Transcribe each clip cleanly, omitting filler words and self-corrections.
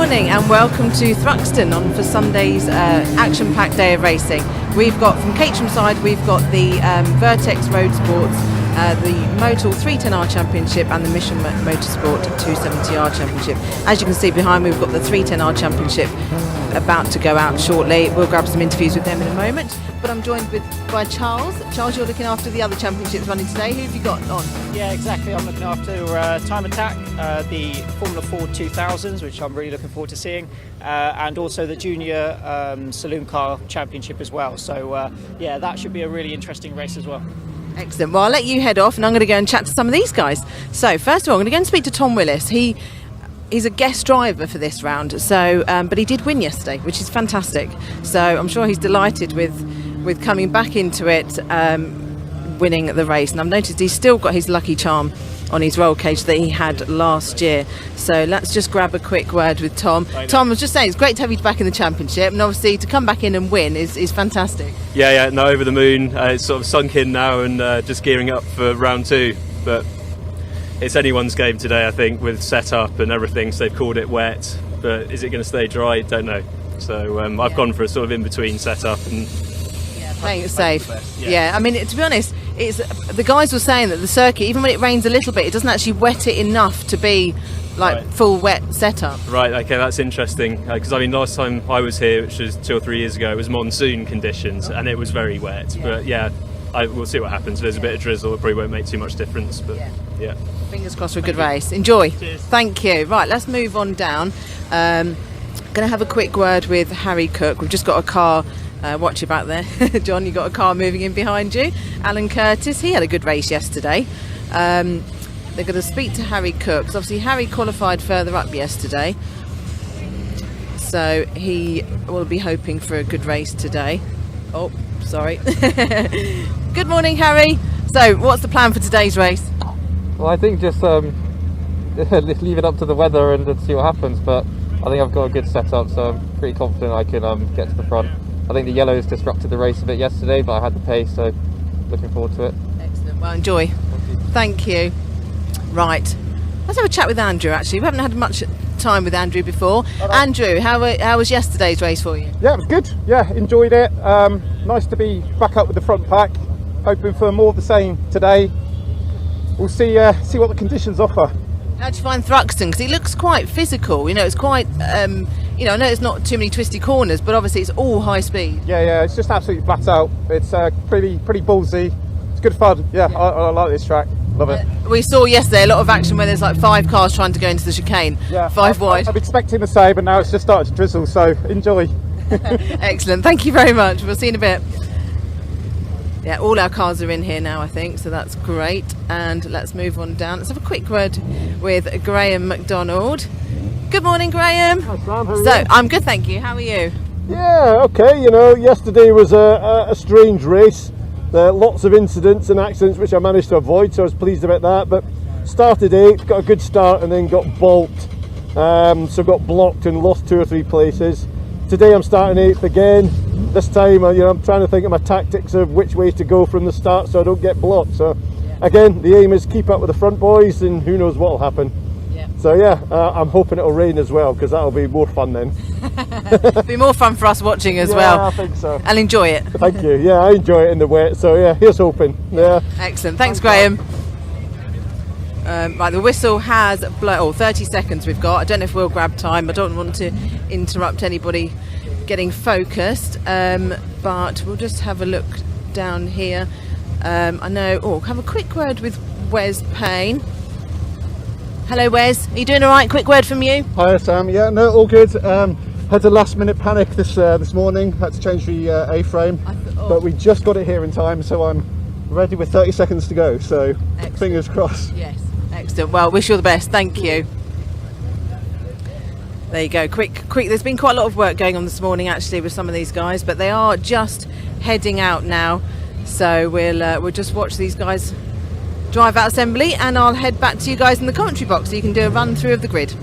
morning and welcome to Thruxton on for Sunday's action-packed day of racing. We've got from Caterham side, we've got the Vertex Road Sports, the Motul 310R Championship and the Mission Motorsport 270R Championship. As you can see behind me, we've got the 310R Championship about to go out shortly. We'll grab some interviews with them in a moment. But I'm joined by Charles. Charles, you're looking after the other championships running today. Who have you got on? Yeah, exactly. I'm looking after Time Attack, the Formula 4 2000s, which I'm really looking forward to seeing, and also the Junior Saloon Car Championship as well. So, yeah, that should be a really interesting race as well. Excellent. Well, I'll let you head off and I'm going to go and chat to some of these guys. So, first of all, I'm going to go and speak to Tom Willis. He's a guest driver for this round, so but he did win yesterday, which is fantastic. So I'm sure he's delighted with coming back into it, winning the race. And I've noticed he's still got his lucky charm on his roll cage that he had last year. So let's just grab a quick word with Tom. Tom, I was just saying, it's great to have you back in the championship, and obviously to come back in and win is fantastic. Yeah, no, over the moon. It's sort of sunk in now and just gearing up for round two. But it's anyone's game today, I think, with setup and everything. So they've called it wet, but is it going to stay dry? Don't know. So I've gone for a sort of in-between setup and playing it safe. Yeah, I mean, to be honest, it's the guys were saying that the circuit, even when it rains a little bit, it doesn't actually wet it enough to be like full wet setup. Right, okay, that's interesting, because I mean, last time I was here, which was 2 or 3 years ago, it was monsoon conditions and it was very wet. But we'll see what happens. There's a bit of drizzle, it probably won't make too much difference, but yeah. Fingers crossed for a good race. Enjoy. Cheers. Thank you. Right, let's move on down. Going to have a quick word with Harry Cook. We've just got a car. Watch you back there. John, you got a car moving in behind you. Alan Curtis, he had a good race yesterday. They're going to speak to Harry Cook, because obviously Harry qualified further up yesterday. So he will be hoping for a good race today. Oh, sorry. Good morning, Harry. So what's the plan for today's race? Well, I think just leave it up to the weather and see what happens. But I think I've got a good setup, so I'm pretty confident I can get to the front. I think the yellows disrupted the race a bit yesterday, but I had the pace, so looking forward to it. Excellent. Well, enjoy. Thank you. Right. Let's have a chat with Andrew, actually. We haven't had much time with Andrew before. Andrew, how was yesterday's race for you? Yeah, it was good. Yeah, enjoyed it. Nice to be back up with the front pack. Hoping for more of the same today. We'll see what the conditions offer. How do you find Thruxton? Because it looks quite physical. You know, it's quite... I know it's not too many twisty corners, but obviously it's all high speed. Yeah, it's just absolutely flat out. It's pretty ballsy. It's good fun. Yeah. I like this track. Love it. We saw yesterday a lot of action where there's like 5 cars trying to go into the chicane. Yeah, 5 wide. I'm expecting the same, but now it's just started to drizzle, so enjoy. Excellent. Thank you very much. We'll see you in a bit. Yeah, all our cars are in here now, I think, so that's great. And let's move on down. Let's have a quick word with Graham McDonald. Good morning, Graham. Hi, Sam. How are you? I'm good, thank you. How are you? Yeah, okay. Yesterday was a strange race. There are lots of incidents and accidents which I managed to avoid, so I was pleased about that. But started 8th, got a good start, and then got balked. So got blocked and lost 2 or 3 places. Today I'm starting 8th again. This time, I'm trying to think of my tactics of which way to go from the start so I don't get blocked. So again, the aim is keep up with the front boys, and who knows what will happen. So I'm hoping it'll rain as well, because that'll be more fun then. It'll be more fun for us watching as well. Yeah, I think so. I'll enjoy it. Thank you. Yeah, I enjoy it in the wet. So yeah, here's hoping. Yeah. Excellent. Thanks, Graham. Right, the whistle has blown. 30 seconds we've got. I don't know if we'll grab time. I don't want to interrupt anybody getting focused, but we'll just have a look down here. I know. Have a quick word with Wes Payne. Hello, Wes. Are you doing all right? Quick word from you. Hi, Sam. Yeah, no, all good. Had a last-minute panic this morning. Had to change the A-frame, but we just got it here in time, so I'm ready with 30 seconds to go. So excellent. Fingers crossed. Yes, excellent. Well, wish you all the best. Thank you. There you go. Quick. There's been quite a lot of work going on this morning, actually, with some of these guys, but they are just heading out now. So we'll just watch these guys drive out assembly, and I'll head back to you guys in the commentary box so you can do a run through of the grid.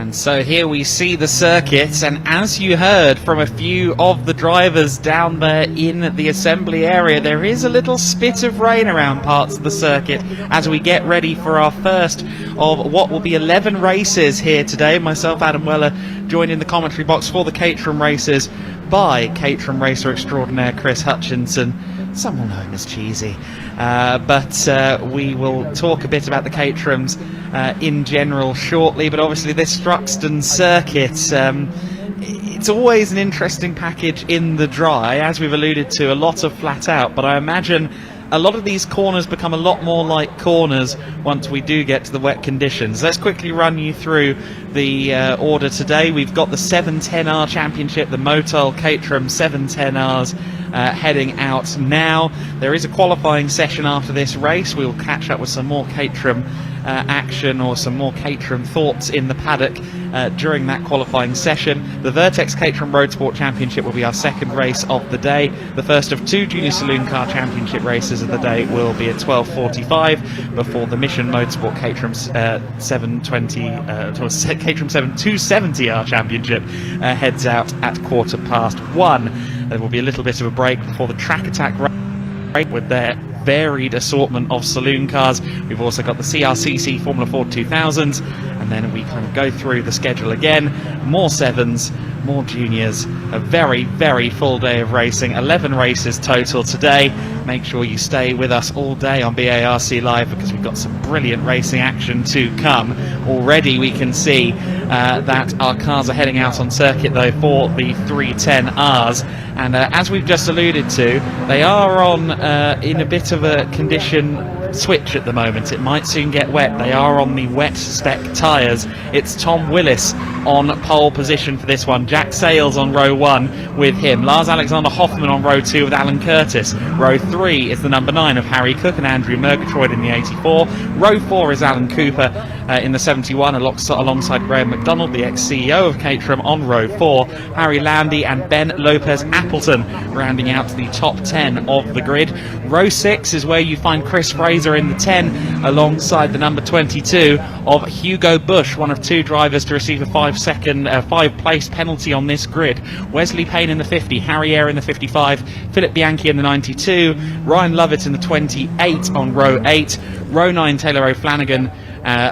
And so here we see the circuit, and as you heard from a few of the drivers down there in the assembly area, there is a little spit of rain around parts of the circuit as we get ready for our first of what will be 11 races here today. Myself, Adam Weller, joined in the commentary box for the Caterham races by Caterham racer extraordinaire Chris Hutchinson. Some will know him as Cheesy. But we will talk a bit about the Caterhams in general shortly. But obviously this Thruxton circuit, it's always an interesting package in the dry. As we've alluded to, a lot of flat out. But I imagine a lot of these corners become a lot more like corners once we do get to the wet conditions. Let's quickly run you through the order today. We've got the 710R Championship, the Motul Caterham 710Rs heading out now. There is a qualifying session after this race. We'll catch up with some more Caterham action or some more Caterham thoughts in the paddock during that qualifying session. The Vertex Caterham Road Sport Championship will be our second race of the day. The first of two Junior Saloon Car Championship races of the day will be at 12:45 before the Mission Motorsport Caterham 270R Championship heads out at 1:15. There will be a little bit of a break before the Track Attack race with their varied assortment of saloon cars. We've also got the CRCC Formula 4 2000s, and then we can go through the schedule again. More sevens, more juniors, a very, very full day of racing. 11 races total today. Make sure you stay with us all day on BARC Live, because we've got some brilliant racing action to come. Already we can see that our cars are heading out on circuit though for the 310Rs, and as we've just alluded to, they are on in a bit of a condition switch at the moment. It might soon get wet. They are on the wet spec tyres. It's Tom Willis on pole position for this one. Jack Sales on row 1 with him. Lars Alexander Hoffman on row 2 with Alan Curtis. Row 3 is the number 9 of Harry Cook and Andrew Murgatroyd in the 84. Row 4 is Alan Cooper in the 71 alongside Graham McDonald, the ex-CEO of Caterham, on row 4. Harry Landy and Ben Lopez Appleton rounding out the top 10 of the grid. Row 6 is where you find Chris Fraser in the 10 alongside the number 22 of Hugo Bush, one of two drivers to receive a 5-place penalty on this grid. Wesley Payne in the 50, Harry Eyre in the 55, Philip Bianchi in the 92, Ryan Lovett in the 28 on row 8, row 9 Taylor O'Flanagan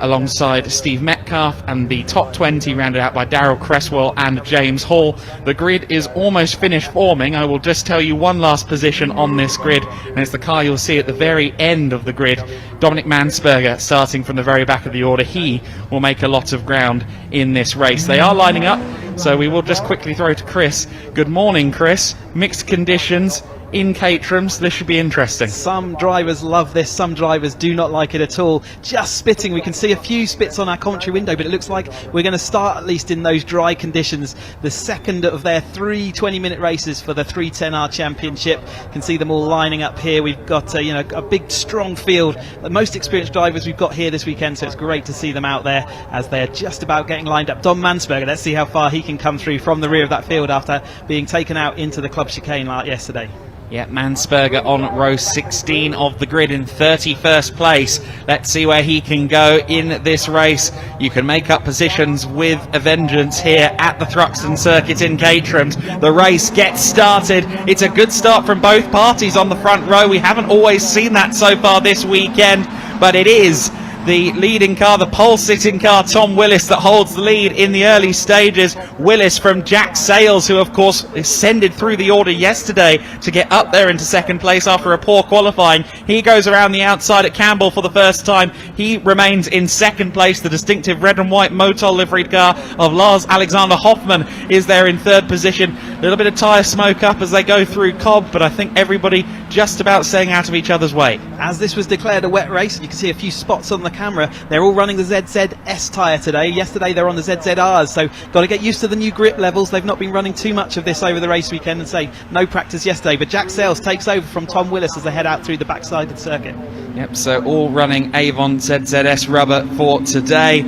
alongside Steve Metcalf, and the top 20 rounded out by Darryl Cresswell and James Hall. The grid is almost finished forming. I will just tell you one last position on this grid, and it's the car you'll see at the very end of the grid. Dominic Mansberger starting from the very back of the order. He will make a lot of ground in this race. They are lining up, so we will just quickly throw to Chris. Good morning, Chris. Mixed conditions in Caterham, so this should be interesting. Some drivers love this, some drivers do not like it at all. Just spitting, we can see a few spits on our commentary window, but it looks like we're going to start at least in those dry conditions. The second of their 3 20-minute races for the 310R Championship. You can see them all lining up here. We've got a big strong field, the most experienced drivers we've got here this weekend, so it's great to see them out there as they're just about getting lined up. Dom Mansberger, let's see how far he can come through from the rear of that field after being taken out into the club chicane yesterday. Yeah, Mansberger on row 16 of the grid in 31st place. Let's see where he can go in this race. You can make up positions with a vengeance here at the Thruxton circuit in Caterham. The race gets started. It's a good start from both parties on the front row. We haven't always seen that so far this weekend, but it is the leading car, the pole-sitting car, Tom Willis, that holds the lead in the early stages. Willis from Jack Sales, who of course ascended through the order yesterday to get up there into second place after a poor qualifying. He goes around the outside at Campbell for the first time. He remains in second place. The distinctive red and white Motul liveried car of Lars Alexander Hoffman is there in third position. A little bit of tyre smoke up as they go through Cobb, but I think everybody just about staying out of each other's way. As this was declared a wet race, you can see a few spots on the camera. They're all running the ZZS tyre today. Yesterday they're on the ZZRs, so got to get used to the new grip levels. They've not been running too much of this over the race weekend, and say no practice yesterday. But Jack Sales takes over from Tom Willis as they head out through the backside of the circuit. Yep, so all running Avon ZZS rubber for today.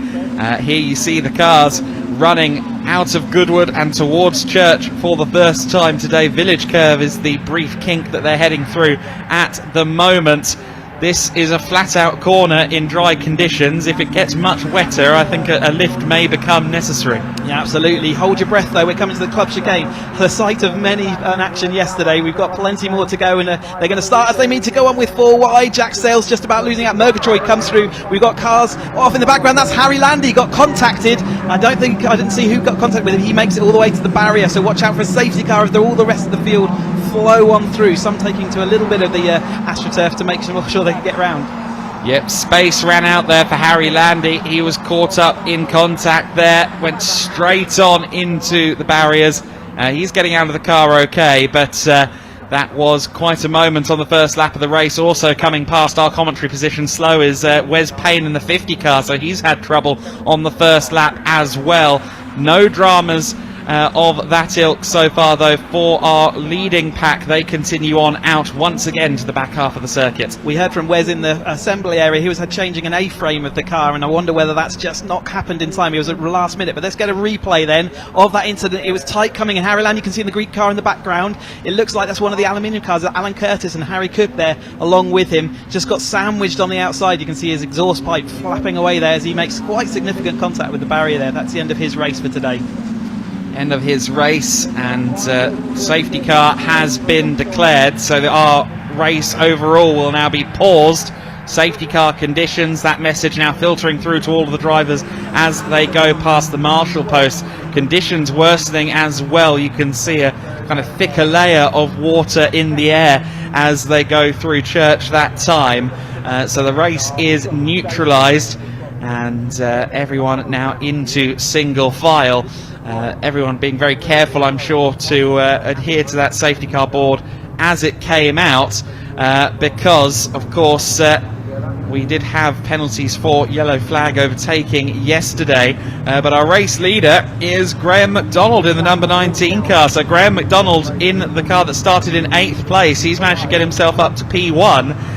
Here you see the cars running out of Goodwood and towards Church for the first time today. Village Curve is the brief kink that they're heading through at the moment. This is a flat-out corner in dry conditions. If it gets much wetter, I think a lift may become necessary. Yeah, absolutely. Hold your breath, though. We're coming to the club chicane. The sight of many an action yesterday. We've got plenty more to go, and they're going to start as they mean to go on with 4 wide. Jack Sales just about losing out. Murgatroyd comes through. We've got cars off in the background. That's Harry Landy got contacted. I didn't see who got contact with him. He makes it all the way to the barrier, so watch out for a safety car as all the rest of the field flow on through. Some taking to a little bit of the AstroTurf to make sure they can get round. Yep, space ran out there for Harry Landy. He was caught up in contact there, went straight on into the barriers. He's getting out of the car okay, but that was quite a moment on the first lap of the race. Also coming past our commentary position slow is Wes Payne in the 50 car, so he's had trouble on the first lap as well. No dramas of that ilk so far, though, for our leading pack. They continue on out once again to the back half of the circuit. We heard from Wes in the assembly area. He was changing an A-frame of the car, and I wonder whether that's just not happened in time. It was at the last minute, but let's get a replay then of that incident. It was tight coming in. Harry Land, you can see in the Greek car in the background. It looks like that's one of the aluminium cars. Alan Curtis and Harry Cook there along with him. Just got sandwiched on the outside. You can see his exhaust pipe flapping away there as he makes quite significant contact with the barrier there. That's the end of his race for today. End of his race, and safety car has been declared, so that our race overall will now be paused. Safety car conditions, that message now filtering through to all of the drivers as they go past the marshal post. Conditions worsening as well. You can see a kind of thicker layer of water in the air as they go through church that time. So the race is neutralised, and everyone now into single file. Everyone being very careful, I'm sure, to adhere to that safety car board as it came out, because, of course, we did have penalties for yellow flag overtaking yesterday, but our race leader is Graham McDonald in the number 19 car. So Graham McDonald in the car that started in 8th place. He's managed to get himself up to P1.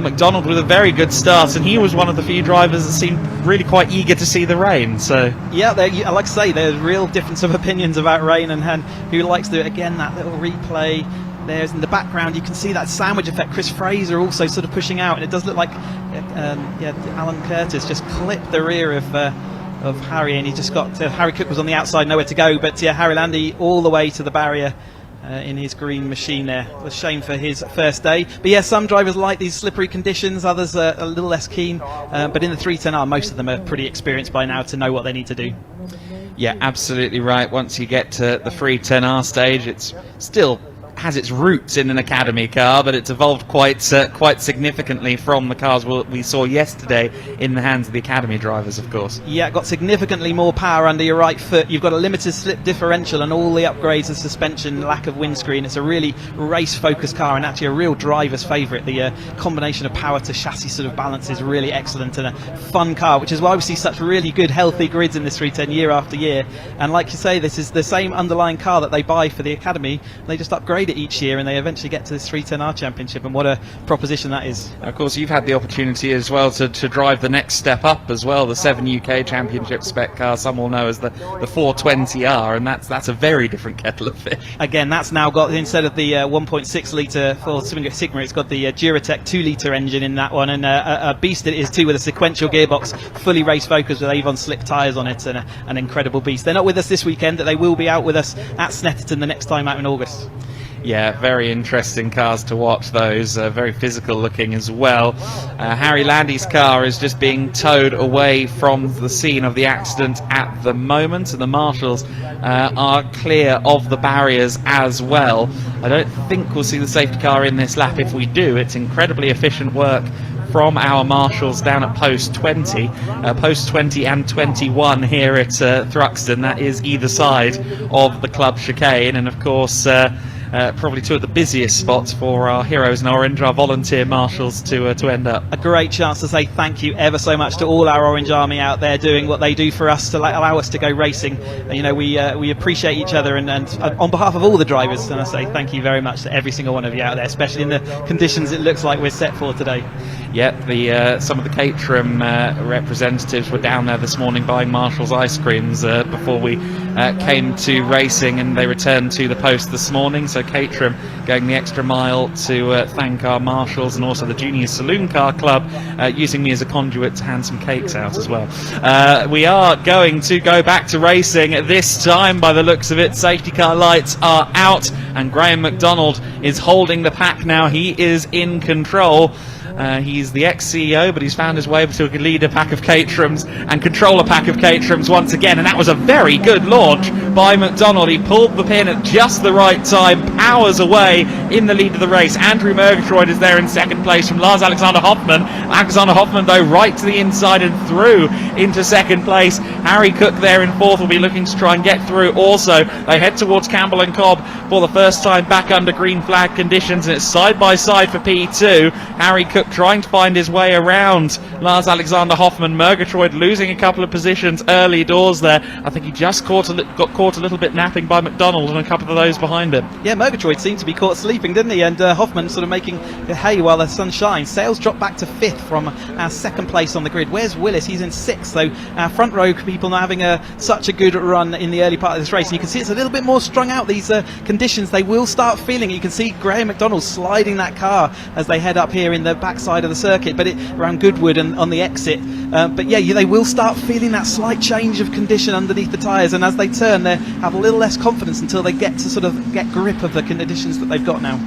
McDonald with a very good start, and he was one of the few drivers that seemed really quite eager to see the rain. So yeah, like I say, there's real difference of opinions about rain and who likes to do it. Again, that little replay there's in the background, you can see that sandwich effect. Chris Fraser also sort of pushing out, and it does look like Alan Curtis just clipped the rear of Harry, and he just got Harry Cook was on the outside, nowhere to go, but Harry Landy all the way to the barrier in his green machine there. A shame for his first day, but yeah, some drivers like these slippery conditions, others are a little less keen, but in the 310R most of them are pretty experienced by now to know what they need to do. Yeah, absolutely right. Once you get to the 310R stage, it's still has its roots in an academy car, but it's evolved quite significantly from the cars we saw yesterday in the hands of the academy drivers, of course. Yeah, got significantly more power under your right foot. You've got a limited slip differential and all the upgrades of suspension, lack of windscreen. It's a really race-focused car and actually a real driver's favourite. The combination of power to chassis sort of balance is really excellent and a fun car, which is why we see such really good, healthy grids in this 310 year after year. And like you say, this is the same underlying car that they buy for the academy. They just upgrade it each year and they eventually get to this 310R championship, and what a proposition that is. Of course, you've had the opportunity as well to drive the next step up as well, the 7 UK championship spec car, some will know as the 420R, and that's a very different kettle of fish. Again, that's now got, instead of the 1.6 litre Ford Sigma, it's got the Duratec 2 litre engine in that one, and a beast it is too, with a sequential gearbox, fully race focused with Avon slick tyres on it, and an incredible beast. They're not with us this weekend, but they will be out with us at Snetterton the next time out in August. Yeah, very interesting cars to watch those, very physical looking as well. Harry Landy's car is just being towed away from the scene of the accident at the moment, and the marshals are clear of the barriers as well. I don't think we'll see the safety car in this lap. If we do, it's incredibly efficient work from our marshals down at post 20 and 21 here at Thruxton. That is either side of the club chicane, and of course probably two of the busiest spots for our heroes in orange, our volunteer marshals, to end up. A great chance to say thank you ever so much to all our Orange Army out there doing what they do for us to allow us to go racing. You know, we appreciate each other, and on behalf of all the drivers, and I say thank you very much to every single one of you out there, especially in the conditions it looks like we're set for today. yet some of the Caterham representatives were down there this morning buying Marshall's ice creams before we came to racing, and they returned to the post this morning. So Caterham going the extra mile to thank our Marshalls and also the Junior Saloon Car Club, using me as a conduit to hand some cakes out as well. We are going to go back to racing this time. By the looks of it, safety car lights are out, and Graham McDonald is holding the pack now. He is in control. He's the ex-CEO, but he's found his way to lead a pack of Caterhams and control a pack of Caterhams once again, and that was a very good launch by McDonald. He pulled the pin at just the right time, powers away in the lead of the race. Andrew Murgatroyd is there in second place from Lars Alexander Hoffmann. Alexander Hoffmann, though, right to the inside and through into second place. Harry Cook there in fourth will be looking to try and get through also. They head towards Campbell and Cobb for the first time back under green flag conditions, and it's side by side for P2. Harry Cook trying to find his way around Lars Alexander Hoffmann. Murgatroyd losing a couple of positions early doors there. I think he just got caught a little bit napping by McDonald and a couple of those behind him. Yeah, Murgatroyd seemed to be caught sleeping, didn't he? And Hoffmann sort of making hay while the sun shines. Sales dropped back to fifth from our second place on the grid. Where's Willis? He's in sixth. So our front row people now having such a good run in the early part of this race. And you can see it's a little bit more strung out. These conditions, they will start feeling it. You can see Graham McDonald sliding that car as they head up here in the backside of the circuit, but around Goodwood and on the exit. But yeah, they will start feeling that slight change of condition underneath the tyres, and as they turn, they have a little less confidence until they get to sort of get grip of the conditions that they've got now.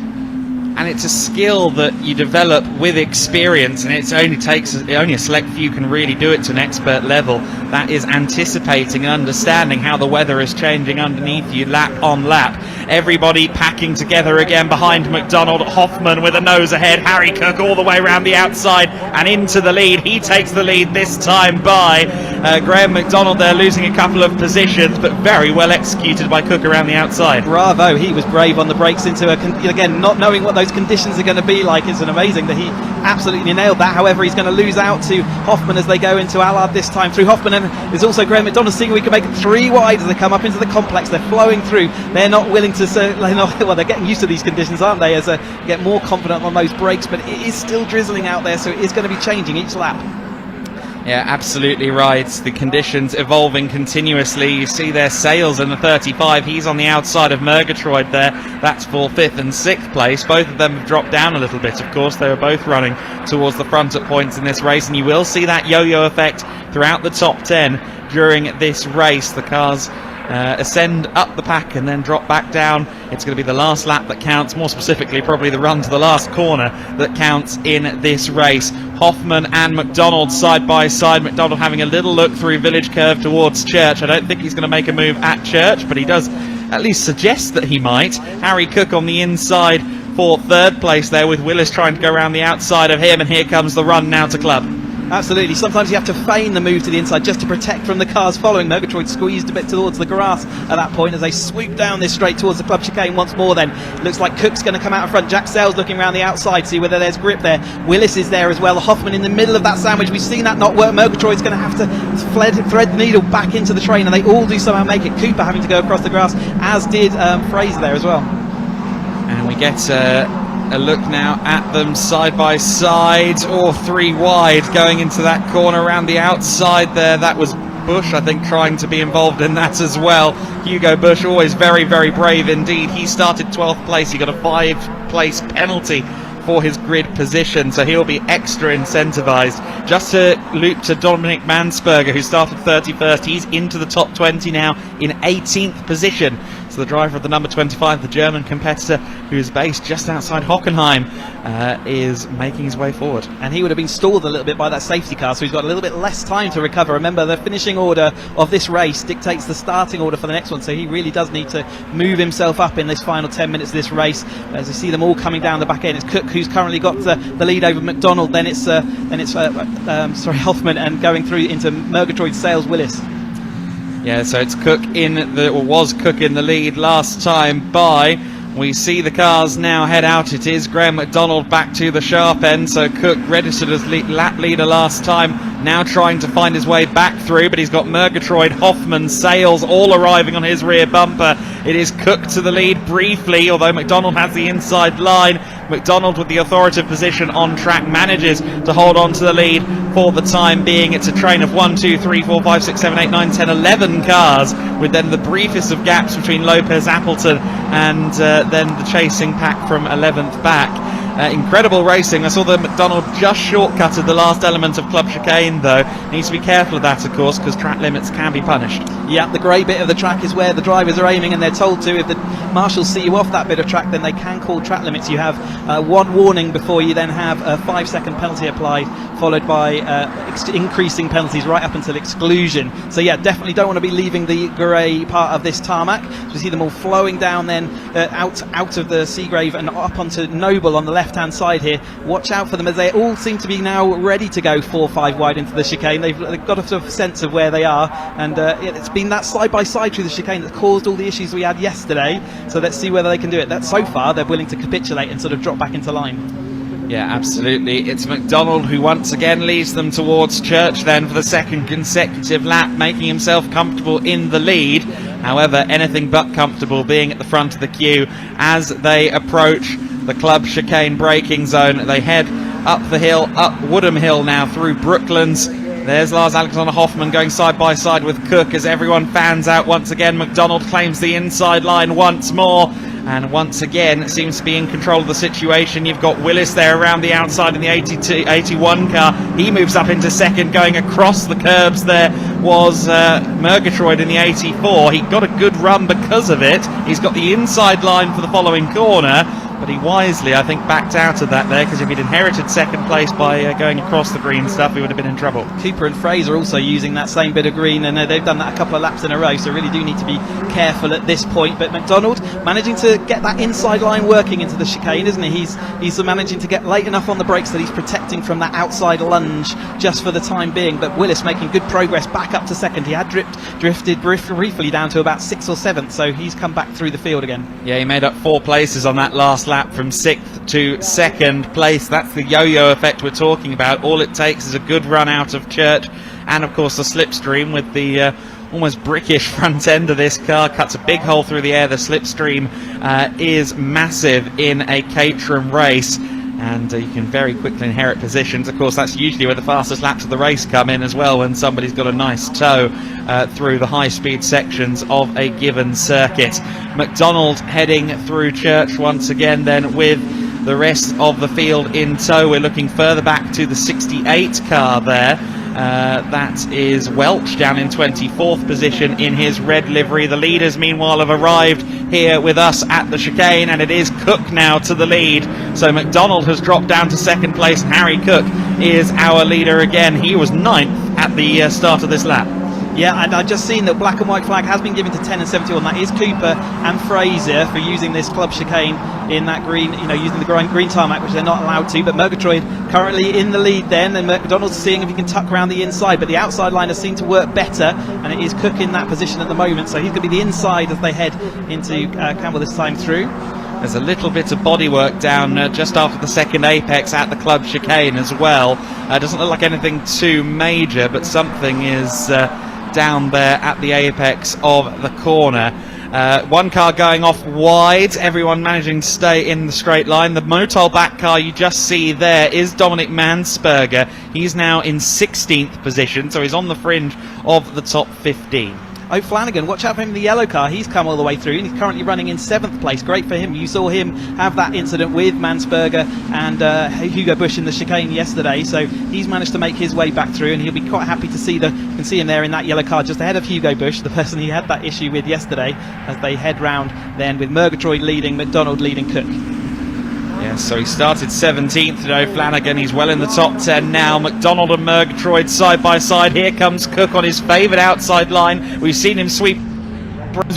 And it's a skill that you develop with experience, and it only a select few can really do it to an expert level. That is anticipating and understanding how the weather is changing underneath you lap on lap. Everybody packing together again behind McDonald. Hoffmann with a nose ahead. Harry Cook all the way around the outside and into the lead. He takes the lead this time by Graham McDonald there, losing a couple of positions, but very well executed by Cook around the outside. Bravo, he was brave on the brakes into again, not knowing what those conditions are going to be like. It's amazing that he absolutely nailed that. However, he's going to lose out to Hoffmann as they go into Allard this time through Hoffmann, and there's also Graham McDonald seeing we can make it three wide as they come up into the complex. They're flowing through. They're not willing to they're getting used to these conditions, aren't they, as they get more confident on those brakes, but it is still drizzling out there, so it is going to be changing each lap. Yeah, absolutely right. The conditions evolving continuously. You see their Sales in the 35. He's on the outside of Murgatroyd there. That's for 5th and 6th place. Both of them have dropped down a little bit, of course. They were both running towards the front at points in this race, and you will see that yo-yo effect throughout the top 10 during this race. The cars ascend up the pack and then drop back down. It's going to be the last lap that counts, more specifically probably the run to the last corner that counts in this race. Hoffmann and McDonald side by side. McDonald having a little look through Village Curve towards Church. I don't think he's going to make a move at Church, but he does at least suggest that he might. Harry Cook on the inside for 3rd place there, with Willis trying to go around the outside of him, and here comes the run now to Club. Absolutely. Sometimes you have to feign the move to the inside just to protect from the cars following. Murgatroyd squeezed a bit towards the grass at that point as they swoop down this straight towards the club chicane once more. Then looks like Cook's going to come out in front. Jack Sales looking around the outside, see whether there's grip there. Willis is there as well. Hoffmann in the middle of that sandwich. We've seen that not work. Murgatroyd's going to have to thread the needle back into the train, and they all do somehow make it. Cooper having to go across the grass, as did Fraser there as well. And we get a look now at them side by side, or 3 wide going into that corner around the outside there. That was Bush, I think, trying to be involved in that as well. Hugo Bush, always very, very brave indeed. He started 12th place. He got a 5-place penalty for his grid position, so he'll be extra incentivized. Just to loop to Dominic Mansberger, who started 31st. He's into the top 20 now in 18th position. So the driver of the number 25, the German competitor, who is based just outside Hockenheim, is making his way forward. And he would have been stalled a little bit by that safety car, so he's got a little bit less time to recover. Remember, the finishing order of this race dictates the starting order for the next one, so he really does need to move himself up in this final 10 minutes of this race. As you see them all coming down the back end, it's Cook who's currently got the lead over McDonald, then it's Hoffmann, and going through into Murgatroyd, Sales, Willis. Yeah, so it's Cook was Cook in the lead last time by. We see the cars now head out. It is Graham McDonald back to the sharp end. So Cook registered as lap leader last time, now trying to find his way back through, but he's got Murgatroyd, Hoffmann, Sales all arriving on his rear bumper. It is Cook to the lead briefly, although McDonald has the inside line. McDonald with the authoritative position on track manages to hold on to the lead for the time being. It's a train of 1, 2, 3, 4, 5, 6, 7, 8, 9, 10, 11 cars, with then the briefest of gaps between Lopez, Appleton and then the chasing pack from 11th back. Incredible racing. I saw that McDonald just shortcutted the last element of Club Chicane, though. Needs to be careful of that, of course, because track limits can be punished. Yeah, the grey bit of the track is where the drivers are aiming, and they're told to. If the marshals see you off that bit of track, then they can call track limits. You have one warning before you then have a 5-second penalty applied, followed by increasing penalties right up until exclusion. So yeah, definitely don't want to be leaving the grey part of this tarmac. So you see them all flowing down then out of the Seagrave and up onto Noble on the left-hand side here. Watch out for them, as they all seem to be now ready to go 4-5 wide into the chicane. They've got a sort of sense of where they are, and it's been that side-by-side through the chicane that caused all the issues we had yesterday. So let's see whether they can do it. That so far they're willing to capitulate and sort of drop back into line. Yeah, absolutely. It's McDonald who once again leads them towards Church then for the second consecutive lap, making himself comfortable in the lead. However, anything but comfortable being at the front of the queue as they approach the Club Chicane braking zone. They head up the hill, up Woodham Hill now through Brooklands. There's Lars Alexander Hoffman going side by side with Cook as everyone fans out once again. McDonald claims the inside line once more, and once again seems to be in control of the situation. You've got Willis there around the outside in the 81 car. He moves up into second. Going across the curbs there was Murgatroyd in the 84. He got a good run because of it. He's got the inside line for the following corner, but he wisely, I think, backed out of that there, because if he'd inherited second place by going across the green stuff, he would have been in trouble. Cooper and Fraser also using that same bit of green, and they've done that a couple of laps in a row, so really do need to be careful at this point. But McDonald managing to get that inside line working into the chicane, isn't he? He's managing to get late enough on the brakes that he's protecting from that outside lunge just for the time being. But Willis making good progress back up to second. He had drifted briefly down to about 6th or 7th, so he's come back through the field again. Yeah, he made up 4 places on that last lap from 6th to 2nd place. That's the yo-yo effect we're talking about. All it takes is a good run out of Church, and of course the slipstream with the almost brickish front end of this car cuts a big hole through the air. The slipstream is massive in a Caterham race, and you can very quickly inherit positions. Of course, that's usually where the fastest laps of the race come in as well, when somebody's got a nice tow through the high-speed sections of a given circuit. McDonald heading through Church once again then with the rest of the field in tow. We're looking further back to the 68 car there. That is Welch down in 24th position in his red livery. The leaders meanwhile have arrived here with us at the chicane, and it is Cook now to the lead. So McDonald has dropped down to second place. Harry Cook is our leader again. He was 9th at the start of this lap. Yeah, and I've just seen that black and white flag has been given to 10 and 71. That is Cooper and Fraser for using this club chicane in that green, using the green tarmac, which they're not allowed to. But Murgatroyd currently in the lead then, and McDonald's seeing if he can tuck around the inside. But the outside line has seemed to work better, and it is Cook in that position at the moment. So he's going to be the inside as they head into Campbell this time through. There's a little bit of bodywork down just after the second apex at the club chicane as well. Doesn't look like anything too major, but something is down there at the apex of the corner. One car going off wide, everyone managing to stay in the straight line. The Motol back car you just see there is Dominic Mansperger. He's now in 16th position, so he's on the fringe of the top 15. O'Flanagan, watch out for him in the yellow car. He's come all the way through, and he's currently running in 7th place. Great for him. You saw him have that incident with Mansperger and Hugo Bush in the chicane yesterday, so he's managed to make his way back through, and he'll be quite happy to see you can see him there in that yellow car just ahead of Hugo Bush, the person he had that issue with yesterday, as they head round then with Murgatroyd leading, McDonald leading Cook. Yeah, so he started 17th today, Flanagan. He's well in the top 10 now. McDonald and Murgatroyd side by side. Here comes Cook on his favoured outside line. We've seen him sweep.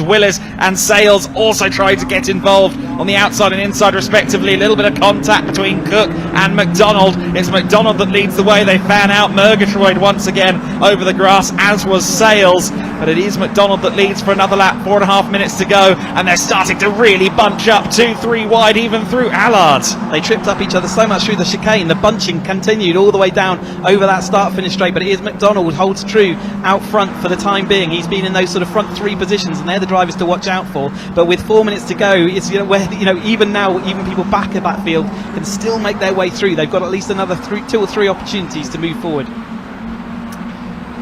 Willis and Sales also tried to get involved on the outside and inside respectively. A little bit of contact between Cook and McDonald. It's McDonald that leads the way. They fan out Murgatroyd once again over the grass, as was Sales, but it is McDonald that leads for another lap. 4.5 minutes to go, and they're starting to really bunch up 2-3 wide even through Allard. They tripped up each other so much through the chicane. The bunching continued all the way down over that start-finish straight, but it is McDonald holds true out front for the time being. He's been in those sort of front 3 positions, and and they're the drivers to watch out for. But with 4 minutes to go, it's where even now, even people back at that field can still make their way through. They've got at least another 2 or 3 opportunities to move forward.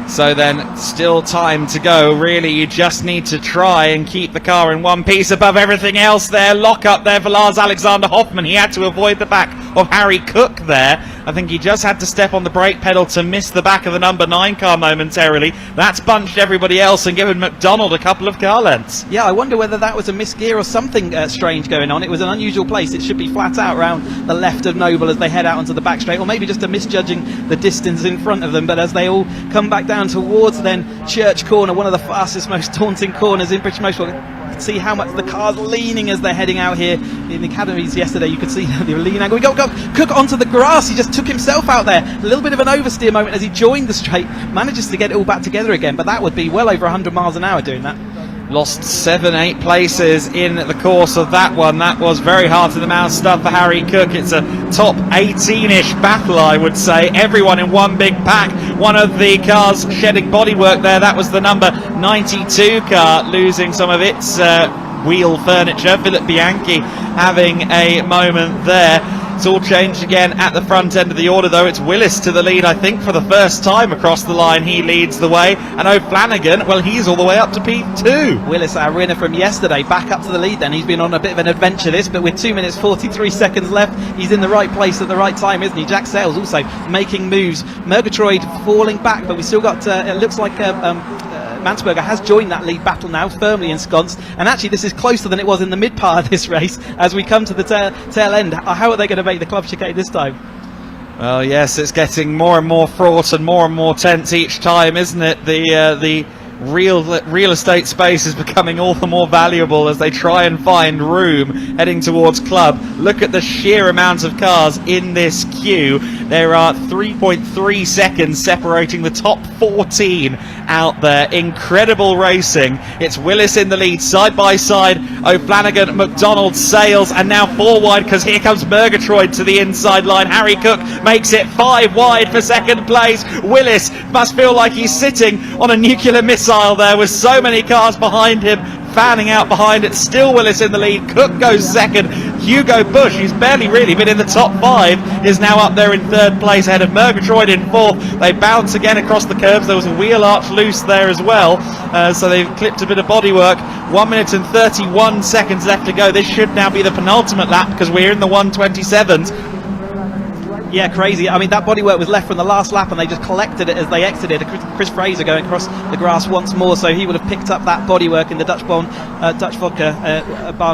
So then, still time to go. Really, you just need to try and keep the car in one piece above everything else there. Lock up there for Lars Alexander Hoffmann. He had to avoid the back of Harry Cook there. I think he just had to step on the brake pedal to miss the back of the number 9 car momentarily. That's bunched everybody else and given McDonald a couple of car lengths. Yeah, I wonder whether that was a misgear or something strange going on. It was an unusual place. It should be flat out around the left of Noble as they head out onto the back straight, or maybe just a misjudging the distance in front of them. But as they all come back down towards then Church Corner, one of the fastest, most daunting corners in British Motorsport. See how much the car's leaning as they're heading out here in the academies yesterday. You could see the lean angle. We got Cook onto the grass. He just took himself out there. A little bit of an oversteer moment as he joined the straight, manages to get it all back together again, but that would be well over 100 miles an hour doing that. Lost 7-8 places in the course of that one. That was very hard to the mouth stuff for Harry Cook. It's a top 18-ish battle, I would say. Everyone in one big pack. One of the cars shedding bodywork there. That was the number 92 car, losing some of its wheel furniture. Philip Bianchi having a moment there. It's all changed again at the front end of the order, though. It's Willis to the lead, I think, for the first time across the line. He leads the way. And O'Flanagan, well, he's all the way up to P2. Willis, our winner from yesterday, back up to the lead then. He's been on a bit of an adventure this, but with 2 minutes 43 seconds left, he's in the right place at the right time, isn't he? Jack Sales also making moves. Murgatroyd falling back, but we still got, it looks like Mansberger has joined that lead battle now, firmly ensconced, and actually this is closer than it was in the mid part of this race as we come to the tail end. How are they going to make the club chicane this time? Well, yes, it's getting more and more fraught and more tense each time, isn't it? The real estate space is becoming all the more valuable as they try and find room heading towards club. Look at the sheer amount of cars in this queue. There are 3.3 seconds separating the top 14 out there. Incredible racing. It's Willis in the lead, side by side. O'Flanagan, McDonald, Sales, and now 4 wide because here comes Murgatroyd to the inside line. Harry Cook makes it 5 wide for second place. Willis must feel like he's sitting on a nuclear missile there with so many cars behind him, fanning out behind it. Still Willis in the lead. Cook goes second. Hugo Bush, who's barely really been in the top 5, is now up there in 3rd place ahead of Murgatroyd in 4th. They bounce again across the curbs. There was a wheel arch loose there as well, so they've clipped a bit of bodywork. 1 minute and 31 seconds left to go. This should now be the penultimate lap because we're in the 1:27s. Yeah, crazy. I mean, that bodywork was left from the last lap and they just collected it as they exited. Chris Fraser going across the grass once more, so he would have picked up that bodywork in the Dutch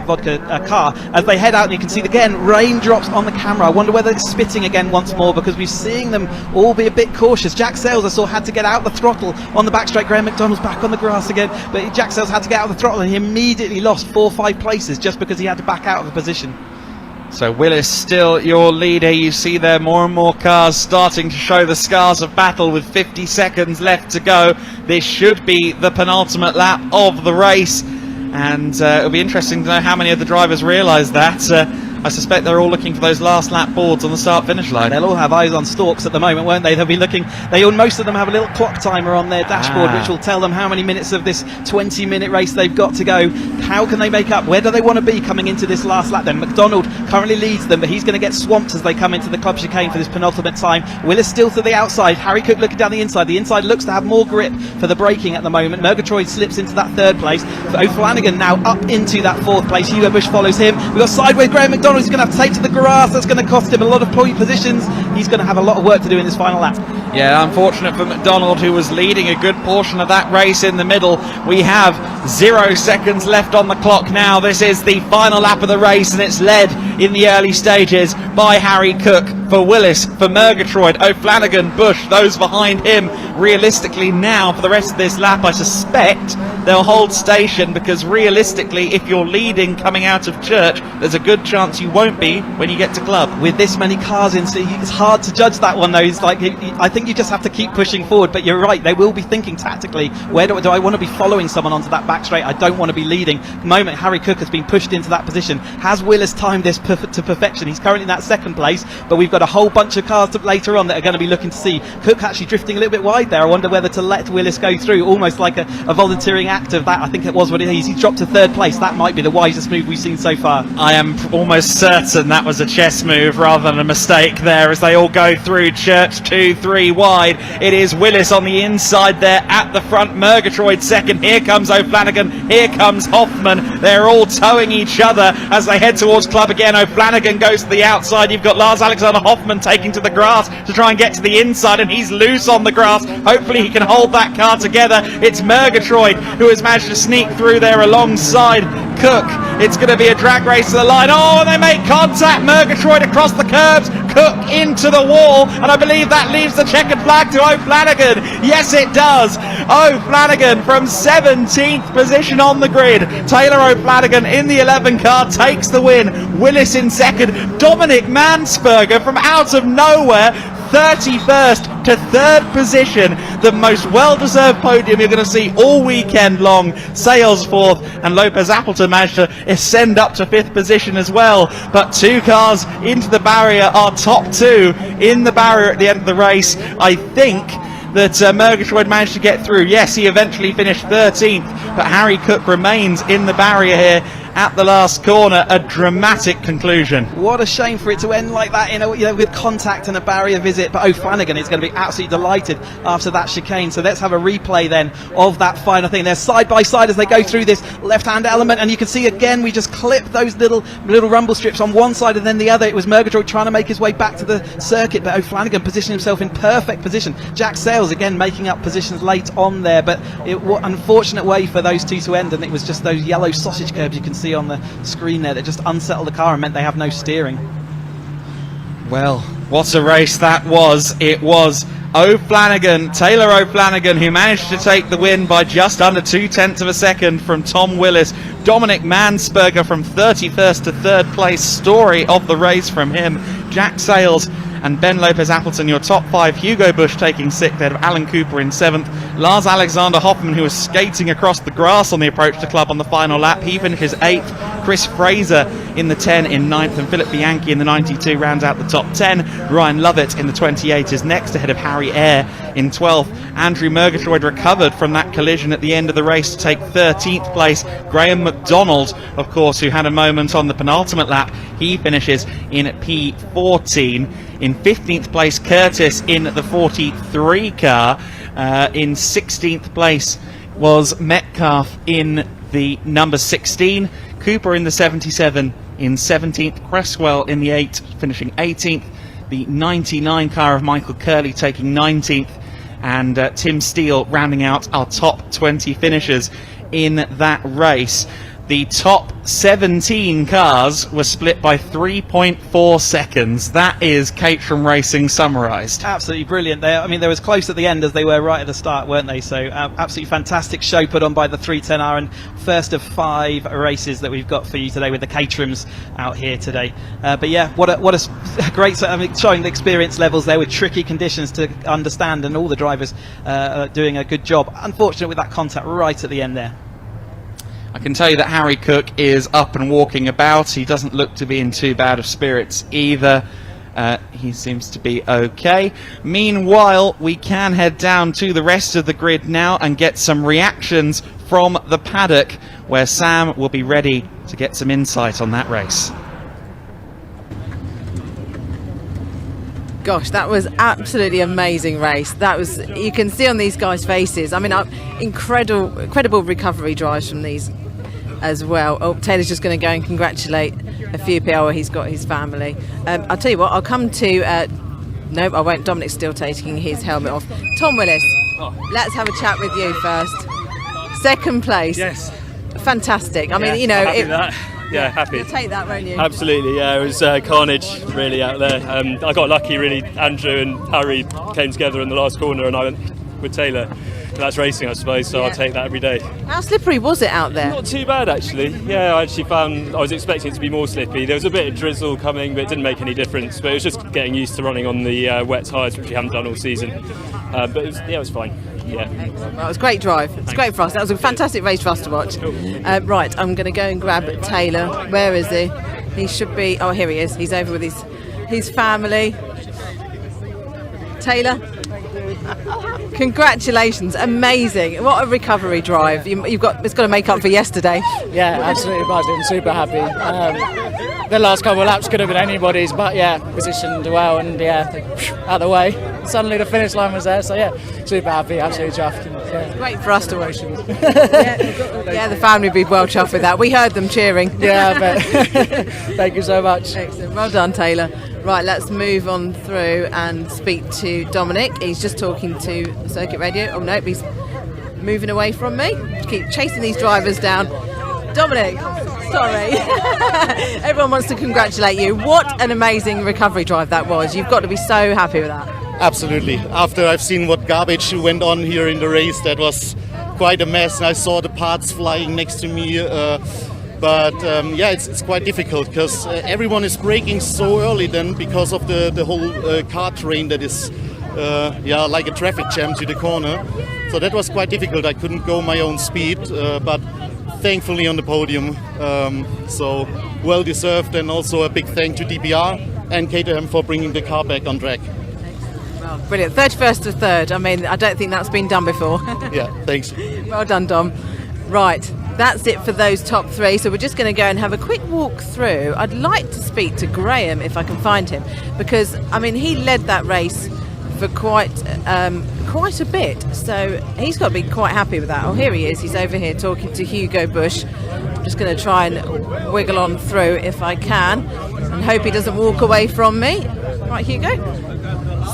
vodka car. As they head out, and you can see again raindrops on the camera. I wonder whether it's spitting again once more because we're seeing them all be a bit cautious. Jack Sales, I saw, had to get out the throttle on the back straight. Graham McDonald's back on the grass again, but Jack Sales had to get out of the throttle and he immediately lost 4 or 5 places just because he had to back out of the position. So Willis still your leader. You see there more and more cars starting to show the scars of battle with 50 seconds left to go. This should be the penultimate lap of the race, and it'll be interesting to know how many of the drivers realise that. I suspect they're all looking for those last lap boards on the start-finish line. They'll all have eyes on stalks at the moment, won't they? They'll be looking. Most of them have a little clock timer on their dashboard, which will tell them how many minutes of this 20-minute race they've got to go. How can they make up? Where do they want to be coming into this last lap then? McDonald currently leads them, but he's going to get swamped as they come into the club chicane for this penultimate time. Willis still to the outside. Harry Cook looking down the inside. The inside looks to have more grip for the braking at the moment. Murgatroyd slips into that 3rd place. O'Flanagan now up into that 4th place. Hugo Bush follows him. We've got sideways Graham McDonald. He's going to have to take to the grass. That's going to cost him a lot of point positions. He's going to have a lot of work to do in this final lap. Yeah, unfortunate for McDonald, who was leading a good portion of that race in the middle. We have 0 seconds left on the clock now. This is the final lap of the race, and it's led in the early stages by Harry Cook. For Willis, for Murgatroyd, O'Flanagan, Bush, those behind him. Realistically now, for the rest of this lap, I suspect they'll hold station, because realistically, if you're leading coming out of church, there's a good chance you won't be when you get to club. With this many cars in, so it's hard to judge that one though. It's like I think you just have to keep pushing forward. But you're right, they will be thinking tactically. Where do I want to be following someone onto that back straight? I don't want to be leading. The moment Harry Cook has been pushed into that position, has Willis timed this to perfection? He's currently in that second place, but we've got a whole bunch of cars later on that are going to be looking to see Cook actually drifting a little bit wide there. I wonder whether to let Willis go through, almost like a volunteering act of that. I think it was what it is. He's dropped to third place. That might be the wisest move we've seen so far. I am almost certain that was a chess move rather than a mistake there, as they all go through. Church 2-3 wide. It is Willis on the inside there at the front. Murgatroyd second. Here comes O'Flanagan. Here comes Hoffman. They're all towing each other as they head towards club again. O'Flanagan goes to the outside. You've got Lars Alexander Hoffman taking to the grass to try and get to the inside, and he's loose on the grass. Hopefully he can hold that car together. It's Murgatroyd who has managed to sneak through there alongside Cook. It's going to be a drag race to the line. Oh, and they make contact. Murgatroyd across the curbs. Cook into the wall, and I believe that leaves the checkered flag to O'Flanagan. Yes, it does. O'Flanagan from 17th position on the grid. Taylor O'Flanagan in the 11 car takes the win. Willis in second. Dominic Mansperger from out of nowhere, 31st to third position. The most well-deserved podium you're going to see all weekend long. Sales fourth, and Lopez Appleton managed to ascend up to fifth position as well. But two cars into the barrier, our top two in the barrier at the end of the race. I think that Murgatroyd managed to get through. Yes, he eventually finished 13th, but Harry Cook remains in the barrier here at the last corner. A dramatic conclusion. What a shame for it to end like that, with contact and a barrier visit. But O'Flanagan is going to be absolutely delighted after that chicane. So let's have a replay then of that final thing. They're side by side as they go through this left-hand element, and you can see again we just clipped those little rumble strips on one side and then the other. It was Murgatroyd trying to make his way back to the circuit, but O'Flanagan positioned himself in perfect position. Jack Sales again making up positions late on there, but what unfortunate way for those two to end, and it was just those yellow sausage curbs you can see on the screen there that just unsettled the car and meant they have no steering. Well, what a race that was. It was O'Flanagan, Taylor O'Flanagan, who managed to take the win by just under 0.2 of a second from Tom Willis. Dominic Mansperger from 31st to third place. Story of the race from him. Jack Sales and Ben Lopez Appleton, your top five. Hugo Bush taking sixth, ahead of Alan Cooper in seventh. Lars Alexander Hoffman, who was skating across the grass on the approach to club on the final lap, he finishes eighth. Chris Fraser in the 10 in ninth, and Philip Bianchi in the 92 rounds out the top 10. Ryan Lovett in the 28 is next, ahead of Harry Eyre in 12th. Andrew Murgatroyd recovered from that collision at the end of the race to take 13th place. Graham McDonald, of course, who had a moment on the penultimate lap, he finishes in P14. In 15th place, Curtis in the 43 car. In 16th place was Metcalf in the number 16. Cooper in the 77 in 17th. Cresswell in the 8, finishing 18th. The 99 car of Michael Curley taking 19th. And Tim Steele rounding out our top 20 finishers in that race. The top 17 cars were split by 3.4 seconds. That is Caterham Racing summarised. Absolutely brilliant. They were as close at the end as they were right at the start, weren't they? So absolutely fantastic show put on by the 310R, and first of 5 races that we've got for you today with the Caterhams out here today. But yeah, what a great, showing the experience levels there with tricky conditions to understand, and all the drivers are doing a good job. Unfortunate with that contact right at the end there. I can tell you that Harry Cook is up and walking about. He doesn't look to be in too bad of spirits either. He seems to be okay. Meanwhile, we can head down to the rest of the grid now and get some reactions from the paddock, where Sam will be ready to get some insight on that race. Gosh, that was absolutely amazing race. That was, you can see on these guys' faces. I mean, incredible recovery drives from these as well. Oh, Taylor's just going to go and congratulate a few people. He's got his family. I'll tell you what, I'll come to... no, I won't. Dominic's still taking his helmet off. Tom Willis, let's have a chat with you first. Second place. Yes. Fantastic. I mean, Yeah, happy. You'll take that, won't you? Absolutely, yeah. It was carnage, really, out there. I got lucky, really. Andrew and Harry came together in the last corner, and I went with Taylor. that's racing, I suppose. So Yeah. I'll take that every day. How slippery was it out there? Not too bad actually. Yeah, I actually found I was expecting it to be more slippy. There was a bit of drizzle coming, but it didn't make any difference. But it was just getting used to running on the wet tyres, which we haven't done all season. But it was fine. Yeah. Excellent. Well, it was a great drive. It's great for us. That was a fantastic race for us to watch. Right, I'm going to go and grab Taylor. Where is he? He should be. Oh, here he is. He's over with his family. Taylor, congratulations! Amazing. What a recovery drive. It's got to make up for yesterday. Yeah, absolutely buzzing, super happy. The last couple of laps could have been anybody's, but yeah, positioned well and out of the way. Suddenly the finish line was there, so yeah, super happy, absolutely chuffed. Yeah. Great for us to watch. Yeah, the family would be well chuffed with that. We heard them cheering. Yeah, I bet. Thank you so much. Excellent. Well done, Taylor. Right, let's move on through and speak to Dominic. He's just talking to Circuit Radio. Oh, nope, he's moving away from me. Keep chasing these drivers down. Dominic, sorry. Everyone wants to congratulate you. What an amazing recovery drive that was. You've got to be so happy with that. Absolutely. After I've seen what garbage went on here in the race, that was quite a mess. And I saw the parts flying next to me. But it's quite difficult because everyone is braking so early then because of the whole car train that is like a traffic jam to the corner. So that was quite difficult. I couldn't go my own speed, but thankfully on the podium. So well deserved, and also a big thank to DPR and Caterham for bringing the car back on track. Well, brilliant. 31st to 3rd. I mean, I don't think that's been done before. Yeah, thanks. Well done, Dom. Right, that's it for those top three. So we're just going to go and have a quick walk through. I'd like to speak to Graham if I can find him, because I mean he led that race for quite a bit. So he's got to be quite happy with that. Oh, here he is. He's over here talking to Hugo Bush. I'm just going to try and wiggle on through if I can, and hope he doesn't walk away from me. Right, Hugo.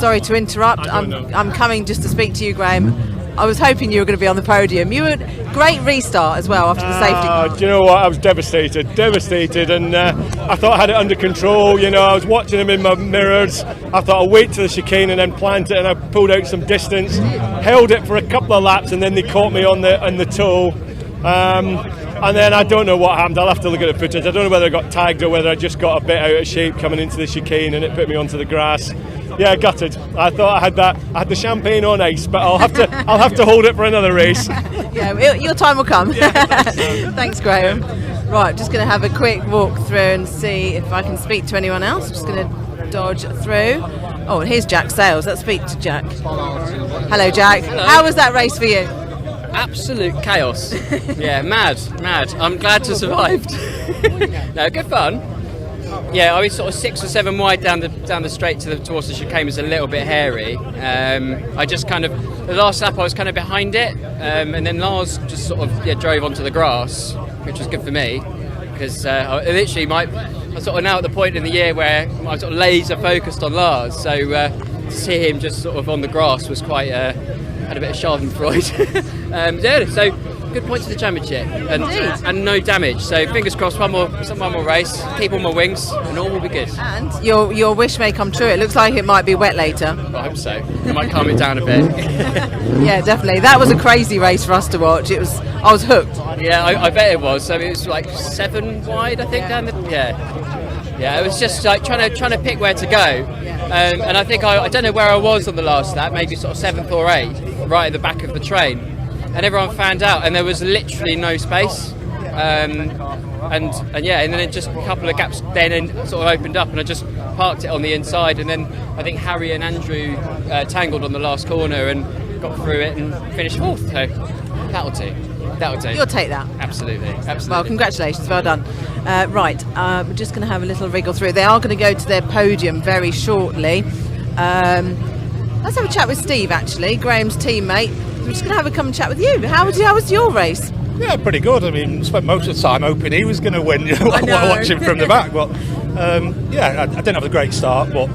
Sorry to interrupt. I'm coming just to speak to you, Graham. I was hoping you were going to be on the podium. You were great restart as well after the safety car. Do you know what? I was devastated, and I thought I had it under control. You know, I was watching him in my mirrors. I thought I'd wait till the chicane and then plant it, and I pulled out some distance, held it for a couple of laps, and then they caught me on the toe. And then I don't know what happened. I'll have to look at the footage. I don't know whether I got tagged or whether I just got a bit out of shape coming into the chicane and it put me onto the grass. Yeah, gutted. I thought I had the champagne on ice, but I'll have to hold it for another race. Yeah, your time will come. Thanks, Graham. Right, just going to have a quick walk through and see if I can speak to anyone else. Just going to dodge through. Oh, and here's Jack Sales. Let's speak to Jack. Hello, Jack. Hello. How was that race for you? Absolute chaos. Yeah, mad. I'm glad to have survived. No, good fun. Yeah, I was sort of 6 or 7 wide down the straight towards the chicane. Was a little bit hairy. I just kind of the last lap I was kind of behind it, and then Lars just sort of drove onto the grass, which was good for me because I was sort of now at the point in the year where I was sort of laser focused on Lars. So to see him just sort of on the grass was quite. Had a bit of Schadenfreude. So good points to the championship and no damage. So fingers crossed, one more race, keep all my wings, and all will be good. And your wish may come true. It looks like it might be wet later. I hope so. It might calm it down a bit. Yeah, definitely. That was a crazy race for us to watch. I was hooked. Yeah, I bet it was. I mean, it was like 7 wide, I think, down the. Yeah, it was just like trying to pick where to go. And I think I don't know where I was on the last lap, maybe sort of 7th or 8th, right at the back of the train. And everyone fanned out, and there was literally no space. And then it just a couple of gaps then sort of opened up, and I just parked it on the inside. And then I think Harry and Andrew tangled on the last corner and got through it and finished 4th. So that'll do. You'll take that. Absolutely. Well, congratulations, well done. Right, we're just going to have a little wriggle through. They are going to go to their podium very shortly. Let's have a chat with Steve, actually, Graham's teammate. We're just going to come and chat with you. How was your race? Yeah, pretty good. I mean, spent most of the time hoping he was going to win, watching from the back. But I didn't have a great start, but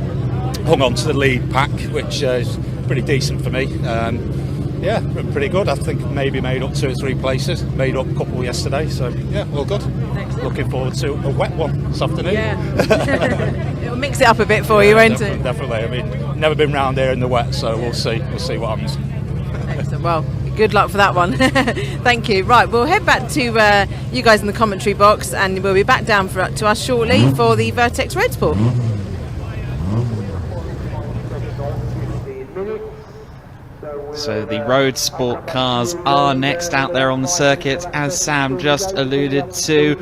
hung on to the lead pack, which is pretty decent for me. Yeah, pretty good. I think maybe made up 2 or 3 places. Made up a couple yesterday, so yeah, all good. Excellent. Looking forward to a wet one this afternoon. Yeah. It'll mix it up a bit for you, won't Definitely. I mean, never been round here in the wet, so we'll see what happens. Excellent. Well, Good luck for that one. Thank you. Right, we'll head back to you guys in the commentary box, and we'll be back down to us shortly for the Vertex Road Sport. So the road sport cars are next out there on the circuit, as Sam just alluded to.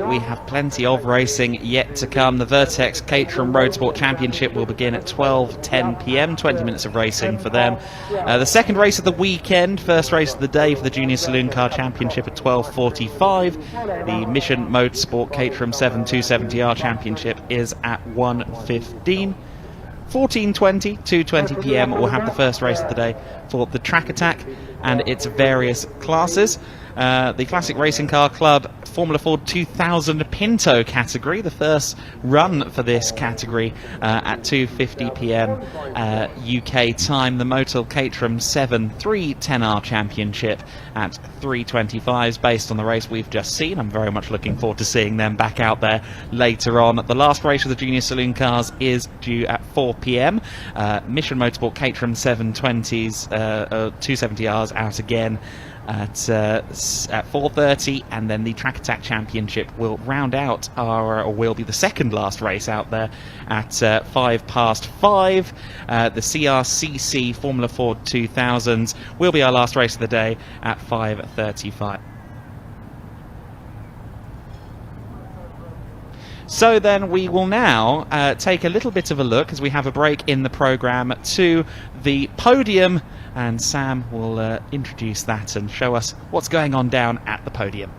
We have plenty of racing yet to come. The Vertex Caterham Road Sport Championship will begin at 12:10 p.m, 20 minutes of racing for them. The second race of the weekend, first race of the day for the Junior Saloon Car Championship at 12:45. The Mission Motorsport Caterham 7270R Championship is at 1:15. 14:20 to 2:20 p.m. we'll have the first race of the day for the Track Attack and its various classes. The Classic Racing Car Club Formula Ford 2000 Pinto category, the first run for this category at 2:50 p.m. UK time. The Motul Caterham 310R Championship at 3:25, based on the race we've just seen. I'm very much looking forward to seeing them back out there later on. The last race of the Junior Saloon Cars is due at 4 p.m. Mission Motorsport Caterham 720s, 270Rs out again at 4:30, and then the Track Attack Championship will round out or will be the second last race out there at 5:05. The CRCC Formula Ford 2000s will be our last race of the day at 5:35. So then we will now take a little bit of a look, as we have a break in the programme, to the podium, and Sam will introduce that and show us what's going on down at the podium.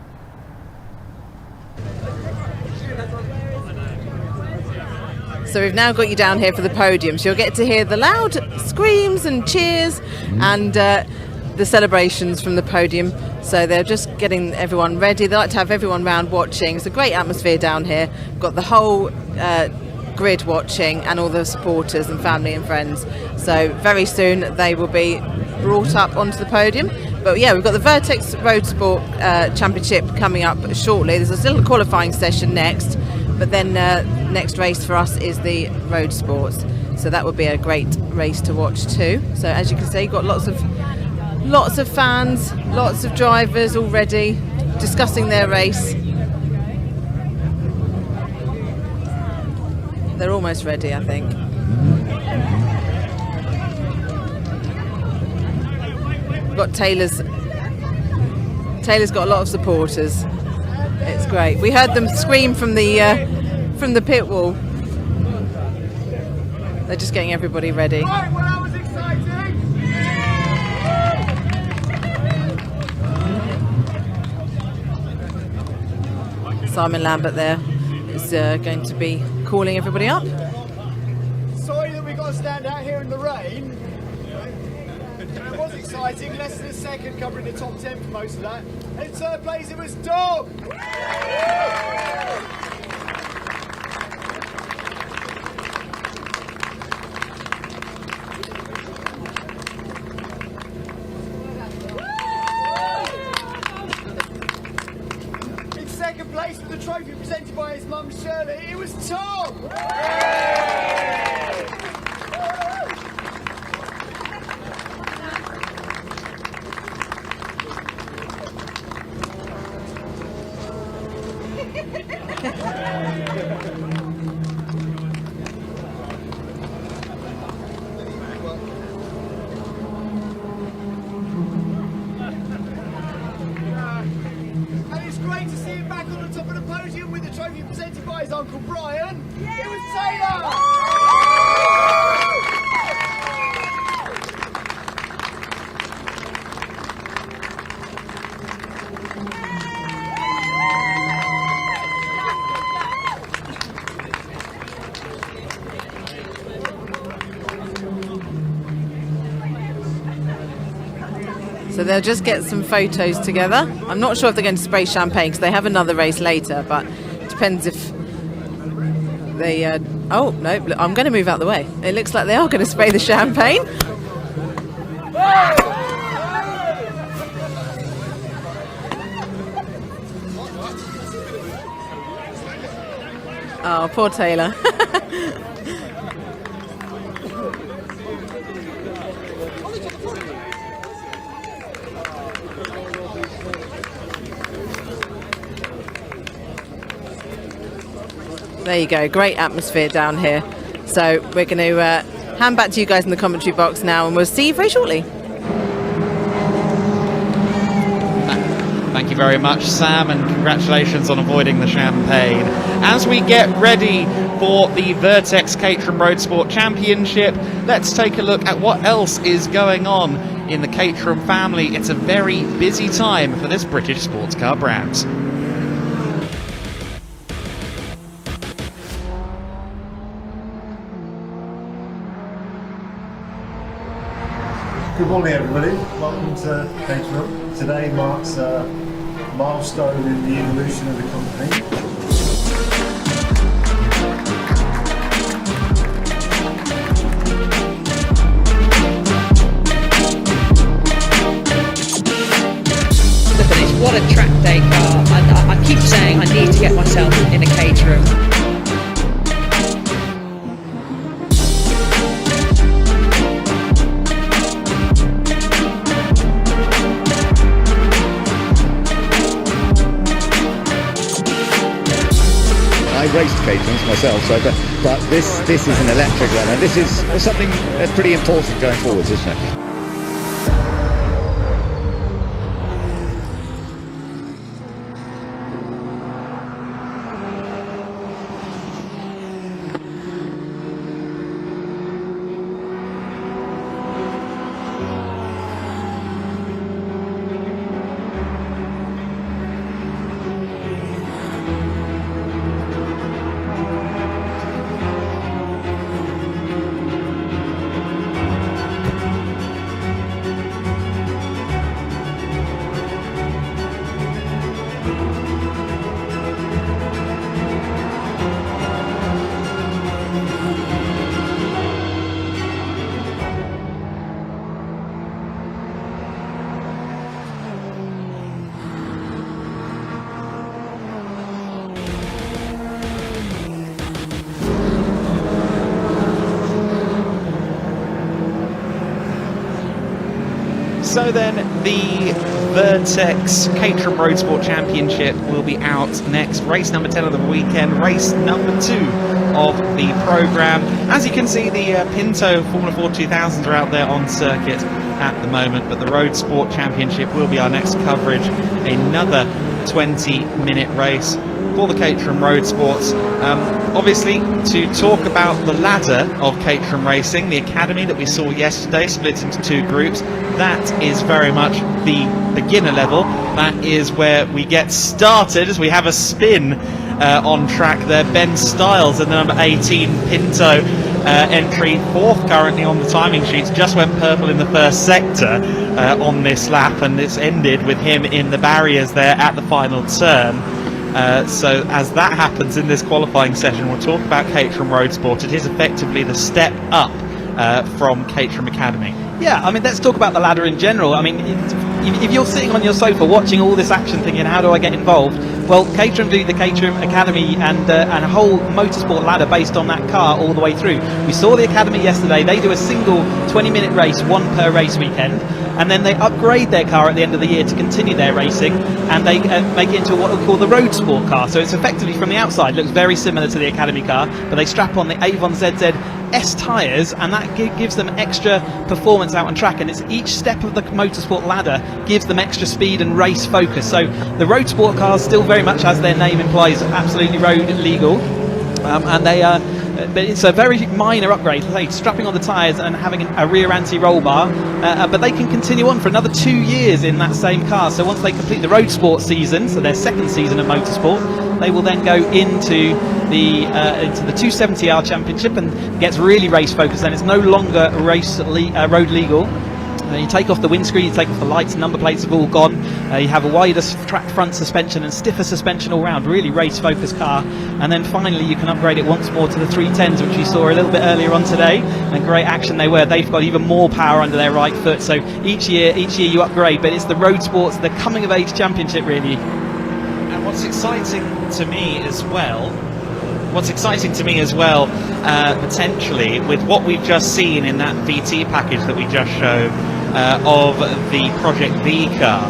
So we've now got you down here for the podium, so you'll get to hear the loud screams and cheers and the celebrations from the podium. So they're just getting everyone ready. They like to have everyone round watching. It's a great atmosphere down here. We've got the whole grid watching and all the supporters and family and friends. So very soon they will be brought up onto the podium. But yeah, we've got the Vertex Road Sport Championship coming up shortly. There's still a qualifying session next, but then next race for us is the Road Sports. So that would be a great race to watch too. So as you can see, you've got lots of fans, lots of drivers already discussing their race. They're almost ready, I think. We've got Taylor's got a lot of supporters. It's great. We heard them scream from the pit wall. They're just getting everybody ready. Right, well, that was exciting. Simon Lambert there is going to be calling everybody up. Sorry that we've got to stand out here in the rain. It was exciting, less than a second covering the top 10 for most of that. In third place it was Dog! In second place with the trophy presented by his mum Shirley, it was Tom! And it's great to see him back on the top of the podium with the trophy presented by his Uncle Brian. It was Taylor! So they'll just get some photos together. I'm not sure if they're going to spray champagne because they have another race later, but it depends if they... oh, no, I'm going to move out the way. It looks like they are going to spray the champagne. Oh, poor Taylor. There you go, great atmosphere down here. So we're going to hand back to you guys in the commentary box now, and we'll see you very shortly. Thank you very much, Sam, and congratulations on avoiding the champagne. As we get ready for the Vertex Caterham Road Sport Championship, let's take a look at what else is going on in the Caterham family. It's a very busy time for this British sports car brand. Good morning, everybody. Welcome to Caterham. Today marks a milestone in the evolution of the company. Look at this, what a track day car. And I keep saying I need to get myself in a Caterham. I raced Caterhams myself, so but this is an electric one, and this is something that's pretty important going forwards, isn't it? So then the Vertex Caterham Road Sport Championship will be out next. Race number 10 of the weekend, race number 2 of the programme. As you can see, the Pinto Formula 4 2000s are out there on circuit at the moment, but the Road Sport Championship will be our next coverage. Another 20-minute race for the Caterham Road Sports. Obviously, to talk about the ladder of Caterham Racing, the academy that we saw yesterday split into 2 groups, that is very much the beginner level. That is where we get started as we have a spin on track there. Ben Stiles and the number 18 Pinto entry, 4th currently on the timing sheets, just went purple in the first sector on this lap, and it's ended with him in the barriers there at the final turn. So as that happens in this qualifying session, we'll talk about Caterham Road Sport. It is effectively the step up from Caterham Academy. Yeah, I mean, let's talk about the ladder in general. I mean, if you're sitting on your sofa watching all this action thinking, how do I get involved? Well, Caterham do the Caterham Academy and a whole motorsport ladder based on that car all the way through. We saw the Academy yesterday. They do a single 20-minute race, 1 per race weekend, and then they upgrade their car at the end of the year to continue their racing, and they make it into what we call the Road Sport car. So it's effectively, from the outside, looks very similar to the Academy car, but they strap on the Avon ZZ S tyres, and that gives them extra performance out on track, and it's each step of the motorsport ladder gives them extra speed and race focus. So the Road Sport cars still very much, as their name implies, absolutely road legal, and they are but it's a very minor upgrade, like strapping on the tyres and having a rear anti-roll bar, but they can continue on for another 2 years in that same car. So once they complete the Road Sport season, so their second season of motorsport, they will then go into the 270R Championship, and it gets really race focused. Then it's no longer road legal. You take off the windscreen, you take off the lights, number plates have all gone. You have a wider track front suspension and stiffer suspension all round, really race focused car. And then finally you can upgrade it once more to the 310s, which you saw a little bit earlier on today, and great action they were. They've got even more power under their right foot, so each year you upgrade, but it's the Road Sports, the coming of age championship really. And what's exciting to me as well, potentially, with what we've just seen in that VT package that we just showed of the Project V car,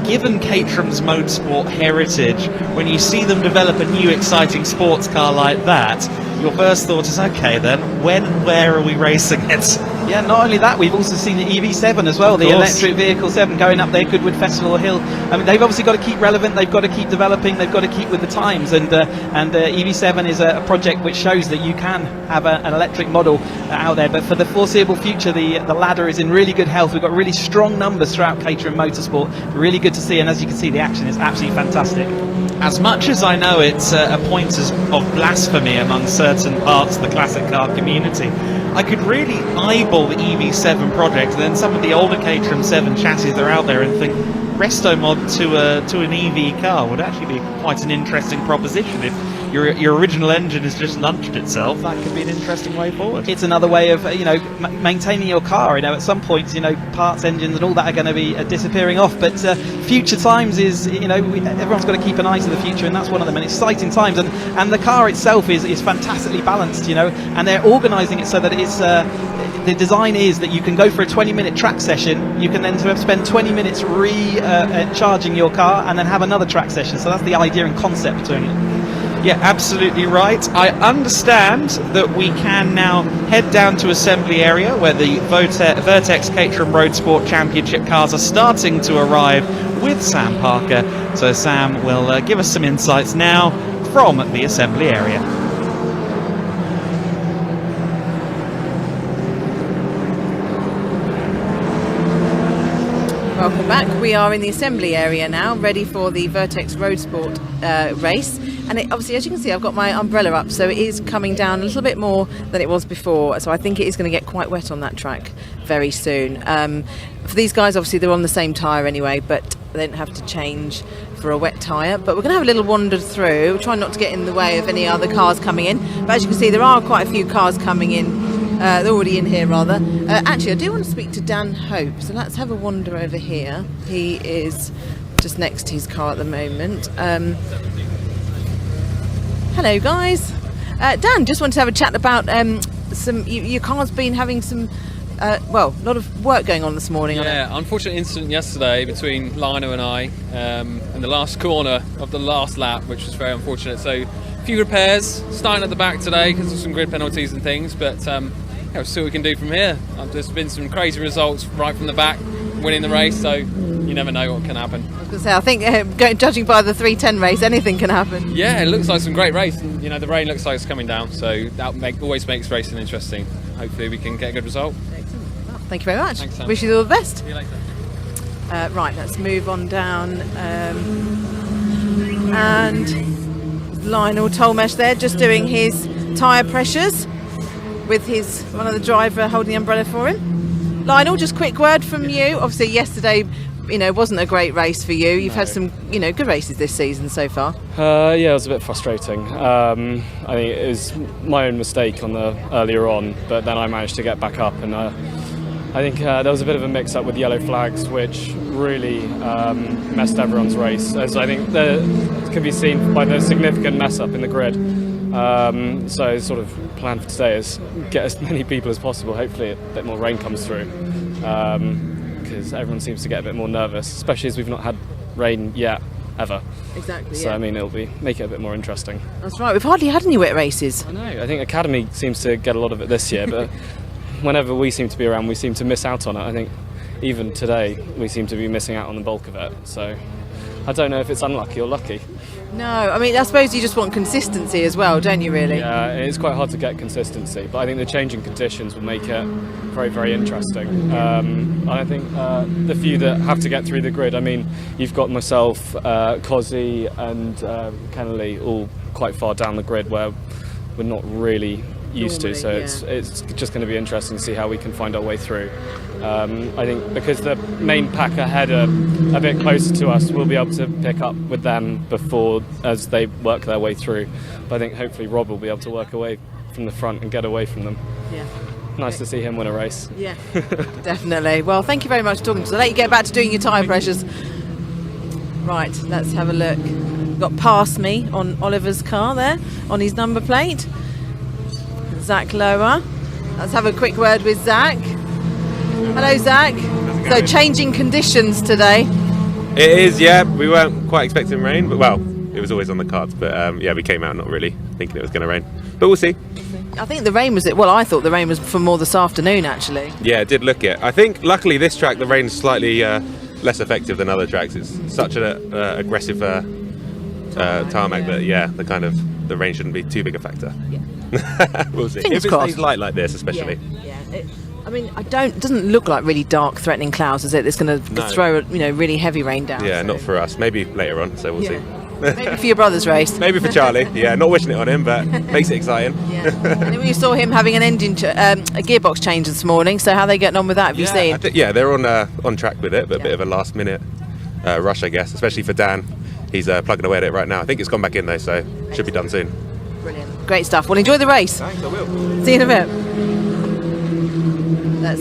Given Caterham's motorsport heritage, when you see them develop a new exciting sports car like that, your first thought is, okay then, when and where are we racing it? Yeah, not only that, we've also seen the EV7 as well, the electric vehicle 7 going up there, Goodwood Festival Hill. I mean, they've obviously got to keep relevant, they've got to keep developing, they've got to keep with the times, and EV7 is a project which shows that you can have an electric model out there. But for the foreseeable future, the ladder is in really good health. We've got really strong numbers throughout Caterham Motorsport, really good to see, and as you can see, the action is absolutely fantastic. As much as I know it's a point of blasphemy among certain parts of the classic car community, I could really eyeball the EV7 project and then some of the older Caterham 7 chassis that are out there and think resto mod to an EV car would actually be quite an interesting proposition. If your original engine has just launched itself, that could be an interesting way forward. It's another way of maintaining your car. At some point, parts, engines, and all that are going to be disappearing off. But future times is everyone's got to keep an eye to the future, and that's one of them. And exciting times, and the car itself is fantastically balanced. And they're organising it so that it's. The design is that you can go for a 20-minute track session, you can then spend 20 minutes charging your car and then have another track session. So that's the idea and concept between it. Yeah, absolutely right. I understand that we can now head down to assembly area where the Vertex Caterham Road Sport Championship cars are starting to arrive with Sam Parker. So Sam will give us some insights now from the assembly area. Welcome back. We are in the assembly area now, ready for the Vertex Road Sport race. And obviously, as you can see, I've got my umbrella up, so it is coming down a little bit more than it was before. So I think it is going to get quite wet on that track very soon. For these guys, obviously, they're on the same tyre anyway, but they don't have to change for a wet tyre. But we're going to have a little wander through, try not to get in the way of any other cars coming in. But as you can see, there are quite a few cars coming in. They're already in here, rather. Actually, I do want to speak to Dan Hope, so let's have a wander over here. He is just next to his car at the moment. Hello, guys. Dan, just wanted to have a chat about your car's been having some, a lot of work going on this morning. Yeah, unfortunate incident yesterday between Lino and I in the last corner of the last lap, which was very unfortunate. So a few repairs, starting at the back today because of some grid penalties and things, but we'll see what we can do from here. There's been some crazy results right from the back, winning the race, so you never know what can happen. I was going to say, I think judging by the 3:10 race, anything can happen. Yeah, it looks like some great race, and the rain looks like it's coming down, so that always makes racing interesting. Hopefully we can get a good result. Excellent. Well, thank you very much. Thanks, Sam. Wish you all the best. See you later. Right, let's move on down. And Lionel Tolmesh there, just doing his tyre pressures with one of the driver holding the umbrella for him. Lionel, just quick word from you. Obviously, yesterday, wasn't a great race for you. You've had some, good races this season so far. Yeah, it was a bit frustrating. I think it was my own mistake earlier on, but then I managed to get back up, and I think there was a bit of a mix-up with yellow flags, which really messed everyone's race, as I think that can be seen by the significant mess-up in the grid. So sort of plan for today is get as many people as possible. Hopefully a bit more rain comes through, because everyone seems to get a bit more nervous, especially as we've not had rain yet, ever. Exactly. So yeah. I mean, it'll make it a bit more interesting. That's right. We've hardly had any wet races. I know. I think Academy seems to get a lot of it this year, but whenever we seem to be around, we seem to miss out on it. I think even today we seem to be missing out on the bulk of it. So I don't know if it's unlucky or lucky. No, I mean, I suppose you just want consistency as well, don't you, really? Yeah, it's quite hard to get consistency, but I think the changing conditions will make it very, very interesting. I think the few that have to get through the grid, I mean, you've got myself, Cozzy and Kennelly all quite far down the grid where we're not really used to, so it's just going to be interesting to see how we can find our way through. I think because the main pack ahead are a bit closer to us, we'll be able to pick up with them as they work their way through. But I think hopefully Rob will be able to work away from the front and get away from them. Yeah. Nice to see him win a race. Yeah, definitely. Well, thank you very much for talking to us. I'll let you get back to doing your tyre pressures. Right, let's have a look. We've got past me on Oliver's car there, on his number plate. Zach Lower. Let's have a quick word with Zach. Hello, Zach. So changing conditions today. It is, yeah. We weren't quite expecting rain, but well, it was always on the cards. But yeah, we came out not really thinking it was going to rain. But we'll see. I think the rain was I thought the rain was for more this afternoon, actually. Yeah, it did look it. I think luckily this track the rain's slightly less effective than other tracks. It's such an aggressive tarmac that the rain shouldn't be too big a factor. Yeah. We'll see. Fingers if it crossed. stays light like this, especially. Yeah. It doesn't look like really dark, threatening clouds, is it? It's going to throw really heavy rain down. Yeah, not for us. Maybe later on. So we'll see. Maybe for your brother's race. Maybe for Charlie. Yeah, not wishing it on him, but makes it exciting. Yeah. And then we saw him having an engine, a gearbox change this morning. So how are they getting on with that? Have you seen? They're on track with it, but a bit of a last minute rush, I guess, especially for Dan. He's plugging away at it right now. I think it's gone back in though, so should be done soon. Brilliant, great stuff. Well, enjoy the race. Thanks, I will. See you in a bit.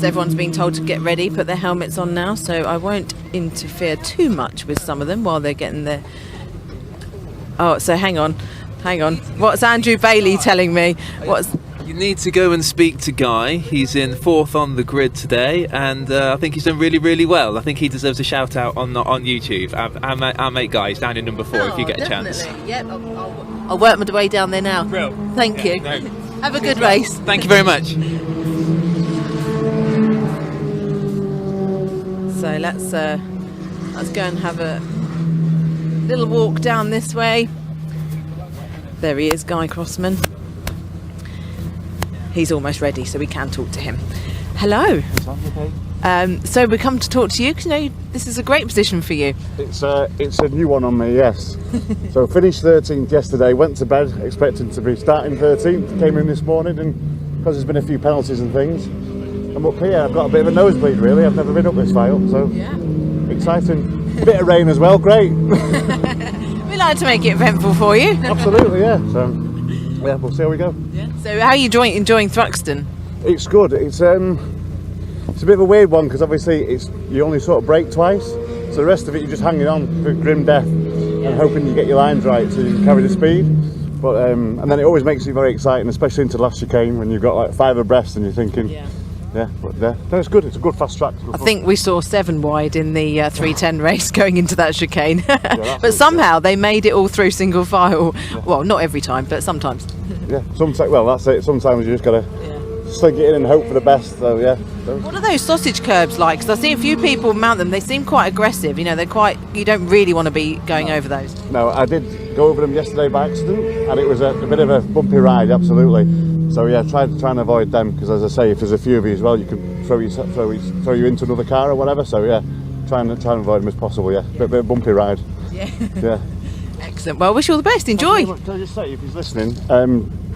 Everyone's being told to get ready, put their helmets on now, so I won't interfere too much with some of them while they're getting there. Oh, so hang on. What's Andrew Bailey telling me? You need to go and speak to Guy. He's in 4th on the grid today, and I think he's done really, really well. I think he deserves a shout out on YouTube. Our mate Guy is down in number 4 if you get a chance. Yep, I'll work my way down there now. Brilliant. Thank you. No. Have a good race. Thank you very much. So let's go and have a little walk down this way. There he is, Guy Crossman. He's almost ready, so we can talk to him. Hello. So we come to talk to you because this is a great position for you. It's a new one on me, yes. So finished 13th yesterday, went to bed expecting to be starting 13th, came in this morning, and because there's been a few penalties and things, I'm up here. I've got a bit of a nosebleed really. I've never been up this file, so exciting. Bit of rain as well, great. We like to make it eventful for you. Absolutely, yeah. So yeah, we'll see how we go. Yeah. So how are you enjoying Thruxton? It's good. It's a bit of a weird one because obviously you only sort of brake twice, so the rest of it you're just hanging on for grim death and hoping you get your lines right so you can carry the speed. But and then it always makes it very exciting, especially into last chicane when you've got like 5 abreast and you're thinking, no, it's good. It's a good fast track. I think we saw 7 wide in the 310 race going into that chicane, but somehow they made it all through single file. Yeah. Well, not every time, but sometimes. Yeah, sometimes. Well, that's it. Sometimes you just gotta slink it in and hope for the best. So yeah. What are those sausage curbs like? Because I see a few people mount them. They seem quite aggressive. They're quite. You don't really want to be going over those. No, I did go over them yesterday by accident, and it was a bit of a bumpy ride. Absolutely. So yeah, try and avoid them because, as I say, if there's a few of you as well, you can throw you into another car or whatever. So yeah, try and avoid them as possible. Yeah, bit of a bumpy ride. Yeah. Excellent. Well, wish you all the best. Enjoy. Can I just say, if he's listening,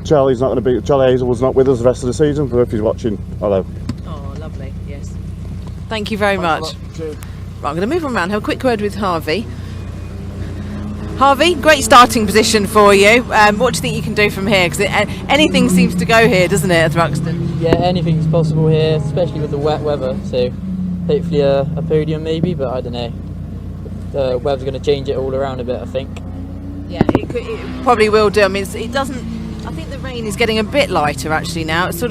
Charlie Hazelwood's not with us the rest of the season. So if he's watching, hello. Oh, lovely. Yes. Thank you very much. Cheers. Right, I'm going to move around. Have a quick word with Harvey. Harvey, great starting position for you. What do you think you can do from here? Because anything seems to go here, doesn't it, at Thruxton? Yeah, anything's possible here, especially with the wet weather. So hopefully a podium maybe, but I don't know. The weather's going to change it all around a bit, I think. Yeah, it probably will do. I mean, it doesn't. I think the rain is getting a bit lighter actually now. It's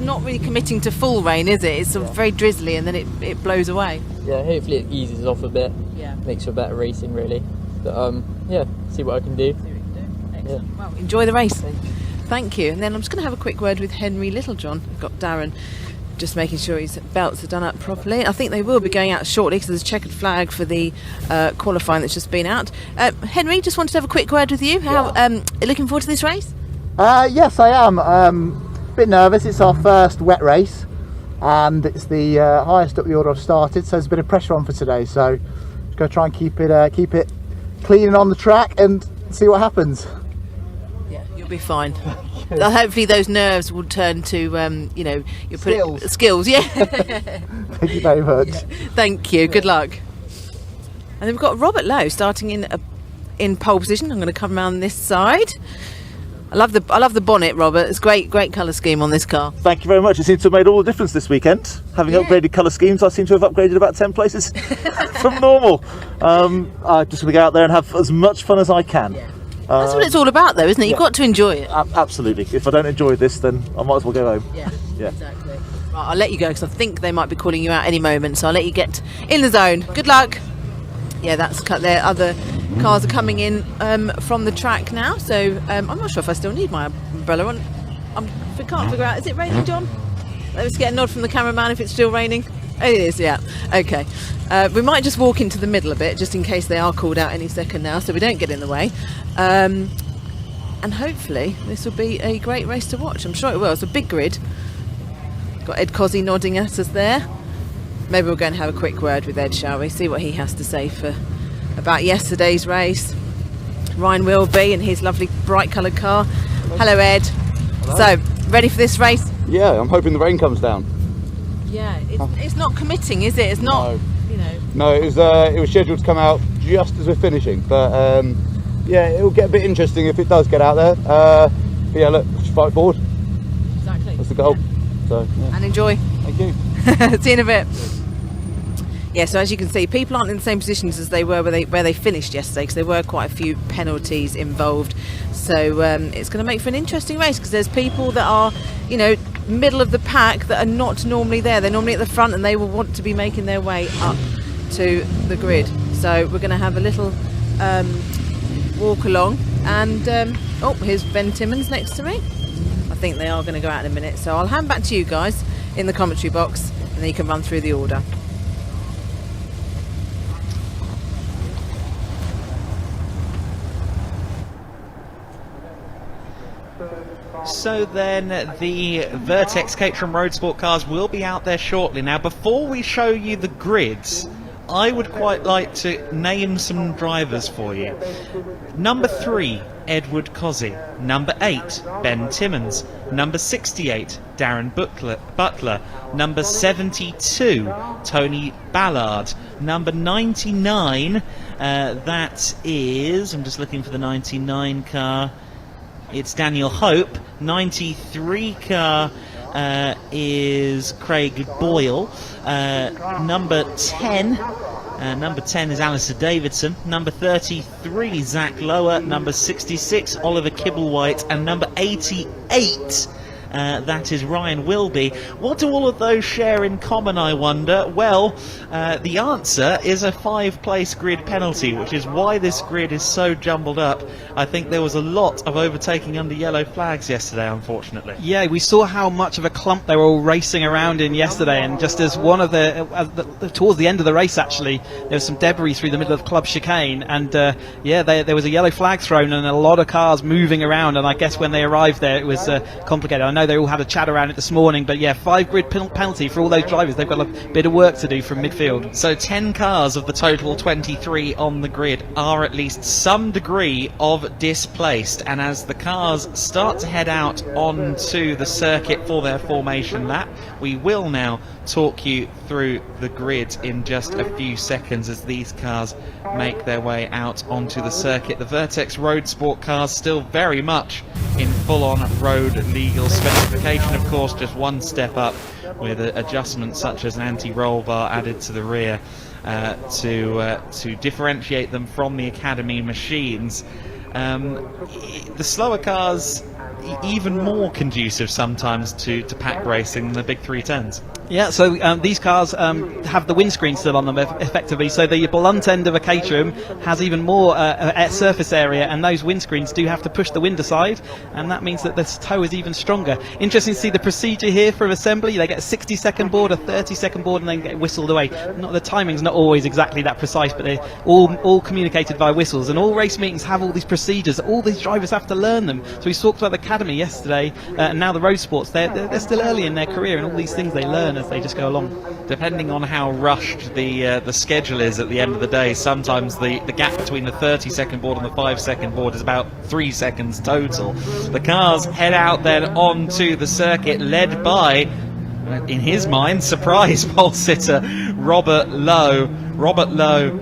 not really committing to full rain, is it? It's sort of very drizzly and then it blows away. Yeah, hopefully it eases off a bit. Yeah. Makes for better racing, really. But yeah, see what I can do. Excellent. Yeah. Well, enjoy the race. Thank you. And then I'm just going to have a quick word with Henry Littlejohn. I've got Darren just making sure his belts are done up properly. I think they will be going out shortly because there's a checkered flag for the qualifying that's just been out. Henry, just wanted to have a quick word with you. How looking forward to this race? Yes, I am. A bit nervous. It's our first wet race and it's the highest up the order I've started, so there's a bit of pressure on for today. So just going to try and keep it clean on the track and see what happens. Yeah, you'll be fine. Hopefully those nerves will turn to skills. Yeah. Thank you very much. Yeah. Thank you. Good luck. And then we've got Robert Lowe starting in pole position. I'm going to come around this side. I love the bonnet, Robert. It's great colour scheme on this car. Thank you very much. It seems to have made all the difference this weekend. Having upgraded colour schemes, I seem to have upgraded about 10 places from normal. I'm just going to go out there and have as much fun as I can. Yeah. That's what it's all about, though, isn't it? You've got to enjoy it. Absolutely. If I don't enjoy this, then I might as well go home. Yeah. Exactly. Right, I'll let you go because I think they might be calling you out any moment. So I'll let you get in the zone. Good luck. Yeah, that's cut there. Other cars are coming in from the track now, so I'm not sure if I still need my umbrella on. I can't figure out, is it raining, John? Let's get a nod from the cameraman if it's still raining. It is, yeah. Okay. We might just walk into the middle a bit, just in case they are called out any second now, so we don't get in the way. And hopefully this will be a great race to watch. I'm sure it will. It's a big grid. Got Ed Cozzy nodding at us there. Maybe we'll go and have a quick word with Ed, shall we? See what he has to say about yesterday's race. Ryan Wilby and his lovely bright coloured car. Hello, Ed. Hello. So, ready for this race? Yeah, I'm hoping the rain comes down. Yeah, it's not committing, is it? It's not, you know. No, it was scheduled to come out just as we're finishing, but yeah, it'll get a bit interesting if it does get out there. But yeah, look, just fight forward. Exactly. That's the goal. Yeah. So yeah. And enjoy. Thank you. See you in a bit. Yeah, so as you can see, people aren't in the same positions as they were where they finished yesterday, because there were quite a few penalties involved. So it's going to make for an interesting race, because there's people that are, you know, middle of the pack that are not normally there. They're normally at the front, and they will want to be making their way up to the grid. So we're going to have a little walk along, and oh, here's Ben Timmons next to me. I think they are going to go out in a minute, so I'll hand back to you guys in the commentary box, and then you can run through the order. So then the Vertex Caterham Road Sport cars will be out there shortly. Now, before we show you the grids, I would quite like to name some drivers for you. Number 3, Edward Cozzy. Number 8, Ben Timmons. Number 68, Darren Butler. Number 72, Tony Ballard. Number 99, that is, I'm just looking for the 99 car. It's Daniel Hope. 93 car is Craig Boyle. Number 10 is Alistair Davidson. Number 33, Zach Lower. Number 66, Oliver Kibblewhite. And number 88, that is Ryan Wilby. What do all of those share in common, I wonder? Well, the answer is a 5-place grid penalty, which is why this grid is so jumbled up. I think there was a lot of overtaking under yellow flags yesterday, unfortunately. Yeah, we saw how much of a clump they were all racing around in yesterday, and just as one of towards the end of the race, actually, there was some debris through the middle of Club Chicane, and yeah, there was a yellow flag thrown and a lot of cars moving around, and I guess when they arrived there, it was complicated. I know they all had a chat around it this morning, but yeah, 5 grid penalty for all those drivers. They've got a bit of work to do from midfield. So 10 cars of the total 23 on the grid are at least some degree of displaced, and as the cars start to head out onto the circuit for their formation lap, we will now talk you through the grid in just a few seconds as these cars make their way out onto the circuit. The Vertex Road Sport cars still very much in full-on road legal specification, of course, just one step up with adjustments such as an anti-roll bar added to the rear to differentiate them from the Academy machines. The slower cars even more conducive sometimes to pack racing than the big 310s. Yeah, so these cars have the windscreen still on them effectively, so the blunt end of a Caterham has even more surface area, and those windscreens do have to push the wind aside, and that means that the tow is even stronger. Interesting to see the procedure here for assembly. They get a 60-second board, a 30-second board, and then get whistled away. The timing's not always exactly that precise, but they're all communicated by whistles, and all race meetings have all these procedures. All these drivers have to learn them. So we talked about the Academy yesterday, and now the road sports. They're still early in their career, and all these things they learn as they just go along. Depending on how rushed the schedule is at the end of the day, sometimes the gap between the 30-second board and the 5-second board is about 3 seconds total. The cars head out then onto the circuit, led by, in his mind, surprise pole sitter Robert Lowe. Robert Lowe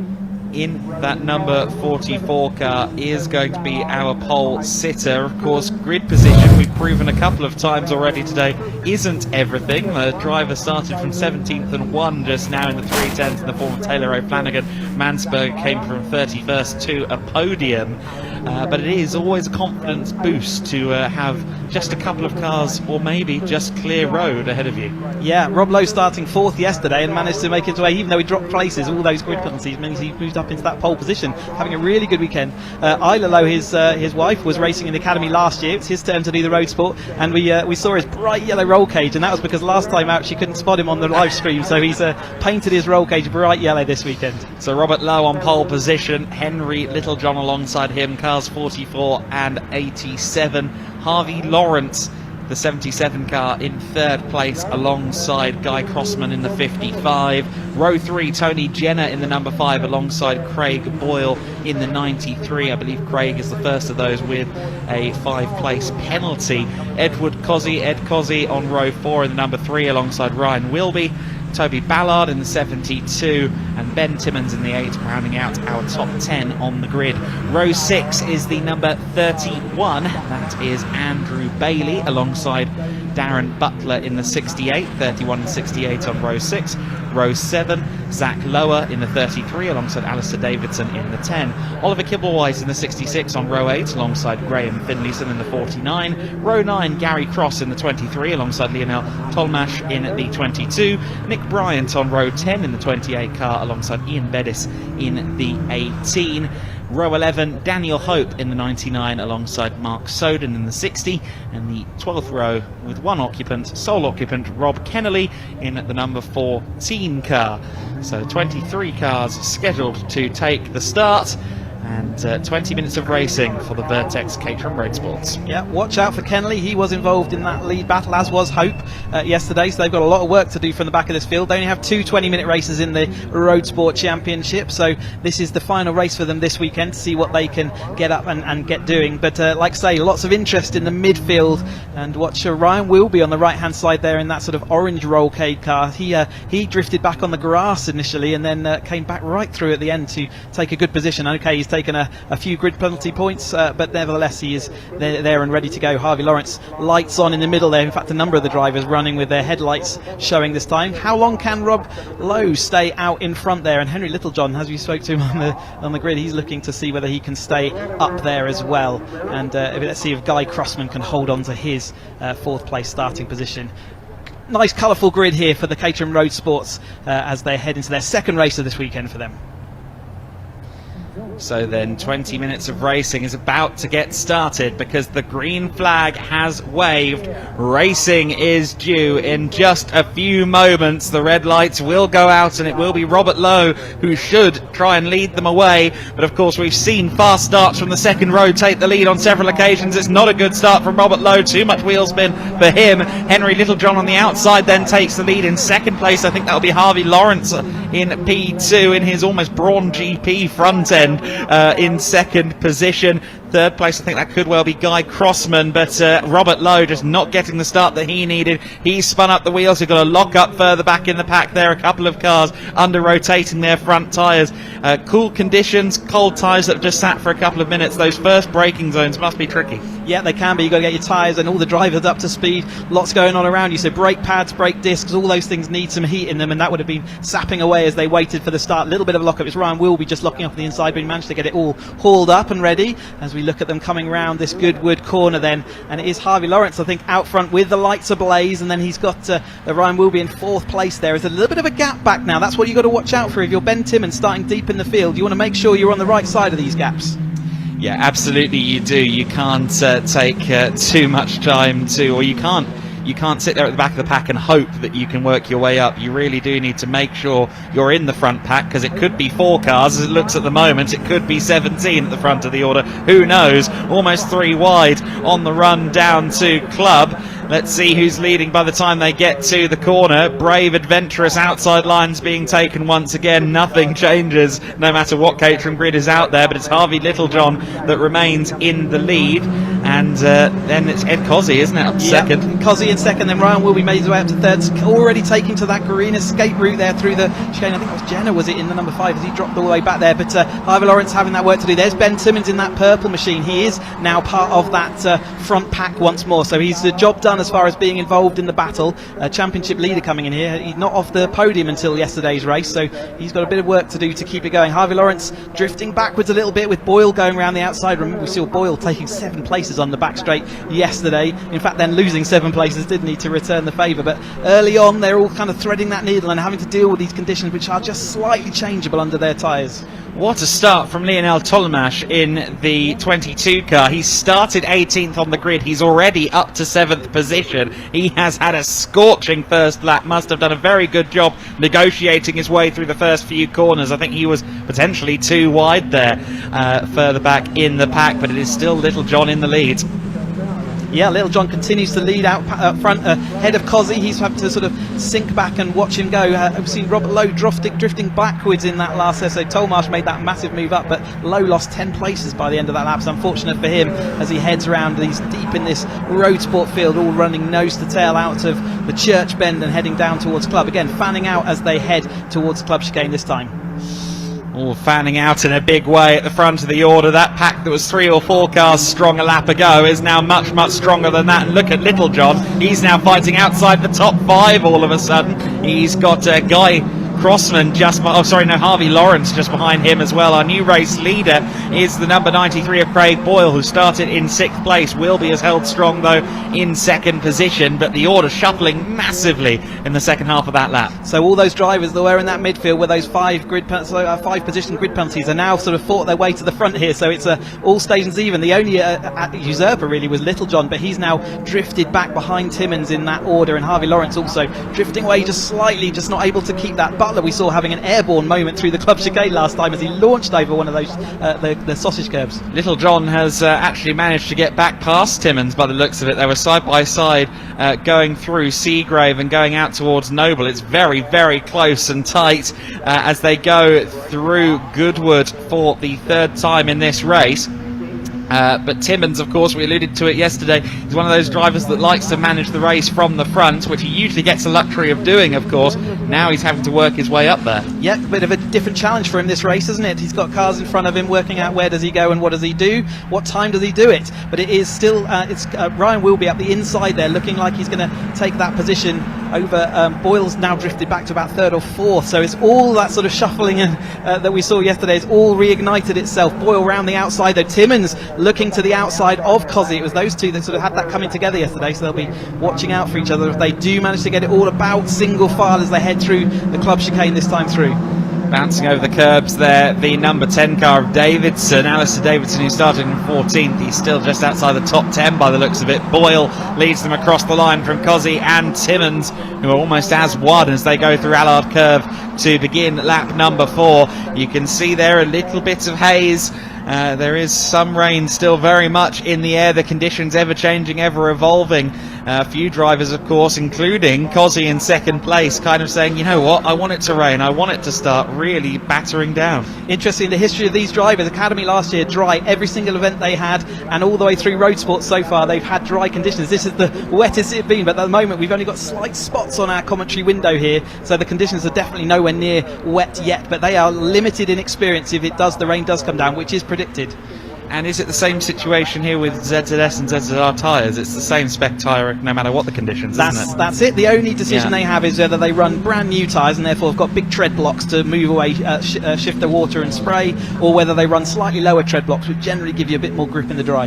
in that number 44 car is going to be our pole sitter. Of course, grid position, we've proven a couple of times already today, isn't everything. The driver started from 17th and won just now in the 310s in the form of Taylor O'Flanagan. Mansberg came from 31st to a podium. But it is always a confidence boost to have just a couple of cars or maybe just clear road ahead of you. Yeah, Rob Lowe starting 4th yesterday and managed to make his way, even though he dropped places, all those grid penalties means he moved up into that pole position, having a really good weekend. Isla Lowe, his wife, was racing in the academy last year. It's his turn to do the road sport, and we saw his bright yellow roll cage, and that was because last time out she couldn't spot him on the live stream, so he's painted his roll cage bright yellow this weekend. So Robert Lowe on pole position, Henry Littlejohn alongside him, cars 44 and 87. Harvey Lawrence, the 77 car, in 3rd place alongside Guy Crossman in the 55. Row 3, Tony Jenner in the number 5 alongside Craig Boyle in the 93. I believe Craig is the first of those with a 5-place penalty. Ed Cozzi on row 4 in the number 3 alongside Ryan Wilby. Toby Ballard in the 72 and Ben Timmons in the 8, rounding out our top 10 on the grid. Row 6 is the number 31. That is Andrew Bailey alongside Darren Butler in the 68, 31 and 68 on row 6. Row 7, Zach Lower in the 33 alongside Alistair Davidson in the 10. Oliver Kibblewhite in the 66 on row 8 alongside Graham Finlayson in the 49. Row 9, Gary Cross in the 23 alongside Lionel Tolmash in the 22. Nick Bryant on row 10 in the 28 car alongside Ian Bettis in the 18. Row 11, Daniel Hope in the 99 alongside Mark Soden in the 60, and the 12th row with one occupant, sole occupant, Rob Kennelly in the number 14 car. So 23 cars scheduled to take the start, and 20 minutes of racing for the Vertex Caterham Road Sports. Yeah, watch out for Kennelly. He was involved in that lead battle, as was Hope yesterday, so they've got a lot of work to do from the back of this field. They only have 2 20-minute races in the Road Sport Championship, so this is the final race for them this weekend to see what they can get up and get doing. But like I say, lots of interest in the midfield, and watch Ryan Wilby on the right-hand side there in that sort of orange rollcade car. He drifted back on the grass initially and then came back right through at the end to take a good position. Okay, he's taken a few grid penalty points, but nevertheless he is there and ready to go. Harvey Lawrence, lights on in the middle there. In fact, a number of the drivers running with their headlights showing this time. How long can Rob Lowe stay out in front there? And Henry Littlejohn, as we spoke to him on the grid, he's looking to see whether he can stay up there as well. And let's see if Guy Crossman can hold on to his 4th place starting position. Nice colourful grid here for the Caterham Road Sports as they head into their 2nd race of this weekend for them. So then 20 minutes of racing is about to get started because the green flag has waved. Racing is due in just a few moments. The red lights will go out and it will be Robert Lowe who should try and lead them away. But of course we've seen fast starts from the 2nd row take the lead on several occasions. It's not a good start from Robert Lowe. Too much wheel spin for him. Henry Littlejohn on the outside then takes the lead in 2nd place. I think that'll be Harvey Lawrence in P2 in his almost Brawn GP front end. In 2nd position. 3rd place, I think that could well be Guy Crossman, but Robert Lowe just not getting the start that he needed. He's spun up the wheels. He's got to lock up further back in the pack there. A couple of cars under rotating their front tyres. Cool conditions, cold tyres that have just sat for a couple of minutes. Those first braking zones must be tricky. Yeah, they can be. You've got to get your tyres and all the drivers up to speed. Lots going on around you. So brake pads, brake discs, all those things need some heat in them, and that would have been sapping away as they waited for the start. A little bit of a lock-up. It's Ryan Wilby just locking up on the inside, but he managed to get it all hauled up and ready as we look at them coming round this Goodwood corner then. And it is Harvey Lawrence, I think, out front with the lights ablaze, and then he's got Ryan Wilby in 4th place there. There's a little bit of a gap back now. That's what you've got to watch out for if you're Ben Timmons starting deep in the field. You want to make sure you're on the right side of these gaps. Yeah, absolutely you do. You can't take too much time or you can't sit there at the back of the pack and hope that you can work your way up. You really do need to make sure you're in the front pack, because it could be 4 cars as it looks at the moment. It could be 17 at the front of the order. Who knows? Almost 3 wide on the run down to Club. Let's see who's leading by the time they get to the corner. Brave, adventurous outside lines being taken once again. Nothing changes no matter what Caterham grid is out there, but it's Harvey Littlejohn that remains in the lead. And And then it's Ed Cozzy, isn't it, up to second? Cozzy in second, then Ryan Wilby made his way up to third, already taking to that green escape route there through the chicane. I think it was Jenner, was it, in the number 5, as he dropped all the way back there. But Ivor Lawrence having that work to do. There's Ben Timmins in that purple machine. He is now part of that front pack once more, so he's the job done as far as being involved in the battle. Championship leader coming in here. He's not off the podium until yesterday's race, so he's got a bit of work to do to keep it going. Harvey Lawrence drifting backwards a little bit with Boyle going around the outside. Remember, we saw Boyle taking 7 places on the back straight yesterday. In fact, then losing 7 places, didn't he, to return the favour. But early on, they're all kind of threading that needle and having to deal with these conditions, which are just slightly changeable under their tyres. What a start from Lionel Tolmash in the 22 car. He started 18th on the grid. He's already up to 7th position. He has had a scorching first lap. Must have done a very good job negotiating his way through the first few corners. I think he was potentially too wide there, further back in the pack, but it is still Little John in the lead. Yeah, Little John continues to lead out front ahead of Cozzy. He's had to sort of sink back and watch him go. We've seen Robert Lowe drifting backwards in that last set, so Tolmarsh made that massive move up, but Lowe lost 10 places by the end of that lap. It's unfortunate for him as he heads around. He's deep in this road sport field, all running nose to tail out of the Church Bend and heading down towards Club. Again, fanning out as they head towards Club Chicane this time. All fanning out in a big way at the front of the order. That pack that was 3 or 4 cars strong a lap ago is now much, much stronger than that. And look at Little John. He's now fighting outside the top 5 all of a sudden. He's got Guy Crossman Harvey Lawrence just behind him as well. Our new race leader is the number 93 of Craig Boyle, who started in 6th place. Wilby has held strong though in 2nd position, but the order shuffling massively in the second half of that lap. So all those drivers that were in that midfield with those 5 position grid penalties are now sort of fought their way to the front here, so it's all stations even. The only usurper really was Little John, but he's now drifted back behind Timmins in that order, and Harvey Lawrence also drifting away just slightly, just not able to keep that. Butler we saw having an airborne moment through the Club Chicane last time as he launched over one of those the sausage curbs. Little John has actually managed to get back past Timmins by the looks of it. They were side by side going through Seagrave and going out towards Noble. It's very, very close and tight as they go through Goodwood for the 3rd time in this race. But Timmins, of course, we alluded to it yesterday, is one of those drivers that likes to manage the race from the front, which he usually gets the luxury of doing, of course. Now he's having to work his way up there. Yeah, a bit of a different challenge for him this race, isn't it? He's got cars in front of him working out where does he go and what does he do, what time does he do it. But it is still, Ryan Wilby up the inside there, looking like he's going to take that position over. Boyle's now drifted back to about 3rd or 4th, so it's all that sort of shuffling that we saw yesterday. It's all reignited itself. Boyle round the outside though. Timmins looking to the outside of Cozzy. It was those two that sort of had that coming together yesterday, so they'll be watching out for each other if they do manage to get it all about single file as they head through the Club Chicane this time through. Bouncing over the curbs there, the number 10 car of Davidson, Alistair Davidson, who started in 14th. He's still just outside the top 10 by the looks of it. Boyle leads them across the line from Cozzy and Timmins, who are almost as one as they go through Allard Curve to begin lap number 4. You can see there a little bit of haze. There is some rain still very much in the air. The conditions ever changing, ever evolving. A few drivers, of course, including Cozzy in 2nd place, kind of saying, you know what, I want it to rain, I want it to start really battering down. Interesting, the history of these drivers. Academy last year, dry every single event they had, and all the way through road sports so far, they've had dry conditions. This is the wettest it's been, but at the moment we've only got slight spots on our commentary window here, so the conditions are definitely nowhere near wet yet, but they are limited in experience if the rain does come down, which is predicted. And is it the same situation here with ZZS and ZZR tyres? It's the same spec tyre no matter what the conditions, isn't it? That's it. The only decision they have is whether they run brand new tyres and therefore have got big tread blocks to move away, shift the water and spray, or whether they run slightly lower tread blocks, which generally give you a bit more grip in the dry.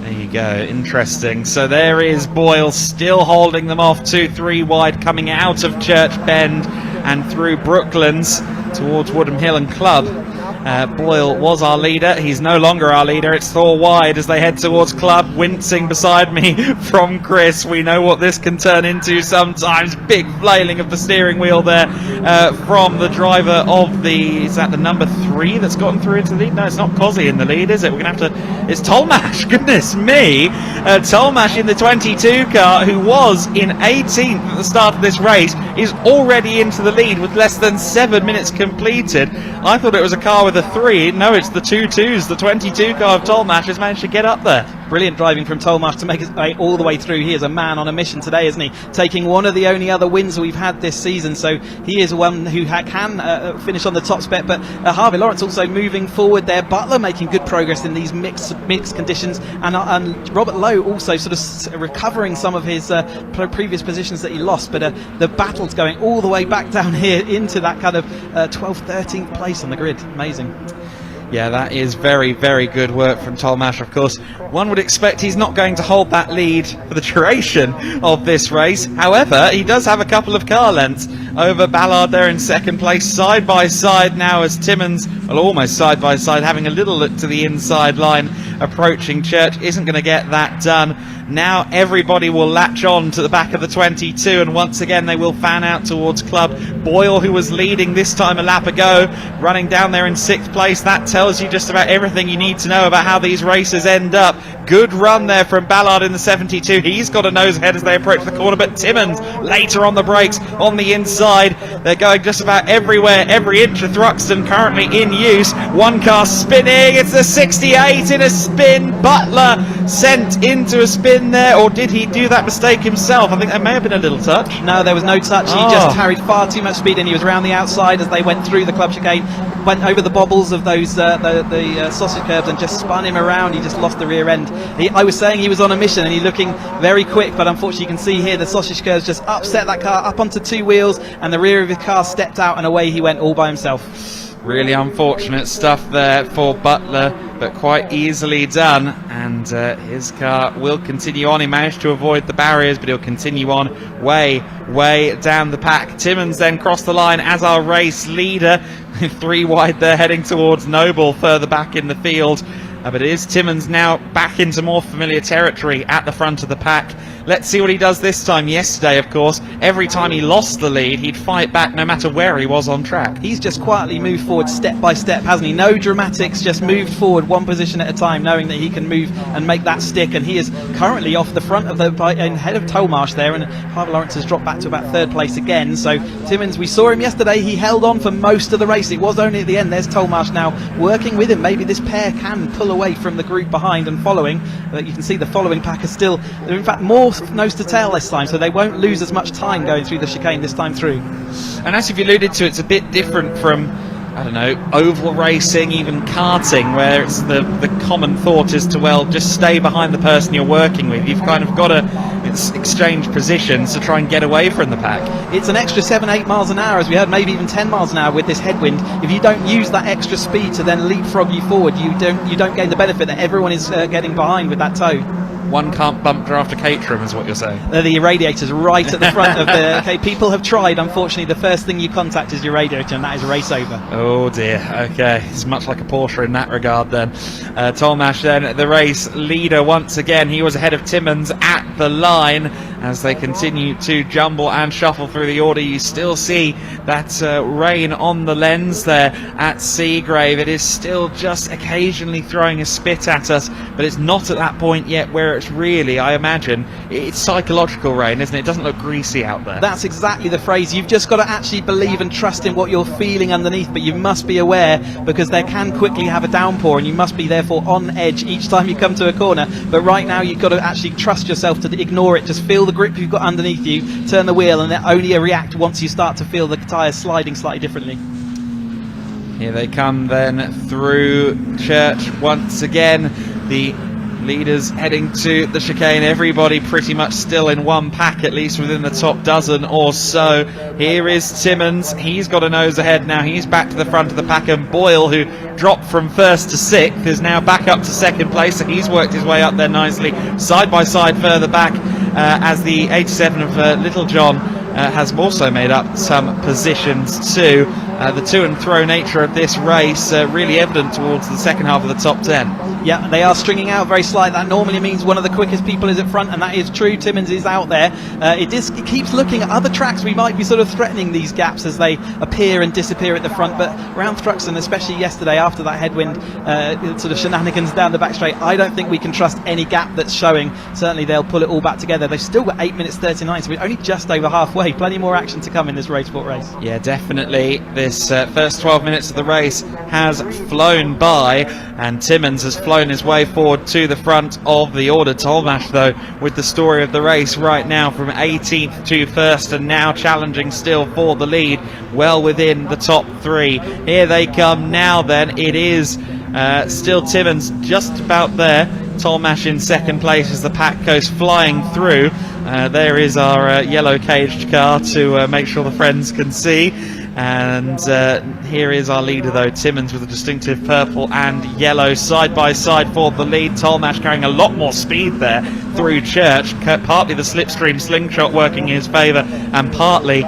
There you go, interesting. So there is Boyle still holding them off 2-3 wide, coming out of Church Bend and through Brooklands towards Woodham Hill and Club. Boyle was our leader. He's no longer our leader. It's Thor wide as they head towards Club. Wincing beside me from Chris. We know what this can turn into sometimes. Big flailing of the steering wheel there from the driver of the... Is that the number 3 that's gotten through into the lead? No, it's not Cozzy in the lead, is it? We're going to have to... It's Tolmash. Goodness me. Tolmash in the 22 car, who was in 18th at the start of this race, is already into the lead with less than 7 minutes completed. I thought it was a car with a 3. No, it's the 2-2s. The 22 car of Tolmash has managed to get up there. Brilliant driving from Tolmarsh to make his way all the way through. He is a man on a mission today, isn't he? Taking one of the only other wins we've had this season, so he is one who can finish on the top spec. But Harvey Lawrence also moving forward there. Butler making good progress in these mixed conditions, and Robert Lowe also sort of recovering some of his previous positions that he lost. But the battle's going all the way back down here into that kind of 12th, 13th place on the grid. Amazing. Yeah, that is very, very good work from Tolmarsh. Of course, one would expect he's not going to hold that lead for the duration of this race. However, he does have a couple of car lengths over Ballard there in second place, side by side now as Timmins, well, almost side by side, having a little look to the inside line, approaching Church, isn't going to get that done. Now everybody will latch on to the back of the 22, and once again they will fan out towards Club. Boyle, who was leading this time a lap ago, running down there in 6th place. That tells you just about everything you need to know about how these races end up. Good run there from Ballard in the 72. He's got a nose ahead as they approach the corner, but Timmins later on the brakes on the inside. They're going just about everywhere. Every inch of Thruxton currently in use. One car spinning. It's the 68 in a spin. Butler sent into a spin there, or did he do that mistake himself? I think there may have been a little touch. No, there was no touch. He just carried far too much speed, and he was around the outside as they went through the club chicane, went over the bobbles of those the sausage curbs and just spun him around. He just lost the rear end. I was saying he was on a mission and he's looking very quick, but unfortunately you can see here the sausage curbs just upset that car up onto 2 wheels, and the rear of his car stepped out and away he went all by himself. Really unfortunate stuff there for Butler, but quite easily done, and his car will continue on. He managed to avoid the barriers, but he'll continue on way down the pack. Timmins then crossed the line as our race leader, 3 wide there, heading towards Noble further back in the field. But it is Timmins now back into more familiar territory at the front of the pack. Let's see what he does this time. Yesterday, of course, every time he lost the lead, he'd fight back no matter where he was on track. He's just quietly moved forward step by step, hasn't he? No dramatics, just moved forward one position at a time, knowing that he can move and make that stick. And he is currently off the front of the head of Tolmarsh there, and Harvey Lawrence has dropped back to about 3rd place again. So Timmins, we saw him yesterday, he held on for most of the race. It was only at the end. There's Tolmarsh now working with him. Maybe this pair can pull away from the group behind and following. You can see the following pack are still, they're in fact more nose to tail this time, so they won't lose as much time going through the chicane this time through. And as you've alluded to, it's a bit different from, I don't know, oval racing, even karting, where it's the common thought is to, well, just stay behind the person you're working with. You've kind of got to exchange positions to try and get away from the pack. It's an extra 7-8 miles an hour, as we heard, maybe even 10 miles an hour with this headwind. If you don't use that extra speed to then leapfrog you forward, you don't gain the benefit that everyone is getting behind with that tow. One can't bump after Caterham is what you're saying. The radiator's right at the front of the... Okay, people have tried. Unfortunately, the first thing you contact is your radiator, and that is race over. Oh dear. Okay, it's much like a Porsche in that regard then. Tolmarsh then, the race leader once again. He was ahead of Timmins at the line. As they continue to jumble and shuffle through the order, you still see that rain on the lens there at Seagrave. It is still just occasionally throwing a spit at us, but it's not at that point yet where it's really, I imagine, it's psychological rain, isn't it? It doesn't look greasy out there. That's exactly the phrase. You've just got to actually believe and trust in what you're feeling underneath, but you must be aware, because they can quickly have a downpour, and you must be therefore on edge each time you come to a corner. But right now you've got to actually trust yourself to ignore it. Just feel the grip you've got underneath you, turn the wheel, and it only react once you start to feel the tyres sliding slightly differently. Here they come then through Church once again. The leaders heading to the chicane, everybody pretty much still in one pack, at least within the top dozen or so. Here is Timmins, he's got a nose ahead now, he's back to the front of the pack, and Boyle, who dropped from 1st to 6th, is now back up to 2nd place, so he's worked his way up there nicely, side by side further back, as the 87 of Little John has also made up some positions too. The to and fro nature of this race really evident towards the second half of the top 10. Yeah, they are stringing out very slight. That normally means one of the quickest people is at front, and that is true. Timmins is out there. It keeps looking at other tracks. We might be sort of threatening these gaps as they appear and disappear at the front, but around Thruxton, especially yesterday after that headwind sort of shenanigans down the back straight, I don't think we can trust any gap that's showing. Certainly they'll pull it all back together. They've still got 8 minutes 39, so we're only just over halfway. Plenty more action to come in this Racesport race. Yeah, definitely. This first 12 minutes of the race has flown by, And Timmins has flown his way forward to the front of the order. Tolmash, though, with the story of the race right now, from 18th to 1st, and now challenging still for the lead, well within the top 3. Here they come now then. It is still Timmins just about there. Tolmash in 2nd place as the pack goes flying through. There is our yellow caged car to make sure the friends can see. And here is our leader, though, Timmins, with a distinctive purple and yellow side by side for the lead. Tolmash carrying a lot more speed there through Church, partly the slipstream slingshot working in his favour, and partly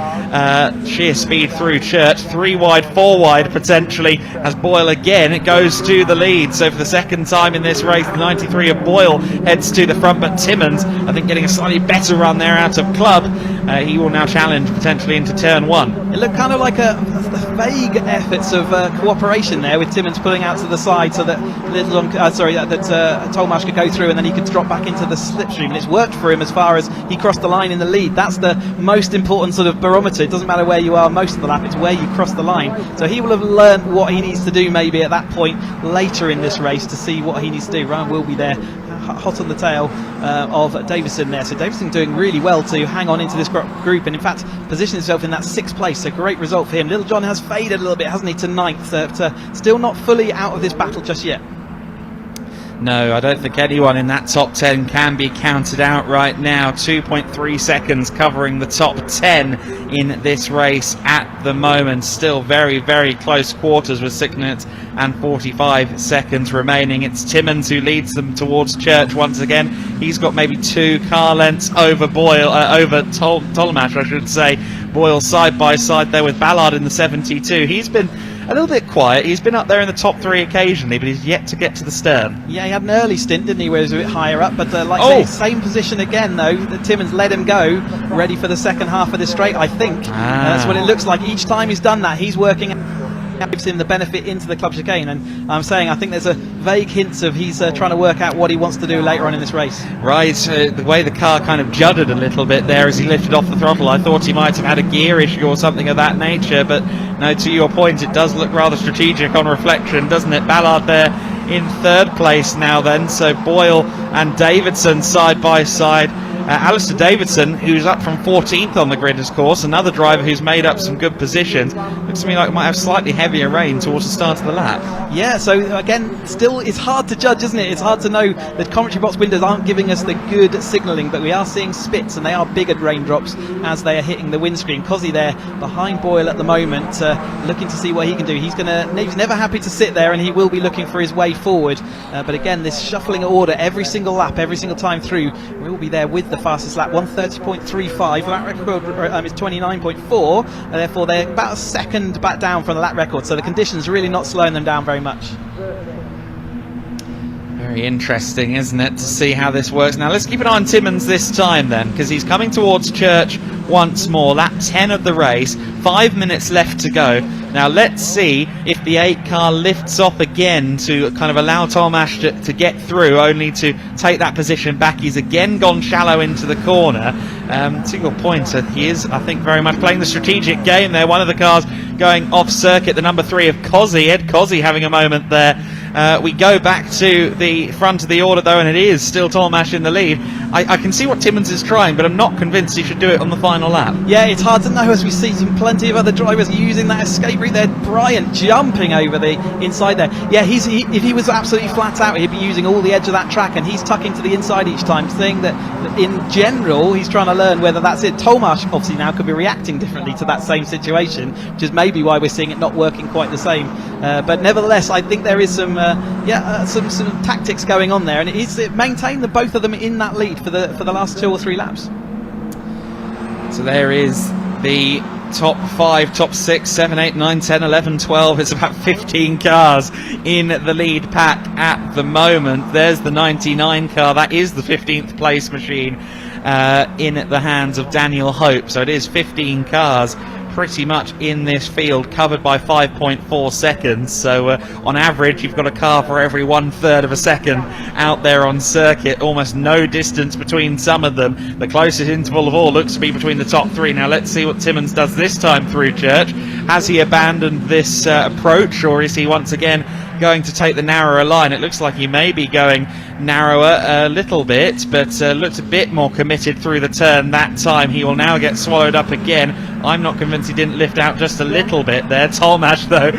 sheer speed through Church. 3 wide, 4 wide potentially, as Boyle again goes to the lead. So for the 2nd time in this race, the 93 of Boyle heads to the front, but Timmins, I think, getting a slightly better run there out of club. He will now challenge potentially into turn 1. It looked kind of like a vague efforts of cooperation there, with Timmins pulling out to the side so that Tolmash could go through, and then he could drop back into the slipstream, and it's worked for him as far as he crossed the line in the lead. That's the most important sort of barometer. It doesn't matter where you are most of the lap, it's where you cross the line. So he will have learnt what he needs to do maybe at that point later in this race to see what he needs to do. Ryan will be there, hot on the tail of Davison there. So Davison doing really well to hang on into this group, and in fact position himself in that 6th place. So great result for him. Little John has faded a little bit, hasn't he, to 9th, but still not fully out of this battle just yet. No, I don't think anyone in that top 10 can be counted out right now. 2.3 seconds covering the top 10 in this race at the moment. Still very, very close quarters with 6 minutes and 45 seconds remaining. It's Timmins who leads them towards Church once again. He's got maybe 2 car lengths over Boyle, over Tolmash, I should say. Boyle side by side there with Ballard in the 72. He's been a little bit quiet. He's been up there in the top 3 occasionally, but he's yet to get to the stern. Yeah, he had an early stint, didn't he, where he was a bit higher up, but like I say, same position again though. Timmins let him go, ready for the 2nd half of this straight, I think. That's what it looks like. Each time he's done that, he's working, gives him the benefit into the club chicane, and I'm saying I think there's a vague hint of he's trying to work out what he wants to do later on in this race. Right, the way the car kind of juddered a little bit there as he lifted off the throttle, I thought he might have had a gear issue or something of that nature, but no, to your point, it does look rather strategic on reflection, doesn't it? Ballard there in 3rd place now then, so Boyle and Davidson side by side. Alistair Davidson, who's up from 14th on the grid, of course, another driver who's made up some good positions. Looks to me like it might have slightly heavier rain towards the start of the lap. Yeah, so again, still it's hard to judge, isn't it? It's hard to know. The commentary box windows aren't giving us the good signalling, but we are seeing spits, and they are bigger raindrops as they are hitting the windscreen. Cozzy there behind Boyle at the moment, looking to see what he can do. He's never happy to sit there, and he will be looking for his way forward. But again, this shuffling order every single lap, every single time through, we'll be there with the fastest lap, 1:30.35. Lap record is 29.4, therefore they're about a second back down from the lap record, so the conditions really not slowing them down very much. Very interesting, isn't it, to see how this works. Now let's keep an eye on Timmins this time then, because he's coming towards Church once more. Lap 10 of the race, 5 minutes left to go. Now let's see if the 8 car lifts off again to kind of allow Tolmash to get through, only to take that position back. He's again gone shallow into the corner. To your point, he is, I think, very much playing the strategic game there. One of the cars going off circuit, the number 3 of Cozzy, Ed Cozzy, having a moment there. We go back to the front of the order though, and it is still Tolmash in the lead. I can see what Timmins is trying, but I'm not convinced he should do it on the final lap. Yeah, it's hard to know as we see plenty of other drivers using that escape route there. Bryant jumping over the inside there. Yeah, if he was absolutely flat out, he'd be using all the edge of that track, and he's tucking to the inside each time, saying that in general he's trying to learn whether that's it. Tolmash obviously now could be reacting differently to that same situation, which is maybe why we're seeing it not working quite the same. But nevertheless, I think there is some tactics going on there, and it maintained the both of them in that lead for the last 2 or 3 laps. So there is the top 5, top 6, 7, 8, 9, 10, 11, 12. It's about 15 cars in the lead pack at the moment. There's the 99 car. That is the 15th place machine in the hands of Daniel Hope. So it is 15 cars pretty much in this field, covered by 5.4 seconds. So on average, you've got a car for every 1/3 of a second out there on circuit. Almost no distance between some of them. The closest interval of all looks to be between the top 3. Now let's see what Timmins does this time through Church. Has he abandoned this approach, or is he once again going to take the narrower line. It looks like he may be going narrower a little bit, but looked a bit more committed through the turn that time. He will now get swallowed up again. I'm not convinced he didn't lift out just a little bit there. Tomash, though,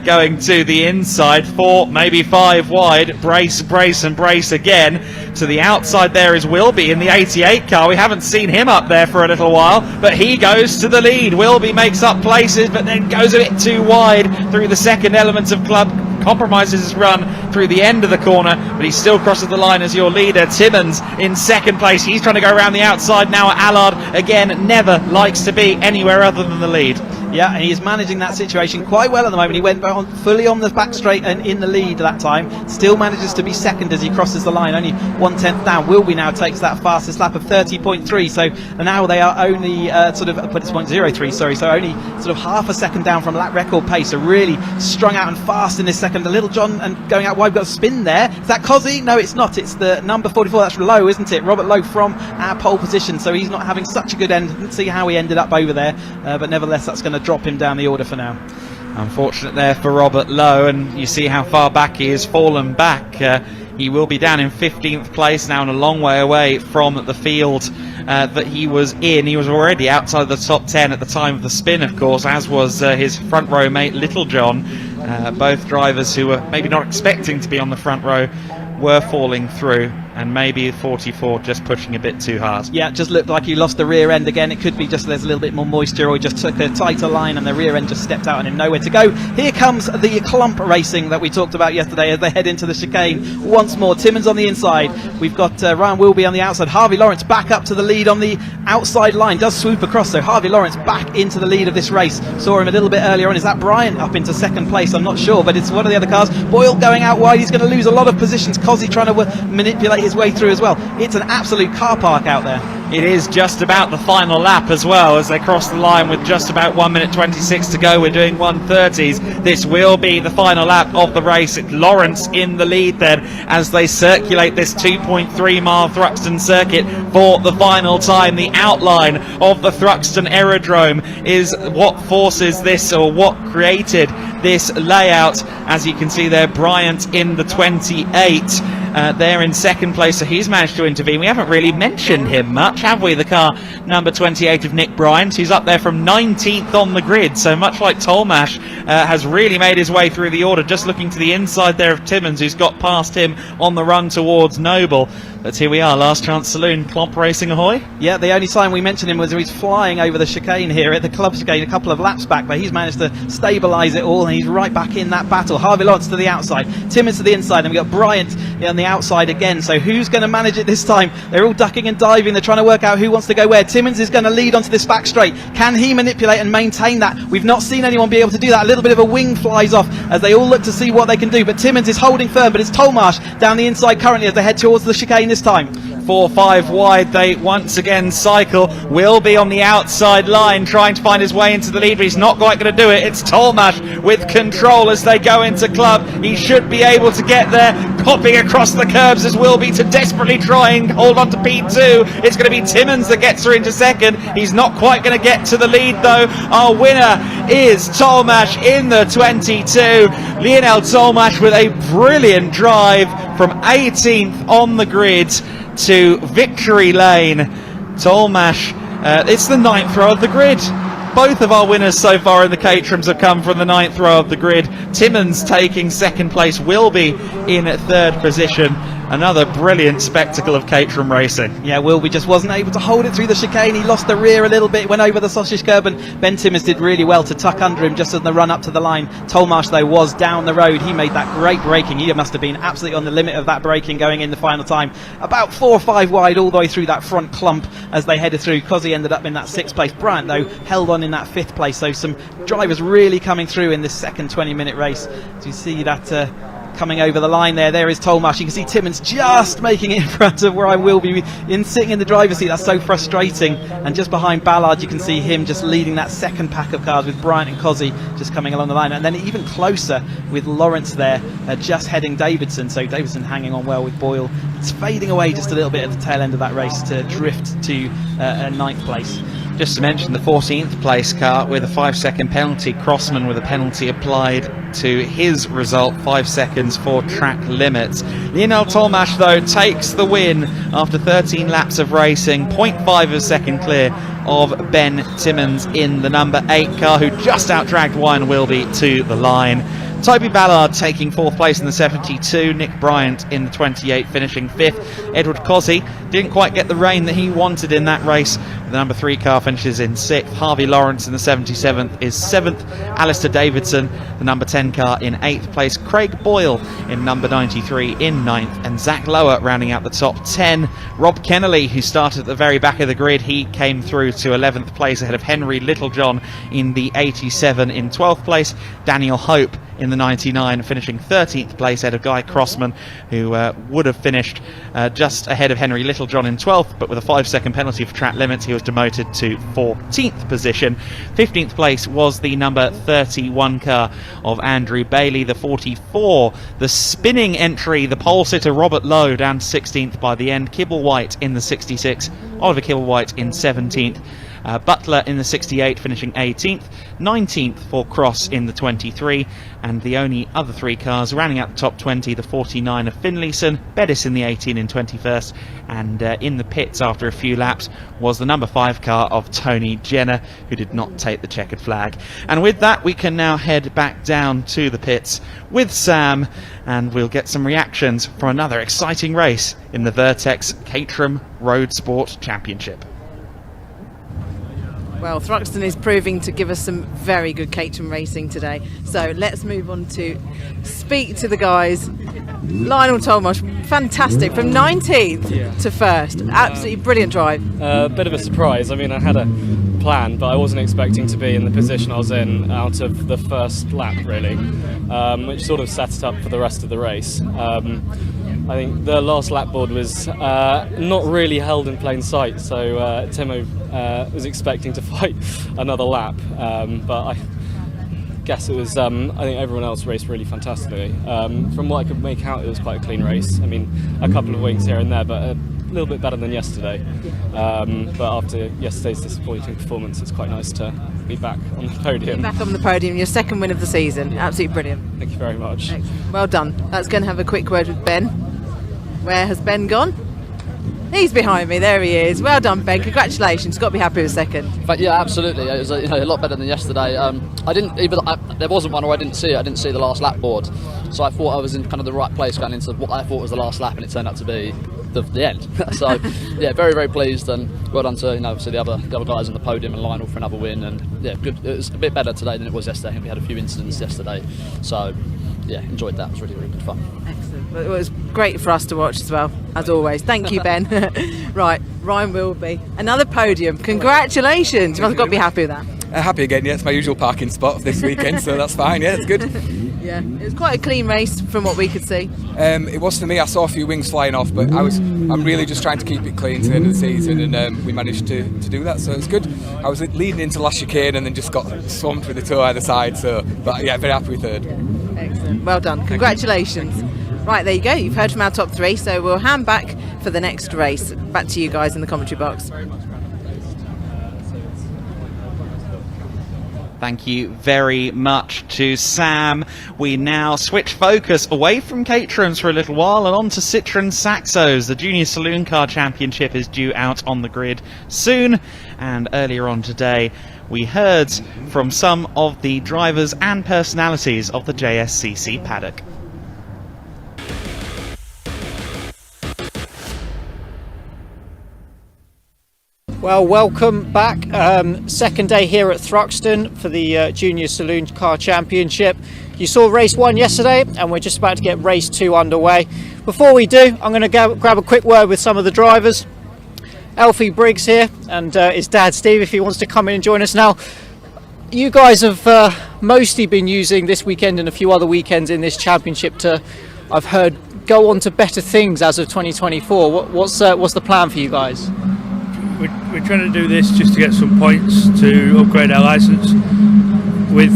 going to the inside, 4, maybe 5 wide. Brace, brace, and brace again. To the outside there is Wilby in the 88 car. We haven't seen him up there for a little while, but he goes to the lead. Wilby makes up places, but then goes a bit too wide through the second element of club. Compromises his run through the end of the corner, but he still crosses the line as your leader. Timmins in second place. He's trying to go around the outside now. Allard again never likes to be anywhere other than the lead. Yeah, and he's managing that situation quite well at the moment. He went fully on the back straight and in the lead that time. Still manages to be second as he crosses the line, only 1/10 down. Wilby now takes that fastest lap of 30.3, so now they are only but it's 0.03, sorry, so only sort of half a second down from lap record pace. So really strung out and fast in this second. The Little John and going out wide, we've got a spin there. Is that Cozzy? No, it's not. It's the number 44. That's Lowe, isn't it? Robert Lowe from our pole position, so he's not having such a good end. Didn't see how he ended up over there, but nevertheless that's going to drop him down the order for now. Unfortunate there for Robert Lowe, and you see how far back he has fallen back. He will be down in 15th place now and a long way away from the field that he was in. He was already outside the top 10 at the time of the spin, of course, as was his front row mate Little John. Both drivers who were maybe not expecting to be on the front row were falling through, and maybe 44 just pushing a bit too hard. Yeah, it just looked like he lost the rear end again. It could be just there's a little bit more moisture, or he just took a tighter line and the rear end just stepped out on him. Nowhere to go. Here comes the clump racing that we talked about yesterday as they head into the chicane once more. Timmins on the inside. We've got Ryan Wilby on the outside. Harvey Lawrence back up to the lead on the outside line. Does swoop across, so Harvey Lawrence back into the lead of this race. Saw him a little bit earlier on. Is that Bryant up into second place? I'm not sure, but it's one of the other cars. Boyle going out wide. He's going to lose a lot of positions. Cozzy trying to manipulate his way through as well. It's an absolute car park out there. It is just about the final lap as well, as they cross the line with just about 1 minute 26 to go. We're doing 1:30s. This will be the final lap of the race. It's Lawrence in the lead then as they circulate this 2.3 mile Thruxton circuit for the final time. The outline of the Thruxton aerodrome is what forces this, or what created this layout. As you can see there, Bryant in the 28 there in second place, so he's managed to intervene. We haven't really mentioned him much, have we? The car number 28 of Nick Bryant, who's up there from 19th on the grid, so much like Tolmash has really made his way through the order. Just looking to the inside there of Timmins, who's got past him on the run towards Noble. But here we are, Last Chance Saloon, Clomp Racing ahoy. Yeah, the only time we mentioned him was he's flying over the chicane here at the club chicane a couple of laps back, but he's managed to stabilise it all and he's right back in that battle. Harvey Lawrence to the outside, Timmins to the inside, and we've got Bryant on the outside again. So who's going to manage it this time? They're all ducking and diving, they're trying to work out who wants to go where. Timmins is going to lead onto this back straight. Can he manipulate and maintain that? We've not seen anyone be able to do that. A little bit of a wing flies off as they all look to see what they can do, but Timmins is holding firm, but it's Tolmarsh down the inside currently as they head towards the chicane this time. 4-5 wide, they once again cycle. Will be on the outside line trying to find his way into the lead, but he's not quite going to do it. It's Tolmash with control as they go into club. He should be able to get there, popping across the curbs as Wilby to desperately try and hold on to P2. It's going to be Timmins that gets her into second. He's not quite going to get to the lead though. Our winner is Tolmash in the 22. Lionel Tolmash with a brilliant drive from 18th on the grid to victory lane. Tolmash, it's the 9th row of the grid. Both of our winners so far in the Caterhams have come from the 9th row of the grid. Timmins taking second place, Wilby in third position. Another brilliant spectacle of Caterham racing. Yeah, Wilby just wasn't able to hold it through the chicane. He lost the rear a little bit, went over the sausage curb, and Ben Timmins did really well to tuck under him just in the run up to the line. Tolmarsh, though, was down the road. He made that great braking. He must have been absolutely on the limit of that braking going in the final time. About 4 or 5 wide all the way through that front clump as they headed through. Cozzy ended up in that 6th place. Bryant, though, held on in that 5th place. So some drivers really coming through in this second 20-minute race. So you see that coming over the line there is Tolmash. You can see Timmins just making it in front of where I will be sitting in the driver's seat. That's so frustrating. And just behind Ballard, you can see him just leading that second pack of cars with Bryant and Cozzy just coming along the line. And then even closer with Lawrence there, just heading Davidson. So Davidson hanging on well with Boyle. It's fading away just a little bit at the tail end of that race to drift to 9th place. Just to mention the 14th place car with a 5-second penalty, Crossman with a penalty applied to his result, 5 seconds for track limits. Lionel Tomasz though takes the win after 13 laps of racing, 0.5 of a second clear of Ben Timmons in the number 8 car, who just outdragged Wyan Wilby to the line. Toby Ballard taking 4th place in the 72, Nick Bryant in the 28 finishing 5th. Edward Cozzi didn't quite get the rain that he wanted in that race. The number 3 car finishes in 6th. Harvey Lawrence in the 77th is 7th. Alistair Davidson, the number 10 car, in 8th place. Craig Boyle in number 93 in 9th. And Zach Lower rounding out the top 10. Rob Kennelly, who started at the very back of the grid, he came through to 11th place ahead of Henry Littlejohn in the 87 in 12th place. Daniel Hope in the 99 finishing 13th place ahead of Guy Crossman, who would have finished just ahead of Henry Littlejohn in 12th, but with a 5-second penalty for track limits he was demoted to 14th position. 15th place was the number 31 car of Andrew Bailey. The 44, the spinning entry, the pole sitter Robert Lowe, down to 16th by the end. Kibblewhite in the 66, Oliver Kibblewhite in 17th. Butler in the 68 finishing 18th, 19th for Cross in the 23, and the only other 3 cars rounding out the top 20, the 49 of Finlayson, Bettis in the 18 in 21st, and in the pits after a few laps was the number 5 car of Tony Jenner, who did not take the checkered flag. And with that we can now head back down to the pits with Sam, and we'll get some reactions from another exciting race in the Vertex Caterham Road Sport Championship. Well, Thruxton is proving to give us some very good Caterham racing today. So let's move on to speak to the guys. Lionel Tomasz, fantastic, from 19th to 1st. Absolutely brilliant drive. Bit of a surprise. I mean, I had a plan, but I wasn't expecting to be in the position I was in out of the first lap, really, which sort of set it up for the rest of the race. I think the last lap board was not really held in plain sight, so Timo was expecting to fight another lap, but I guess it was, I think everyone else raced really fantastically. From what I could make out, it was quite a clean race. I mean, a couple of wings here and there, but a little bit better than yesterday. But after yesterday's disappointing performance, it's quite nice to be back on the podium. Back on the podium, your 2nd win of the season. Absolutely brilliant. Thank you very much. Excellent. Well done. Let's go and have a quick word with Ben. Where has Ben gone? He's behind me. There he is. Well done, Ben. Congratulations. Got to be happy with 2nd. But yeah, absolutely. It was a lot better than yesterday. I didn't even. There wasn't one where I didn't see it. I didn't see the last lap board, so I thought I was in kind of the right place going into what I thought was the last lap, and it turned out to be the end. So yeah, very very pleased, and well done to obviously the other guys on the podium and Lionel for another win. And yeah, good. It was a bit better today than it was yesterday. I think we had a few incidents yesterday, so yeah, enjoyed that. It was really really good fun. Excellent. It was great for us to watch as well, as always. Thank you, Ben. Right, Ryan Wilby, another podium. Congratulations. You must have got to be happy with that. Happy again, yeah. It's my usual parking spot this weekend, so that's fine. Yeah, it's good. Yeah, it was quite a clean race from what we could see. It was for me. I saw a few wings flying off, but I'm really just trying to keep it clean to the end of the season, and we managed to do that, so it's good. I was leading into last chicane and then just got swamped with the two either side, so but yeah, very happy with 3rd. Excellent. Well done. Congratulations. Right, there you go. You've heard from our top 3, so we'll hand back for the next race. Back to you guys in the commentary box. Thank you very much to Sam. We now switch focus away from Caterhams for a little while and on to Citroën Saxos. The Junior Saloon Car Championship is due out on the grid soon, and earlier on today we heard from some of the drivers and personalities of the JSCC paddock. Well, welcome back. Second day here at Thruxton for the Junior Saloon Car Championship. You saw race 1 yesterday, and we're just about to get race 2 underway. Before we do, I'm going to grab a quick word with some of the drivers. Alfie Briggs here, and his dad Steve, if he wants to come in and join us now. You guys have mostly been using this weekend and a few other weekends in this championship to, I've heard, go on to better things as of 2024. What's the plan for you guys? We're trying to do this just to get some points to upgrade our licence. With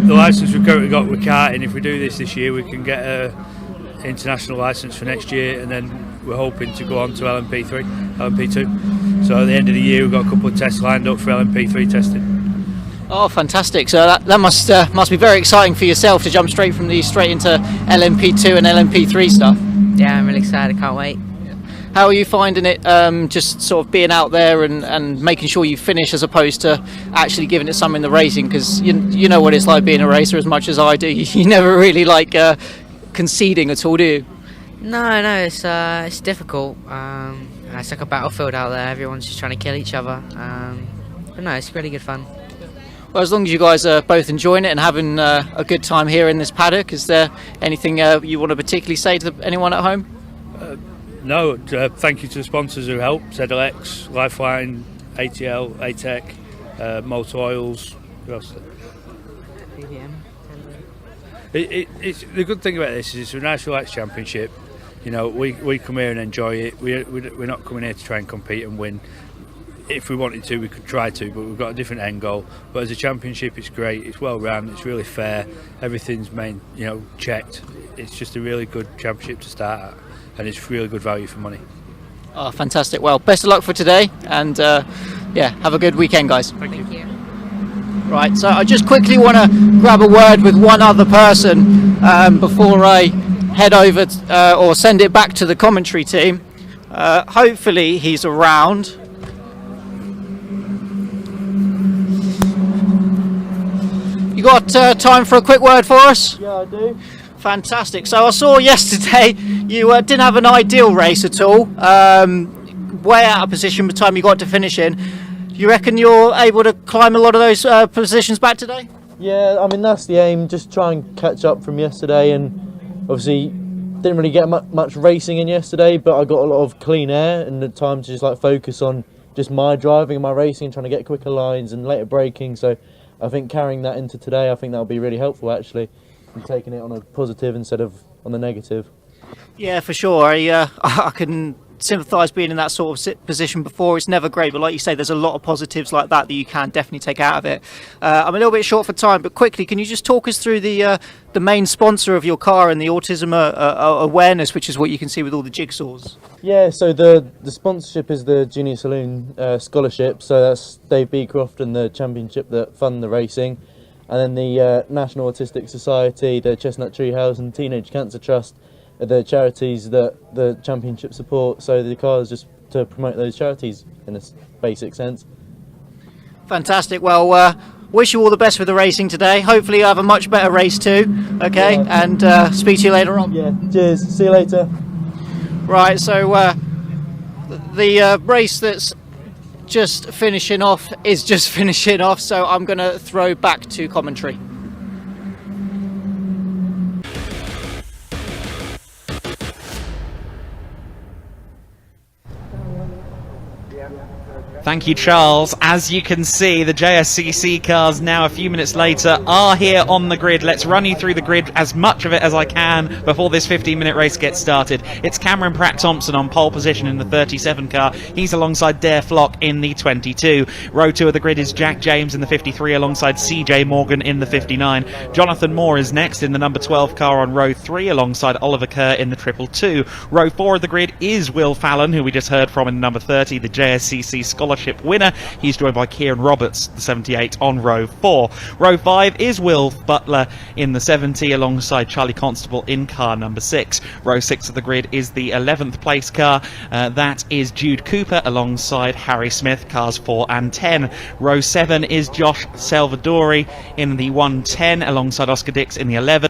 the licence we've currently got with karting, if we do this year, we can get an international licence for next year, and then we're hoping to go on to LMP2. So at the end of the year, we've got a couple of tests lined up for LMP3 testing. Oh, fantastic! So that must be very exciting for yourself to jump straight into LMP2 and LMP3 stuff. Yeah, I'm really excited. I can't wait. How are you finding it? Just sort of being out there and making sure you finish, as opposed to actually giving it some in the racing, because you know what it's like being a racer as much as I do. You never really like conceding at all, do you? No, it's difficult. It's like a battlefield out there. Everyone's just trying to kill each other. But no, it's really good fun. Well, as long as you guys are both enjoying it and having a good time here in this paddock, is there anything you want to particularly say to anyone at home? No, thank you to the sponsors who help: ZLX, Lifeline, ATL, ATEC, Motor Oils. Who else? It's the good thing about this is it's a nice relaxed championship. You know, we come here and enjoy it. We're not coming here to try and compete and win. If we wanted to, we could try to, but we've got a different end goal. But as a championship, it's great. It's well run. It's really fair. Everything's checked. It's just a really good championship to start at, and it's really good value for money. Oh, fantastic! Well, best of luck for today, and have a good weekend, guys. Thank you. Right, so I just quickly want to grab a word with one other person before I head over or send it back to the commentary team. Hopefully he's around. You got time for a quick word for us? Yeah, I do. Fantastic. So I saw yesterday you didn't have an ideal race at all. Way out of position by the time you got to finish in. You reckon you're able to climb a lot of those positions back today? Yeah, I mean that's the aim. Just try and catch up from yesterday, and obviously didn't really get much racing in yesterday, but I got a lot of clean air and the time to just like focus on just my driving and my racing, trying to get quicker lines and later braking. So I think carrying that into today, I think that'll be really helpful actually, and taking it on a positive instead of on the negative. Yeah, for sure. I can sympathise being in that sort of position before. It's never great, but like you say, there's a lot of positives like that you can definitely take out of it. I'm a little bit short for time, but quickly, can you just talk us through the main sponsor of your car and the autism awareness, which is what you can see with all the jigsaws? Yeah, so the sponsorship is the Junior Saloon scholarship, so that's Dave Beecroft and the championship that fund the racing, and then the National Autistic Society, the Chestnut Tree House and Teenage Cancer Trust, the charities that the championship support. So the car is just to promote those charities in a basic sense. Fantastic. Well, wish you all the best with the racing today. Hopefully you have a much better race too. Okay, yeah. And speak to you later on. Yeah, cheers, see you later. Right, so the race that's just finishing off is just finishing off, so I'm going to throw back to commentary. Thank you, Charles. As you can see, the JSCC cars now a few minutes later are here on the grid. Let's run you through the grid, as much of it as I can, before this 15-minute race gets started. It's Cameron Pratt-Thompson on pole position in the 37 car. He's alongside Dare Flock in the 22. Row 2 of the grid is Jack James in the 53 alongside CJ Morgan in the 59. Jonathan Moore is next in the number 12 car on row 3 alongside Oliver Kerr in the 222. Row 4 of the grid is Will Fallon, who we just heard from in number 30, the JSCC scholarship winner. He's joined by Kieran Roberts, the 78, on row 4. Row 5 is Will Butler in the 70 alongside Charlie Constable in car number 6. Row 6 of the grid is the 11th place car. That is Jude Cooper alongside Harry Smith, cars 4 and 10. Row 7 is Josh Salvadori in the 110 alongside Oscar Dix in the 11.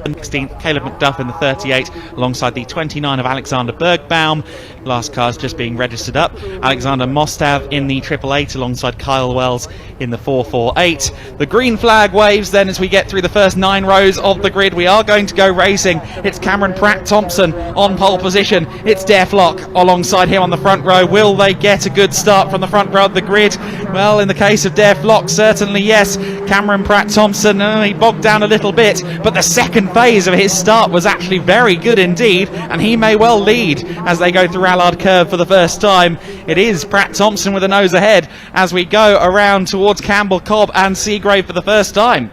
16th, Caleb McDuff in the 38 alongside the 29 of Alexander Bergbaum. Last car's just being registered up. Alexander Mostav in the 888 alongside Kyle Wells in the 448. The green flag waves then as we get through the first 9 rows of the grid. We are going to go racing. It's Cameron Pratt-Thompson on pole position. It's Dare Flock alongside him on the front row. Will they get a good start from the front row of the grid? Well, in the case of Dare Flock, certainly yes. Cameron Pratt-Thompson, he bogged down a little bit, but the second phase of his start was actually very good indeed, and he may well lead as they go through Allard Curve for the first time. It is Pratt-Thompson with a nose ahead as we go around towards Campbell, Cobb and Seagrave for the first time.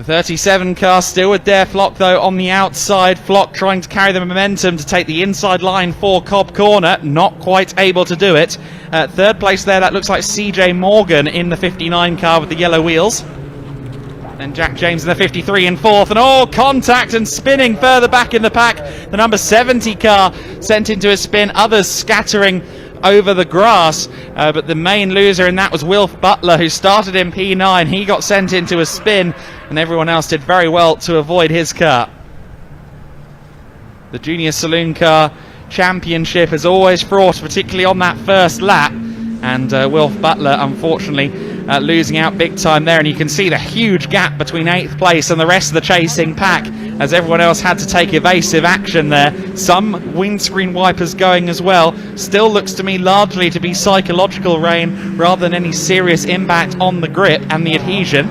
The 37 car still with Dare Flock though on the outside. Flock trying to carry the momentum to take the inside line for Cobb Corner. Not quite able to do it. Third place there, that looks like CJ Morgan in the 59 car with the yellow wheels. And Jack James in the 53 in fourth. And contact and spinning further back in the pack. The number 70 car sent into a spin. Others scattering over the grass, but the main loser in that was Wilf Butler, who started in P9. He got sent into a spin, and everyone else did very well to avoid his car. The Junior Saloon Car Championship is always fraught, particularly on that first lap, and Wilf Butler unfortunately losing out big time there, and you can see the huge gap between 8th place and the rest of the chasing pack as everyone else had to take evasive action there. Some windscreen wipers going as well. Still looks to me largely to be psychological rain rather than any serious impact on the grip and the adhesion.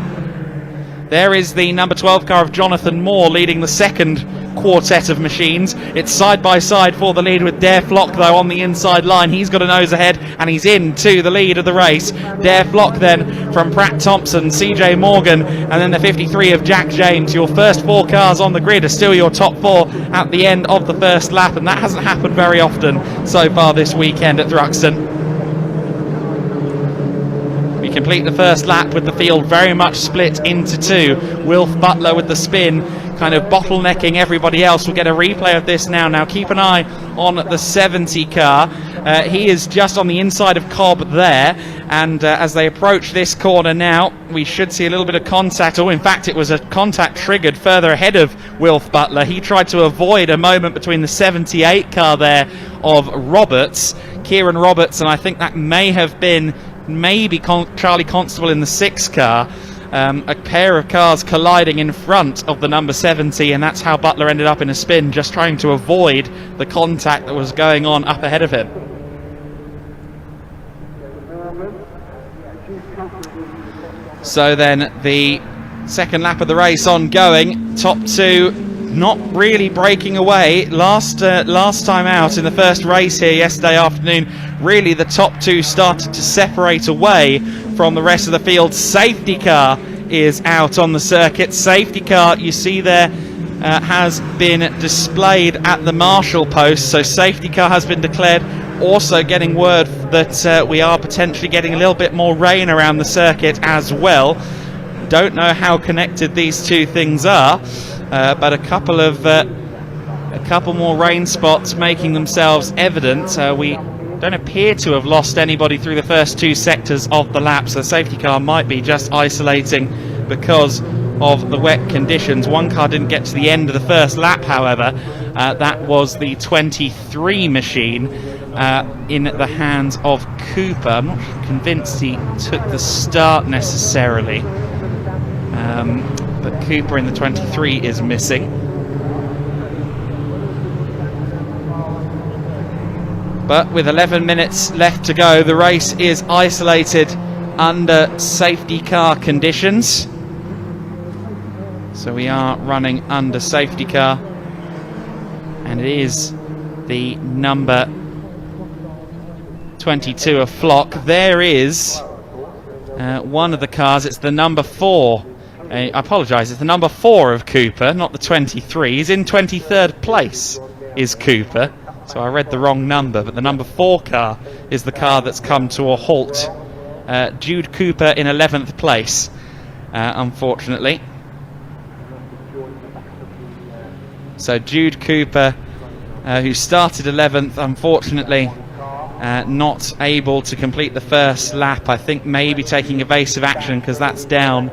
There is the number 12 car of Jonathan Moore leading the second quartet of machines. It's side by side for the lead with Dare Flock though on the inside line. He's got a nose ahead and he's into the lead of the race. Dare Flock then from Pratt Thompson, CJ Morgan, and then the 53 of Jack James. Your first 4 cars on the grid are still your top 4 at the end of the first lap, and that hasn't happened very often so far this weekend at Thruxton. We complete the first lap with the field very much split into 2. Wilf Butler with the spin, kind of bottlenecking everybody else. We'll get a replay of this now. Now keep an eye on the 70 car. He is just on the inside of Cobb there, and as they approach this corner now, we should see a little bit of contact. In fact, it was a contact triggered further ahead of Wilf Butler. He tried to avoid a moment between the 78 car there of Roberts, Kieran Roberts, and I think that may have been maybe Charlie Constable in the 6 car. A pair of cars colliding in front of the number 70, and that's how Butler ended up in a spin, just trying to avoid the contact that was going on up ahead of him. So then the second lap of the race ongoing. Top 2 not really breaking away. Last time out in the first race here yesterday afternoon, really the top 2 started to separate away from the rest of the field. Safety car is out on the circuit. Safety car, you see there, has been displayed at the marshal post, so safety car has been declared. Also getting word that we are potentially getting a little bit more rain around the circuit as well. Don't know how connected these two things are, but a couple more rain spots making themselves evident. We don't appear to have lost anybody through the first 2 sectors of the lap, so the safety car might be just isolating because of the wet conditions. One car didn't get to the end of the first lap, however. That was the 23 machine in the hands of Cooper. I'm not convinced he took the start necessarily, but Cooper in the 23 is missing. But with 11 minutes left to go, the race is isolated under safety car conditions. So we are running under safety car, and it is the number 22 of Flock. There is one of the cars, it's the number 4. I apologise, it's the number 4 of Cooper, not the 23. He's in 23rd place, is Cooper. So I read the wrong number, but the number 4 car is the car that's come to a halt. Jude Cooper in 11th place, unfortunately. So Jude Cooper, who started 11th, unfortunately not able to complete the first lap. I think maybe taking evasive action because that's down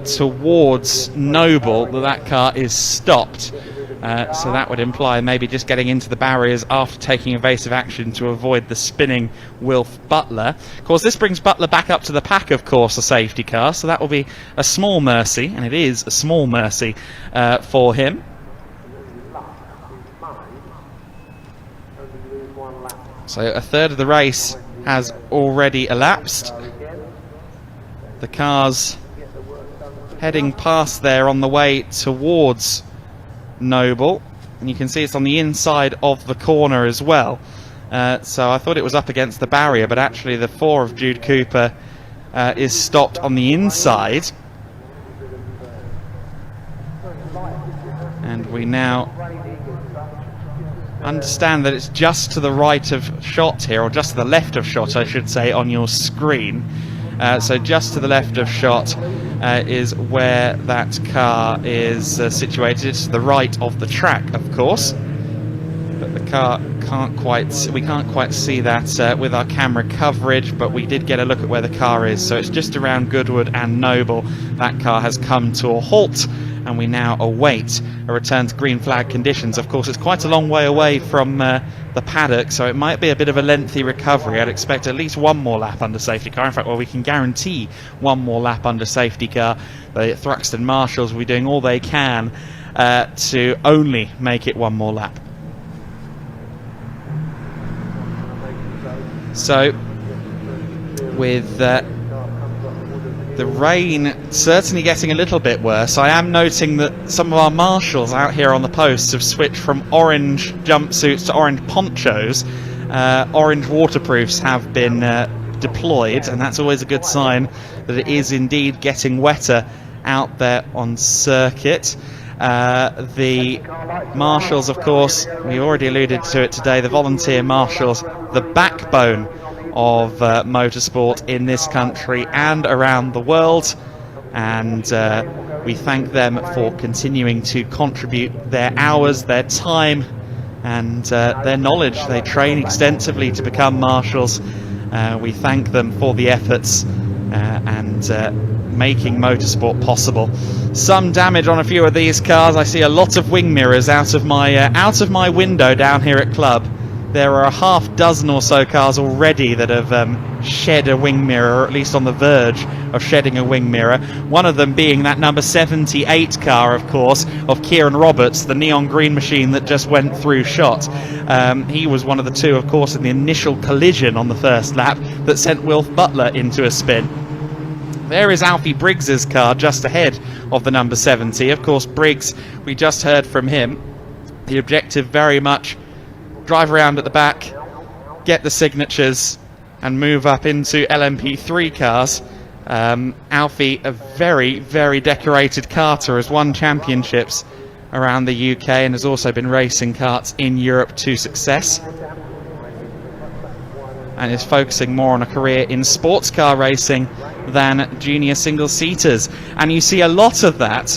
towards Noble, that car is stopped. So that would imply maybe just getting into the barriers after taking evasive action to avoid the spinning Wilf Butler. Of course, this brings Butler back up to the pack, of course, a safety car, so that will be a small mercy, and it is a small mercy for him. So a third of the race has already elapsed. The cars heading past there on the way towards Noble, and you can see it's on the inside of the corner as well. So I thought it was up against the barrier, but actually the 4 of Jude Cooper is stopped on the inside. And we now understand that it's just to the right of shot here, or just to the left of shot, I should say, on your screen. So just to the left of shot is where that car is situated. It's to the right of the track, of course. But the car we can't quite see that with our camera coverage, but we did get a look at where the car is. So it's just around Goodwood and Noble. That car has come to a halt, and we now await a return to green flag conditions. Of course, it's quite a long way away from the paddock, so it might be a bit of a lengthy recovery. I'd expect at least one more lap under safety car. In fact, well, we can guarantee one more lap under safety car. The Thruxton Marshals will be doing all they can to only make it one more lap. So, with the rain certainly getting a little bit worse, I am noting that some of our marshals out here on the posts have switched from orange jumpsuits to orange ponchos. Orange waterproofs have been deployed, and that's always a good sign that it is indeed getting wetter out there on circuit. The marshals, of course, we already alluded to it today, the volunteer marshals, the backbone of motorsport in this country and around the world, and we thank them for continuing to contribute their hours, their time and their knowledge. They train extensively to become marshals. We thank them for the efforts and making motorsport possible. Some damage on a few of these cars. I see a lot of wing mirrors out of my window down here at Club. There are a half dozen or so cars already that have shed a wing mirror, or at least on the verge of shedding a wing mirror. One of them being that number 78 car, of course, of Kieran Roberts, the neon green machine that just went through shot. He was one of the two, of course, in the initial collision on the first lap that sent Wilf Butler into a spin. There is Alfie Briggs's car just ahead of the number 70. Of course, Briggs, we just heard from him. The objective very much drive around at the back, get the signatures and move up into LMP3 cars. Alfie, a very, very decorated karter, has won championships around the UK and has also been racing karts in Europe to success, and is focusing more on a career in sports car racing than junior single-seaters. And you see a lot of that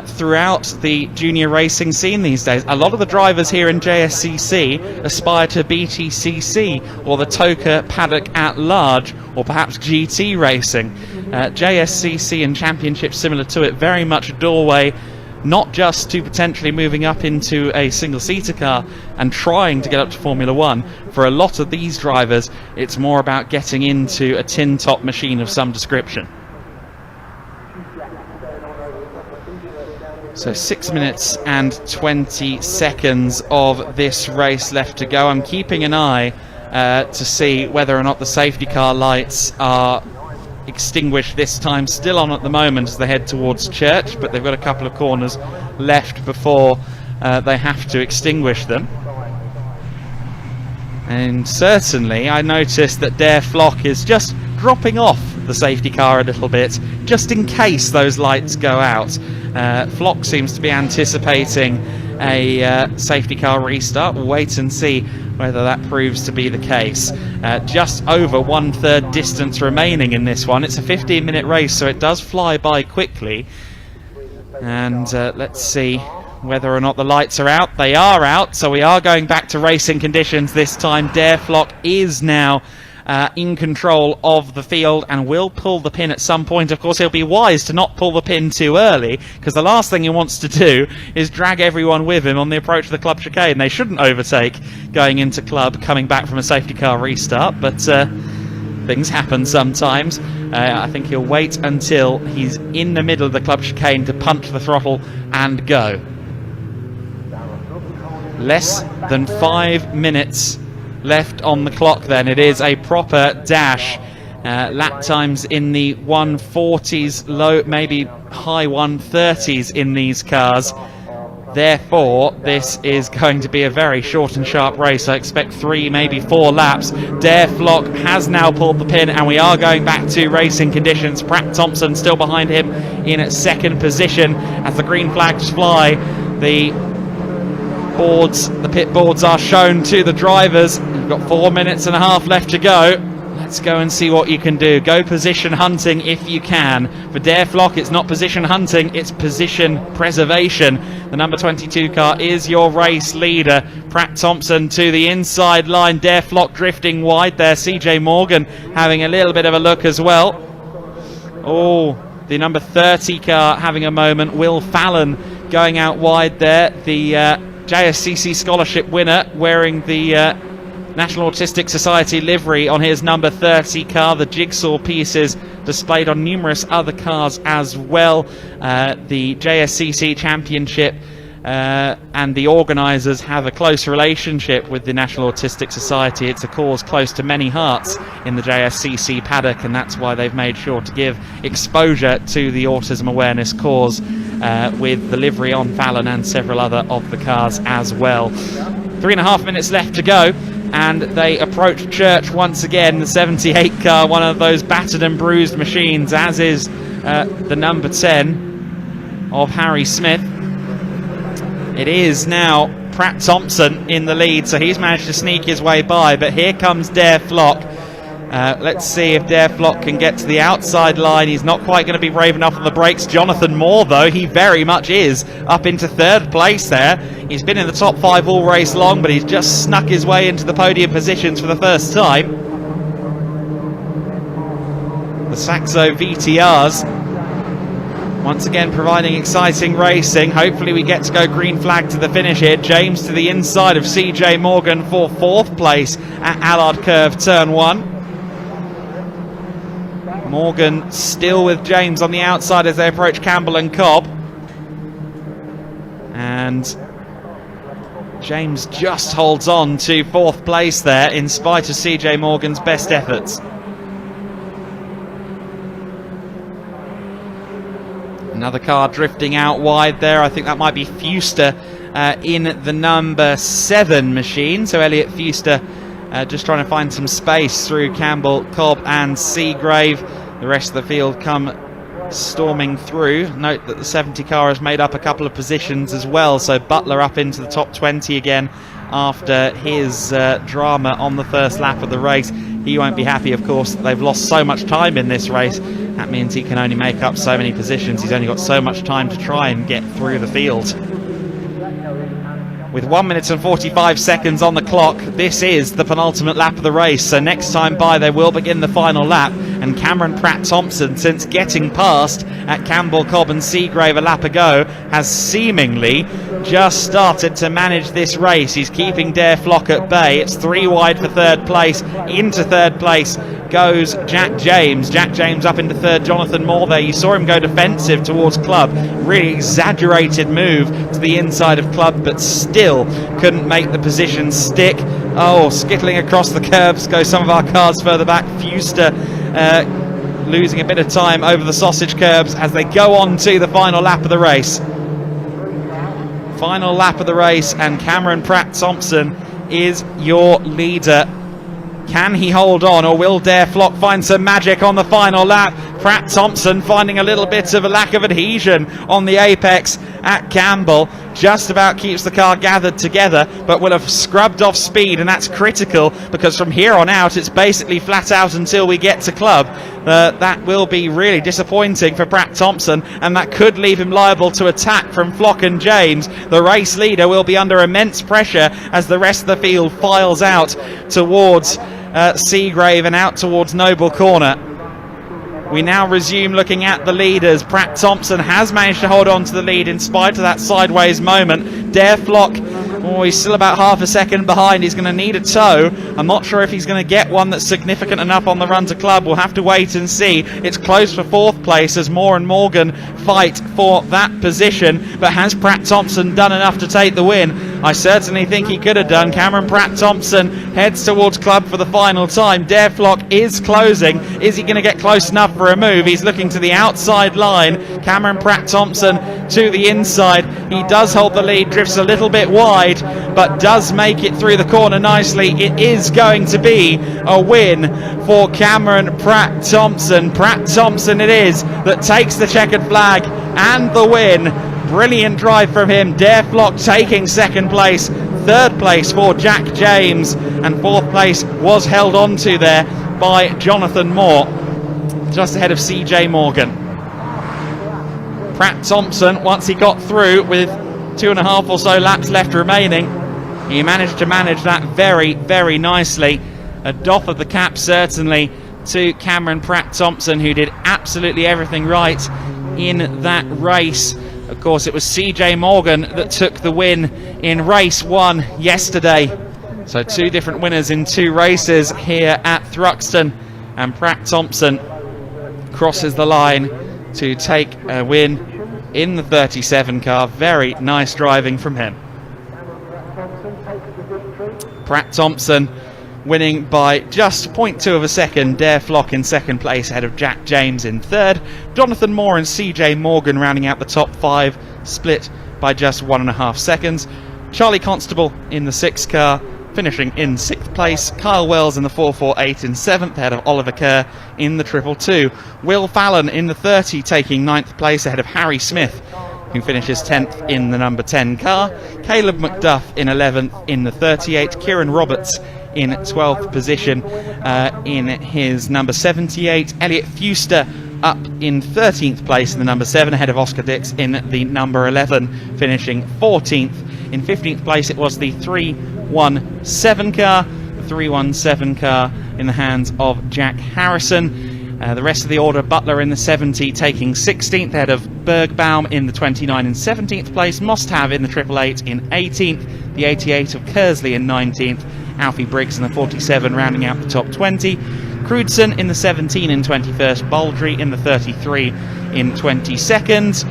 throughout the junior racing scene these days. A lot of the drivers here in JSCC aspire to BTCC or the TOCA paddock at large, or perhaps GT racing. JSCC and championships similar to it, very much a doorway not just to potentially moving up into a single-seater car and trying to get up to Formula One. For a lot of these drivers, it's more about getting into a tin-top machine of some description. So 6 minutes and 20 seconds of this race left to go. I'm keeping an eye to see whether or not the safety car lights are extinguished this time. Still on at the moment as they head towards Church, but they've got a couple of corners left before they have to extinguish them. And certainly I noticed that Dare Flock is just dropping off the safety car a little bit, just in case those lights go out. Flock seems to be anticipating a safety car restart. We'll wait and see whether that proves to be the case. Just over 1/3 distance remaining in this one. It's a 15-minute race, so it does fly by quickly. And let's see whether or not the lights are out. They are out, so we are going back to racing conditions this time. Dare Flock is now in control of the field and will pull the pin at some point. Of course, he'll be wise to not pull the pin too early, because the last thing he wants to do is drag everyone with him on the approach to the Club chicane. They shouldn't overtake going into Club, coming back from a safety car restart, but things happen sometimes. I think he'll wait until he's in the middle of the Club chicane to punch the throttle and go. Less than 5 minutes left on the clock then. It is a proper dash. Lap times in the 140s, low, maybe high 130s in these cars. Therefore, this is going to be a very short and sharp race. I expect 3, maybe 4 laps. Dare Flock has now pulled the pin, and we are going back to racing conditions. Pratt Thompson still behind him in second position as the green flags fly. The pit boards are shown to the drivers. You've got 4 minutes and a half left to go. Let's go and see what you can do. Go position hunting if you can. For Dare Flock, it's not position hunting, it's position preservation. The number 22 car is your race leader. Pratt Thompson to the inside line. Dare Flock drifting wide there. CJ Morgan having a little bit of a look as well. Oh, the number 30 car having a moment. Will Fallon going out wide there. The JSCC scholarship winner wearing the National Autistic Society livery on his number 30 car. The jigsaw pieces displayed on numerous other cars as well. The JSCC Championship and the organisers have a close relationship with the National Autistic Society. It's a cause close to many hearts in the JSCC paddock, and that's why they've made sure to give exposure to the autism awareness cause with the livery on Fallon and several other of the cars as well. 3.5 minutes left to go, and they approach Church once again. The 78 car, one of those battered and bruised machines, as is the number 10 of Harry Smith. It is now Pratt Thompson in the lead, so he's managed to sneak his way by, but here comes Dare Flock. Let's see if Dare Flock can get to the outside line. He's not quite going to be brave enough on the brakes. Jonathan Moore, though, he very much is up into third place there. He's been in the top 5 all race long, but he's just snuck his way into the podium positions for the first time. The Saxo VTRs once again providing exciting racing. Hopefully we get to go green flag to the finish here. James to the inside of CJ Morgan for 4th place at Allard Curve Turn 1. Morgan still with James on the outside as they approach Campbell and Cobb. And James just holds on to 4th place there in spite of CJ Morgan's best efforts. Another car drifting out wide there. I think that might be Fuster in the number 7 machine. So Elliot Fuster just trying to find some space through Campbell, Cobb and Seagrave. The rest of the field come storming through. Note that the 70 car has made up a couple of positions as well. So Butler up into the top 20 again after his drama on the first lap of the race. He won't be happy, of course, that they've lost so much time in this race. That means he can only make up so many positions. He's only got so much time to try and get through the field. With 1 minute and 45 seconds on the clock, this is the penultimate lap of the race. So next time by, they will begin the final lap. And Cameron Pratt Thompson, since getting past at Campbell, Cobb and Seagrave a lap ago, has seemingly just started to manage this race. He's keeping Dare Flock at bay. It's 3 wide for 3rd place. Into 3rd place goes Jack James. Jack James up into 3rd. Jonathan Moore there. You saw him go defensive towards Club. Really exaggerated move to the inside of Club, but still couldn't make the position stick. Oh, skittling across the curbs go some of our cars further back. Fuster losing a bit of time over the sausage curbs as they go on to the final lap of the race. Final lap of the race, and Cameron Pratt Thompson is your leader. Can he hold on, or will Dare Flock find some magic on the final lap? Pratt Thompson finding a little bit of a lack of adhesion on the apex at Campbell. Just about keeps the car gathered together, but will have scrubbed off speed, and that's critical because from here on out it's basically flat out until we get to Club. That will be really disappointing for Pratt Thompson, and that could leave him liable to attack from Flock and James. The race leader will be under immense pressure as the rest of the field files out towards Seagrave and out towards Noble Corner. We now resume looking at the leaders. Pratt Thompson has managed to hold on to the lead in spite of that sideways moment. Dare Flock, oh, he's still about half a second behind. He's going to need a tow. I'm not sure if he's going to get one that's significant enough on the run to Club. We'll have to wait and see. It's close for 4th place as Moore and Morgan fight for that position. But has Pratt Thompson done enough to take the win? I certainly think he could have done. Cameron Pratt Thompson heads towards Club for the final time. Dare Flock is closing. Is he going to get close enough for a move? He's looking to the outside line. Cameron Pratt Thompson to the inside. He does hold the lead, drifts a little bit wide, but does make it through the corner nicely. It is going to be a win for Cameron Pratt-Thompson. Pratt-Thompson it is that takes the checkered flag and the win. Brilliant drive from him. Dare Flock taking second place. Third place for Jack James, and fourth place was held on to there by Jonathan Moore, just ahead of CJ Morgan. Pratt-Thompson, once he got through with 2.5 or so laps left remaining, he managed to manage that very, very nicely. A doff of the cap certainly to Cameron Pratt-Thompson, who did absolutely everything right in that race. Of course, it was CJ Morgan that took the win in race 1 yesterday. So 2 different winners in 2 races here at Thruxton, and Pratt-Thompson crosses the line to take a win in the 37 car. Very nice driving from him. Pratt-Thompson winning by just 0.2 of a second. Dare Flock in second place ahead of Jack James in third. Jonathan Moore and CJ Morgan rounding out the top 5, split by just 1.5 seconds. Charlie Constable in the 6th car, finishing in 6th place. Kyle Wells in the 448 in 7th, ahead of Oliver Kerr in the 222. Will Fallon in the 30, taking 9th place ahead of Harry Smith, who finishes 10th in the number 10 car. Caleb McDuff in 11th in the 38. Kieran Roberts in 12th position in his number 78. Elliot Fuster up in 13th place in the number 7, ahead of Oscar Dix in the number 11, finishing 14th. In 15th place it was the 317 car. The 317 car in the hands of Jack Harrison. The rest of the order, Butler in the 70 taking 16th, ahead of Bergbaum in the 29 in 17th place. Mosthav in the 888 in 18th. The 88 of Kersley in 19th. Alfie Briggs in the 47 rounding out the top 20. Crudson in the 17 in 21st. Baldry in the 33 in 22nd.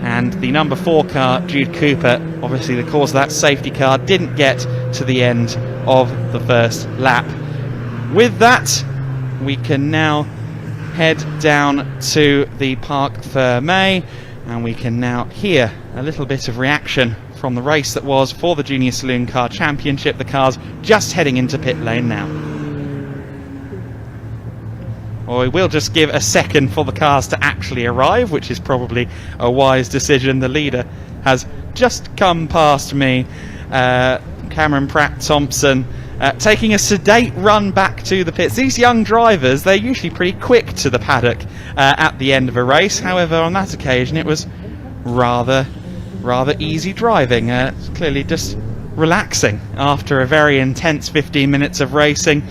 And the number 4 car, Jude Cooper, obviously the cause of that safety car, didn't get to the end of the first lap. With that, we can now head down to the Parc Fermé, and we can now hear a little bit of reaction from the race that was for the Junior Saloon Car Championship. The cars just heading into pit lane now. Well, we will just give a second for the cars to actually arrive, which is probably a wise decision. The leader has just come past me, Cameron Pratt-Thompson, taking a sedate run back to the pits. These young drivers, they're usually pretty quick to the paddock at the end of a race. However, on that occasion it was rather easy driving, clearly just relaxing after a very intense 15 minutes of racing.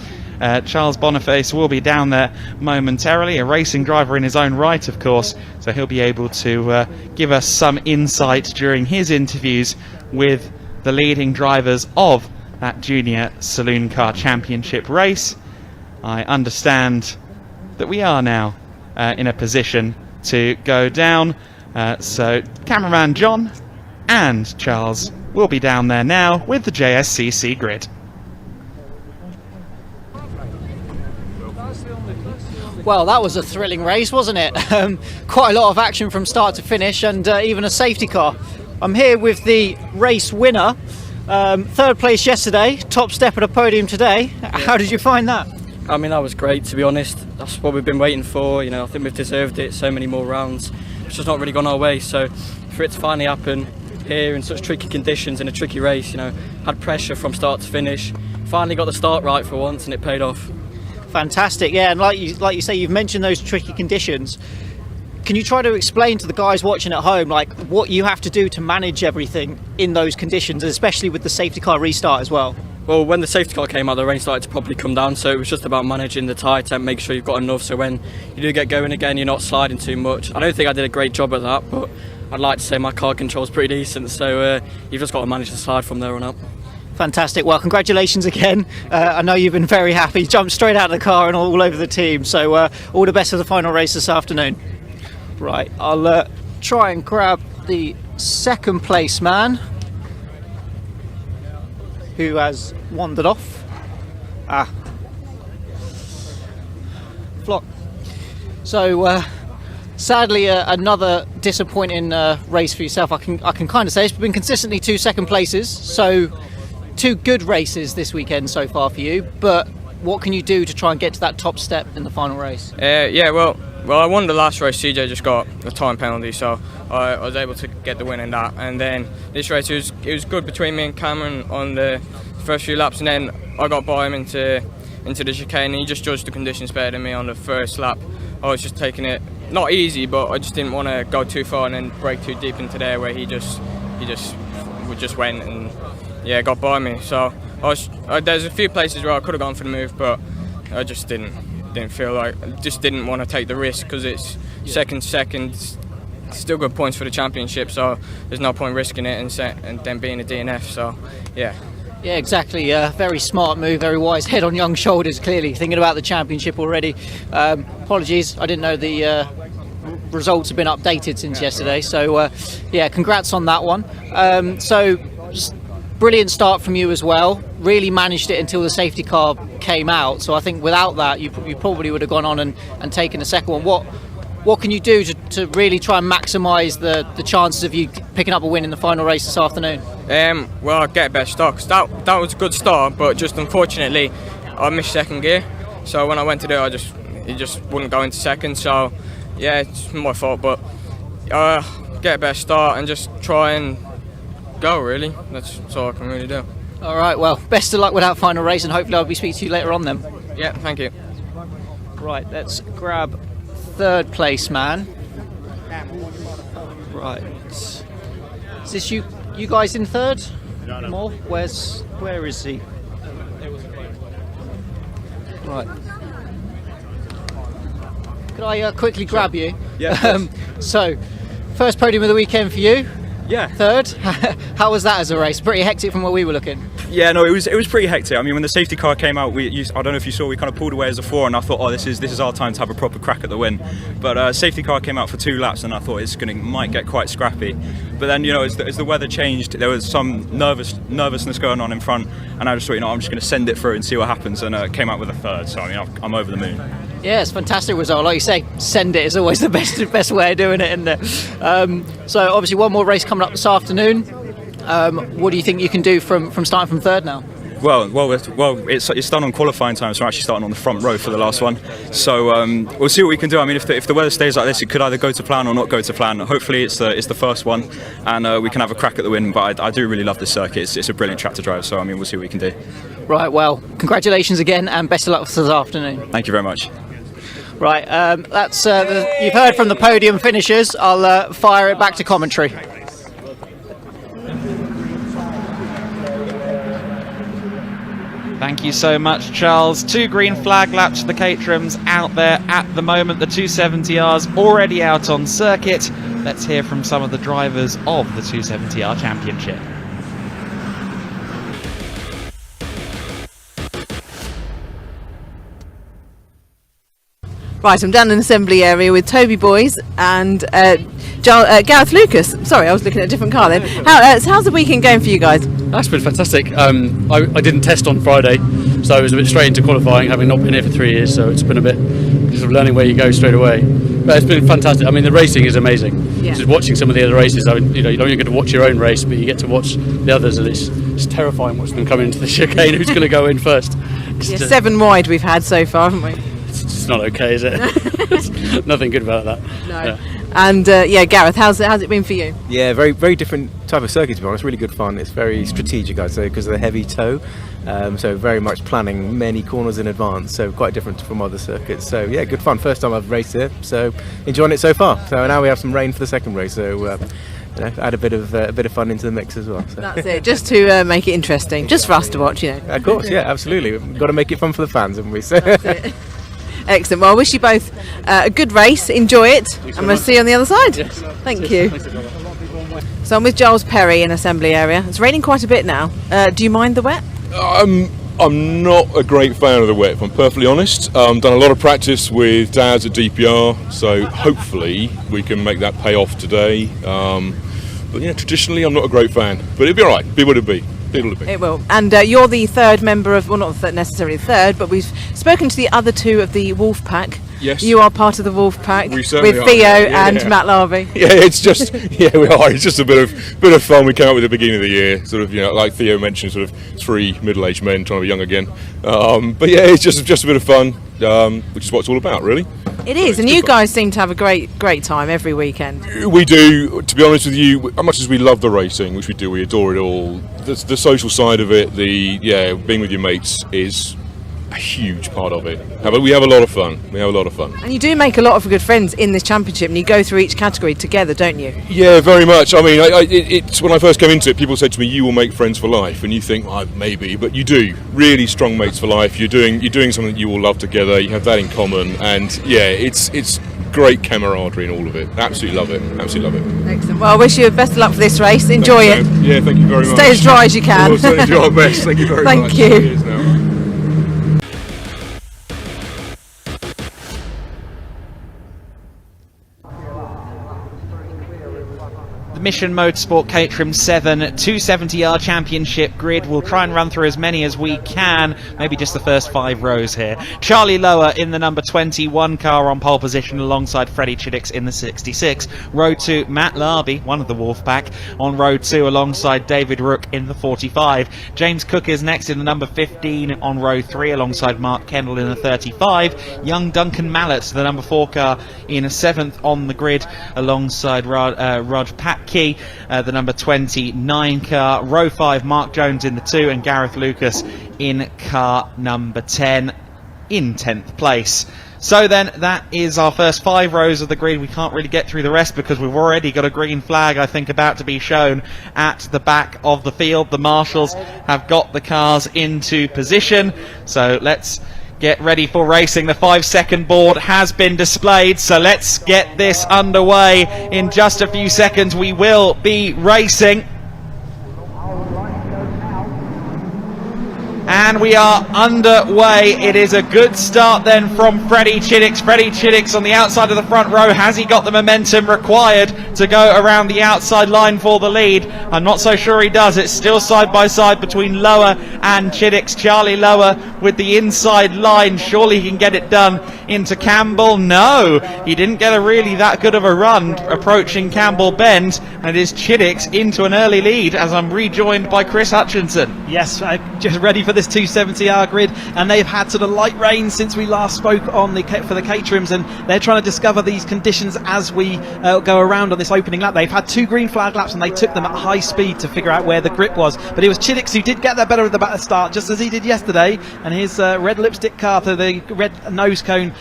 Charles Boniface will be down there momentarily, a racing driver in his own right, of course, so he'll be able to give us some insight during his interviews with the leading drivers of that Junior Saloon Car Championship race. I understand that we are now in a position to go down, so cameraman John and Charles will be down there now with the JSCC grid. Well, that was a thrilling race, wasn't it? Quite a lot of action from start to finish, and even a safety car. I'm here with the race winner. Third place yesterday, top step at a podium today. How did you find that? I mean, that was great, to be honest. That's what we've been waiting for. You know, I think we've deserved it. So many more rounds. It's just not really gone our way. So for it to finally happen here in such tricky conditions in a tricky race, you know, had pressure from start to finish. Finally got the start right for once, and it paid off. Fantastic, yeah. And like you say, you've mentioned those tricky conditions. Can you try to explain to the guys watching at home, like, what you have to do to manage everything in those conditions, especially with the safety car restart as well? Well, when the safety car came out, the rain started to properly come down, so it was just about managing the tyre temp, make sure you've got enough, so when you do get going again, you're not sliding too much. I don't think I did a great job at that, but I'd like to say my car control's pretty decent, so you've just got to manage the slide from there on up. Fantastic. Well, congratulations again. I know you've been very happy. Jumped straight out of the car and all over the team, so all the best for the final race this afternoon. Right, I'll try and grab the second place man who has wandered off. Flock. So Sadly, another disappointing race for yourself. I can kind of say it's been consistently 2 second places, so 2 good races this weekend so far for you. But what can you do to try and get to that top step in the final race? Well, I won the last race. CJ just got a time penalty, so I was able to get the win in that. And then this race, it was good between me and Cameron on the first few laps, and then I got by him into the chicane, and he just judged the conditions better than me on the first lap. I was just taking it not easy, but I just didn't want to go too far and then break too deep into there where he just went and got by me. So there's a few places where I could have gone for the move, but I just didn't feel like, just didn't want to take the risk because it's second, still good points for the championship. So there's no point risking it and then being a DNF. So yeah. Yeah, exactly. Very smart move, very wise. Head on young shoulders, clearly. Thinking about the championship already. Apologies, I didn't know the results have been updated since yesterday. So, congrats on that one. Brilliant start from you as well. Really managed it until the safety car came out. So I think without that, you probably would have gone on and taken a second one. What can you do to really try and maximise the chances of you picking up a win in the final race this afternoon? Well, I'll get a better start, because that was a good start, but just unfortunately I missed second gear. So when I went to do it, it just wouldn't go into second. So yeah, it's my fault, but get a better start and just try and go, really. That's all I can really do. All right, well, best of luck with that final race, and hopefully I'll be speaking to you later on then. Yeah, thank you. Right, let's grab third place man. Right. Is this you guys in third? No. More? Where is he? Right. Could I quickly grab you? Yeah. So, first podium of the weekend for you. Yeah. Third. How was that as a race? Pretty hectic from where we were looking. Yeah, no, it was pretty hectic. I mean, when the safety car came out, I don't know if you saw, we kind of pulled away as a 4, and I thought, this is our time to have a proper crack at the win. But safety car came out for 2 laps, and I thought might get quite scrappy. But then, as the weather changed, there was some nervousness going on in front, and I just thought, I'm just going to send it through and see what happens, and it came out with a 3rd. So I mean, I'm over the moon. Yeah, it's a fantastic result. Like you say, send it is always the best way of doing it, isn't it? So obviously one more race coming up this afternoon. What do you think you can do from starting from 3rd now? Well, it's done on qualifying time, so I'm actually starting on the front row for the last one. So we'll see what we can do. I mean, if the weather stays like this, it could either go to plan or not go to plan. Hopefully, it's the first one, and we can have a crack at the win. But I do really love this circuit. It's a brilliant track to drive. So I mean, we'll see what we can do. Right. Well, congratulations again, and best of luck for this afternoon. Thank you very much. Right. That's you've heard from the podium finishers. I'll fire it back to commentary. Thank you so much, Charles. 2 green flag laps for the Caterhams out there at the moment. The 270Rs already out on circuit. Let's hear from some of the drivers of the 270R Championship. Right, I'm down in the assembly area with Toby Boys and Gareth Lucas. Sorry, I was looking at a different car then. How's the weekend going for you guys? That's been fantastic. I didn't test on Friday, so I was a bit straight into qualifying, having not been here for 3 years, so it's been a bit just learning where you go straight away. But it's been fantastic. I mean, the racing is amazing. Yeah. Just watching some of the other races, you don't only get to watch your own race, but you get to watch the others, and it's terrifying watching them come into the chicane. Who's going to go in first? 7 wide we've had so far, haven't we? It's not okay, is it? Nothing good about that. No. Yeah. And Gareth, how's it been for you? Yeah, very very different type of circuit, to be honest. Really good fun. It's very strategic, I'd say, because of the heavy toe. So very much planning many corners in advance. So quite different from other circuits. So yeah, good fun. First time I've raced here, so enjoying it so far. So now we have some rain for the second race. So add a bit of fun into the mix as well. So. That's it, just to make it interesting, just for us to watch, Of course, yeah, absolutely. We've got to make it fun for the fans, haven't we? So. That's it. Excellent. Well, I wish you both a good race. Enjoy it, and we'll see you on the other side. Yes. Thank you. So I'm with Giles Perry in assembly area. It's raining quite a bit now. Do you mind the wet? I'm not a great fan of the wet, if I'm perfectly honest. Done a lot of practice with Daz at DPR, so hopefully we can make that pay off today. But traditionally I'm not a great fan, but it'll be all right. Be what it'll be. It'll be. It will. And you're the third member of, well, not necessarily third, but we've spoken to the other two of the Wolf Pack. Yes. You are part of the Wolf Pack We certainly with are, Theo yeah. and Matt Larvey. Yeah, it's just we are. It's just a bit of fun. We came up with at the beginning of the year, sort of, like Theo mentioned, sort of 3 middle-aged men trying to be young again. But yeah, it's just a bit of fun, which is what it's all about, really. It is, and you guys seem to have a great time every weekend. We do. To be honest with you, as much as we love the racing, which we do, we adore it all. The social side of it, being with your mates is a huge part of it. We have a lot of fun. And you do make a lot of good friends in this championship, and you go through each category together, don't you? Yeah, very much. I mean, it's when I first came into it, people said to me, "You will make friends for life," and you think, well, maybe, but you do. Really strong mates for life. You're doing something that you all love together. You have that in common, and yeah, it's great camaraderie in all of it. Absolutely love it. Excellent. Well, I wish you best of luck for this race. Enjoy it. Yeah, thank you very much. Stay as dry as you can. We'll certainly do our best. Thank you very much. Thank you. Cheers now. The Mission Motorsport Caterham 7 270R Championship grid. We'll try and run through as many as we can, maybe just the first 5 rows here. Charlie Lower in the number 21 car on pole position alongside Freddie Chiddix in the 66. Row 2, Matt Larby, one of the Wolf Pack, on row 2 alongside David Rook in the 45. James Cook is next in the number 15 on row 3 alongside Mark Kendall in the 35. Young Duncan Mallet, the number 4 car, in a 7th on the grid alongside Rod Patke, the number 29 car. Row 5, Mark Jones in the 2 and Gareth Lucas in car number 10 in 10th place. So then, that is our first 5 rows of the grid. We can't really get through the rest because we've already got a green flag, I think, about to be shown at the back of the field. The marshals have got the cars into position, so let's get ready for racing. The 5-second board has been displayed, so let's get this underway. In just a few seconds we will be racing. And we are underway. It is a good start then from Freddie Chiddix. Freddie Chiddix on the outside of the front row. Has he got the momentum required to go around the outside line for the lead? I'm not so sure he does. It's still side by side between Lower and Chiddix. Charlie Lower with the inside line. Surely he can get it done into Campbell. No, he didn't get a really that good of a run approaching Campbell Bend. And it is Chiddix into an early lead as I'm rejoined by Chris Hutchinson. Yes, just ready for this 270R grid, and they've had sort of light rain since we last spoke on for the Caterhams, and they're trying to discover these conditions as we go around on this opening lap. They've had 2 green flag laps and they took them at high speed to figure out where the grip was, but it was Chiddix who did get there better at the start, just as he did yesterday, and his red lipstick car, the red nose cone,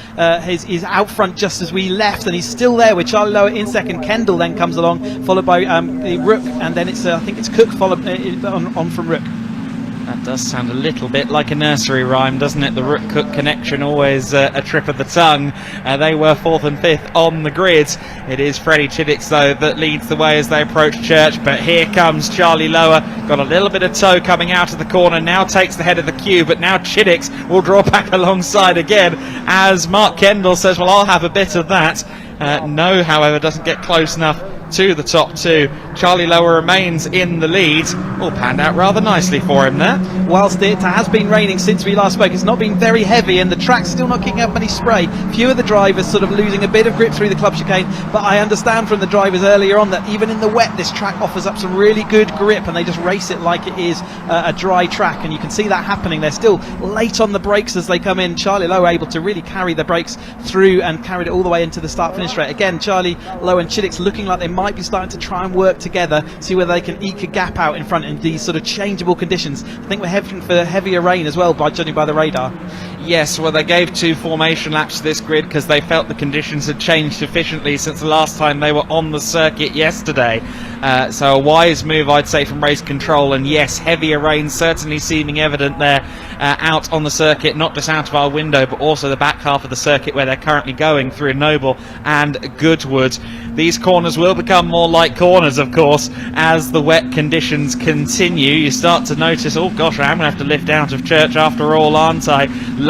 is out front just as we left, and he's still there with Charlie Lower in second. Kendall then comes along, followed by Rook, and then I think it's Cook followed on from Rook. That does sound a little bit like a nursery rhyme, doesn't it? The Rook-Cook connection, always a trip of the tongue. They were 4th and 5th on the grid. It is Freddie Chiddix, though, that leads the way as they approach Church. But here comes Charlie Lower. Got a little bit of toe coming out of the corner. Now takes the head of the queue, but now Chiddix will draw back alongside again as Mark Kendall says, well, I'll have a bit of that. No, however, doesn't get close enough to the top 2. Charlie Lower remains in the lead. All panned out rather nicely for him there. Whilst it has been raining since we last spoke, it's not been very heavy and the track's still not kicking up any spray. Few of the drivers sort of losing a bit of grip through the club chicane, but I understand from the drivers earlier on that even in the wet this track offers up some really good grip, and they just race it like it is a dry track, and you can see that happening. They're still late on the brakes as they come in. Charlie Lowe able to really carry the brakes through and carried it all the way into the start finish straight. Again, Charlie Lowe and Chiddix looking like they might be starting to try and work together, see whether they can eke a gap out in front in these sort of changeable conditions. I think we're heading for heavier rain as well, by judging by the radar. Yes, well, they gave 2 formation laps to this grid because they felt the conditions had changed sufficiently since the last time they were on the circuit yesterday. So a wise move, I'd say, from race control. And yes, heavier rain certainly seeming evident there out on the circuit, not just out of our window, but also the back half of the circuit where they're currently going through Noble and Goodwood. These corners will become more like corners, of course, as the wet conditions continue. You start to notice, oh gosh, I'm going to have to lift out of Church after all, aren't I?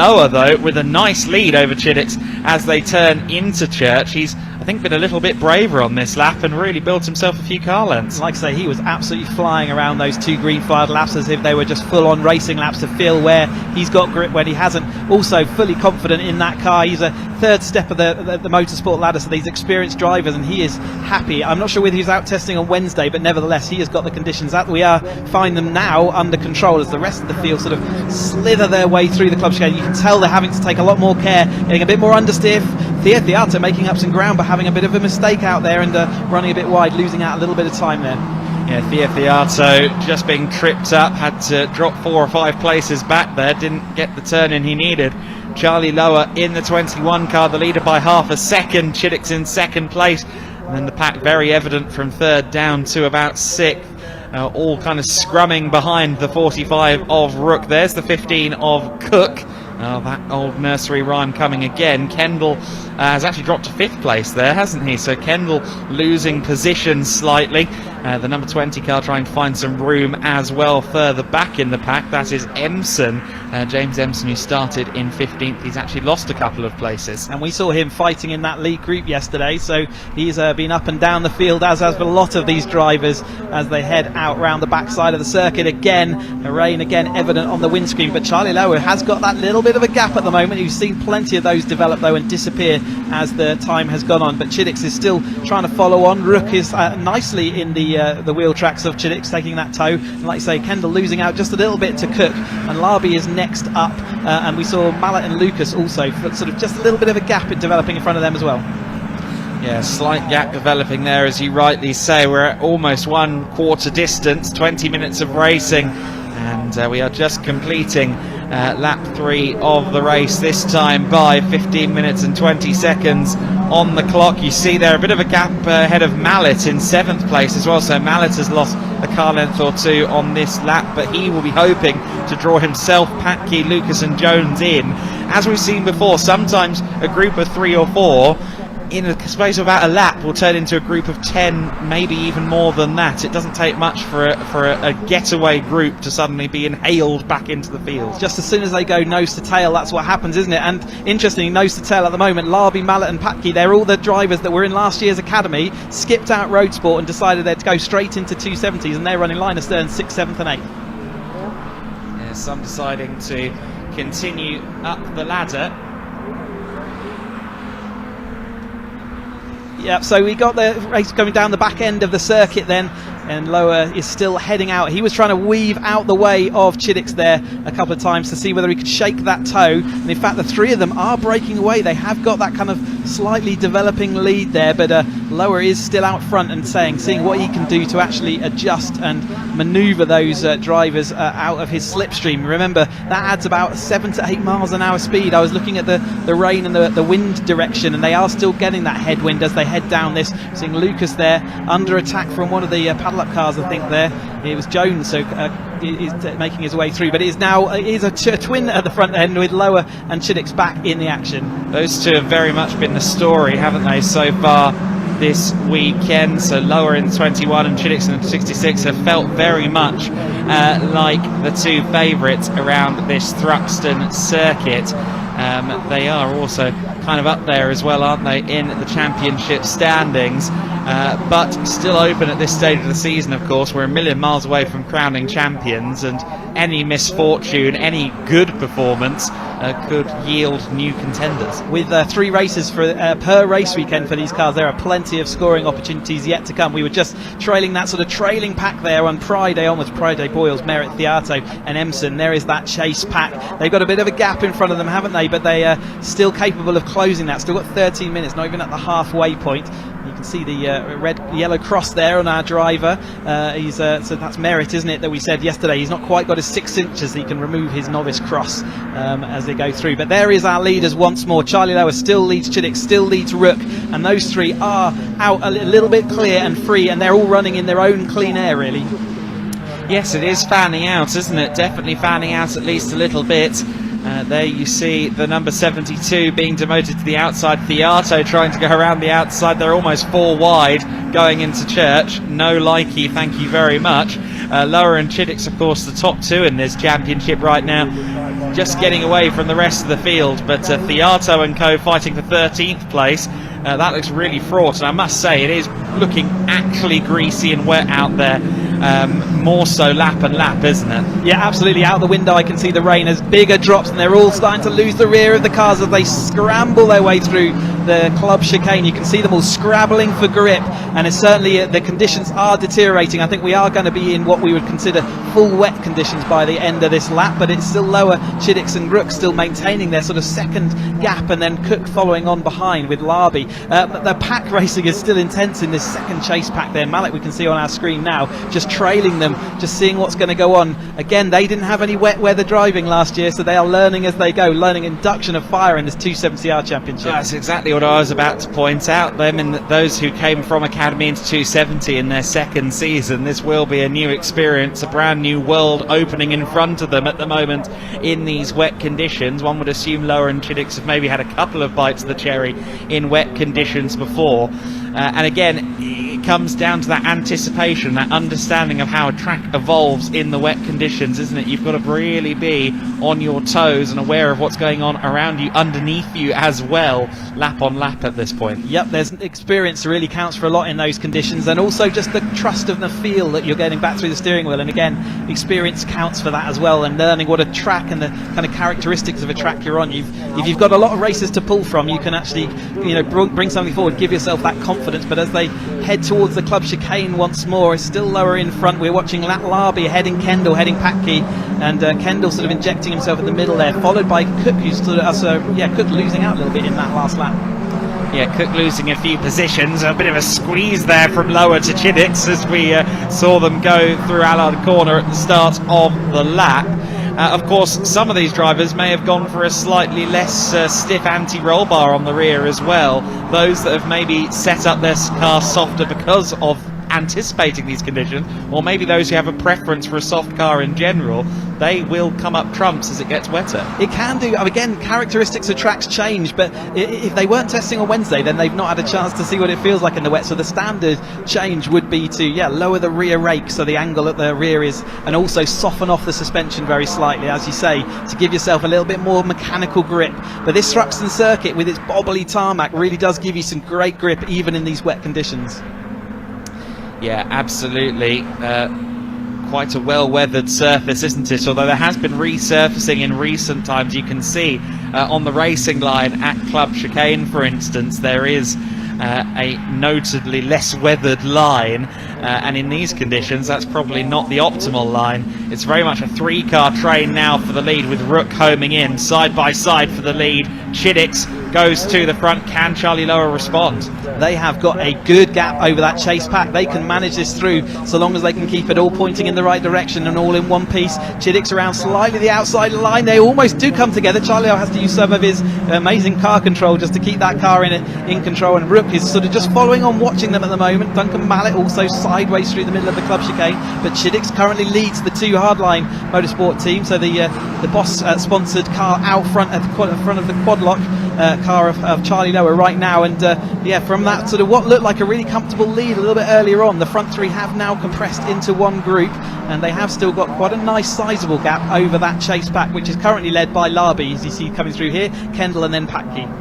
Lower, though, with a nice lead over Chiddix as they turn into Church. He's, I think, been a little bit braver on this lap and really built himself a few car lengths. Like I say, he was absolutely flying around those 2 green flag laps as if they were just full-on racing laps to feel where he's got grip, when he hasn't. Also fully confident in that car. He's a third step of the motorsport ladder, so these experienced drivers, and he is happy. I'm not sure whether he's out testing on Wednesday, but nevertheless he has got the conditions that we find them now under control as the rest of the field sort of slither their way through the club chicane. You can tell they're having to take a lot more care, getting a bit more understeer. Theato making up some ground, but having a bit of a mistake out there and running a bit wide, losing out a little bit of time there. Yeah, Theato just being tripped up, had to drop 4 or 5 places back there, didn't get the turn in he needed. Charlie Lower in the 21 car, the leader by half a second. Chiddix in second place, and then the pack very evident from third down to about 6th. All kind of scrumming behind the 45 of Rook. There's the 15 of Cook. That old nursery rhyme coming again. Kendall has actually dropped to 5th place there, hasn't he? So Kendall losing position slightly. The number 20 car trying to find some room as well further back in the pack. That is Empson, James Empson, who started in 15th. He's actually lost a couple of places. And we saw him fighting in that lead group yesterday, so he's been up and down the field, as has a lot of these drivers as they head out round the backside of the circuit. Again, the rain again evident on the windscreen, but Charlie Lower has got that little bit of a gap at the moment. You've seen plenty of those develop though and disappear as the time has gone on, but Chiddix is still trying to follow on. Rook is nicely in the wheel tracks of Chiddix, taking that toe, and like I say, Kendall losing out just a little bit to Cook, and Larby is next up, and we saw Mallet and Lucas also sort of just a little bit of a gap in developing in front of them as well. Yeah, slight gap developing there, as you rightly say. We're at almost 1/4 distance, 20 minutes of racing, and we are just completing lap 3 of the race, this time by 15 minutes and 20 seconds on the clock. You see there a bit of a gap ahead of Mallet in 7th place as well, so Mallet has lost a car length or 2 on this lap, but he will be hoping to draw himself, Patke, Lucas and Jones in. As we've seen before, sometimes a group of 3 or 4 in a space of about a lap will turn into a group of 10, maybe even more than that. It doesn't take much for a getaway group to suddenly be inhaled back into the field. Just as soon as they go nose to tail, that's what happens, isn't it? And interestingly, nose to tail at the moment, Larby, Mallet and Patke, they're all the drivers that were in last year's academy, skipped out road sport and decided they'd go straight into 270s, and they're running line astern 6th, 7th and 8th. Yeah, some deciding to continue up the ladder. Yeah, so we got the race going down the back end of the circuit then, and Lower is still heading out. He was trying to weave out the way of Chiddix there a couple of times to see whether he could shake that toe, and in fact the 3 of them are breaking away. They have got that kind of slightly developing lead there, but Lower is still out front and seeing what he can do to actually adjust and manoeuvre those drivers out of his slipstream. Remember, that adds about 7 to 8 miles an hour speed. I was looking at the rain and the wind direction, and they are still getting that headwind as they head down this. Seeing Lucas there under attack from one of the padlock cars, I think there. It was Jones, so he's making his way through, but it is now a twin at the front end with Lower and Chiddix back in the action. Those two have very much been the story, haven't they, so far this weekend? So Lower in 21 and Chiddix in 66 have felt very much like the 2 favourites around this Thruxton circuit. They are also kind of up there as well, aren't they, in the championship standings, but still open at this stage of the season. Of course, we're a million miles away from crowning champions, and any misfortune, any good performance could yield new contenders. With 3 races per race weekend for these cars, there are plenty of scoring opportunities yet to come. We were just trailing that sort of trailing pack there on Friday onwards. Friday, Boyles, Merritt, Theato and Empson. There is that chase pack. They've got a bit of a gap in front of them, haven't they? But they are still capable of closing that. Still got 13 minutes, not even at the halfway point. You can see the yellow cross there on our driver. So that's Merritt, isn't it, that we said yesterday. He's not quite got his 6 inches. He can remove his novice cross as they go through. But there is our leaders once more. Charlie Lower still leads Chiddix, still leads Rook, and those 3 are out a little bit clear and free, and they're all running in their own clean air, really. Yes, it is fanning out, isn't it? Definitely fanning out at least a little bit. There you see the number 72 being demoted to the outside. Theato trying to go around the outside. They're almost 4 wide going into Church. No likey, thank you very much. Lower and Chiddix, of course, the top 2 in this championship right now. just getting away from the rest of the field. But Theato and co fighting for 13th place. That looks really fraught, and I must say it is looking actually greasy and wet out there. More so lap and lap, isn't it? Yeah, absolutely. Out the window I can see the rain as bigger drops, and they're all starting to lose the rear of the cars as they scramble their way through the club chicane. You can see them all scrabbling for grip, and it's certainly the conditions are deteriorating. I think we are going to be in what we would consider full wet conditions by the end of this lap, but it's still lower. Chiddix and Rook still maintaining their sort of second gap, and then Cook following on behind with Larby. The pack racing is still intense in this second chase pack there. Malik, we can see on our screen now, just trailing them, just seeing what's going to go on. Again, they didn't have any wet weather driving last year, so they are learning as they go, learning induction of fire in this 270R championship. That's exactly what I was about to point out. Them and those who came from Academy into 270 in their second season, this will be a new experience, a brand new world opening in front of them at the moment in these wet conditions. One would assume Lower and Chiddix have maybe had a couple of bites of the cherry in wet conditions before. And again, it comes down to that anticipation, that understanding of how a track evolves in the wet conditions, isn't it? You've got to really be on your toes and aware of what's going on around you, underneath you as well, lap on lap at this point. Yep, there's experience really counts for a lot in those conditions, and also just the trust of the feel that you're getting back through the steering wheel. And again, experience counts for that as well, and learning what a track and the kind of characteristics of a track you're on. If you've got a lot of races to pull from, you can actually, bring something forward, give yourself that confidence. But as they head towards the club chicane once more, it's still lower in front. We're watching Larby heading Kendall, heading Patke, and Kendall sort of injecting himself in the middle there, followed by Cook, who's Cook losing out a little bit in that last lap. Yeah, Cook losing a few positions. A bit of a squeeze there from Lower to Chiddix as we saw them go through Allard Corner at the start of the lap. Of course, some of these drivers may have gone for a slightly less stiff anti-roll bar on the rear as well. Those that have maybe set up their car softer because of anticipating these conditions, or maybe those who have a preference for a soft car in general, they will come up trumps as it gets wetter. It can do. Again, characteristics of tracks change, but if they weren't testing on Wednesday, then they've not had a chance to see what it feels like in the wet. So the standard change would be to lower the rear rake so the angle at the rear is, and also soften off the suspension very slightly, as you say, to give yourself a little bit more mechanical grip. But this Thruxton circuit with its bobbly tarmac really does give you some great grip even in these wet conditions. Yeah, absolutely. Quite a well-weathered surface, isn't it? Although there has been resurfacing in recent times. You can see on the racing line at Club Chicane, for instance, there is a notably less weathered line, and in these conditions that's probably not the optimal line. It's very much a three-car train now for the lead, with Rook homing in side by side for the lead. Chiddix goes to the front. Can Charlie Lower respond? They have got a good gap over that chase pack. They can manage this through so long as they can keep it all pointing in the right direction and all in one piece. Chiddix around slightly the outside line. They almost do come together. Charlie has to use some of his amazing car control just to keep that car in control, and Rook is sort of just following on, watching them at the moment. Duncan Mallet also sideways through the middle of the club chicane, but Chiddix currently leads the two Hardline Motorsport team, so the Boss sponsored car out front at the front of the quadlock car of Charlie Lower right now. And from that sort of what looked like a really comfortable lead a little bit earlier on, the front three have now compressed into one group, and they have still got quite a nice sizable gap over that chase pack, which is currently led by Larby, as you see coming through here, Kendall and then Patke.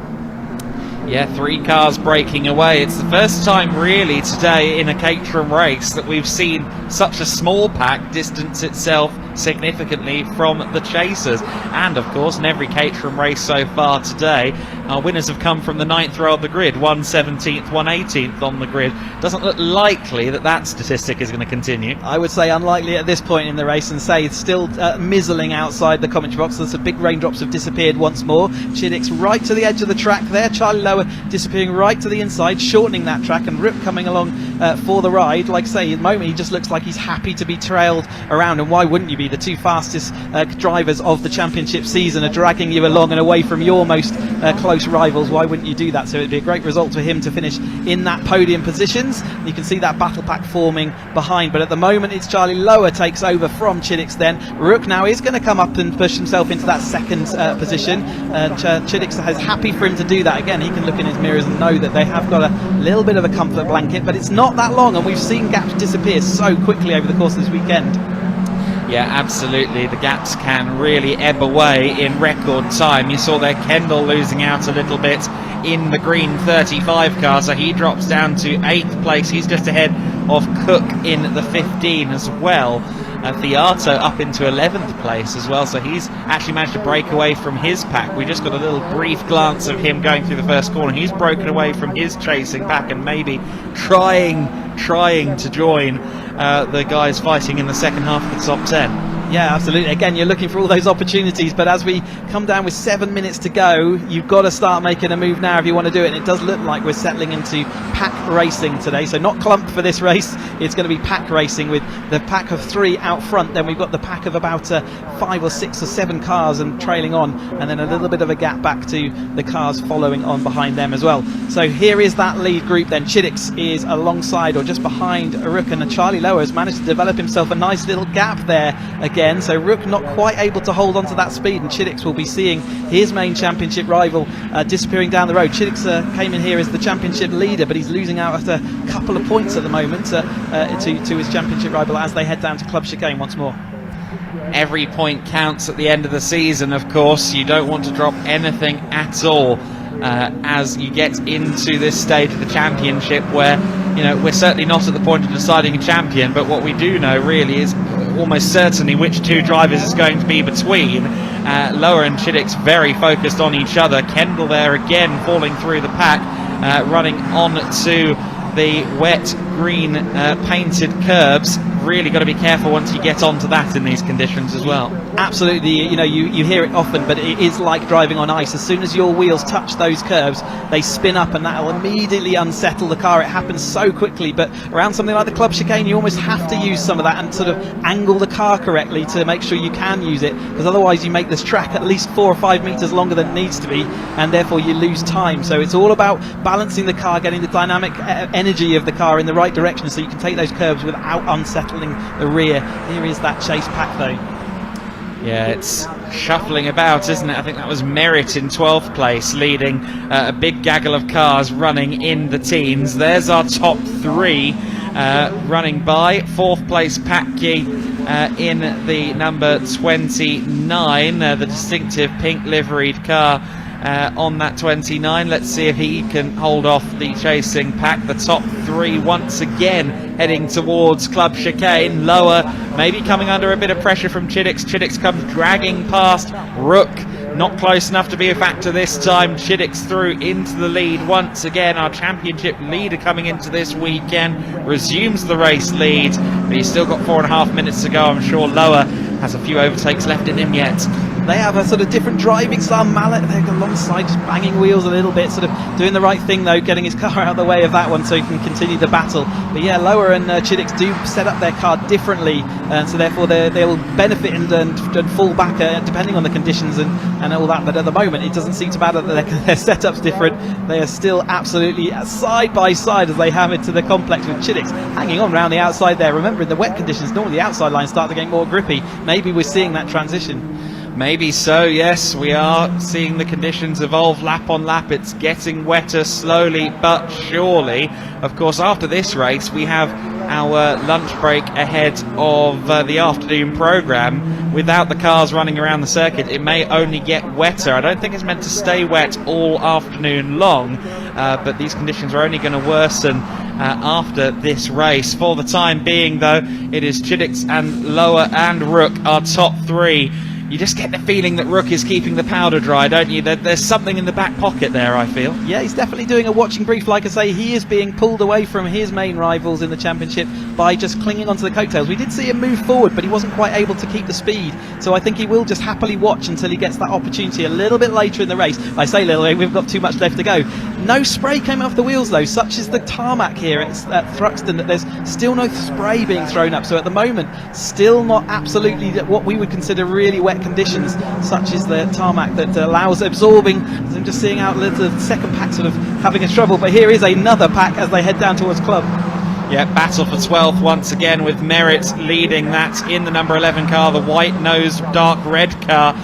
Yeah, three cars breaking away. It's the first time really today in a Caterham race that we've seen such a small pack distance itself significantly from the chasers. And of course, in every Caterham race so far today, our winners have come from the 9th row of the grid, 1/17th, 1/18th on the grid. Doesn't look likely that that statistic is going to continue. I would say unlikely at this point in the race, and say it's still mizzling outside the commentary box. The big raindrops have disappeared once more. Chiddix right to the edge of the track there. Charlie Lower disappearing right to the inside, shortening that track, and Rook coming along for the ride. Like I say, at the moment he just looks like he's happy to be trailed around, and why wouldn't you be? The two fastest drivers of the championship season are dragging you along and away from your most close rivals. Why wouldn't you do that? So it'd be a great result for him to finish in that podium positions. You can see that battle pack forming behind, but at the moment it's Charlie Lower takes over from Chiddix. Then Rook now is going to come up and push himself into that second position. Chiddix is happy for him to do that. Again, he can look in his mirrors and know that they have got a little bit of a comfort blanket, but it's not that long, and we've seen gaps disappear so quickly over the course of this weekend. Yeah, absolutely. The gaps can really ebb away in record time. You saw there Kendall losing out a little bit in the green 35 car, so he drops down to 8th place. He's just ahead of Cook in the 15 as well. Fiato up into 11th place as well, so he's actually managed to break away from his pack. We just got a little brief glance of him going through the first corner. He's broken away from his chasing pack and maybe trying to join the guys fighting in the second half of the top 10. Yeah, absolutely. Again, you're looking for all those opportunities, but as we come down with 7 minutes to go, you've got to start making a move now if you want to do it. And it does look like we're settling into pack racing today. So not clump for this race. It's going to be pack racing with the pack of 3 out front. Then we've got the pack of about 5 or 6 or 7 cars and trailing on, and then a little bit of a gap back to the cars following on behind them as well. So here is that lead group then. Chiddix is alongside or just behind Rook, and Charlie Lower has managed to develop himself a nice little gap there again. So Rook not quite able to hold on to that speed, and Chiddix will be seeing his main championship rival disappearing down the road. Chiddix came in here as the championship leader, but he's losing out at a couple of points at the moment to his championship rival as they head down to Club Chicane once more. Every point counts at the end of the season, of course. You don't want to drop anything at all as you get into this stage of the championship where, you know, we're certainly not at the point of deciding a champion, but what we do know really is almost certainly which 2 drivers is going to be between. Lower and Chiddix very focused on each other. Kendall there again falling through the pack, running on to the wet green painted curbs. Really got to be careful once you get onto that in these conditions as well. Absolutely, you know, you hear it often, but it is like driving on ice. As soon as your wheels touch those curbs, they spin up, and that will immediately unsettle the car. It happens so quickly, but around something like the Club Chicane, you almost have to use some of that and sort of angle the car correctly to make sure you can use it, because otherwise you make this track at least 4 or 5 meters longer than it needs to be, and therefore you lose time. So it's all about balancing the car, getting the dynamic energy of the car in the right direction so you can take those curbs without unsettling the rear. Here is that chase pack though. Yeah, it's shuffling about, isn't it? I think that was Merritt in 12th place, leading a big gaggle of cars running in the teens. There's our top 3 running by. 4th place Patke in the number 29, the distinctive pink liveried car on that 29. Let's see if he can hold off the chasing pack. The top 3 once again heading towards Club Chicane. Lower maybe coming under a bit of pressure from Chiddix. Chiddix comes dragging past Rook, not close enough to be a factor this time. Chiddix through into the lead once again. Our championship leader coming into this weekend resumes the race lead, but he's still got 4.5 minutes to go. I'm sure Lower has a few overtakes left in him yet. They have a sort of different driving style. Mallet there alongside, just banging wheels a little bit, sort of doing the right thing though, getting his car out of the way of that one so he can continue the battle. But yeah, Lower and Chiddix do set up their car differently, and so therefore they'll benefit and fall back depending on the conditions and all that. But at the moment it doesn't seem to matter that their setup's different. They are still absolutely side by side as they have into the complex, with Chiddix hanging on around the outside there. Remember, in the wet conditions normally the outside lines start to get more grippy. Maybe we're seeing that transition. Maybe so, yes. We are seeing the conditions evolve lap on lap. It's getting wetter slowly but surely. Of course, after this race, we have our lunch break ahead of the afternoon programme. Without the cars running around the circuit, it may only get wetter. I don't think it's meant to stay wet all afternoon long, but these conditions are only going to worsen after this race. For the time being, though, it is Chiddix and Lower and Rook, our top 3. You just get the feeling that Rook is keeping the powder dry, don't you? There's something in the back pocket there, I feel. Yeah, he's definitely doing a watching brief. Like I say, he is being pulled away from his main rivals in the championship by just clinging onto the coattails. We did see him move forward, but he wasn't quite able to keep the speed. So I think he will just happily watch until he gets that opportunity a little bit later in the race. I say little, we've got too much left to go. No spray came off the wheels though, such is the tarmac here at Thruxton, that there's still no spray being thrown up. So at the moment, still not absolutely what we would consider really wet conditions, such as the tarmac that allows absorbing. I'm just seeing out the second pack sort of having a trouble, but here is another pack as they head down towards Club. Yeah, battle for 12th once again, with Merritt leading that in the number 11 car, the white-nosed dark red car.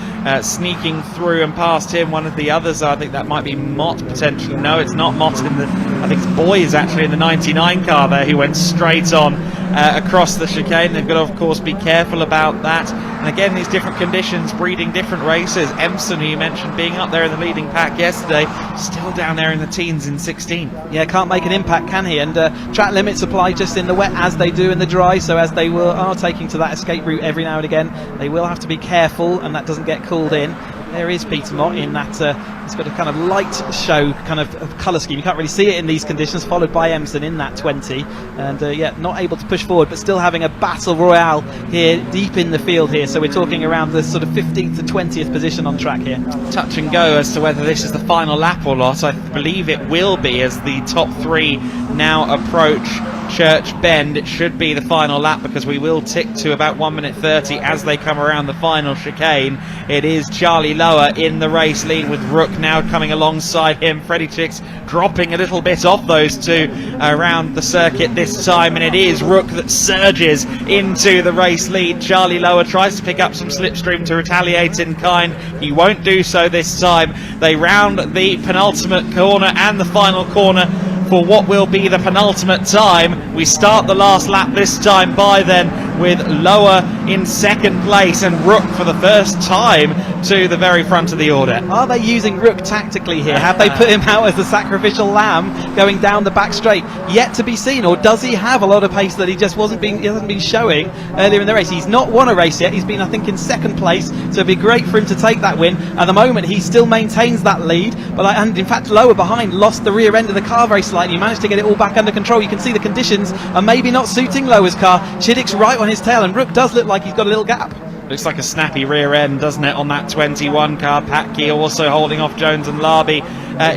sneaking through and past him. One of the others, I think that might be Mott potentially. No, it's not Mott. I think it's Boys actually in the 99 car there, who went straight on across the chicane. They've got to, of course, be careful about that. And again, these different conditions breeding different races. Empson, who you mentioned being up there in the leading pack yesterday, still down there in the teens in 16. Yeah, can't make an impact, can he? And track limits apply just in the wet as they do in the dry, so as they are taking to that escape route every now and again, they will have to be careful and that doesn't get called in. There is Peter Mott in that, it's got a kind of light show kind of colour scheme. You can't really see it in these conditions, followed by Empson in that 20. And yeah, not able to push forward, but still having a battle royale here deep in the field here. So we're talking around the sort of 15th to 20th position on track here. Touch and go as to whether this is the final lap or not. I believe it will be, as the top three now approach Church Bend. It should be the final lap, because we will tick to about 1 minute 30 as they come around the final chicane. It is Charlie Lower in the race lead, with Rook now coming alongside him. Freddie Chicks dropping a little bit off those two around the circuit this time, and it is Rook that surges into the race lead. Charlie Lower tries to pick up some slipstream to retaliate in kind. He won't do so this time. They round the penultimate corner and the final corner for what will be the penultimate time. We start the last lap this time by then with Lower in second place and Rook for the first time to the very front of the order. Are they using Rook tactically here? Have they put him out as the sacrificial lamb going down the back straight? Yet to be seen. Or does he have a lot of pace that he just hasn't been showing earlier in the race? He's not won a race yet. He's been, I think, in second place, so it'd be great for him to take that win. At the moment he still maintains that lead, but and in fact Lower behind lost the rear end of the car very slightly. He managed to get it all back under control. You can see the conditions are maybe not suiting Lower's car. Chiddick's right on his tail, and Rook does look like he's got a little gap. Looks like a snappy rear end, doesn't it, on that 21 car. Patke also holding off Jones and Larby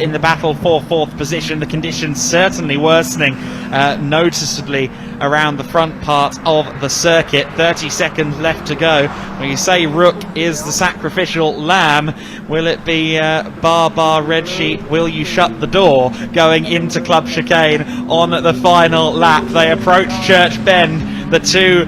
in the battle for fourth position. The conditions certainly worsening noticeably around the front part of the circuit. 30 seconds left to go. When you say Rook is the sacrificial lamb, will it be bar red sheet, will you shut the door, going into Club Chicane on the final lap? They approach Church Bend. The two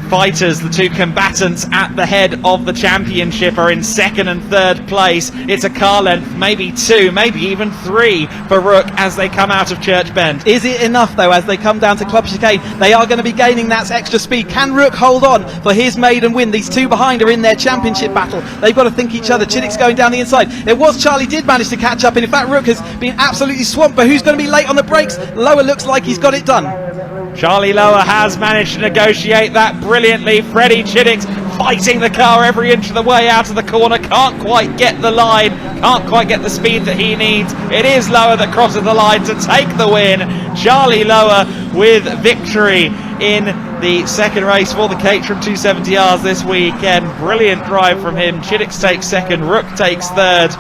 fighters, the two combatants at the head of the championship, are in second and third place. It's a car length, maybe two, maybe even three for Rook as they come out of Church Bend. Is it enough though as they come down to Club Chicane? They are going to be gaining that extra speed. Can Rook hold on for his maiden win? These two behind are in their championship battle. They've got to think each other. Chiddick's going down the inside. It was Charlie did manage to catch up, and in fact Rook has been absolutely swamped, but who's going to be late on the brakes? Lower looks like he's got it done. Charlie Lower has managed to negotiate that brilliantly. Freddie Chiddick fighting the car every inch of the way out of the corner. Can't quite get the line, can't quite get the speed that he needs. It is Lower that crosses the line to take the win. Charlie Lower with victory in the second race for the Caterham 270Rs this weekend. Brilliant drive from him. Chiddick takes second, Rook takes third.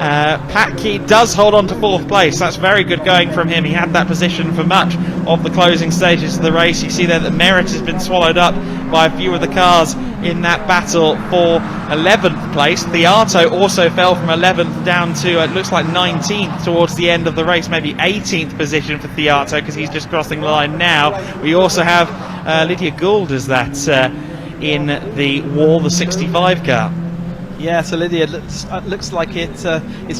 Patke does hold on to fourth place. That's very good going from him. He had that position for much of the closing stages of the race. You see there that Merritt has been swallowed up by a few of the cars in that battle for 11th place. Theato also fell from 11th down to, it looks like 19th towards the end of the race, maybe 18th position for Theato, because he's just crossing the line now. We also have Lydia Gould as that in the Wall, the 65 car. Yeah, so Lydia looks like it's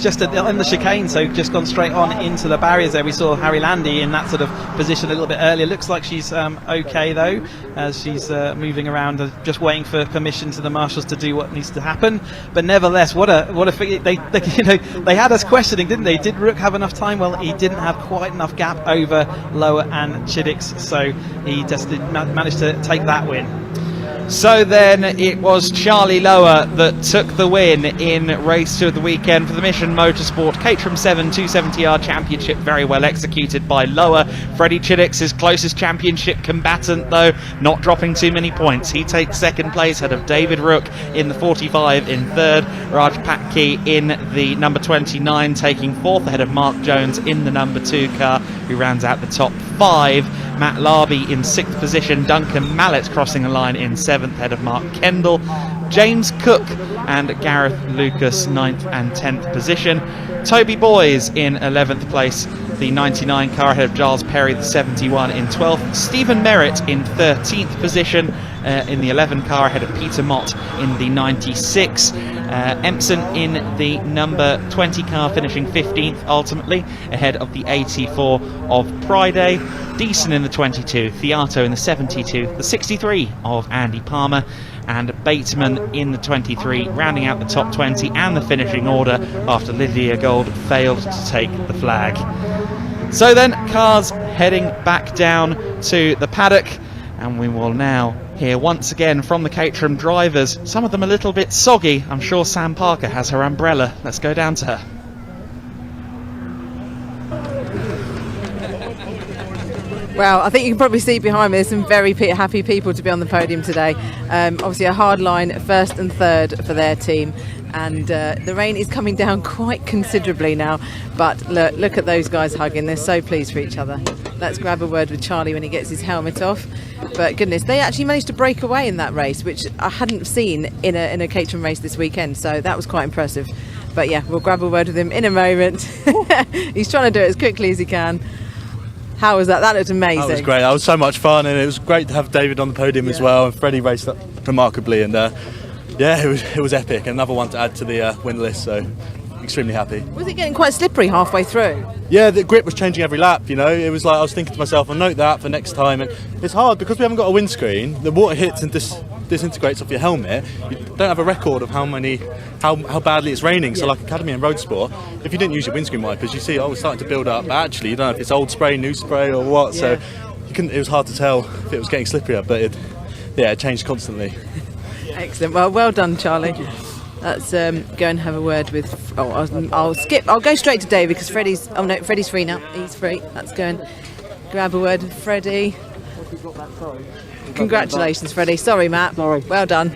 just in the chicane, so just gone straight on into the barriers there. We saw Harry Landy in that sort of position a little bit earlier. Looks like she's okay though, as she's moving around, just waiting for permission to the marshals to do what needs to happen. But nevertheless, what a they you know, they had us questioning, didn't they? Did Rook have enough time? Well, he didn't have quite enough gap over Lower and Chiddick's, so he just managed to take that win. So then it was Charlie Lower that took the win in race 2 of the weekend for the Mission Motorsport Caterham 7 270R Championship. Very well executed by Lower. Freddie Chiddick's his closest championship combatant, though, not dropping too many points. He takes second place ahead of David Rook in the 45 in third. Raj Patke in the number 29 taking fourth ahead of Mark Jones in the number 2 car, who rounds out the top 5. Matt Larby in 6th position. Duncan Mallet crossing the line in 7th ahead of Mark Kendall. James Cook and Gareth Lucas 9th and 10th position. Toby Boys in 11th place, the 99 car ahead of Giles Perry, the 71 in 12th. Stephen Merritt in 13th position. in the 11 car ahead of Peter Mott in the 96. Empson in the number 20 car finishing 15th ultimately ahead of the 84 of Friday. Deason in the 22, Theato in the 72, the 63 of Andy Palmer, and Bateman in the 23, rounding out the top 20 and the finishing order after Lydia Gold failed to take the flag. So then, cars heading back down to the paddock, and we will now hear once again from the Caterham drivers, some of them a little bit soggy. I'm sure Sam Parker has her umbrella. Let's go down to her. Well, I think you can probably see behind me there's some very happy people to be on the podium today. Obviously a hard line, first and third for their team, and the rain is coming down quite considerably now, but look at those guys hugging. They're so pleased for each other. Let's grab a word with Charlie when he gets his helmet off. But goodness, they actually managed to break away in that race, which I hadn't seen in a Caterham race this weekend, so that was quite impressive. But yeah, we'll grab a word with him in a moment. He's trying to do it as quickly as he can. How was that? That looked amazing. That was great. That was so much fun, and it was great to have David on the podium as well. And Freddie raced up remarkably, and yeah, it was epic. Another one to add to the win list. So extremely happy. Was it getting quite slippery halfway through? Yeah, the grip was changing every lap. You know, it was like I was thinking to myself, I'll note that for next time. And it's hard because we haven't got a windscreen. The water hits and disintegrates off your helmet. You don't have a record of how badly it's raining. So like Academy and Road Sport, if you didn't use your windscreen wipers, you see it's starting to build up. But actually, you don't know if it's old spray, new spray, or what. So it was hard to tell if it was getting slipperier, but it changed constantly. Excellent. Well done, Charlie. Let's go and have a word with. I'll go straight to David because Freddie's. Oh no, Freddie's free now. He's free. Let's go and grab a word with Freddie. Congratulations, Freddie. Sorry, Matt. Sorry. Well done.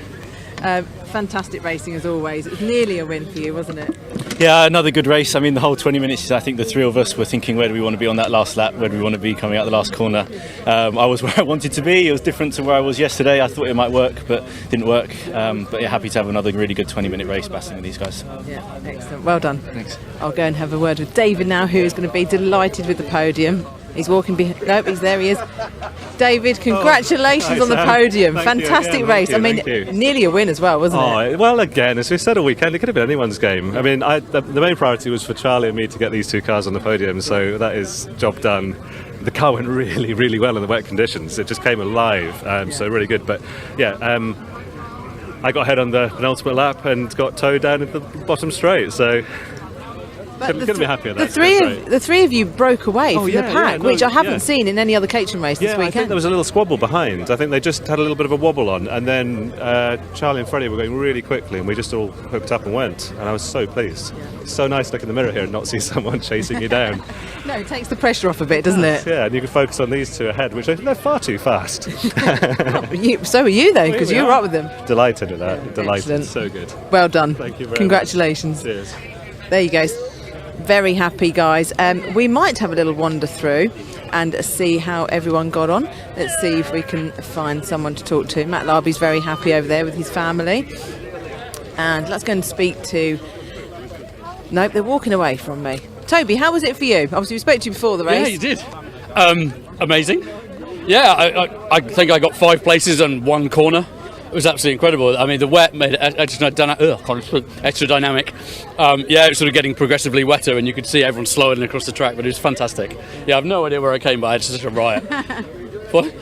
Fantastic racing as always. It was nearly a win for you, wasn't it? Yeah, another good race. I mean, the whole 20 minutes, I think the three of us were thinking, where do we want to be on that last lap? Where do we want to be coming out the last corner? I was where I wanted to be. It was different to where I was yesterday. I thought it might work, but didn't work. But yeah, happy to have another really good 20-minute race battling with these guys. Yeah, excellent. Well done. Thanks. I'll go and have a word with David now, who is going to be delighted with the podium. He's walking behind. Nope, he's there. He is. David, congratulations on the podium. Fantastic race. I mean, nearly a win as well, wasn't it? Well, again, as we said all weekend, it could have been anyone's game. I mean, the main priority was for Charlie and me to get these two cars on the podium, so that is job done. The car went really, really well in the wet conditions. It just came alive, so really good. But yeah, I got ahead on the penultimate lap and got towed down into the bottom straight, so couldn't be happier. The three of you broke away from the pack, which I haven't seen in any other Caterham race this weekend. I think there was a little squabble behind. I think they just had a little bit of a wobble on, and then Charlie and Freddie were going really quickly, and we just all hooked up and went. And I was so pleased. It's so nice to look in the mirror here and not see someone chasing you down. No, it takes the pressure off a bit, doesn't it? Yeah, and you can focus on these two ahead, which they're far too fast. So are you though, because you were up with them. Delighted with that. Delighted. Excellent. So good. Well done. Thank you very Congratulations. much. Cheers. There you go. Very happy guys. We might have a little wander through and see how everyone got on. Let's see if we can find someone to talk to. Matt Larby's very happy over there with his family. And let's go and speak to... Nope, they're walking away from me. Toby, how was it for you? Obviously we spoke to you before the race. Yeah, you did. Amazing. Yeah, I think I got 5 places and 1 corner. It was absolutely incredible. I mean, the wet made it extra dynamic. Yeah, it was sort of getting progressively wetter, and you could see everyone slowing across the track, but it was fantastic. Yeah, I have no idea where I came, but I had such a riot. What?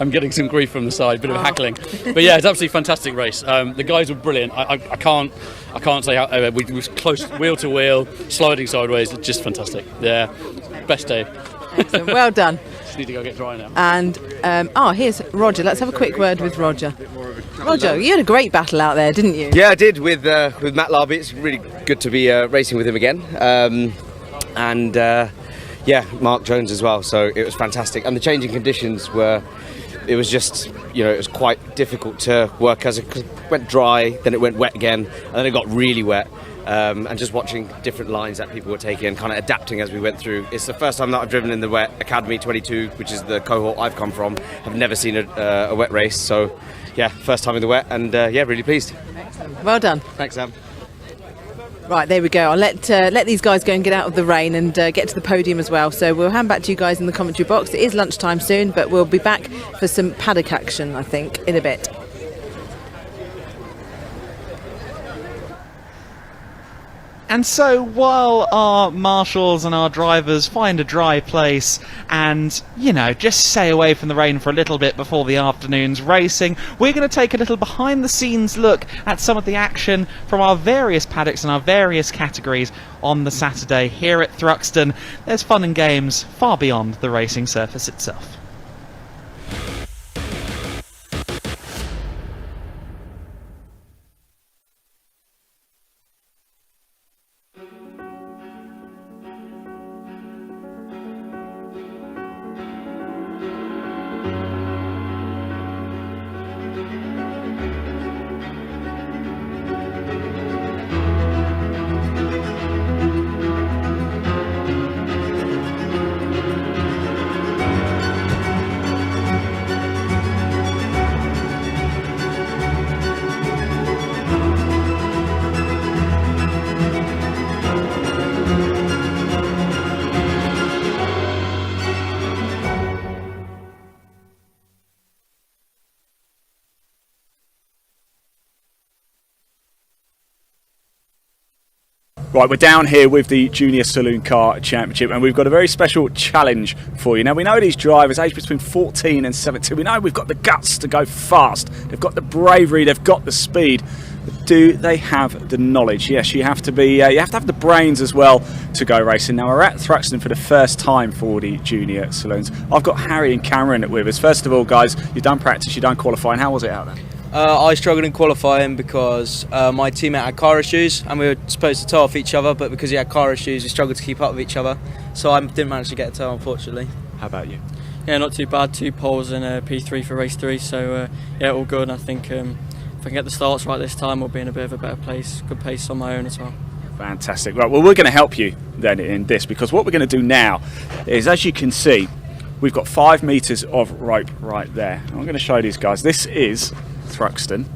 I'm getting some grief from the side, bit of hackling. But yeah, it's absolutely fantastic race. The guys were brilliant. I can't say how we was close, wheel to wheel, sliding sideways. Just fantastic. Yeah, best day. Excellent. Well done. Just need to go get dry now. And here's Roger. Let's have a quick word with Roger. Roger, you had a great battle out there, didn't you? Yeah, I did with Matt Larby. It's really good to be racing with him again. Yeah, Mark Jones as well. So it was fantastic. And the changing conditions it was just, it was quite difficult to work as it went dry, then it went wet again, and then it got really wet. And just watching different lines that people were taking and kind of adapting as we went through. It's the first time that I've driven in the wet. Academy 22, which is the cohort I've come from, I've never seen a wet race. So, yeah, first time in the wet, and really pleased. Excellent. Well done. Thanks, Sam. Right, there we go. I'll let these guys go and get out of the rain and get to the podium as well. So we'll hand back to you guys in the commentary box. It is lunchtime soon, but we'll be back for some paddock action, I think, in a bit. And so while our marshals and our drivers find a dry place and, you know, just stay away from the rain for a little bit before the afternoon's racing, we're going to take a little behind the scenes look at some of the action from our various paddocks and our various categories on the Saturday here at Thruxton. There's fun and games far beyond the racing surface itself. Right, we're down here with the Junior Saloon Car Championship and we've got a very special challenge for you. Now, we know these drivers aged between 14 and 17. We know we've got the guts to go fast. They've got the bravery, they've got the speed. But do they have the knowledge? Yes, you have to have the brains as well to go racing. Now, we're at Thruxton for the first time for the Junior Saloons. I've got Harry and Cameron with us. First of all, guys, you've done practice, you've done qualifying. How was it out there? I struggled in qualifying because my teammate had car issues and we were supposed to tow off each other, but because he had car issues we struggled to keep up with each other, so I didn't manage to get a tow, unfortunately. How about you? Yeah, not too bad. 2 poles and a P3 for race 3, so yeah, all good. I think if I can get the starts right this time, we'll be in a bit of a better place. Good pace on my own as well. Fantastic. Right, well, we're going to help you then in this, because what we're going to do now is, as you can see, we've got 5 metres of rope right there. I'm going to show these guys. This is Thruxton.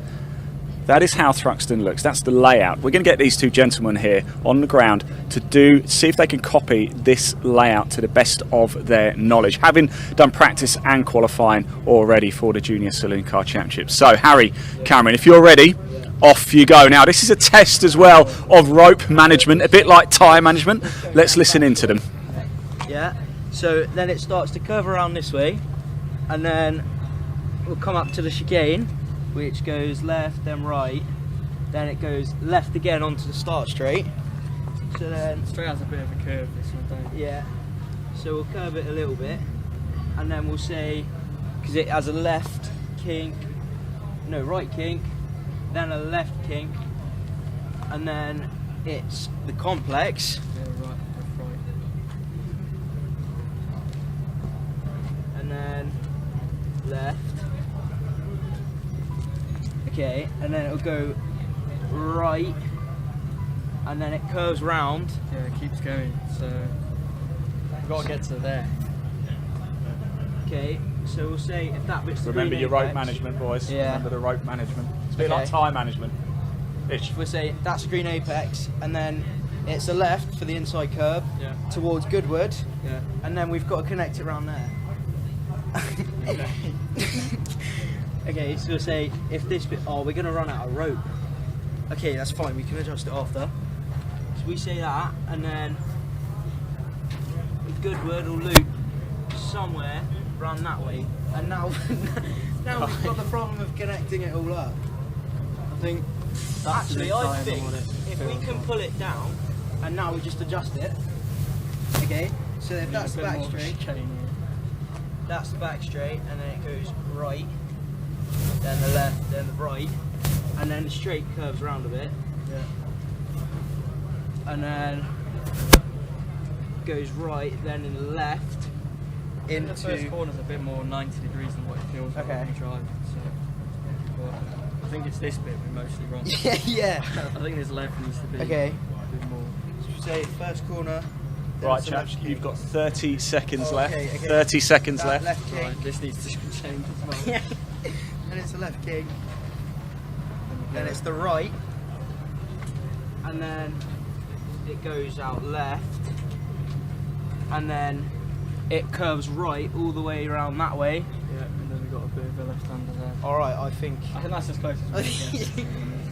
That is how Thruxton looks. That's the layout. We're going to get these 2 gentlemen here on the ground to see if they can copy this layout to the best of their knowledge, having done practice and qualifying already for the Junior Saloon Car Championship. So, Harry, Cameron, if you're ready, off you go. Now, this is a test as well of rope management, a bit like tyre management. Let's listen into them. Yeah, so then it starts to curve around this way, and then we'll come up to the chicane, which goes left, then right, then it goes left again onto the start straight. So then straight has a bit of a curve, this one, don't it? Yeah. So we'll curve it a little bit, and then we'll say, because it has a left kink, no, right kink, then a left kink, and then it's the complex. Yeah, right, left, right. And then left. Okay, and then it'll go right, and then it curves round. Yeah, it keeps going, so we've got to get to there. Okay, so we'll say if that bit's the Remember green your apex, rope management, boys. Yeah. Remember the rope management. It's a bit Okay. like tyre management. We'll say that's the green apex, and then it's a left for the inside curb towards Goodwood, and then we've got to connect it around there. Okay, so we'll say if this bit, we're going to run out of rope. Okay, that's fine, we can adjust it after. So we say that, and then Goodwood will loop somewhere around that way. And now, now we've got the problem of connecting it all up. I think, actually, I think if we can pull it down, and now we just adjust it. Okay, so if that's the back straight, that's the back straight, and then it goes right, then the left, then the right, and then the straight curves around a bit. Yeah. And then goes right, then in the left into. The first corner's a bit more 90 degrees than what it feels like when you drive. So, but I think it's this bit we're mostly wrong. Yeah. I think this left needs to be a bit more. So say first corner. Right, chaps, you've got 30 seconds left. Okay. 30 seconds left. Left kick. Right, this needs to change as well. Yeah. And it's the left kick. Then it's the right. And then it goes out left, and then it curves right all the way around that way. Yeah, and then we've got a bit of a left-hander there. Alright, I think that's as close as we can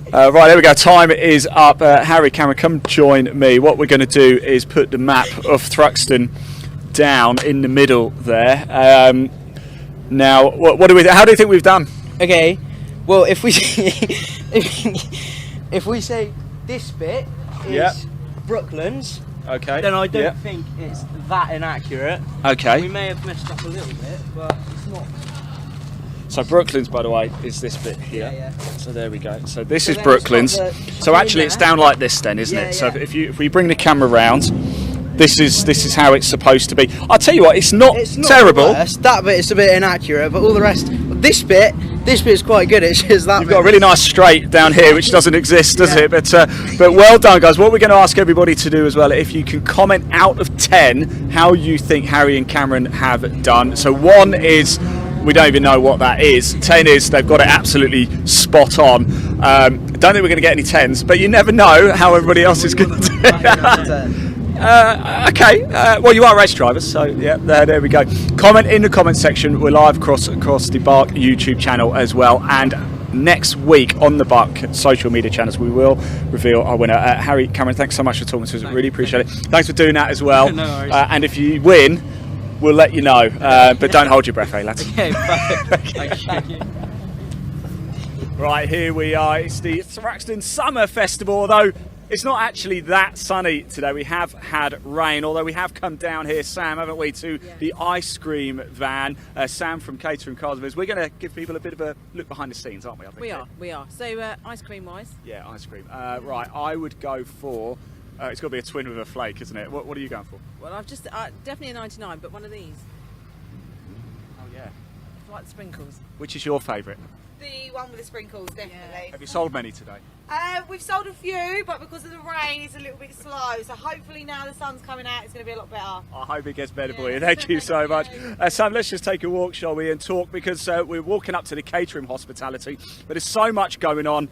get. Right, there we go. Time is up. Harry, Cameron, come join me. What we're going to do is put the map of Thruxton down in the middle there. Now, what do we? How do you think we've done? Okay. Well, if we if we say this bit is Brooklands, okay, then I don't think it's that inaccurate. Okay. We may have messed up a little bit, but it's not. So Brooklands, by the way, is this bit here. Yeah. So there we go. So this is then Brooklands. it's got the So actually, it's there. down like this, then, isn't Yeah, it? So yeah. if we bring the camera round, this is how it's supposed to be. I'll tell you what, it's not terrible. The worst. That bit is a bit inaccurate, but all the rest. This bit is quite good. It's just that. You've got a really nice straight down here, which doesn't exist, does it? But well done, guys. What we're going to ask everybody to do as well, if you can comment out of 10 how you think Harry and Cameron have done. So 1 is we don't even know what that is. 10 is they've got it absolutely spot on. Don't think we're going to get any 10s, but you never know how everybody else is going to do it. Okay, well, you are race drivers, so yeah, there we go. Comment in the comment section. We're live across the BARC YouTube channel as well, and next week on the BARC social media channels we will reveal our winner. Harry, Cameron, thanks so much for talking to us. Really appreciate it. Thanks for doing that as well. No worries. And if you win, we'll let you know, but don't hold your breath, lads. Okay, perfect. Thank you. Right, here we are. It's the Thruxton Summer Festival, although it's not actually that sunny today. We have had rain, although we have come down here, Sam, haven't we, to the ice cream van. Sam from Caterham Cars. We're going to give people a bit of a look behind the scenes, aren't we? I think We are. So, ice cream wise? Yeah, ice cream. Right, I would go for... it's got to be a twin with a flake, isn't it? What are you going for? Well, I've just... definitely a 99, but one of these. Oh, yeah. Like the sprinkles. Which is your favourite? The one with the sprinkles, definitely. Have you sold many today? We've sold a few, but because of the rain, it's a little bit slow. So hopefully now the sun's coming out, it's going to be a lot better. I hope it gets better for you. Thank you so much. Sam, let's just take a walk, shall we, and talk, because we're walking up to the Caterham Hospitality, but there's so much going on.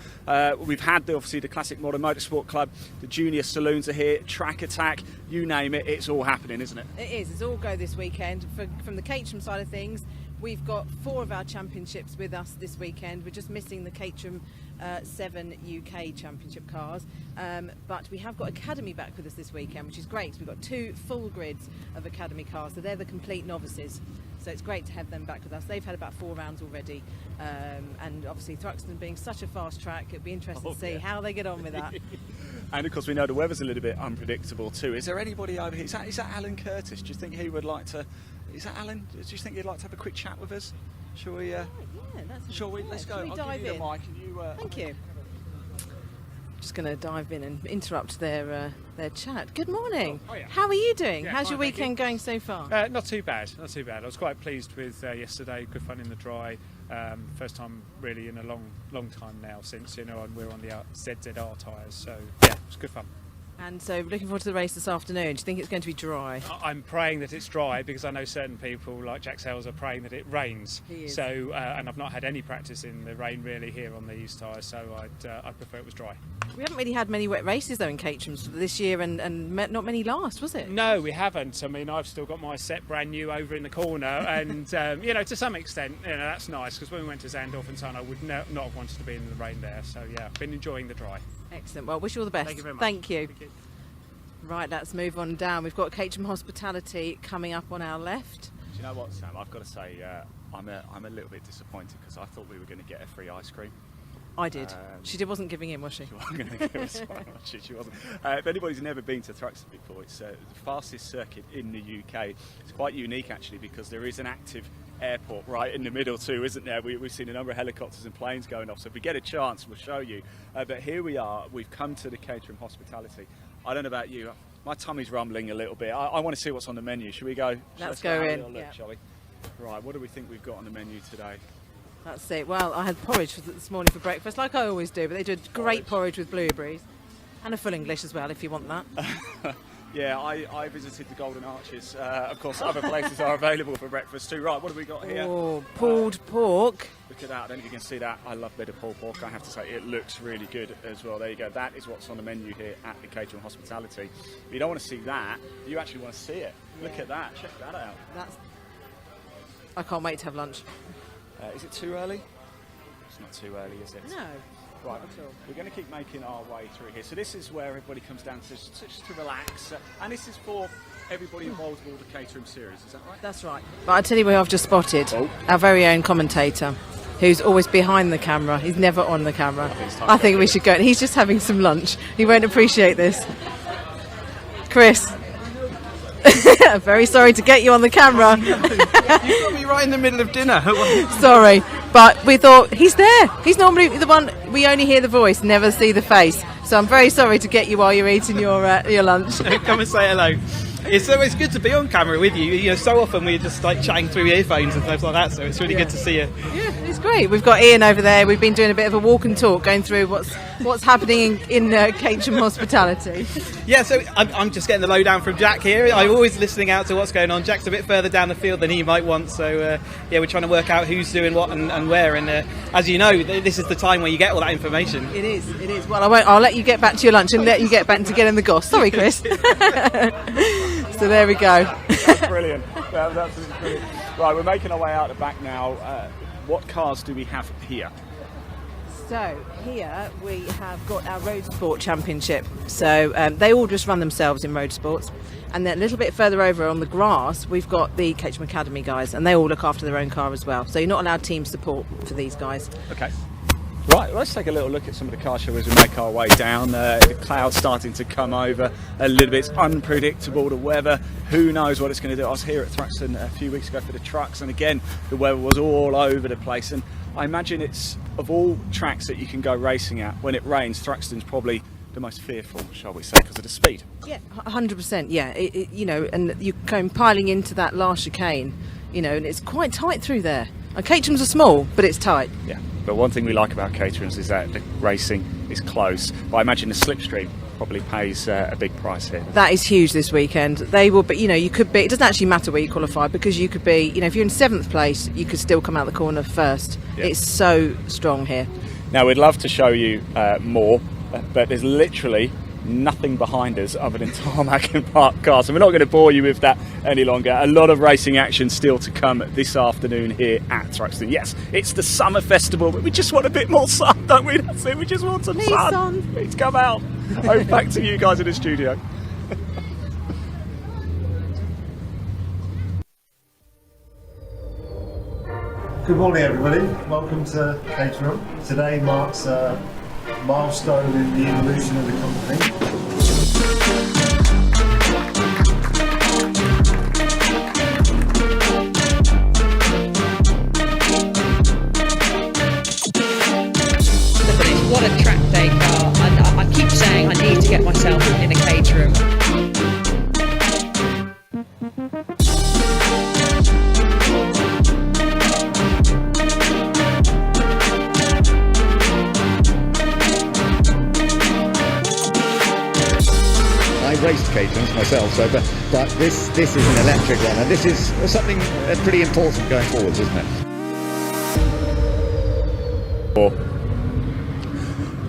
We've had, obviously, the Classic Modern Motorsport Club, the Junior Saloons are here, Track Attack, you name it, it's all happening, isn't it? It is. It's all go this weekend. From the Caterham side of things, we've got 4 of our championships with us this weekend. We're just missing the Caterham 7 UK Championship cars, but we have got Academy back with us this weekend, which is great. We've got 2 full grids of Academy cars, so they're the complete novices. So it's great to have them back with us. They've had about 4 rounds already, and obviously Thruxton being such a fast track, it'd be interesting to see how they get on with that. And of course we know the weather's a little bit unpredictable too. Is there anybody over here? Is that Alan Curtis? Do you think he would like to... Is that Alan? Do you think he'd like to have a quick chat with us? Shall we? Shall we? Let's go. Shall we I'll dive give you in? the mic and you. Thank you. Just going to dive in and interrupt their chat. Good morning. Oh, yeah. How are you doing? Yeah, How's your fine, thank weekend going so far? Not too bad. Not too bad. I was quite pleased with yesterday. Good fun in the dry. First time really in a long time now since we're on the ZZR tyres. So yeah, it was good fun. And so looking forward to the race this afternoon. Do you think it's going to be dry? I'm praying that it's dry because I know certain people like Jack Sales are praying that it rains. He is. So and I've not had any practice in the rain really here on these tyres, so I'd prefer it was dry. We haven't really had many wet races though in Caterham this year, and not many last, was it? No, we haven't. I mean, I've still got my set brand new over in the corner, and to some extent, that's nice because when we went to Zandorf and Son, I would not have wanted to be in the rain there. So yeah, I've been enjoying the dry. Excellent. Well, wish you all the best. Thank you very much. Thank you. Thank you. Right, let's move on down. We've got Caterham Hospitality coming up on our left. Do you know what, Sam? I've got to say, I'm a little bit disappointed because I thought we were going to get a free ice cream. I did. She wasn't giving in, was she? She wasn't going to give us one, was she? She wasn't. If anybody's never been to Thruxton before, it's the fastest circuit in the UK. It's quite unique actually because there is an active airport right in the middle too, isn't there? We've seen a number of helicopters and planes going off, so if we get a chance we'll show you. But here we are, we've come to the Caterham Hospitality. I don't know about you, my tummy's rumbling a little bit. I want to see what's on the menu. Should we go? Let's go in. Look, shall we? Right, what do we think we've got on the menu today? That's it. Well, I had porridge this morning for breakfast, like I always do, but they did great porridge with blueberries. And a full English as well, if you want that. Yeah, I visited the Golden Arches. Of course, other places are available for breakfast too. Right, what have we got here? Oh, pulled pork. Look at that. I don't know if you can see that. I love a bit of pulled pork. I have to say, it looks really good as well. There you go. That is what's on the menu here at the Caterham Hospitality. But you don't want to see that. You actually want to see it. Yeah. Look at that. Check that out. I can't wait to have lunch. Is it too early? It's not too early, is it? No. Right, we're going to keep making our way through here. So this is where everybody comes down to just to relax. And this is for everybody involved with all the Caterham series, is that right? That's right. But I tell you who I've just spotted. Our very own commentator, who's always behind the camera. He's never on the camera. I think we should go. He's just having some lunch. He won't appreciate this. Chris. I'm very sorry to get you on the camera. You've got me right in the middle of dinner. Sorry, but we thought he's there. He's normally the one we only hear the voice, never see the face. So I'm very sorry to get you while you're eating your lunch. Come and say hello. It's good to be on camera with you. You know, so often we're just like chatting through earphones and stuff like that. So it's really good to see you. Yeah, it's great. We've got Ian over there. We've been doing a bit of a walk and talk, going through what's happening in Caterham Hospitality. Yeah, so I'm just getting the lowdown from Jack here. I'm always listening out to what's going on. Jack's a bit further down the field than he might want. So yeah, we're trying to work out who's doing what and where. And as you know, this is the time where you get all that information. It is. It is. Well, I'll let you get back to your lunch and let you get back to get in the goss. Sorry, Chris. So there we go. That's brilliant. That's brilliant. Right, we're making our way out the back now. What cars do we have here? So here we have got our Road Sport Championship. So they all just run themselves in Road Sports. And then a little bit further over on the grass, we've got the Caterham Academy guys, and they all look after their own car as well. So you're not allowed team support for these guys. Okay. Right, let's take a little look at some of the car show as we make our way down. The clouds starting to come over a little bit. It's unpredictable, the weather. Who knows what it's going to do. I was here at Thruxton a few weeks ago for the trucks, and again, the weather was all over the place. And I imagine it's, of all tracks that you can go racing at, when it rains, Thruxton's probably the most fearful, shall we say, because of the speed. Yeah, 100%, yeah. You know, and you're going piling into that last chicane, you know, and it's quite tight through there. Caterham's are small, but it's tight. Yeah, but one thing we like about Caterham's is that the racing is close. But I imagine the slipstream probably pays a big price here. That is huge this weekend. They will, but you know, you could be. It doesn't actually matter where you qualify, because you could be. You know, if you're in 7th place, you could still come out the corner first. Yeah. It's so strong here. Now we'd love to show you more, but there's literally nothing behind us other than tarmac and parked cars, so we're not going to bore you with that any longer. A lot of racing action still to come this afternoon here at Thruxton. Yes, it's the summer festival, but we just want a bit more sun, don't we? That's it, we just want some sun. Please come out. Over back to you guys in the studio. Good morning, everybody. Welcome to Caterham. Today marks a milestone in the evolution of the company. What a track day car, and I keep saying I need to get myself in a Caterham. I raced Caterhams myself, so but this is an electric one, and this is something pretty important going forwards, isn't it?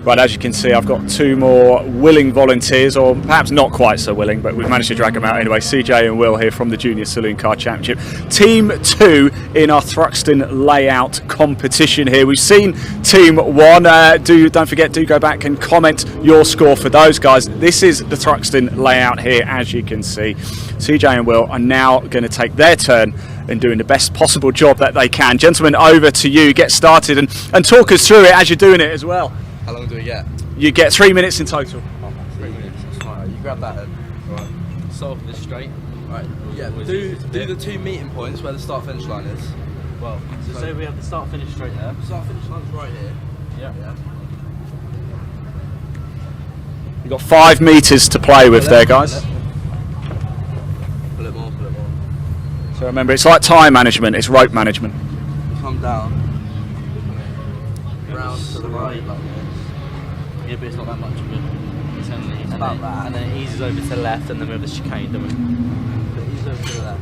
Right, as you can see, I've got two more willing volunteers, or perhaps not quite so willing, but we've managed to drag them out anyway. CJ and Will here from the Junior Saloon Car Championship. Team 2 in our Thruxton layout competition here. We've seen Team 1. Don't forget, do go back and comment your score for those guys. This is the Thruxton layout here, as you can see. CJ and Will are now going to take their turn in doing the best possible job that they can. Gentlemen, over to you. Get started and talk us through it as you're doing it as well. How long do we get? You get 3 minutes in total. 3 minutes. Alright, you grab that then. Alright. Solve this straight. Alright, yeah, do the 2 meeting points where the start finish line is. Well, so say we have the start finish straight there. Start finish line's right here. Yeah. You've got 5 metres to play with there, guys. Pull it more. So remember, it's like time management, it's rope management. Come down. Round to the right like this. Yeah, but it's not that much of it. internally, and About then, that. and then it eases over to the left, and then we have the chicane, don't we? It eases over to the left.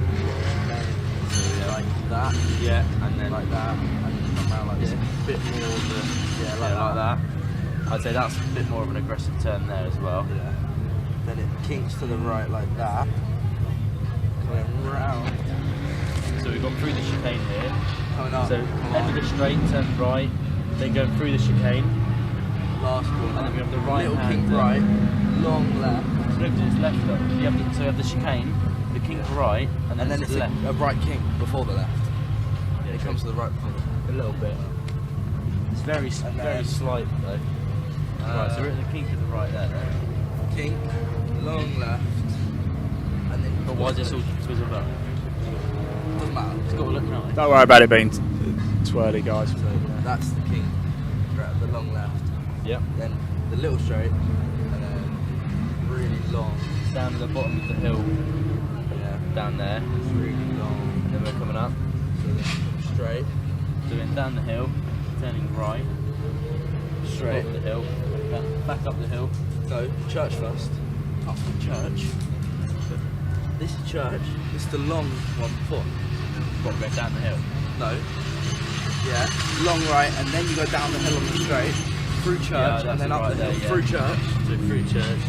Like that. Yeah, and then like that. And then come around like this. a bit more of the Yeah, like that. I'd say that's a bit more of an aggressive turn there as well. Yeah. Then it kinks to the right like that. Coming round. So we've gone through the chicane here. Coming up. So left of the straight, turn right, then going through the chicane. Last corner. And then we have the right Little hand. kink right. Long left. So we have to, it's left up. So we have the chicane, the kink right, and then it's the left. a right kink before the left. Yeah, It comes to the right before a little bit. It's very slight though. Right, so we're at the kink at the right there. Kink, long left, and then. But why is this all twizzled up? Doesn't matter. It's got to look nice. Don't worry about it being twirly, guys. So that's the kink, right, the long left. Yep. Then the little straight, and then really long. Down to the bottom of the hill. Yeah. Down there. It's really long. Then we're coming up. So then straight. Doing down the hill, turning right. Straight. Up the hill. Back up the hill. No, church first. Up the church. This is church. It's the long one before. Got to go down the hill. No. Yeah. Long right, and then you go down the hill on the straight, through church, and then up the hill, through church. So through church.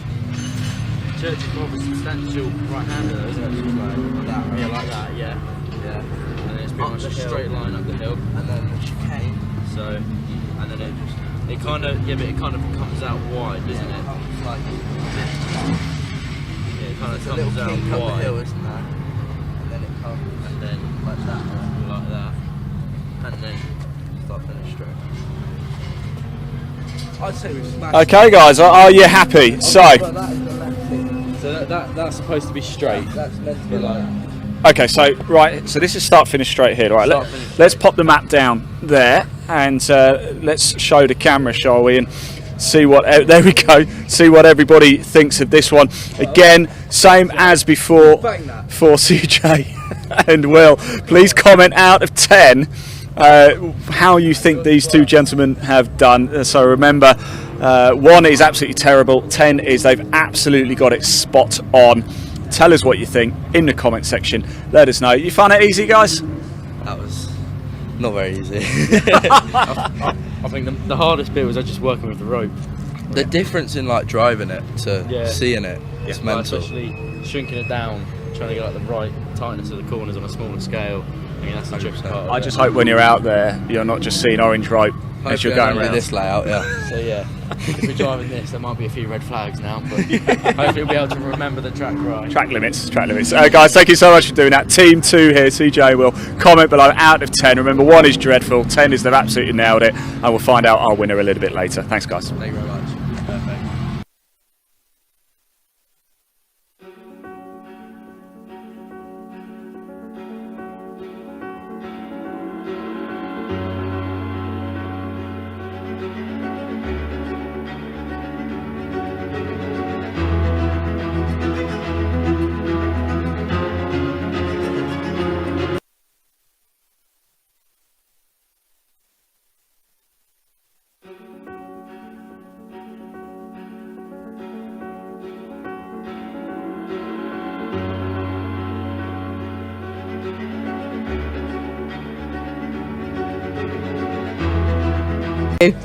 Church is more of a substantial right-hander, isn't it? Like that. Right? Yeah, like that. Yeah. Yeah. And then it's pretty Up much the a hill. straight line up the hill. And then the chicane. So, and then it kind of comes out wide, doesn't it? Comes like Yeah, it kind of it's a little comes out kink up the wide. hill, isn't there? And then it comes And then like that. like that. And then Start finish straight. I'd say we've smashed. Okay, guys, are you happy? So, But that is the left kink. so that's supposed to be straight. That's meant to be like. okay, so right, so this is start finish straight here. Right, Start, finish let's pop the map down there and let's show the camera, shall we? And see what there we go. See what everybody thinks of this one. Again, same as before for CJ and Will. Please comment out of 10 how you think these two gentlemen have done. So remember, 1 is absolutely terrible. 10 is they've absolutely got it spot on. Tell us what you think in the comment section. Let us know. You found it easy, guys? That was not very easy. I think the hardest bit was just working with the rope. The difference in like driving it to Yeah. seeing it, it's Well, mental. especially shrinking it down, trying to get like the right tightness of the corners on a smaller scale. I mean, that's the tricky part. I just hope when you're out there, you're not just seeing orange rope as you're going around. this layout, yeah. So yeah, if we're driving this, there might be a few red flags now, but hopefully we'll be able to remember the track right. Track limits. Guys, thank you so much for doing that. Team 2 here, CJ will comment below out of 10. Remember, 1 is dreadful, 10 is they've absolutely nailed it, and we'll find out our winner a little bit later. Thanks, guys. Thank you very much. Perfect.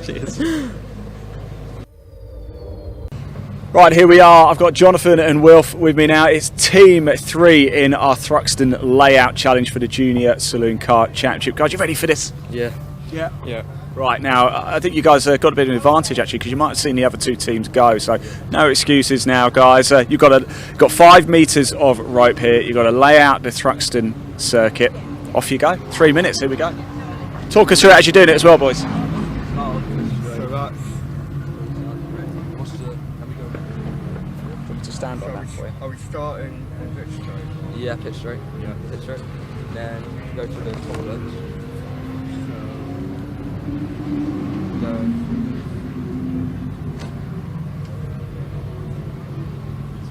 Cheers. Right, here we are. I've got Jonathan and Wilf with me now. It's Team 3 in our Thruxton layout challenge for the Junior Saloon Car Championship. Guys, you ready for this? Yeah. Yeah. Right, now, I think you guys got a bit of an advantage, actually, because you might have seen the other two teams go, so no excuses now, guys. You've got 5 metres of rope here. You've got to lay out the Thruxton circuit. Off you go. 3 minutes, here we go. Talk us through it as you're doing it as well, boys. Stand on that for you. Are we starting on pitch straight? Yeah, pitch straight. Yeah, pitch straight. Then go to the top ledge.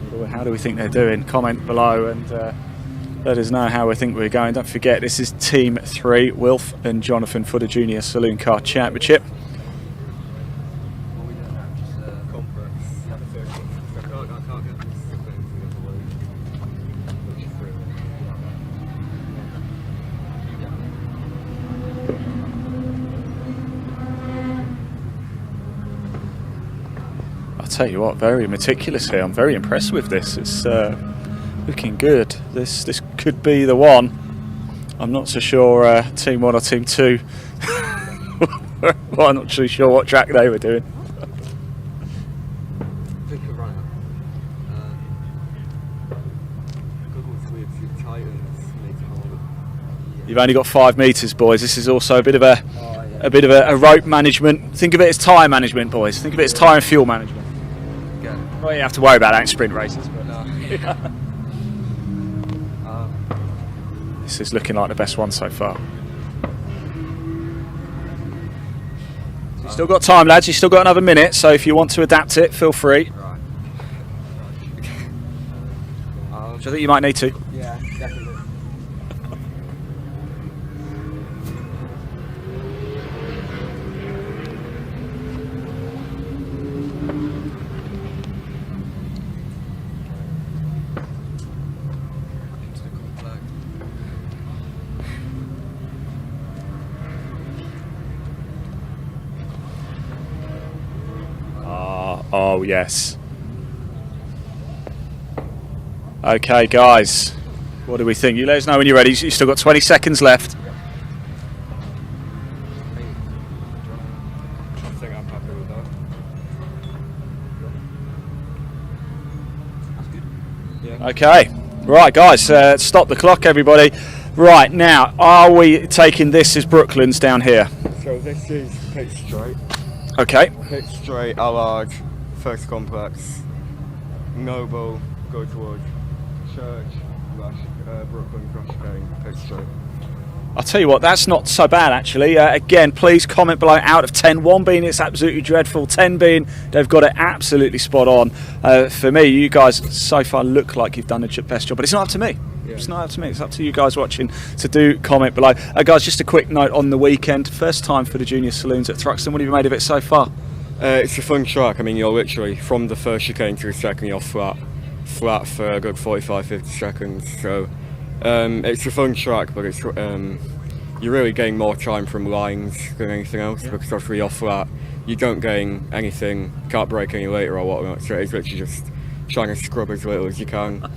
So how do we think they're doing? Comment below and let us know how we think we're going. Don't forget, this is Team 3, Wilf and Jonathan for the Junior Saloon Car Championship. tell you what, very meticulous here. I'm very impressed with this. It's looking good. This could be the one. I'm not so sure Team 1 or Team 2. Well, I'm not too sure what track they were doing. You've only got 5 metres, boys. This is also a bit of a rope management. Think of it as tyre management, boys. Think of it as tyre and fuel management. Well, you have to worry about that in sprint races. But this is looking like the best one so far. You've still got time, lads. You've still got another minute. So if you want to adapt it, feel free. Which I think you might need to. Yeah, definitely. Oh, yes. Okay, guys. What do we think? You let us know when you're ready. You've still got 20 seconds left. I think I'm happy with that. Yeah. Okay. Right, guys. Stop the clock, everybody. Right, now, are we taking this as Brooklands down here? So this is pit straight. Okay. Pit straight, Allard, First Complex, Noble, go towards Church, Brooklyn, Crash Cane, pit straight. I'll tell you what, that's not so bad actually. Again, please comment below out of 10. 1 being it's absolutely dreadful, 10 being they've got it absolutely spot on. For me, you guys so far look like you've done the best job, but it's not up to me. Yeah. It's not up to me, it's up to you guys watching. So do comment below. Guys, just a quick note on the weekend. First time for the junior saloons at Thruxton. What have you made of it so far? It's a fun track. I mean, you're literally from the first chicane to the second, you're flat for a good 45-50 seconds. So it's a fun track, but it's you really gain more time from lines than anything else, because obviously you're flat, you don't gain anything, can't brake any later or whatnot. So it's literally just trying to scrub as little as you can,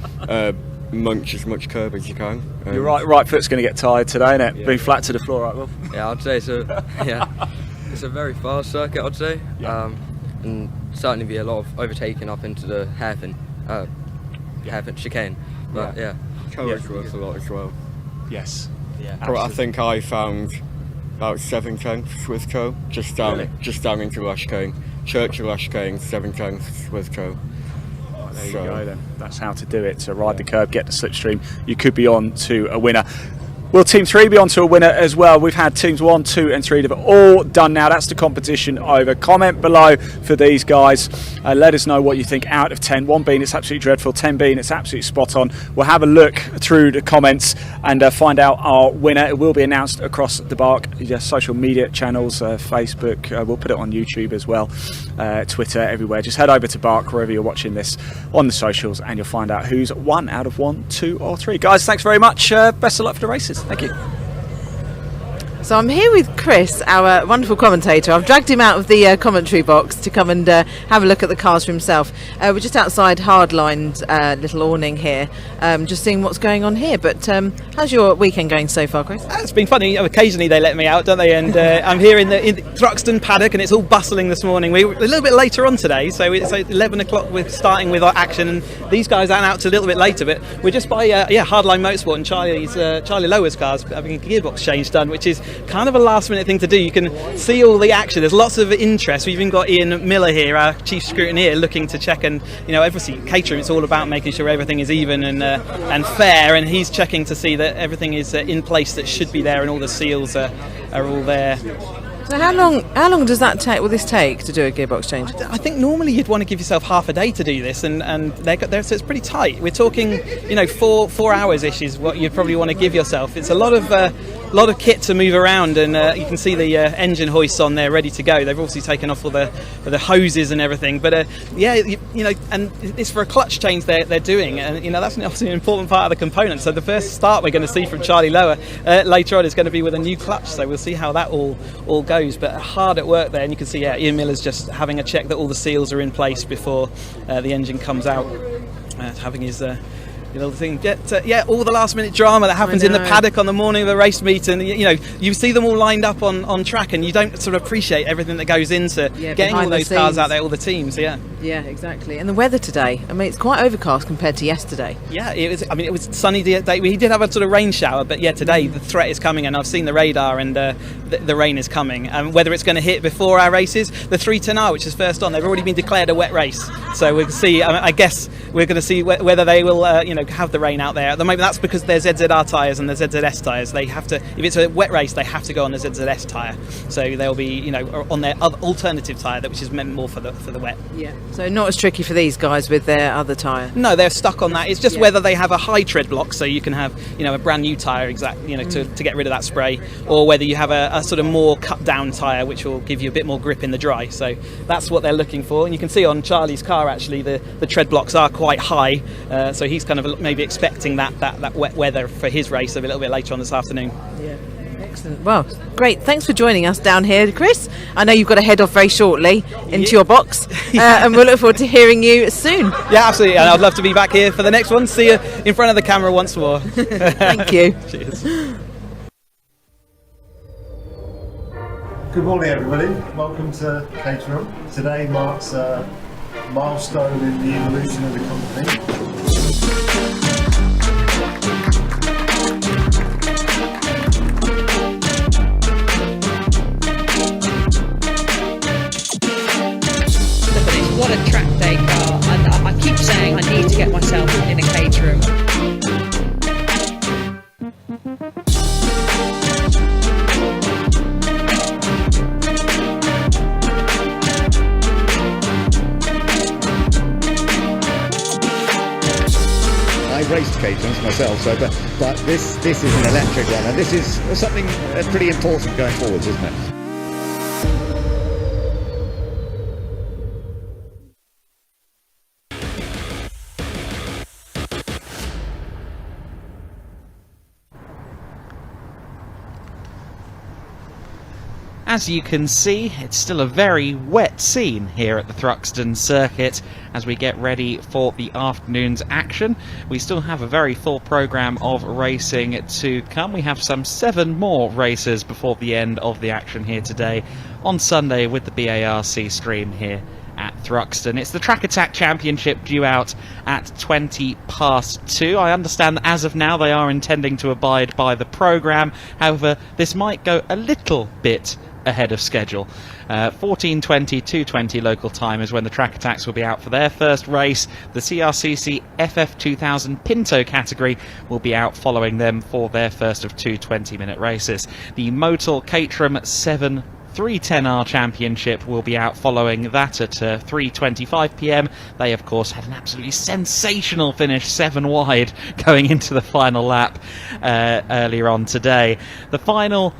munch as much curb as you can. Your right foot's going to get tired today, isn't it? Yeah. Being flat to the floor, right, Will? Yeah, I'd say so. Yeah. It's a very fast circuit, I'd say, and certainly be a lot of overtaking up into the hairpin chicane. But Co's worth a lot as well. Yes. Yeah. I think I found about 7/10 with Co. Just down into Lush Cane. Church of Lush Cane, 7/10 with Co. There you go then. That's how to do it. So ride the curb, get the slipstream. You could be on to a winner. Will Team 3 be on to a winner as well? We've had Teams 1, 2 and 3 that are all done now. That's the competition over. Comment below for these guys. Let us know what you think out of 10. 1 being it's absolutely dreadful, 10 being it's absolutely spot on. We'll have a look through the comments and find out our winner. It will be announced across the BARC social media channels, Facebook. We'll put it on YouTube as well, Twitter, everywhere. Just head over to BARC wherever you're watching this on the socials and you'll find out who's 1 out of 1, 2 or 3. Guys, thanks very much. Best of luck for the races. Thank you. So I'm here with Chris, our wonderful commentator. I've dragged him out of the commentary box to come and have a look at the cars for himself. We're just outside Hardline's little awning here, just seeing what's going on here. But how's your weekend going so far, Chris? It's been funny. Occasionally they let me out, don't they? And I'm here in the Thruxton paddock, and it's all bustling this morning. We're a little bit later on today, so it's 11 o'clock. We're starting with our action, and these guys aren't out till a little bit later. But we're just by Hardline Motorsport and Charlie Lower's cars having a gearbox change done, which is kind of a last minute thing to do. You can see all the action. There's lots of interest. We've even got Ian Miller here, our chief scrutineer, looking to check, and obviously Caterham, it's all about making sure everything is even and fair, and he's checking to see that everything is in place that should be there and all the seals are all there. So how long does that take? Will this take to do a gearbox change? I think normally you'd want to give yourself half a day to do this, and so it's pretty tight. We're talking 4 hours ish is what you'd probably want to give yourself. It's a lot of lot of kit to move around, and you can see the engine hoists on there ready to go. They've obviously taken off all the hoses and everything, but yeah, you know, and it's for a clutch change they're doing, and you know, that's obviously an important part of the component. So the first start we're going to see from Charlie Lower later on is going to be with a new clutch, so we'll see how that all goes. But hard at work there, and you can see Ian Miller's just having a check that all the seals are in place before the engine comes out, having his thing. Yeah, all the last minute drama that happens in the paddock on the morning of the race meet, and you know, you see them all lined up on track, and you don't sort of appreciate everything that goes into getting all those cars out there, all the teams. Yeah, exactly. And the weather today, I mean, it's quite overcast compared to yesterday. Yeah, it was. I mean, it was sunny day. We did have a sort of rain shower, but yeah, today the threat is coming, and I've seen the radar, and the rain is coming. And whether it's going to hit before our races, the 310R, which is first on, they've already been declared a wet race, so we'll see. I guess we're going to see whether they will, have the rain out there. At the moment, that's because they're ZZR tyres and the ZZS tyres. They have to, if it's a wet race, they have to go on the ZZS tyre. So they'll be, on their other alternative tyre, which is meant more for the wet. Yeah. So not as tricky for these guys with their other tyre. No, they're stuck on that. It's just whether they have a high tread block, so you can have, a brand new tyre, to get rid of that spray, or whether you have a sort of more cut down tyre, which will give you a bit more grip in the dry. So that's what they're looking for. And you can see on Charlie's car, actually, the tread blocks are quite high. So he's kind of maybe expecting that wet weather for his race a little bit later on this afternoon. Yeah. Excellent. Well, great. Thanks for joining us down here, Chris. I know you've got to head off very shortly into your box, and we'll look forward to hearing you soon. Yeah, absolutely. And I'd love to be back here for the next one. See you in front of the camera once more. Thank you. Cheers. Good morning, everybody. Welcome to Caterham. Today marks a milestone in the evolution of the company. What a track day car, and I keep saying I need to get myself in a Caterham. I've raced Caterhams myself, but this is an electric one, and this is something pretty important going forwards, isn't it? As you can see, it's still a very wet scene here at the Thruxton circuit as we get ready for the afternoon's action. We still have a very full programme of racing to come. We have some 7 more races before the end of the action here today on Sunday with the BARC stream here at Thruxton. It's the Track Attack Championship due out at 2:20. I understand that as of now they are intending to abide by the programme. However, this might go a little bit ahead of schedule. 14:20, 2:20 local time is when the Track Attacks will be out for their first race. The CRCC FF2000 Pinto category will be out following them for their first of 2 20-minute races. The Motul Caterham 7 310R Championship will be out following that at 3:25 p.m. They, of course, had an absolutely sensational finish, 7 wide, going into the final lap earlier on today. The final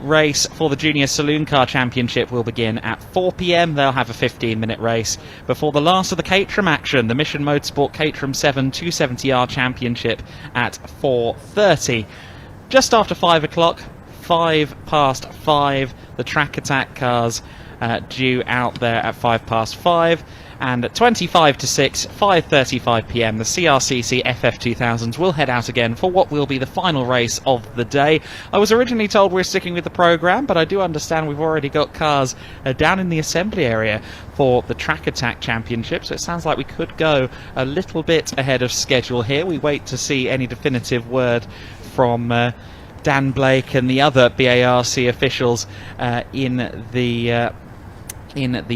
race for the Junior Saloon Car Championship will begin at 4 p.m. They'll have a 15-minute race before the last of the Caterham action, the Mission Motorsport Caterham 7 270R Championship at 4:30. Just after 5 o'clock, 5:05, the Track Attack cars due out there at 5:05. And at 25 to 6, 5:35 p.m, the CRCC FF2000s will head out again for what will be the final race of the day. I was originally told we're sticking with the programme, but I do understand we've already got cars down in the assembly area for the Track Attack Championship, so it sounds like we could go a little bit ahead of schedule here. We wait to see any definitive word from Dan Blake and the other BARC officials in the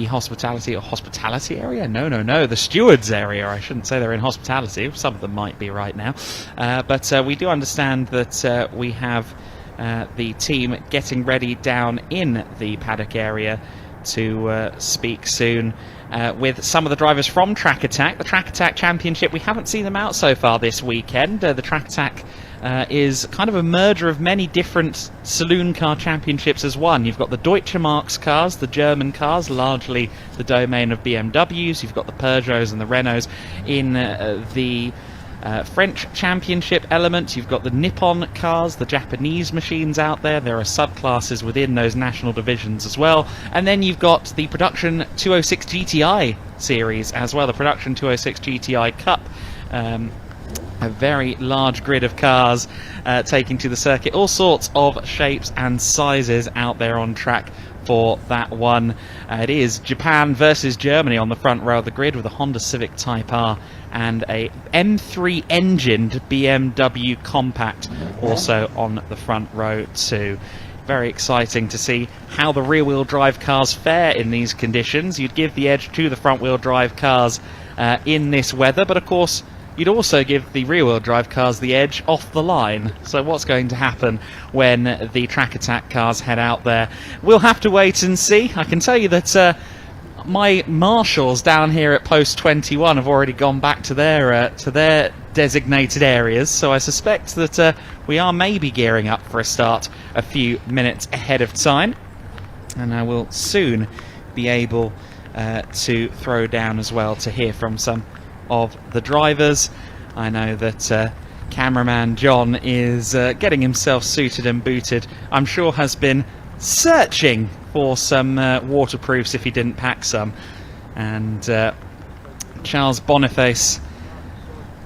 hospitality area? No, the stewards area. I shouldn't say they're in hospitality. Some of them might be right now. But we do understand that we have the team getting ready down in the paddock area to speak soon with some of the drivers from Track Attack. The Track Attack Championship, we haven't seen them out so far this weekend. The Track Attack is kind of a merger of many different saloon car championships as one. You've got the Deutsche Marks cars, the German cars, largely the domain of BMWs. You've got the Peugeots and the Renaults in the French championship element. You've got the Nippon cars, the Japanese machines out there. There are subclasses within those national divisions as well. And then you've got the Production 206 GTI series as well, the Production 206 GTI Cup. A very large grid of cars taking to the circuit, all sorts of shapes and sizes out there on track for that one. It is Japan versus Germany on the front row of the grid, with a Honda Civic Type R and a M3 engined BMW Compact also on the front row too. Very exciting to see how the rear wheel drive cars fare in these conditions. You'd give the edge to the front wheel drive cars in this weather, but of course you'd also give the rear-wheel drive cars the edge off the line. So what's going to happen when the Track Attack cars head out there? We'll have to wait and see. I can tell you that my marshals down here at post 21 have already gone back to their designated areas, so I suspect that we are maybe gearing up for a start a few minutes ahead of time, and I will soon be able to throw down as well to hear from some of the drivers. I know that cameraman John is getting himself suited and booted. I'm sure has been searching for some waterproofs if he didn't pack some. And Charles Boniface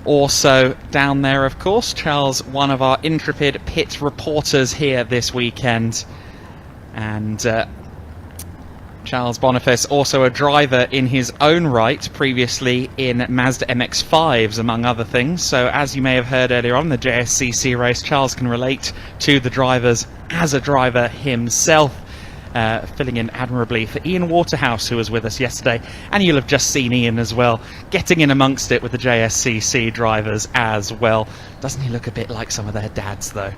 also down there, of course. Charles, one of our intrepid pit reporters here this weekend. And Charles Boniface, also a driver in his own right, previously in Mazda MX-5s, among other things. So as you may have heard earlier on the JSCC race, Charles can relate to the drivers as a driver himself, filling in admirably for Ian Waterhouse, who was with us yesterday. And you'll have just seen Ian as well, getting in amongst it with the JSCC drivers as well. Doesn't he look a bit like some of their dads, though?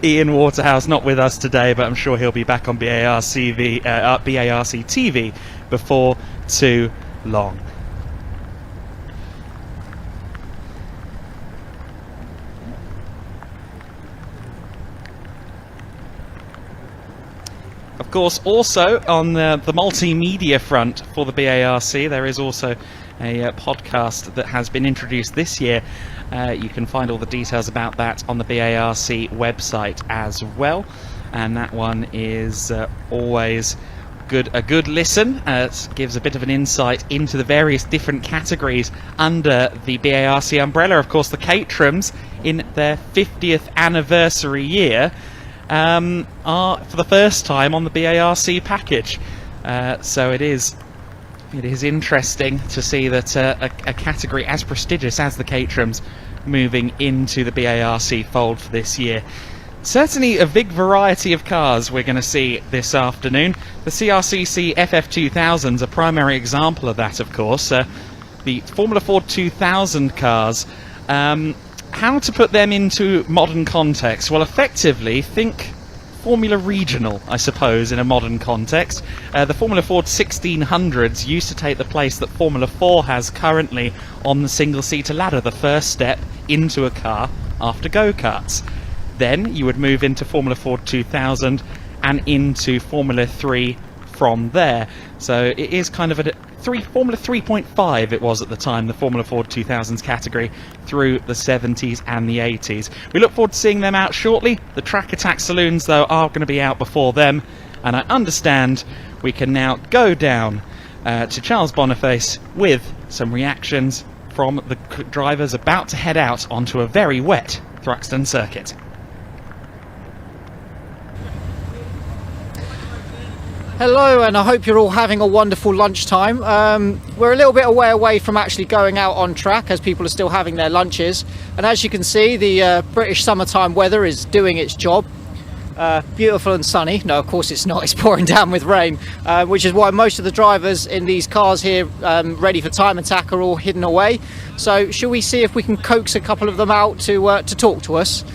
Ian Waterhouse not with us today, but I'm sure he'll be back on BARC TV before too long. Of course, also on the multimedia front for the BARC, there is also a podcast that has been introduced this year. You can find all the details about that on the BARC website as well, and that one is always a good listen. It gives a bit of an insight into the various different categories under the BARC umbrella. Of course, the Caterhams, in their 50th anniversary year, are for the first time on the BARC package. So it is interesting to see that a category as prestigious as the Caterhams moving into the BARC fold for this year. Certainly a big variety of cars we're going to see this afternoon. The CRCC FF2000's a primary example of that, of course. The Formula Ford 2000 cars. How to put them into modern context? Well, effectively, think Formula Regional, I suppose, in a modern context. The Formula Ford 1600s used to take the place that Formula 4 has currently on the single-seater ladder, the first step into a car after go-karts. Then you would move into Formula Ford 2000 and into Formula 3 from there. So it is kind of a Formula 3.5 it was at the time, the Formula Ford 2000s category, through the 70s and the 80s. We look forward to seeing them out shortly. The Track Attack Saloons, though, are going to be out before them, and I understand we can now go down to Charles Boniface with some reactions from the drivers about to head out onto a very wet Thruxton circuit. Hello, and I hope you're all having a wonderful lunchtime. We're a little bit away from actually going out on track, as people are still having their lunches. And as you can see, the British summertime weather is doing its job. Beautiful and sunny. No, of course it's not. It's pouring down with rain, which is why most of the drivers in these cars here, ready for time attack, are all hidden away. So shall we see if we can coax a couple of them out to talk to us?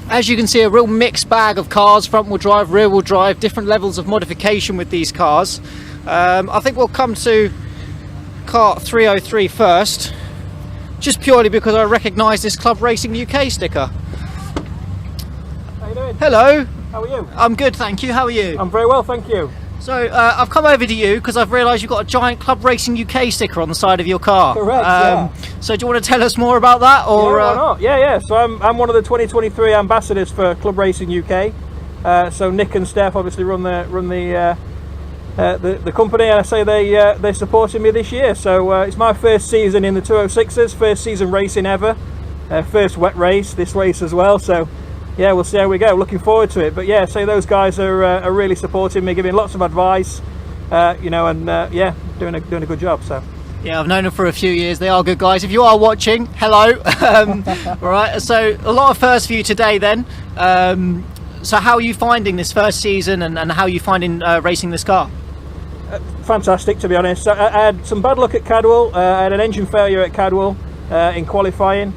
As you can see, a real mixed bag of cars, front wheel drive, rear wheel drive, different levels of modification with these cars. I think we'll come to car 303 first. just purely because I recognise this Club Racing UK sticker. How you doing? Hello. How are you? I'm good, thank you. How are you? I'm very well, thank you. So I've come over to you because I've realised you've got a giant Club Racing UK sticker on the side of your car. Correct, yeah. So do you want to tell us more about that? Or, yeah, why not? Yeah. So I'm one of the 2023 ambassadors for Club Racing UK. So Nick and Steph obviously run the company, and I say they're supporting me this year. So it's my first season in the 206s, first season racing ever, first wet race, this race as well. So yeah, we'll see how we go. Looking forward to it. But yeah, so those guys are really supporting me, giving lots of advice, you know, and yeah, doing a good job. So. Yeah, I've known them for a few years. They are good guys. If you are watching, hello. All right. So a lot of firsts for you today, then. So how are you finding this first season, and how are you finding racing this car? Fantastic, to be honest. I had some bad luck at Cadwell. I had an engine failure at Cadwell in qualifying,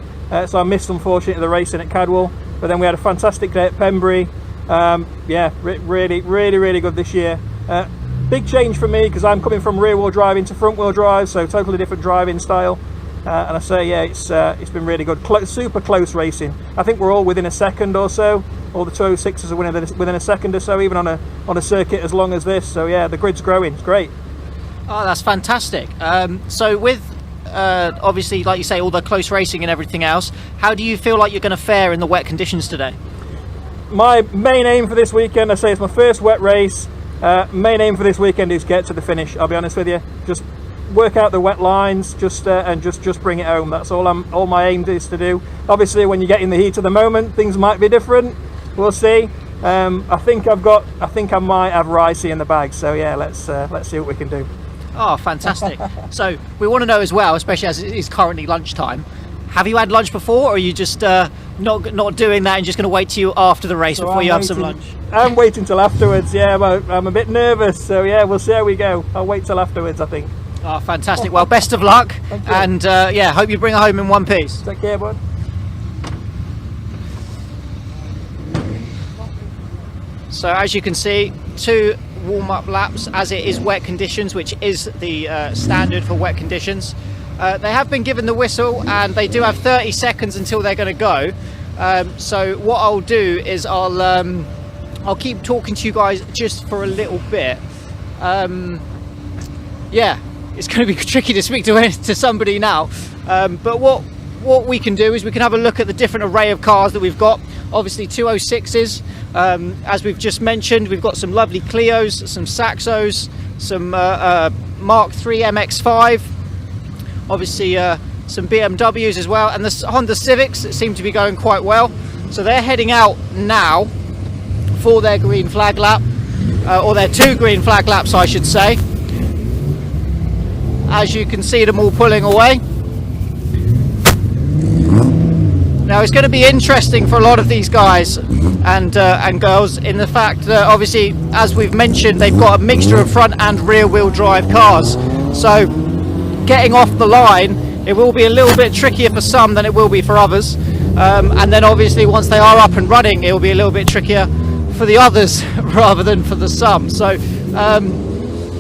so I missed, unfortunately, the racing at Cadwell. But then we had a fantastic day at Pembury. Yeah, really good this year. Big change for me because I'm coming from rear wheel drive into front wheel drive, so totally different driving style. And I say, yeah, it's been really good. Super close racing. I think we're all within a second or so. All the 206s are within a second or so, even on a circuit as long as this. So yeah, the grid's growing. It's great. Oh, that's fantastic. So with obviously, like you say, all the close racing and everything else, how do you feel like you're going to fare in the wet conditions today? My main aim for this weekend, I say it's my first wet race. Main aim for this weekend is get to the finish. I'll be honest with you, just work out the wet lines, just bring it home. That's all my aim is to do. Obviously, when you get in the heat of the moment, things might be different. We'll see. I think I might have Ricey in the bag. So yeah, let's see what we can do. Oh, fantastic. So we want to know as well, especially as it is currently lunchtime, have you had lunch before, or are you just not doing that and just going to wait till after the race before you have some lunch? I'm waiting till afterwards. Yeah, I'm a bit nervous, so yeah, we'll see how we go. I'll wait till afterwards, I think. Oh, fantastic. Well, best of luck, and yeah, hope you bring it home in one piece. Take care, bud. So as you can see, 2 warm-up laps as it is wet conditions, which is the standard for wet conditions. They have been given the whistle, and they do have 30 seconds until they're going to go. So what I'll do is I'll keep talking to you guys just for a little bit. Yeah, it's going to be tricky to speak to somebody now, but what we can do is we can have a look at the different array of cars that we've got. Obviously 206s, as we've just mentioned, we've got some lovely Clios, some Saxos, some Mark III MX-5, obviously some BMWs as well, and the Honda Civics that seem to be going quite well. So they're heading out now for their green flag lap, or their 2 green flag laps, I should say. As you can see them all pulling away. Now it's going to be interesting for a lot of these guys and girls in the fact that obviously, as we've mentioned, they've got a mixture of front and rear wheel drive cars. So getting off the line, it will be a little bit trickier for some than it will be for others. And then obviously once they are up and running, it will be a little bit trickier for the others rather than for the some. So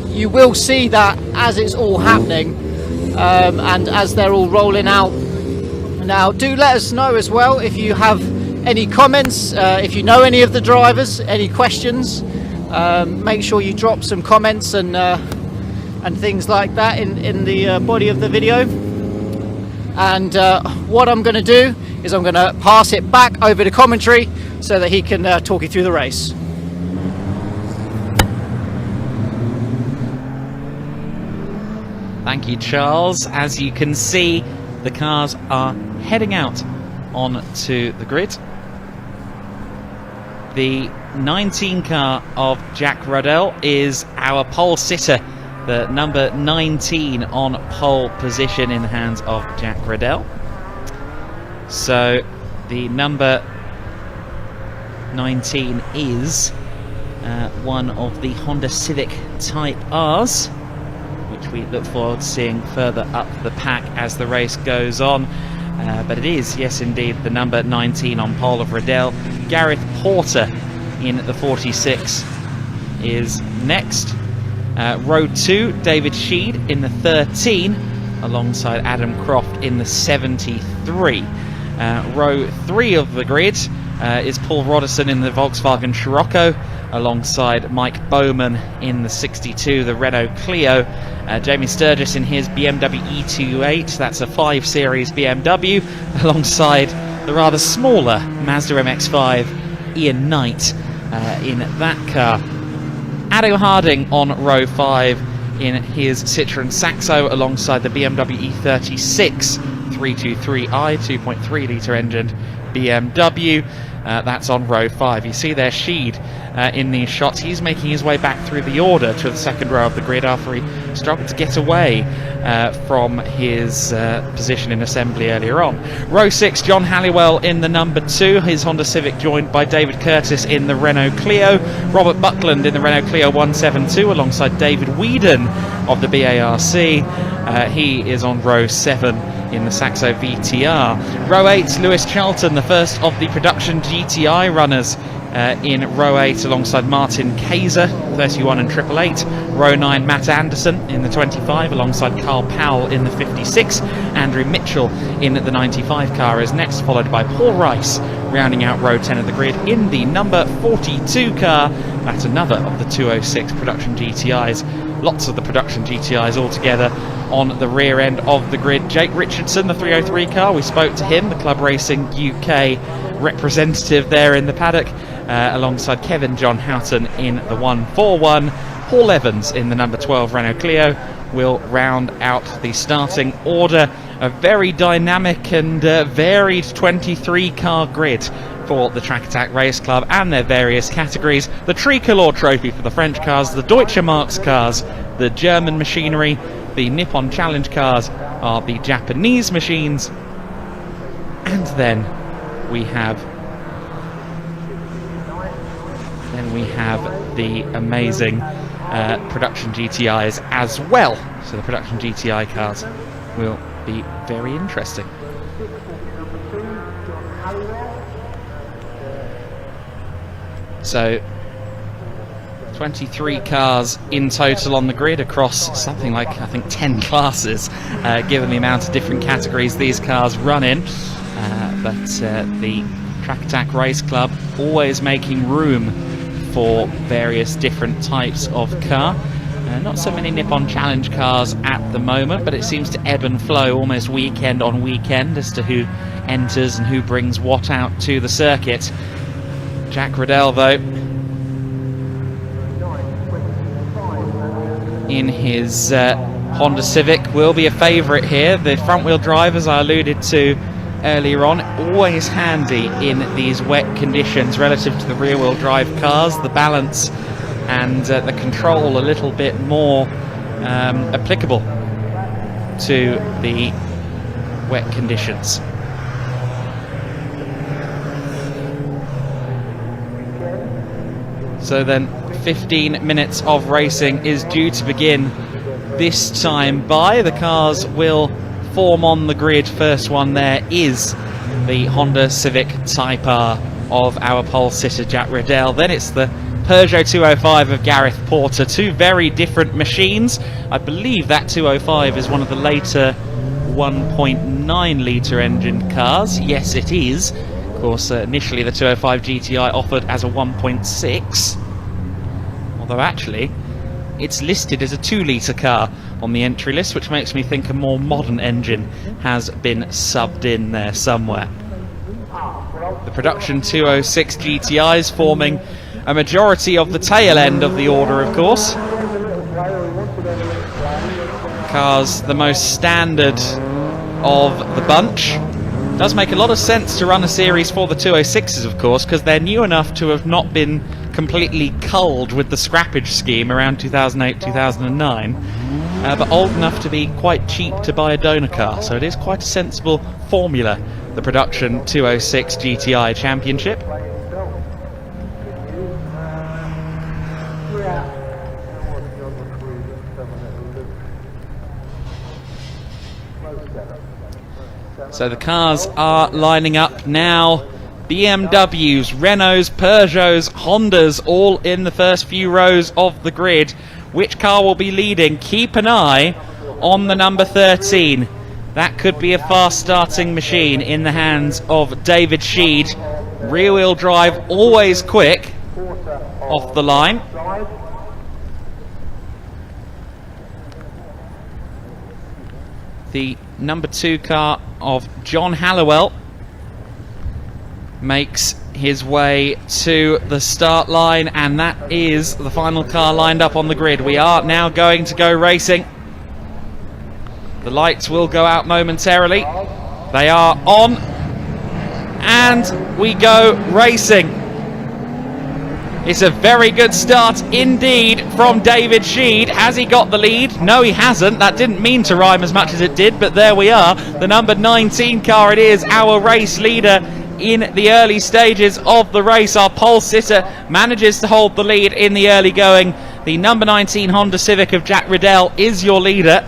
you will see that as it's all happening and as they're all rolling out. Now do let us know as well if you have any comments, if you know any of the drivers, any questions. Make sure you drop some comments and things like that in the body of the video. And what I'm going to do is I'm going to pass it back over to commentary so that he can talk you through the race. Thank you, Charles. As you can see, the cars are heading out onto the grid. The 19 car of Jack Ruddell is our pole sitter, the number 19 on pole position in the hands of Jack Ruddell. So the number 19 is one of the Honda Civic Type R's, which we look forward to seeing further up the pack as the race goes on. But it is, yes indeed, the number 19 on pole of Ruddell. Gareth Porter in the 46 is next. Row 2, David Sheed in the 13 alongside Adam Croft in the 73. Row 3 of the grid is Paul Roderson in the Volkswagen Scirocco, alongside Mike Bowman in the 62, the Renault Clio. Jamie Sturgis in his BMW E28, that's a 5 Series BMW, alongside the rather smaller Mazda MX-5 Ian Knight in that car. Adam Harding on row 5 in his Citroën Saxo, alongside the BMW E36 323i 2.3 litre engined BMW. That's on row 5. You see there Sheed in these shots. He's making his way back through the order to the second row of the grid after he struggled to get away from his position in assembly earlier on. Row 6, John Halliwell in the number 2, his Honda Civic, joined by David Curtis in the Renault Clio. Robert Buckland in the Renault Clio 172 alongside David Whedon of the BARC. He is on row 7 in the Saxo VTR. Row 8, Lewis Charlton, the first of the production GTI runners in row 8 alongside Martin Kaiser, 31 and 888. Row 9, Matt Anderson in the 25 alongside Carl Powell in the 56. Andrew Mitchell in the 95 car is next, followed by Paul Rice rounding out row 10 of the grid in the number 42 car. That's another of the 206 production GTIs. Lots of the production GTIs all together on the rear end of the grid. Jake Richardson, the 303 car, we spoke to him, the Club Racing UK representative there in the paddock, alongside Kevin John Houghton in the 141. Paul Evans in the number 12 Renault Clio will round out the starting order. A very dynamic and varied 23 car grid for the Track Attack Race Club and their various categories. The Tricolor Trophy for the French cars, the Deutsche Marks cars, the German machinery, the Nippon Challenge cars are the Japanese machines, and then we have the amazing production GTIs as well. So the production GTI cars will be very interesting. So 23 cars in total on the grid across something like, I think, 10 classes, given the amount of different categories these cars run in. But the Track Attack Race Club always making room for various different types of car. Not so many Nippon Challenge cars at the moment, but it seems to ebb and flow almost weekend on weekend as to who enters and who brings what out to the circuit. Jack Riddell, though, in his Honda Civic, will be a favourite here. The front-wheel drive, as I alluded to earlier on, always handy in these wet conditions relative to the rear-wheel drive cars. The balance and the control a little bit more applicable to the wet conditions. So then 15 minutes of racing is due to begin this time by. The cars will form on the grid. First one there is the Honda Civic Type R of our pole sitter Jack Riddell. Then it's the Peugeot 205 of Gareth Porter. Two very different machines. I believe that 205 is one of the later 1.9 litre engine cars. Yes, it is. Of course, initially the 205 GTI offered as a 1.6, although actually it's listed as a 2 litre car on the entry list, which makes me think a more modern engine has been subbed in there somewhere. The production 206 GTIs forming a majority of the tail end of the order, of course. Cars the most standard of the bunch. Does make a lot of sense to run a series for the 206s, of course, because they're new enough to have not been completely culled with the scrappage scheme around 2008-2009, but old enough to be quite cheap to buy a donor car. So it is quite a sensible formula, the production 206 GTI Championship. So the cars are lining up now. BMWs, Renaults, Peugeots, Hondas, all in the first few rows of the grid. Which car will be leading? Keep an eye on the number 13. That could be a fast starting machine in the hands of David Sheed. Rear wheel drive, always quick off the line. The number 2 car of John Hallowell makes his way to the start line, and that is the final car lined up on the grid. We are now going to go racing. The lights will go out momentarily. They are on, and we go racing. It's a very good start indeed from David Sheed. Has he got the lead? No, he hasn't. That didn't mean to rhyme as much as it did, but there we are. The number 19 car, it is our race leader in the early stages of the race. Our pole sitter manages to hold the lead in the early going. The number 19 Honda Civic of Jack Riddell is your leader.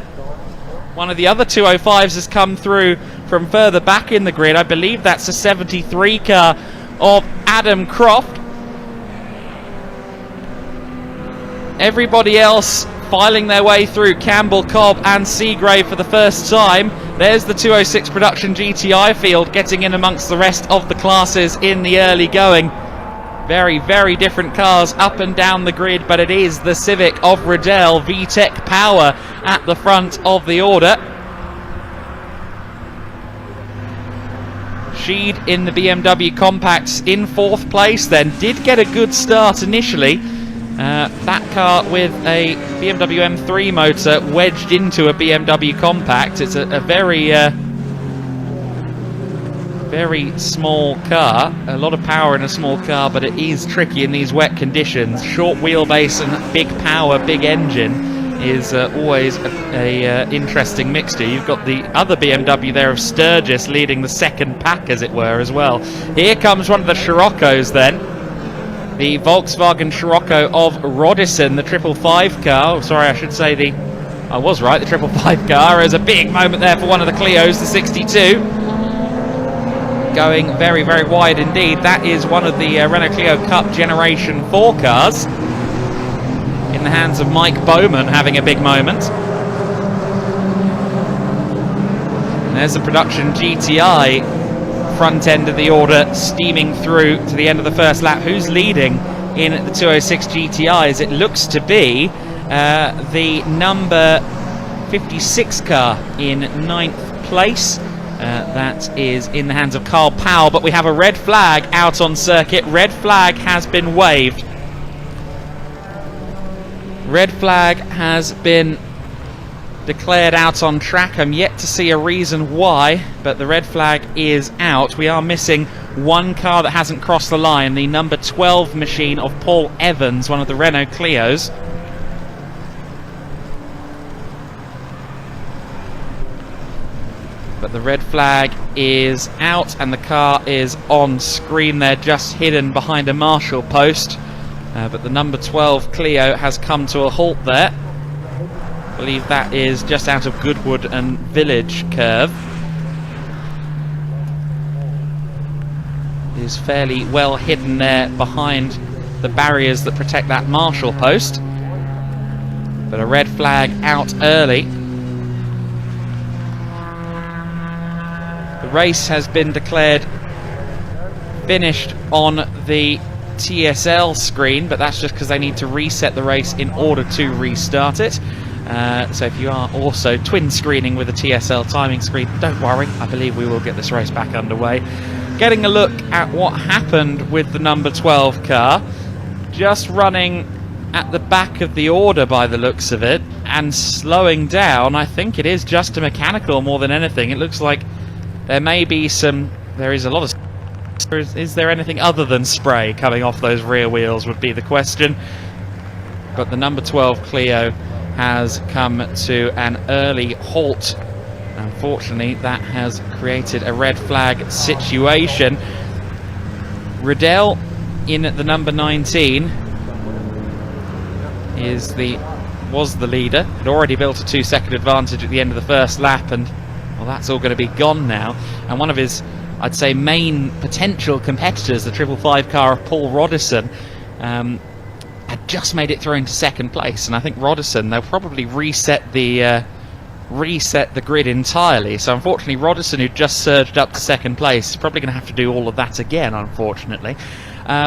One of the other 205s has come through from further back in the grid. I believe that's a 73 car of Adam Croft. Everybody else filing their way through. Campbell, Cobb and Seagrave for the first time. There's the 206 production GTI field getting in amongst the rest of the classes in the early going. Very, very different cars up and down the grid, but it is the Civic of Riddell, VTEC Power at the front of the order. Sheed in the BMW Compacts in 4th place then. Did get a good start initially. That car with a BMW M3 motor wedged into a BMW Compact. It's a very very small car. A lot of power in a small car, but it is tricky in these wet conditions. Short wheelbase and big power, big engine is always a interesting mixture. You've got the other BMW there of Sturgis leading the second pack, as it were, as well. Here comes one of the Scirocco's then. The Volkswagen Scirocco of Rodison, the 555 car. Oh, sorry, I should say I was right, the 555 car. There's a big moment there for one of the Clios, the 62. Going very, very wide indeed. That is one of the Renault Clio Cup Generation 4 cars. In the hands of Mike Bowman, having a big moment. And there's the production GTI front end of the order steaming through to the end of the first lap. Who's leading in the 206 GTIs? It looks to be the number 56 car in 9th place. That is in the hands of Carl Powell, but we have a red flag out on circuit. Red flag has been waved. Red flag has been declared out on track. I'm yet to see a reason why, but the red flag is out. We are missing one car that hasn't crossed the line, the number 12 machine of Paul Evans, one of the Renault Clios. But the red flag is out and the car is on screen there, just hidden behind a marshal post. But the number 12 Clio has come to a halt there. I believe that is just out of Goodwood and Village curve. It is fairly well hidden there behind the barriers that protect that marshal post. But a red flag out early. The race has been declared finished on the TSL screen, but that's just because they need to reset the race in order to restart it. So if you are also twin screening with a TSL timing screen, don't worry, I believe we will get this race back underway. Getting a look at what happened with the number 12 car, just running at the back of the order by the looks of it, and slowing down. I think it is just a mechanical more than anything. It looks like there may be there is a lot of... Is there anything other than spray coming off those rear wheels would be the question. But the number 12 Clio has come to an early halt. Unfortunately, that has created a red flag situation. Riddell in the number 19 was the leader. Had already built a 2-second advantage at the end of the first lap, and well, that's all going to be gone now. And one of his, I'd say, main potential competitors, the 555 car of Paul Rodison, had just made it through into second place. And I think Rodison, they'll probably reset the reset the grid entirely. So unfortunately, Rodderson, who just surged up to second place, is probably going to have to do all of that again, unfortunately.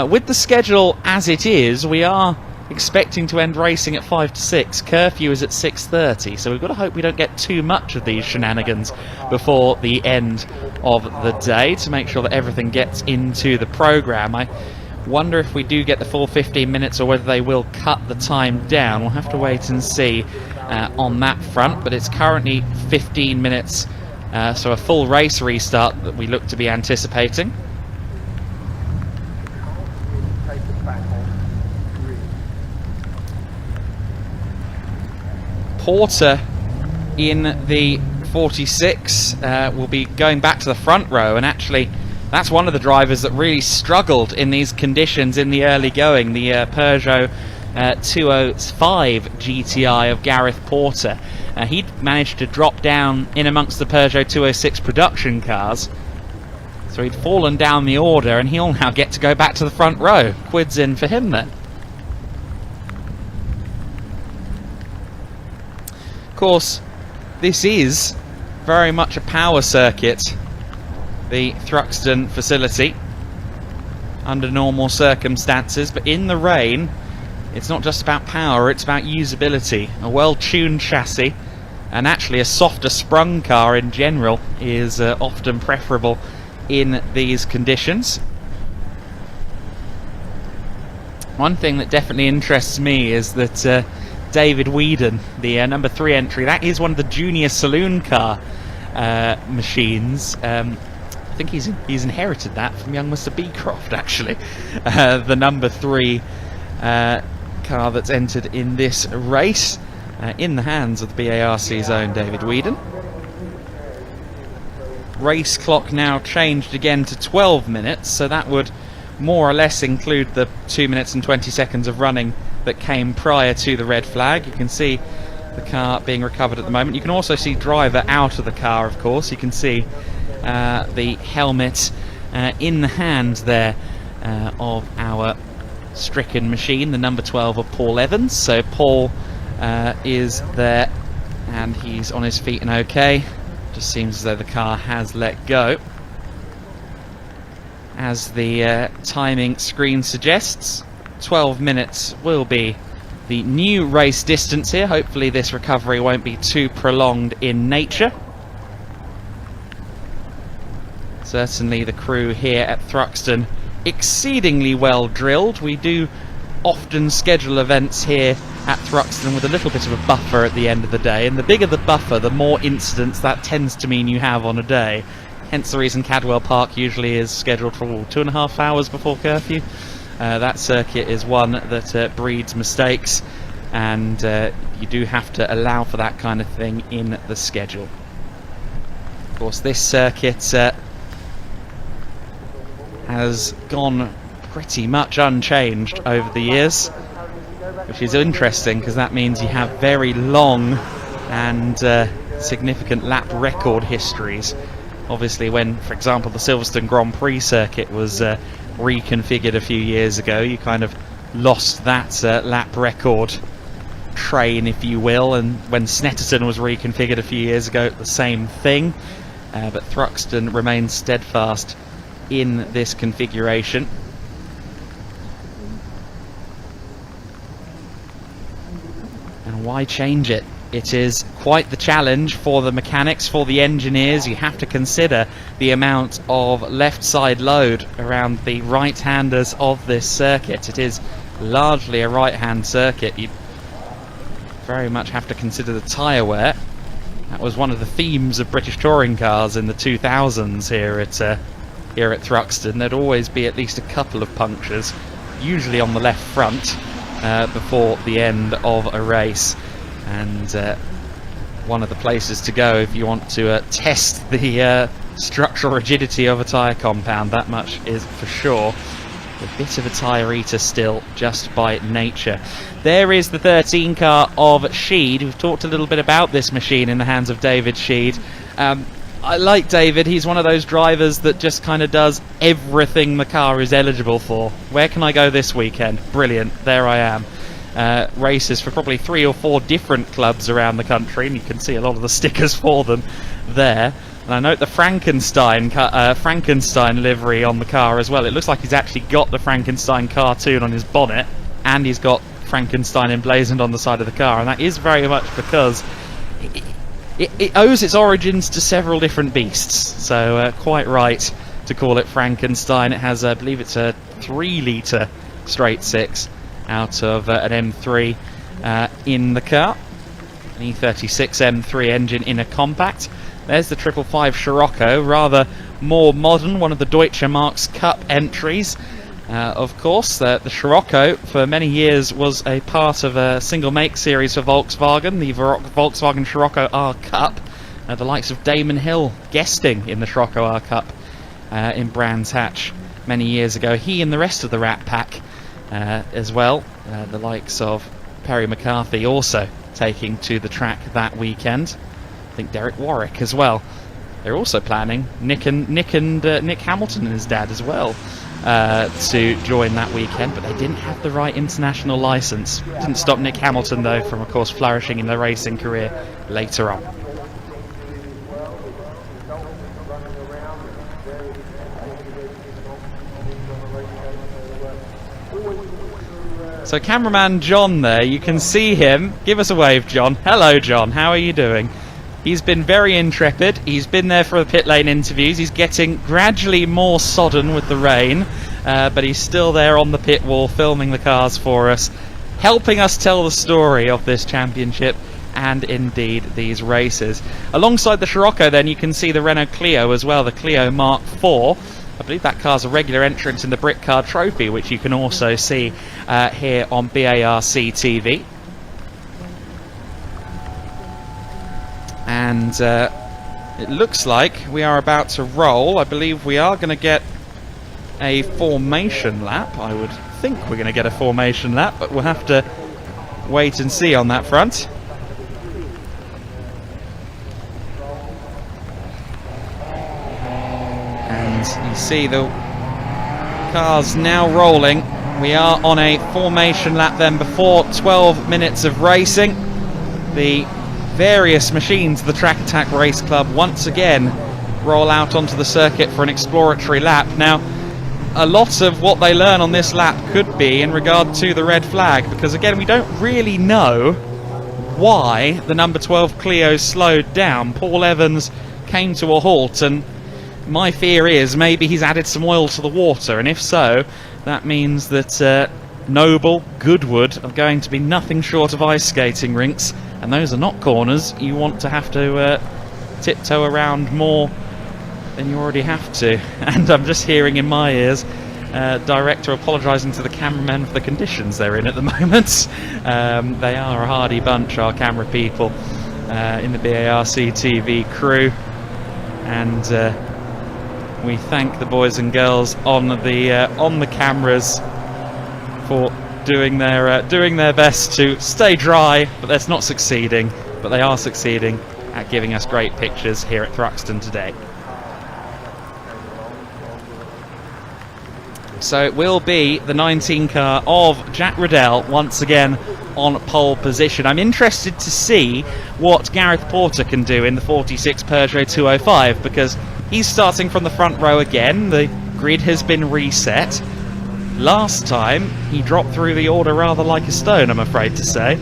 With the schedule as it is, we are expecting to end racing at 5 to 6. Curfew is at 6:30, so we've got to hope we don't get too much of these shenanigans before the end of the day to make sure that everything gets into the programme. I wonder if we do get the full 15 minutes or whether they will cut the time down. We'll have to wait and see on that front, but it's currently 15 minutes, so a full race restart that we look to be anticipating. Porter in the 46 will be going back to the front row, and actually that's one of the drivers that really struggled in these conditions in the early going, the Peugeot 205 GTI of Gareth Porter. He'd managed to drop down in amongst the Peugeot 206 production cars, so he'd fallen down the order, and he'll now get to go back to the front row. Quids in for him then. Of course, this is very much a power circuit, the Thruxton facility, under normal circumstances, but in the rain it's not just about power, it's about usability. A well-tuned chassis and actually a softer sprung car in general is often preferable in these conditions. One thing that definitely interests me is that David Whedon, the number 3 entry, that is one of the junior Saloon car machines. I think he's inherited that from young Mr. Beecroft, actually. The number 3 car that's entered in this race, in the hands of the BARC's own David Whedon. Race clock now changed again to 12 minutes, so that would more or less include the 2 minutes and 20 seconds of running that came prior to the red flag. You can see the car being recovered at the moment. You can also see driver out of the car, of course. You can see the helmet in the hand there of our stricken machine, the number 12 of Paul Evans. So Paul is there and he's on his feet and okay. Just seems as though the car has let go, as the timing screen suggests. 12 minutes will be the new race distance here. Hopefully this recovery won't be too prolonged in nature. Certainly the crew here at Thruxton exceedingly well drilled. We do often schedule events here at Thruxton with a little bit of a buffer at the end of the day, and the bigger the buffer, the more incidents that tends to mean you have on a day. Hence the reason Cadwell Park usually is scheduled for 2.5 hours before curfew. That circuit is one that breeds mistakes, and you do have to allow for that kind of thing in the schedule. Of course, this circuit has gone pretty much unchanged over the years, which is interesting because that means you have very long and significant lap record histories. Obviously, when, for example, the Silverstone Grand Prix circuit was reconfigured a few years ago, you kind of lost that lap record train, if you will, and when Snetterton was reconfigured a few years ago, the same thing. But Thruxton remains steadfast in this configuration. And why change it? It is quite the challenge for the mechanics, for the engineers. You have to consider the amount of left side load around the right-handers of this circuit. It is largely a right-hand circuit. You very much have to consider the tyre wear. That was one of the themes of British touring cars in the 2000s here at Thruxton. There'd always be at least a couple of punctures, usually on the left front, before the end of a race. And one of the places to go if you want to test the structural rigidity of a tyre compound, that much is for sure. A bit of a tyre eater still, just by nature. There is the 13 car of Sheed. We've talked a little bit about this machine in the hands of David Sheed. I like David. He's one of those drivers that just kind of does everything the car is eligible for. Where can I go this weekend? Brilliant, there I am. races for probably 3 or 4 different clubs around the country, and you can see a lot of the stickers for them there. And I note the Frankenstein livery on the car as well. It looks like he's actually got the Frankenstein cartoon on his bonnet, and he's got Frankenstein emblazoned on the side of the car, and that is very much because it owes its origins to several different beasts. So quite right to call it Frankenstein. It has, I believe it's a 3-litre straight 6 out of an M3 in the car. An E36 M3 engine in a compact. There's the 555 Scirocco, rather more modern, one of the Deutsche Marks Cup entries. Of course, the Scirocco for many years was a part of a single make series for Volkswagen, the Volkswagen Scirocco R Cup. The likes of Damon Hill guesting in the Scirocco R Cup in Brands Hatch many years ago. He and the rest of the Rat Pack as well. The likes of Perry McCarthy also taking to the track that weekend. I think Derek Warwick as well. They're also planning Nick Hamilton and his dad as well to join that weekend, but they didn't have the right international license. Didn't stop Nick Hamilton though from, of course, flourishing in their racing career later on. So cameraman John there, you can see him. Give us a wave, John. Hello, John. How are you doing? He's been very intrepid. He's been there for the pit lane interviews. He's getting gradually more sodden with the rain, but he's still there on the pit wall filming the cars for us, helping us tell the story of this championship and indeed these races. Alongside the Scirocco then you can see the Renault Clio as well, the Clio Mark IV. I believe that car's a regular entrant in the Brit Car Trophy, which you can also see here on BARC TV. And it looks like we are about to roll. I believe we are going to get a formation lap. I would think we're going to get a formation lap, but we'll have to wait and see on that front. And you see the cars now rolling. We are on a formation lap then before 12 minutes of racing. The various machines of the Track Attack Race Club once again roll out onto the circuit for an exploratory lap. Now, a lot of what they learn on this lap could be in regard to the red flag, because again we don't really know why the number 12 Clio slowed down. Paul Evans came to a halt, and my fear is maybe he's added some oil to the water, and if so, that means that Noble, Goodwood are going to be nothing short of ice skating rinks, and those are not corners you want to have to tiptoe around more than you already have to. And I'm just hearing in my ears director apologising to the cameramen for the conditions they're in at the moment. They are a hardy bunch, our camera people in the BARC TV crew, and we thank the boys and girls on the cameras for doing their best to stay dry, but that's not succeeding. But they are succeeding at giving us great pictures here at Thruxton today. So it will be the 19 car of Jack Riddell once again on pole position. I'm interested to see what Gareth Porter can do in the 46 Peugeot 205, because he's starting from the front row again. The grid has been reset. Last time he dropped through the order rather like a stone, I'm afraid to say.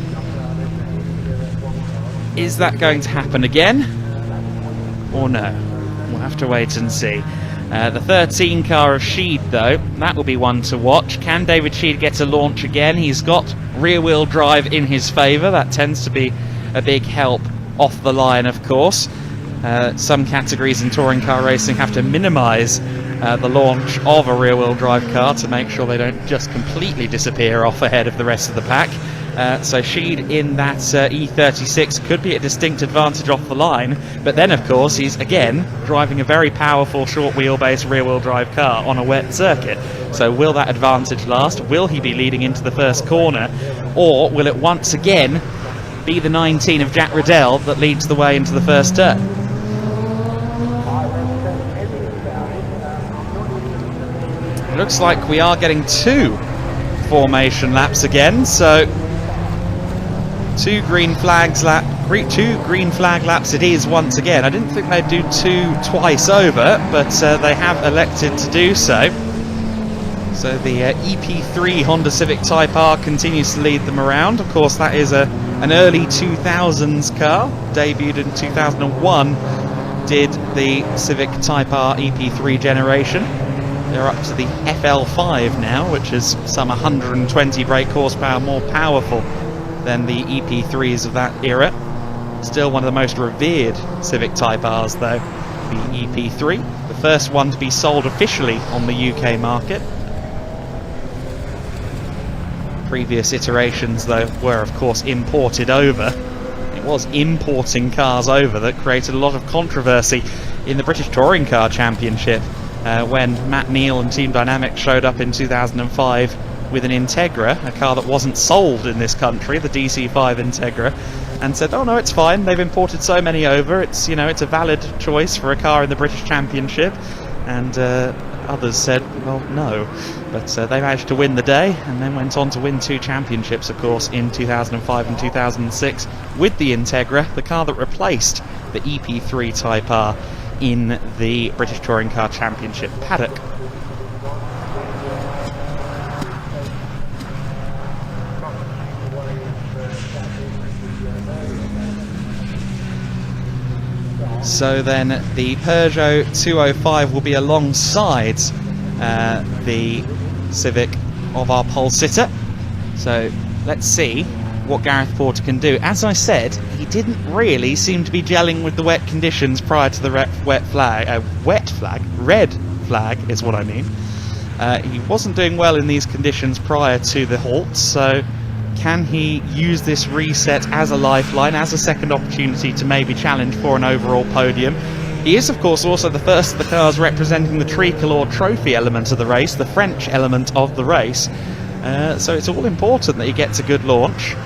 Is that going to happen again or no? We'll have to wait and see. The 13 car of Sheed though, that will be one to watch. Can David Sheed get a launch again? He's got rear wheel drive in his favour. That tends to be a big help off the line, of course. Some categories in touring car racing have to minimise the launch of a rear wheel drive car to make sure they don't just completely disappear off ahead of the rest of the pack. So Sheed in that E36 could be a distinct advantage off the line, but then of course he's again driving a very powerful short wheelbase rear wheel drive car on a wet circuit. So will that advantage last? Will he be leading into the first corner, or will it once again be the 19 of Jack Riddell that leads the way into the first turn? Looks like we are getting 2 formation laps again, so Two green flag laps it is once again. I didn't think they'd do two twice over, but they have elected to do so. So the EP3 Honda Civic Type R continues to lead them around. Of course, that is an early 2000s car, debuted in 2001, did the Civic Type R EP3 generation. They're up to the FL5 now, which is some 120 brake horsepower more powerful than the EP3s of that era. Still one of the most revered Civic Type Rs though, the EP3. The first one to be sold officially on the UK market. Previous iterations though were of course imported over. It was importing cars over that created a lot of controversy in the British Touring Car Championship when Matt Neal and Team Dynamics showed up in 2005 with an Integra, a car that wasn't sold in this country, the DC5 Integra, and said, oh no, it's fine, they've imported so many over, it's, you know, it's a valid choice for a car in the British Championship. And others said, well, no. But they managed to win the day and then went on to win 2 championships, of course, in 2005 and 2006 with the Integra, the car that replaced the EP3 Type R in the British Touring Car Championship paddock. So then the Peugeot 205 will be alongside the Civic of our pole sitter. So let's see what Gareth Porter can do. As I said, he didn't really seem to be gelling with the wet conditions prior to the red flag is what I mean. He wasn't doing well in these conditions prior to the halt, so can he use this reset as a lifeline, as a second opportunity to maybe challenge for an overall podium? He is, of course, also the first of the cars representing the tricolor trophy element of the race, the French element of the race. So it's all important that he gets a good launch.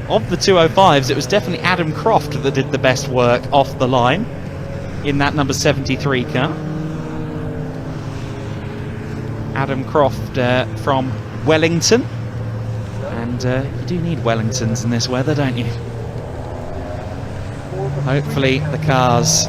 Of the 205s, it was definitely Adam Croft that did the best work off the line in that number 73 car. Adam Croft from Wellington. And you do need Wellingtons in this weather, don't you? Hopefully the cars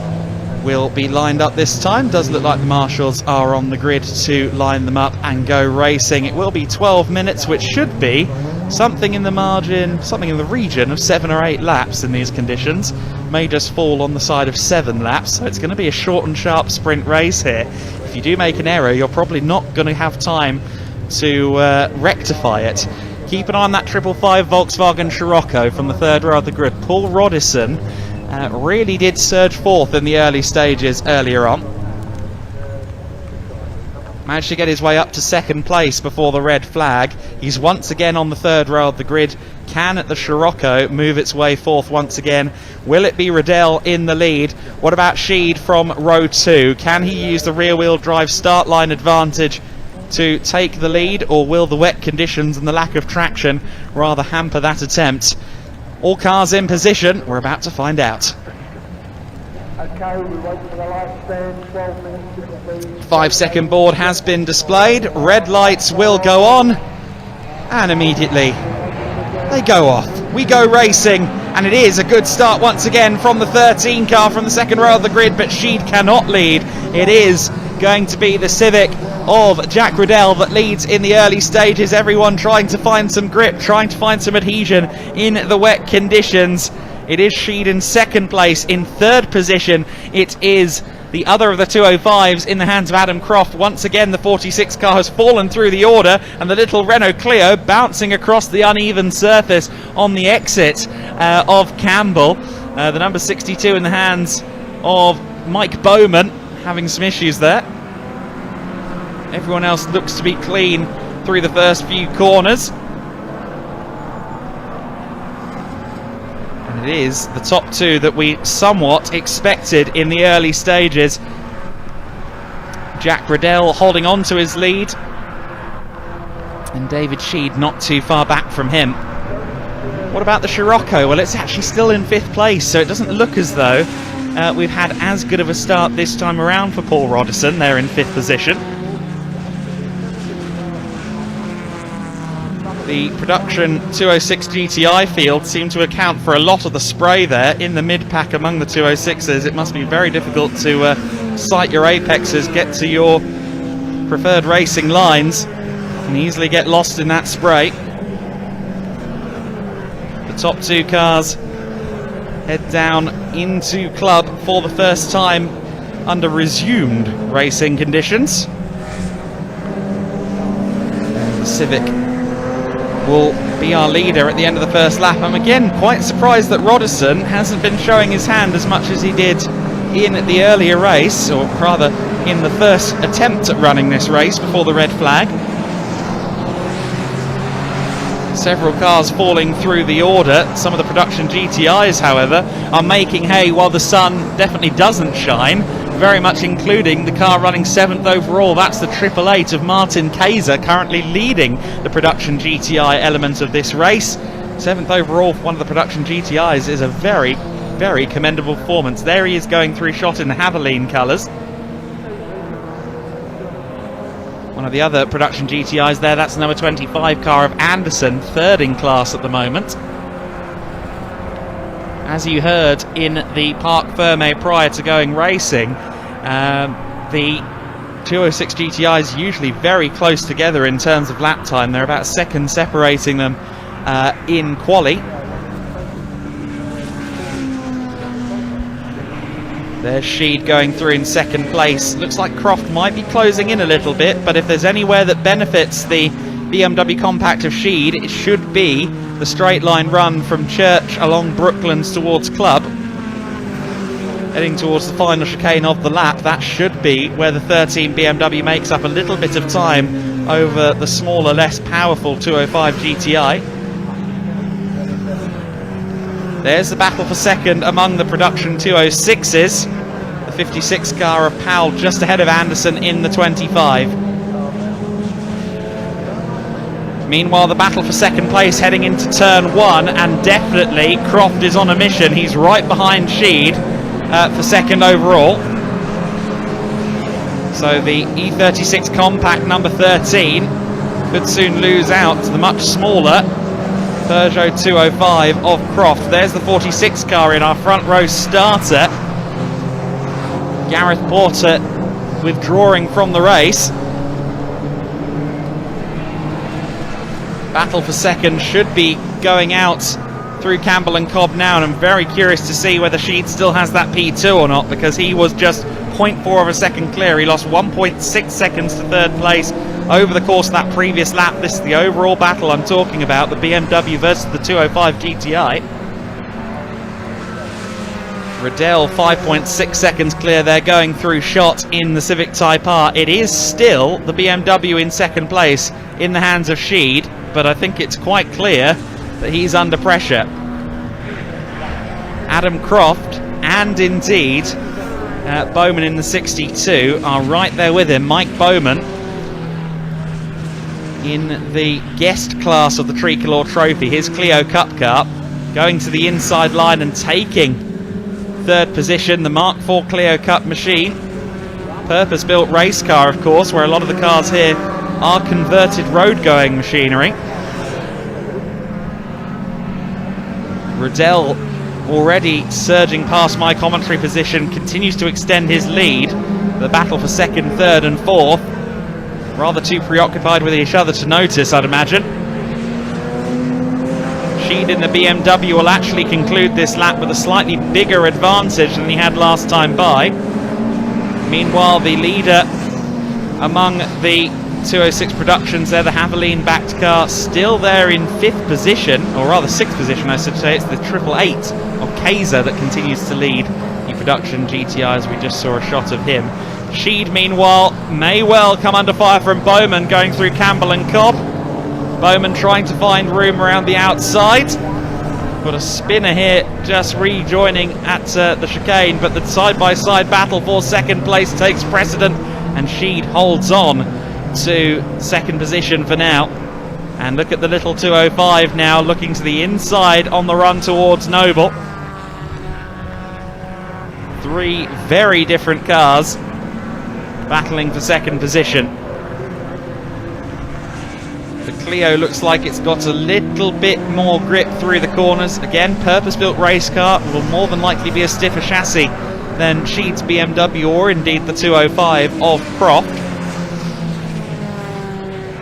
will be lined up this time. Does look like the marshals are on the grid to line them up and go racing. It will be 12 minutes, which should be something in the margin, something in the region of 7 or 8 laps in these conditions. May just fall on the side of 7 laps, so it's going to be a short and sharp sprint race here. If you do make an error, you're probably not going to have time to rectify it. Keep an eye on that 555 Volkswagen Scirocco from the third row of the grid. Paul Rodison really did surge forth in the early stages earlier on. Managed to get his way up to second place before the red flag. He's once again on the third row of the grid. Can the Scirocco move its way forth once again? Will it be Riddell in the lead? What about Sheed from row 2? Can he use the rear wheel drive start line advantage to take the lead, or will the wet conditions and the lack of traction rather hamper that attempt? All cars in position, we're about to find out. Okay, we wait for the lights then, 12 minutes. 5-second board has been displayed, red lights will go on, and immediately they go off. We go racing, and it is a good start once again from the 13 car from the second row of the grid, but Sheed cannot lead. It is going to be the Civic of Jack Riddell that leads in the early stages. Everyone trying to find some grip, trying to find some adhesion in the wet conditions. It is Sheed in second place. In third position, it is the other of the 205s in the hands of Adam Croft. Once again, the 46 car has fallen through the order, and the little Renault Clio bouncing across the uneven surface on the exit of Campbell. The number 62 in the hands of Mike Bowman, having some issues there. Everyone else looks to be clean through the first few corners. And it is the top 2 that we somewhat expected in the early stages. Jack Riddell holding on to his lead, and David Sheed not too far back from him. What about the Scirocco? Well, it's actually still in 5th place, so it doesn't look as though we've had as good of a start this time around for Paul Rodison. They're in 5th position. The production 206 GTI field seemed to account for a lot of the spray there in the mid-pack among the 206s. It must be very difficult to sight your apexes, get to your preferred racing lines, and easily get lost in that spray. The top two cars head down into club for the first time under resumed racing conditions. And the Civic will be our leader at the end of the first lap. I'm again quite surprised that Roddison hasn't been showing his hand as much as he did in the earlier race, or rather in the first attempt at running this race before the red flag. Several cars falling through the order. Some of the production GTIs, however, are making hay while the sun definitely doesn't shine, very much including the car running 7th overall. That's the 888 of Martin Kayser, currently leading the production GTI element of this race. 7th overall for one of the production GTIs is a very, very commendable performance. There he is going through shot in the Haviline colours. One of the other production GTIs there, that's number 25 car of Anderson, 3rd in class at the moment. As you heard in the Parc Fermé prior to going racing, the 206 GTIs usually very close together in terms of lap time. They're about a second separating them in quali. There's Sheed going through in 2nd place. Looks like Croft might be closing in a little bit, but if there's anywhere that benefits the BMW Compact of Sheed, it should be the straight line run from Church along Brooklands towards Club. Heading towards the final chicane of the lap, that should be where the 13 BMW makes up a little bit of time over the smaller, less powerful 205 GTI. There's the battle for second among the production 206s. The 56 car of Powell just ahead of Anderson in the 25. Meanwhile, the battle for second place heading into turn 1, and definitely Croft is on a mission. He's right behind Sheed for second overall. So the E36 Compact number 13 could soon lose out to the much smaller Peugeot 205 of Croft. There's the 46 car in our front row starter. Gareth Porter withdrawing from the race. Battle for second should be going out through Campbell and Cobb now, and I'm very curious to see whether Sheed still has that P2 or not, because he was just 0.4 of a second clear. He lost 1.6 seconds to 3rd place over the course of that previous lap. This is the overall battle I'm talking about, the BMW versus the 205 GTI. Riddell 5.6 seconds clear there going through shot in the Civic Type R. It is still the BMW in 2nd place in the hands of Sheed, but I think it's quite clear that he's under pressure. Adam Croft and indeed Bowman in the 62 are right there with him. Mike Bowman in the guest class of the Tricolor Trophy, his Clio Cup car, going to the inside line and taking 3rd position. The Mark IV Clio Cup machine, purpose-built race car, of course, where a lot of the cars here are converted road-going machinery. Riddell already surging past my commentary position, continues to extend his lead. The battle for 2nd, 3rd and 4th. Rather too preoccupied with each other to notice, I'd imagine. Sheed in the BMW will actually conclude this lap with a slightly bigger advantage than he had last time by. Meanwhile, the leader among the 206 productions there, the Haviline backed car, still there in 5th position, or rather 6th position I should say. It's the 888 of Kayser that continues to lead the production GTI, as we just saw a shot of him. Sheed, meanwhile, may well come under fire from Bowman going through Campbell and Cobb. Bowman trying to find room around the outside. Got a spinner here just rejoining at the chicane, but the side-by-side battle for 2nd place takes precedent, and Sheed holds on to 2nd position for now. And look at the little 205 now looking to the inside on the run towards Noble. 3 very different cars battling for 2nd position. The Clio looks like it's got a little bit more grip through the corners. Again, purpose-built race car, will more than likely be a stiffer chassis than Sheed's BMW or indeed the 205 of Croft.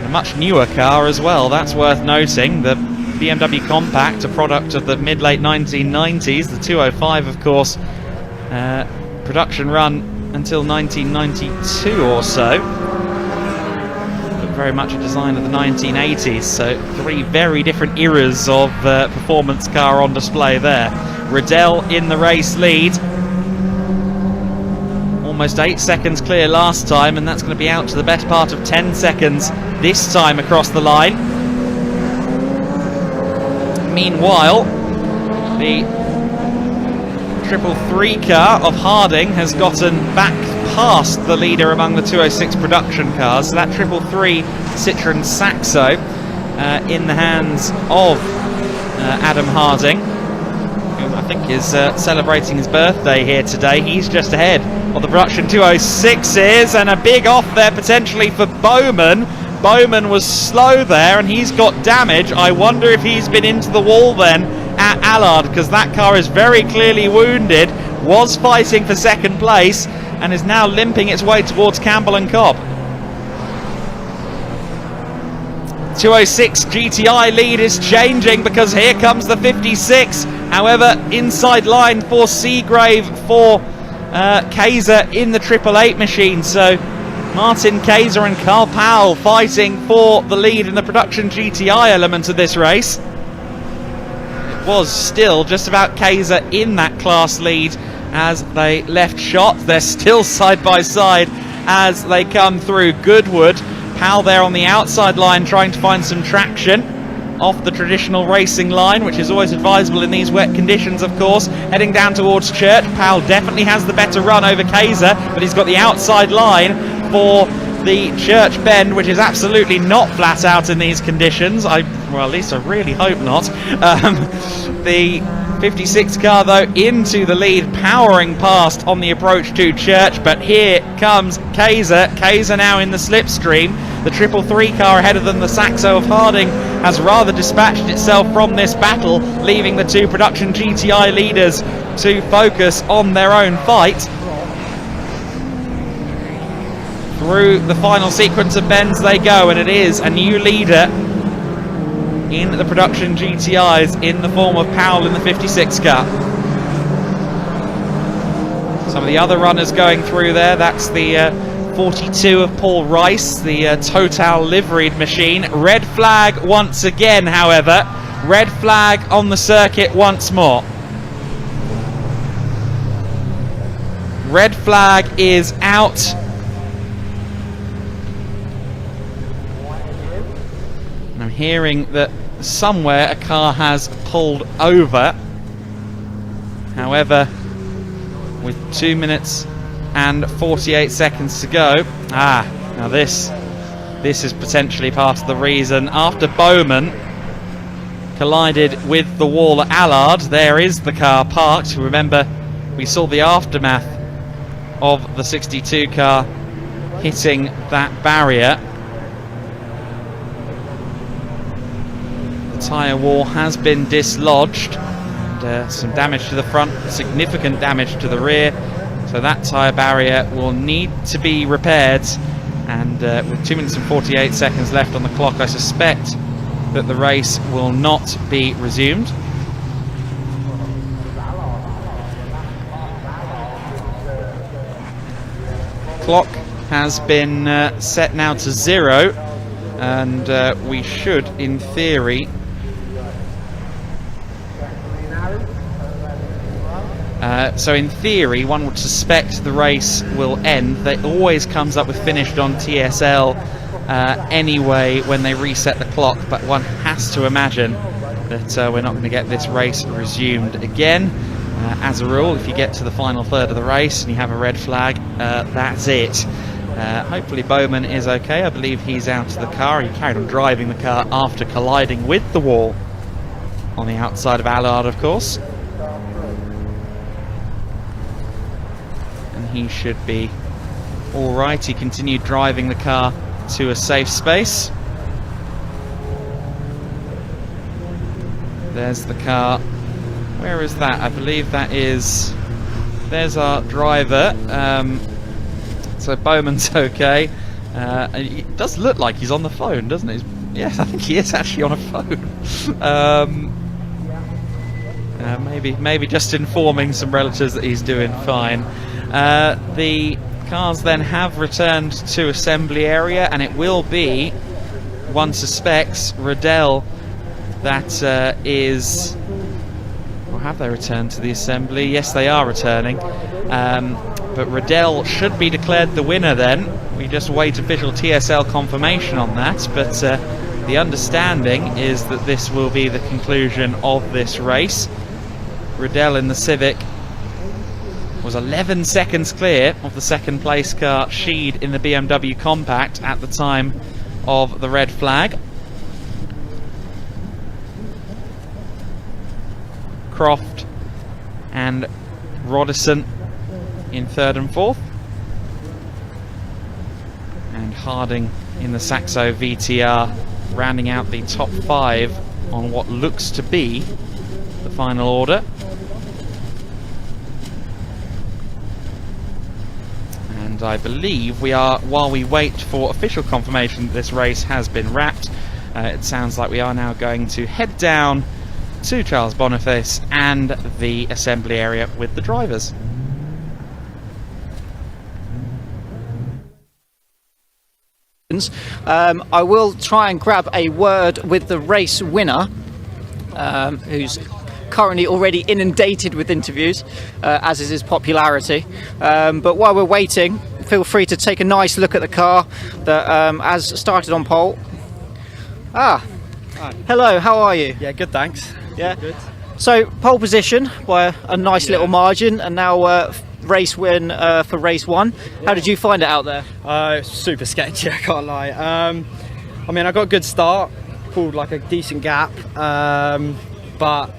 A much newer car as well, that's worth noting. The BMW Compact, a product of the mid-late 1990s. The 205, of course, production run until 1992 or so. Very much a design of the 1980s, so three very different eras of performance car on display there. Riddell in the race lead, almost 8 seconds clear last time, and that's going to be out to the best part of 10 seconds this time across the line. Meanwhile, the 333 car of Harding has gotten back past the leader among the 206 production cars. So that 333 Citroen Saxo in the hands of Adam Harding, who I think is celebrating his birthday here today. He's just ahead of the production 206s, and a big off there potentially for Bowman. Bowman was slow there and he's got damage. I wonder if he's been into the wall then at Allard, because that car is very clearly wounded, was fighting for second place and is now limping its way towards Campbell and Cobb. 206 GTI lead is changing because here comes the 56. However, inside line for Seagrave, for Kaiser in the 888 machine. So Martin Kaiser and Carl Powell fighting for the lead in the production GTI element of this race. It was still just about Kaiser in that class lead as they left shot. They're still side by side as they come through Goodwood. Powell there on the outside line trying to find some traction off the traditional racing line, which is always advisable in these wet conditions, of course. Heading down towards Church. Powell definitely has the better run over Kaiser, but he's got the outside line for the Church Bend, which is absolutely not flat out in these conditions. Well, at least I really hope not. The 56 car, though, into the lead, powering past on the approach to Church, but here comes Kaiser. Kaiser now in the slipstream. The 333 car ahead of them, the Saxo of Harding, has rather dispatched itself from this battle, leaving the two production GTI leaders to focus on their own fight. Through the final sequence of bends they go, and it is a new leader in the production GTIs in the form of Powell in the 56 car. Some of the other runners going through there, that's the 42 of Paul Rice, the Total liveried machine. Red flag once again, however. Red flag on the circuit once more. Red flag is out. I'm hearing that somewhere a car has pulled over. However, with 2 minutes and 48 seconds to go, now this is potentially part of the reason. After Bowman collided with the wall at Allard, there is the car parked. Remember, we saw the aftermath of the 62 car hitting that barrier. Tyre wall has been dislodged, and some damage to the front, significant damage to the rear, so that tyre barrier will need to be repaired, and with 2 minutes and 48 seconds left on the clock, I suspect that the race will not be resumed. Clock has been set now to 0, and we should, in theory, so in theory, one would suspect the race will end. That always comes up with finished on TSL anyway when they reset the clock, but one has to imagine that we're not going to get this race resumed again. As a rule, if you get to the final third of the race and you have a red flag, that's it. Hopefully Bowman is okay. I believe he's out of the car. He carried on driving the car after colliding with the wall on the outside of Allard, of course. He should be all right. He continued driving the car to a safe space. There's the car. Where is that? I believe that is... There's our driver. So Bowman's okay. It does look like he's on the phone, doesn't it? Yes, I think he is actually on a phone. Maybe just informing some relatives that he's doing fine. The cars then have returned to assembly area, and it will be, one suspects, Riddell that is... Or have they returned to the assembly? Yes, they are returning. But Riddell should be declared the winner then. We just wait official TSL confirmation on that, but the understanding is that this will be the conclusion of this race. Riddell in the Civic was 11 seconds clear of the second place car Sheed in the BMW Compact at the time of the red flag. Croft and Rodison in third and fourth, and Harding in the Saxo VTR rounding out the top 5 on what looks to be the final order. And I believe we are, while we wait for official confirmation that this race has been wrapped, it sounds like we are now going to head down to Charles Boniface and the assembly area with the drivers. I will try and grab a word with the race winner, who's currently already inundated with interviews, as is his popularity. But while we're waiting, feel free to take a nice look at the car that has started on pole. Hello, how are you? Yeah, good, thanks. Yeah, good. So pole position by a nice little margin, and now race win for race 1. How did you find it out there? Super sketchy, I can't lie. I mean, I got a good start, pulled like a decent gap, but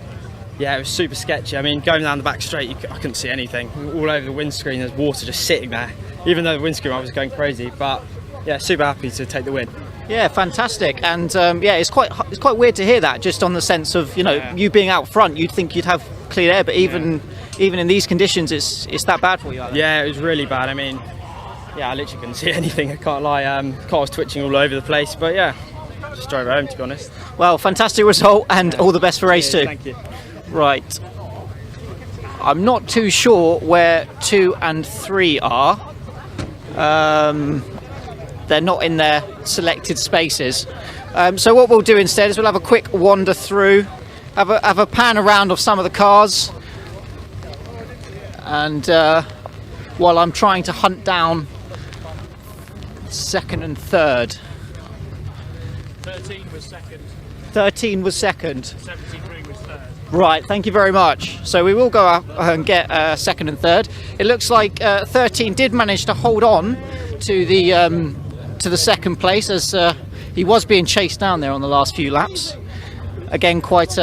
yeah, it was super sketchy. I mean, going down the back straight, I couldn't see anything. All over the windscreen, there's water just sitting there. Even though the windscreen, I was going crazy, but yeah, super happy to take the win. Yeah, fantastic. And yeah, it's quite weird to hear that, just on the sense of, you know, you being out front, you'd think you'd have clean air, but even in these conditions, it's that bad for you out there. Yeah, it was really bad. I mean, yeah, I literally couldn't see anything, I can't lie. Car was twitching all over the place, but yeah, just drove home, to be honest. Well, fantastic result, and all the best for race 2. Thank you. Right. I'm not too sure where 2 and 3 are. They're not in their selected spaces. So what we'll do instead is we'll have a quick wander through, have a pan around of some of the cars, and while I'm trying to hunt down second and third. 13 was second. 13 was second. 73 was third. Right, thank you very much. So we will go up and get second and third. It looks like 13 did manage to hold on to the second place, as he was being chased down there on the last few laps. Again, quite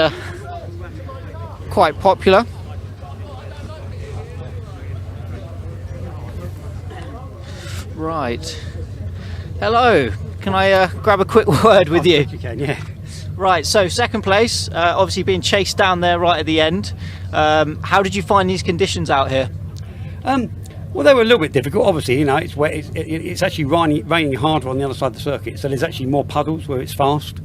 popular. Right. Hello. Can I grab a quick word with you? You can, yeah. Right. So second place, obviously being chased down there right at the end. How did you find these conditions out here? Well, they were a little bit difficult. Obviously, you know, it's wet. It's actually raining harder on the other side of the circuit, so there's actually more puddles where it's fast,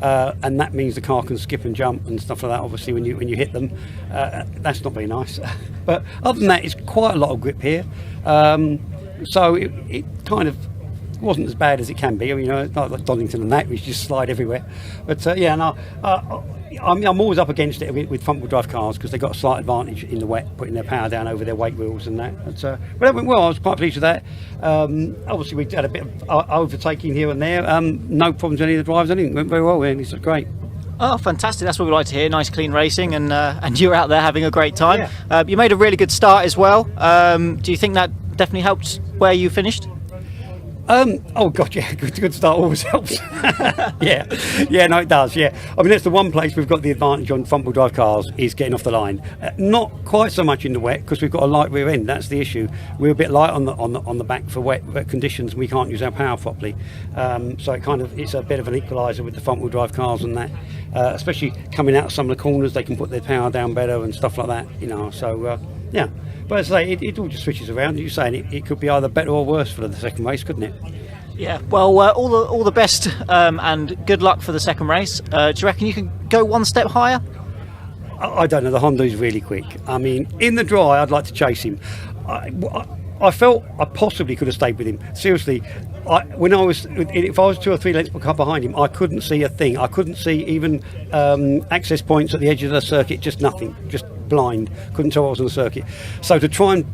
and that means the car can skip and jump and stuff like that. Obviously, when you hit them, that's not very nice. But other than that, it's quite a lot of grip here, so it kind of wasn't as bad as it can be. You know, it's not like Donington and that, which just slide everywhere. But yeah, no. I'm always up against it with front-wheel drive cars because they've got a slight advantage in the wet, putting their power down over their weight wheels and that. But it went well. I was quite pleased with that. Obviously, we had a bit of overtaking here and there. No problems with any of the drivers. Anything went very well. Really. It's great. Oh, fantastic! That's what we like to hear. Nice, clean racing, and you're out there having a great time. Yeah. You made a really good start as well. Do you think that definitely helped where you finished? Oh god, yeah, good start always helps. yeah, no, it does. Yeah, I mean, that's the one place we've got the advantage on front-wheel drive cars is getting off the line. Not quite so much in the wet because we've got a light rear end. That's the issue. We're a bit light on the back for wet conditions. We can't use our power properly, so it's a bit of an equaliser with the front-wheel drive cars and that. Especially coming out of some of the corners, they can put their power down better and stuff like that. You know, so yeah. But as I say, it all just switches around. You're saying it could be either better or worse for the second race, couldn't it? Yeah, well, all the best and good luck for the second race. Do you reckon you can go one step higher? I don't know. The Honda's really quick. I mean, in the dry, I'd like to chase him. I felt I possibly could have stayed with him. Seriously, if I was 2 or 3 lengths behind him, I couldn't see a thing. I couldn't see even access points at the edge of the circuit. Just nothing. Just blind. Couldn't tell what was on the circuit. So to try and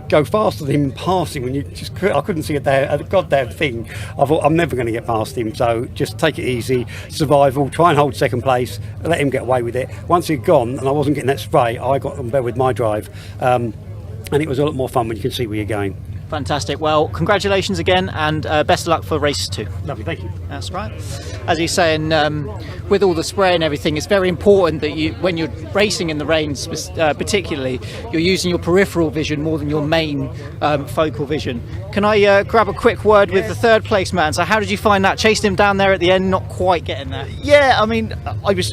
go faster than him passing when I couldn't see a goddamn thing. I thought I'm never going to get past him, so just take it easy, survival, try and hold second place, let him get away with it. Once he'd gone and I wasn't getting that spray, I got on better with my drive, and it was a lot more fun when you can see where you're going. Fantastic. Well, congratulations again, and best of luck for race 2. Lovely, thank you. That's right. As you're saying, with all the spray and everything, it's very important that when you're racing in the rain, particularly, you're using your peripheral vision more than your main focal vision. Can I grab a quick word with the third place man? So how did you find that? Chased him down there at the end, not quite getting there. Yeah, I mean, I was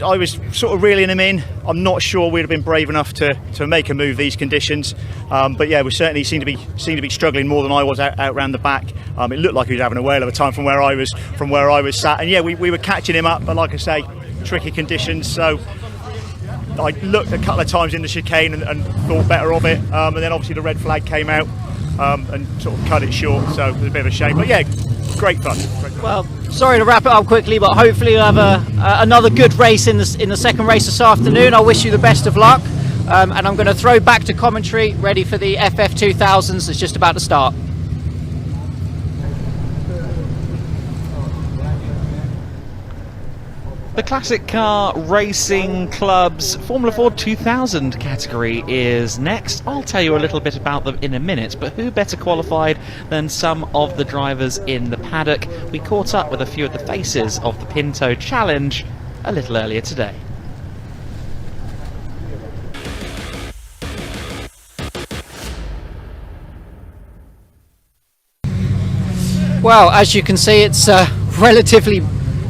sort of reeling him in. I'm not sure we'd have been brave enough to make a move these conditions, but yeah, we certainly seemed to be struggling more than I was out round the back. It looked like he was having a whale of a time from where I was sat, and yeah, we were catching him up, but like I say, tricky conditions. So I looked a couple of times in the chicane and thought better of it, and then obviously the red flag came out and sort of cut it short. So it was a bit of a shame, but yeah, great fun. Well, sorry to wrap it up quickly, but hopefully you'll have another good race in the second race this afternoon. I wish you the best of luck. And I'm going to throw back to commentary, ready for the FF2000s that's just about to start. The Classic Car Racing Club's Formula Ford 2000 category is next. I'll tell you a little bit about them in a minute, but who better qualified than some of the drivers in the paddock? We caught up with a few of the faces of the Pinto Challenge a little earlier today. Well, as you can see, it's relatively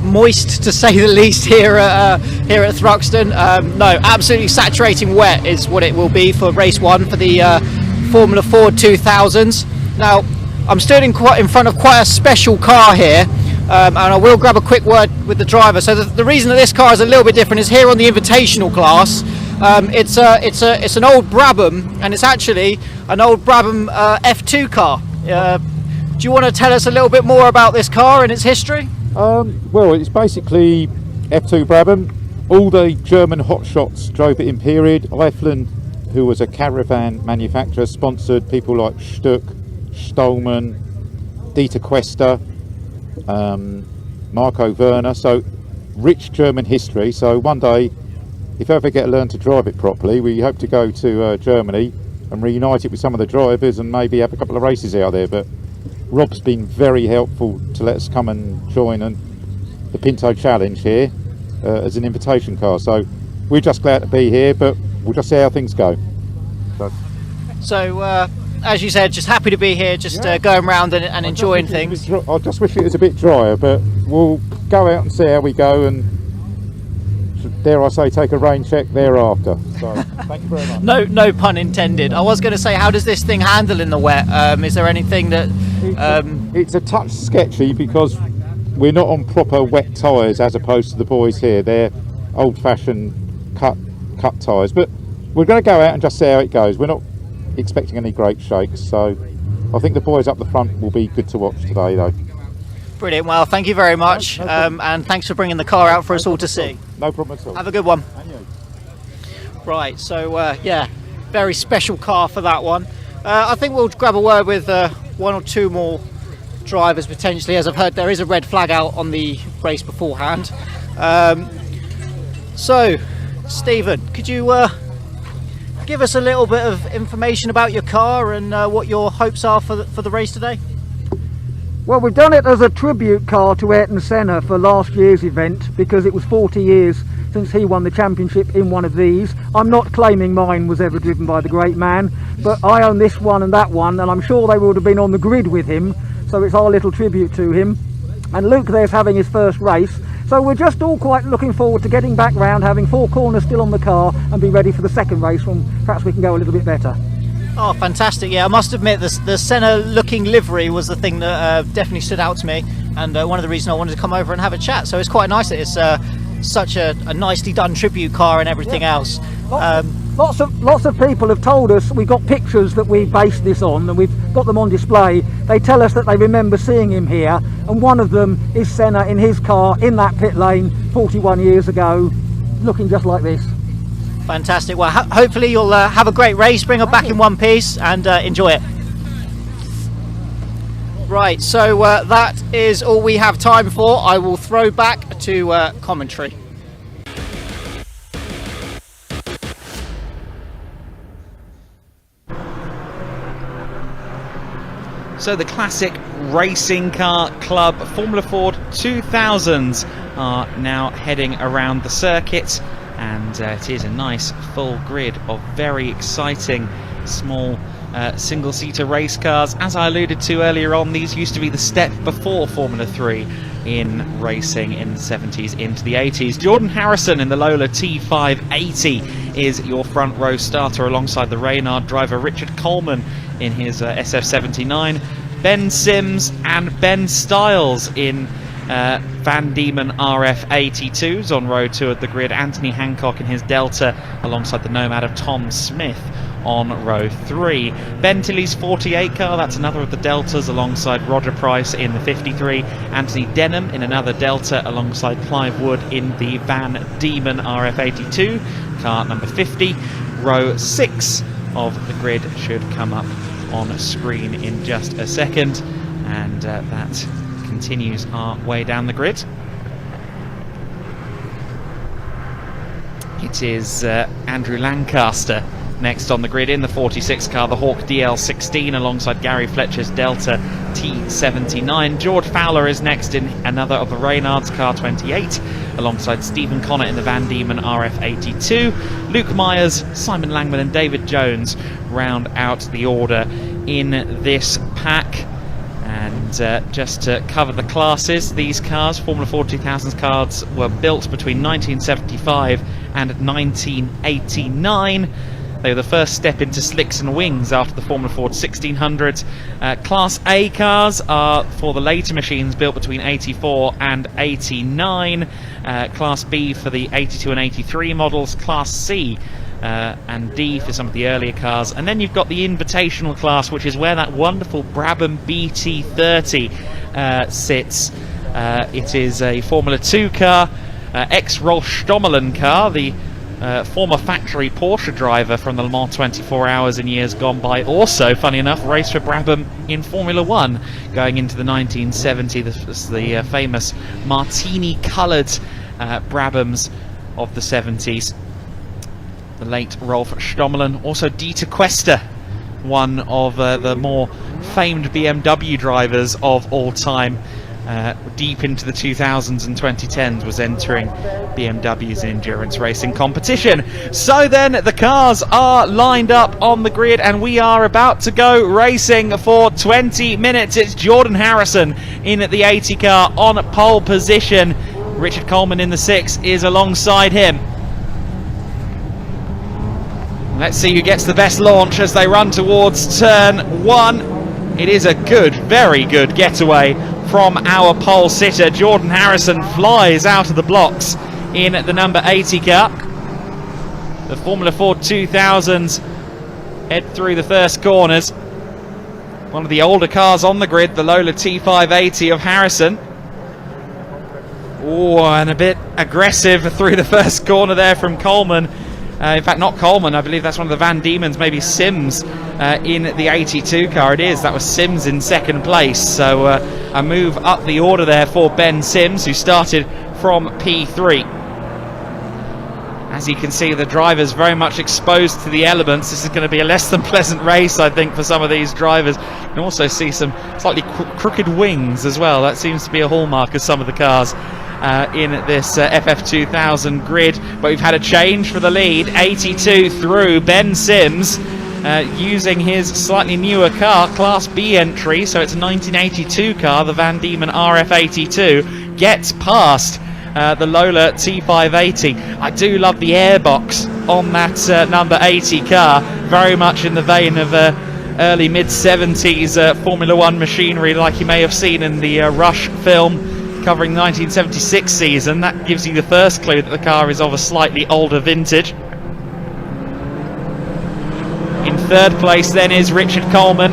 moist to say the least here at Thruxton. No, absolutely saturating wet is what it will be for race 1 for the Formula Ford 2000s. Now, I'm stood in front of quite a special car here, and I will grab a quick word with the driver. So the reason that this car is a little bit different is here on the Invitational class. It's an old Brabham, and it's actually an old Brabham F2 car. Do you want to tell us a little bit more about this car and its history? Well, it's basically F2 Brabham. All the German hotshots drove it in period. Eifland, who was a caravan manufacturer, sponsored people like Stuck, Stolman, Dieter Quester, Marco Werner. So rich German history. So one day, if I ever get to learn to drive it properly, we hope to go to Germany and reunite it with some of the drivers and maybe have a couple of races out there. But Rob's been very helpful to let us come and join the Pinto Challenge here as an invitation car. So we're just glad to be here, but we'll just see how things go. So as you said, just happy to be here, just going around and enjoying things. I just wish it was a bit drier, but we'll go out and see how we go, and dare I say, take a rain check thereafter. So thank you very much. No pun intended. I was going to say, how does this thing handle in the wet? Is there anything that... It's a touch sketchy because we're not on proper wet tyres as opposed to the boys here. They're old-fashioned cut tyres, but we're going to go out and just see how it goes. We're not expecting any great shakes, so I think the boys up the front will be good to watch today, though. Brilliant. Well, thank you very much, and thanks for bringing the car out for us all to see. No problem at all. Have a good one. Right, so yeah, very special car for that one. I think we'll grab a word with one or two more drivers potentially, as I've heard there is a red flag out on the race beforehand. So, Stephen, could you give us a little bit of information about your car and what your hopes are for the race today? Well, we've done it as a tribute car to Ayrton Senna for last year's event because it was 40 years since he won the championship in one of these. I'm not claiming mine was ever driven by the great man, but I own this one and that one, and I'm sure they would have been on the grid with him, so it's our little tribute to him. And Luke there's having his first race, so we're just all quite looking forward to getting back round, having 4 corners still on the car, and be ready for the second race when perhaps we can go a little bit better. Oh, fantastic. Yeah, I must admit the Senna looking livery was the thing that definitely stood out to me, and one of the reasons I wanted to come over and have a chat. So it's quite nice that it's such a nicely done tribute car and everything else. Lots of people have told us, we've got pictures that we based this on and we've got them on display. They tell us that they remember seeing him here, and one of them is Senna in his car in that pit lane 41 years ago, looking just like this. Fantastic. Well, hopefully you'll have a great race, bring her back in one piece and enjoy it. Right, so that is all we have time for. I will throw back to commentary. So the classic racing car club Formula Ford 2000s are now heading around the circuit, and it is a nice full grid of very exciting small single-seater race cars. As I alluded to earlier on, these used to be the step before Formula 3 in racing in the 70s into the 80s. Jordan Harrison in the Lola T580 is your front row starter alongside the Reynard driver Richard Coleman in his SF79, Ben Sims and Ben Stiles in Van Diemen RF82s on row 2 at the grid, Anthony Hancock in his Delta alongside the Nomad of Tom Smith on row 3. Ben Tilley's 48 car, that's another of the Deltas alongside Roger Price in the 53, Anthony Denham in another Delta alongside Clive Wood in the Van Diemen RF82, car number 50. Row 6 of the grid should come up on screen in just a second, and that continues our way down the grid. It is Andrew Lancaster next on the grid in the 46 car, the Hawk DL16 alongside Gary Fletcher's Delta T79. George Fowler is next in another of the Reynards, car 28, alongside Stephen Connor in the Van Diemen RF82. Luke Myers, Simon Langman and David Jones round out the order in this pack. And just to cover the classes, these cars, Formula Ford 2000 cars, were built between 1975 and 1989. They were the first step into slicks and wings after the Formula Ford 1600s. Class A cars are for the later machines built between 84 and 89. Class B for the 82 and 83 models. Class C and D for some of the earlier cars. And then you've got the invitational class, which is where that wonderful Brabham BT30 sits. It is a Formula 2 car, ex-Rolf Stommelen car, the former factory Porsche driver from the Le Mans 24 Hours in years gone by. Also, funny enough, raced for Brabham in Formula 1 going into the 1970s, the famous martini-coloured Brabhams of the 70s. The late Rolf Stommelen. Also Dieter Quester, one of the more famed BMW drivers of all time, deep into the 2000s and 2010s, was entering BMW's endurance racing competition. So then the cars are lined up on the grid and we are about to go racing for 20 minutes. It's Jordan Harrison in the 80 car on pole position. Richard Coleman in the 6 is alongside him. Let's see who gets the best launch as they run towards turn 1. It is a good, very good getaway from our pole sitter. Jordan Harrison flies out of the blocks in the number 80 car. The Formula Ford 2000s head through the first corners. One of the older cars on the grid, the Lola T580 of Harrison. Oh, and a bit aggressive through the first corner there from Coleman. In fact, not Coleman, I believe that's one of the Van Diemens, maybe Sims in the 82 car. It is, that was Sims in second place. So a move up the order there for Ben Sims, who started from P3. As you can see, the drivers very much exposed to the elements. This is going to be a less than pleasant race, I think, for some of these drivers. You can also see some slightly crooked wings as well. That seems to be a hallmark of some of the cars in this FF2000 grid. But we've had a change for the lead. 82 through. Ben Sims using his slightly newer car, Class B entry, so it's a 1982 car, the Van Diemen RF82, gets past the Lola T580. I do love the airbox on that number 80 car, very much in the vein of early mid-70s Formula One machinery like you may have seen in the Rush film covering the 1976 season. That gives you the first clue that the car is of a slightly older vintage. In third place then is Richard Coleman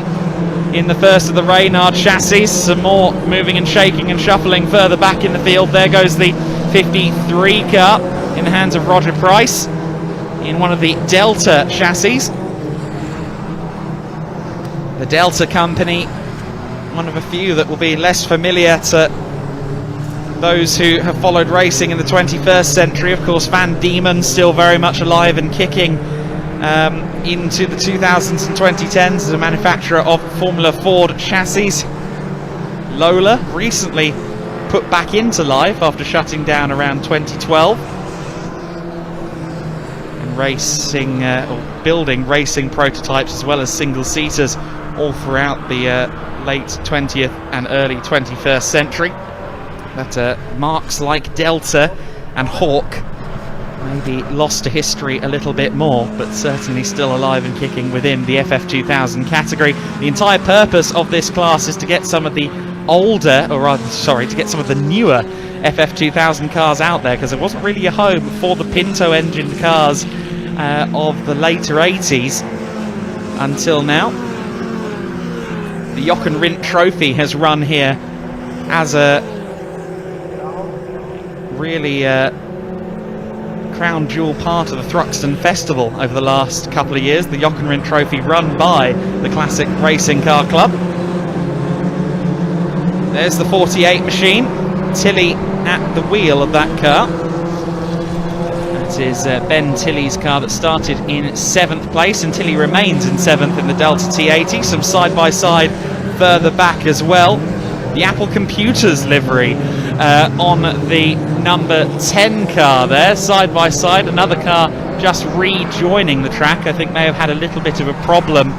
in the first of the Reynard chassis. Some more moving and shaking and shuffling further back in the field. There goes the 53 car in the hands of Roger Price in one of the Delta chassis. The Delta company, one of a few that will be less familiar to those who have followed racing in the 21st century. Of course, Van Diemen still very much alive and kicking into the 2000s and 2010s as a manufacturer of Formula Ford chassis. Lola recently put back into life after shutting down around 2012 and racing or building racing prototypes as well as single-seaters all throughout the late 20th and early 21st century. But marks like Delta and Hawk maybe lost to history a little bit more, but certainly still alive and kicking within the FF2000 category. The entire purpose of this class is to get some of the older, or rather, sorry, to get some of the newer FF2000 cars out there, because there wasn't really a home for the Pinto engine cars of the later 80s until now. The Joch and Rindt Trophy has run here as a really crown jewel part of the Thruxton Festival over the last couple of years. The Joch and Rindt Trophy run by the Classic Racing Car Club. There's the 48 machine, Tilley at the wheel of that car. That is Ben Tilley's car that started in 7th place, and Tilley remains in 7th in the Delta T80. Some side-by-side further back as well. The Apple Computers livery on the number 10 car there, side by side. Another car just rejoining the track. I think may have had a little bit of a problem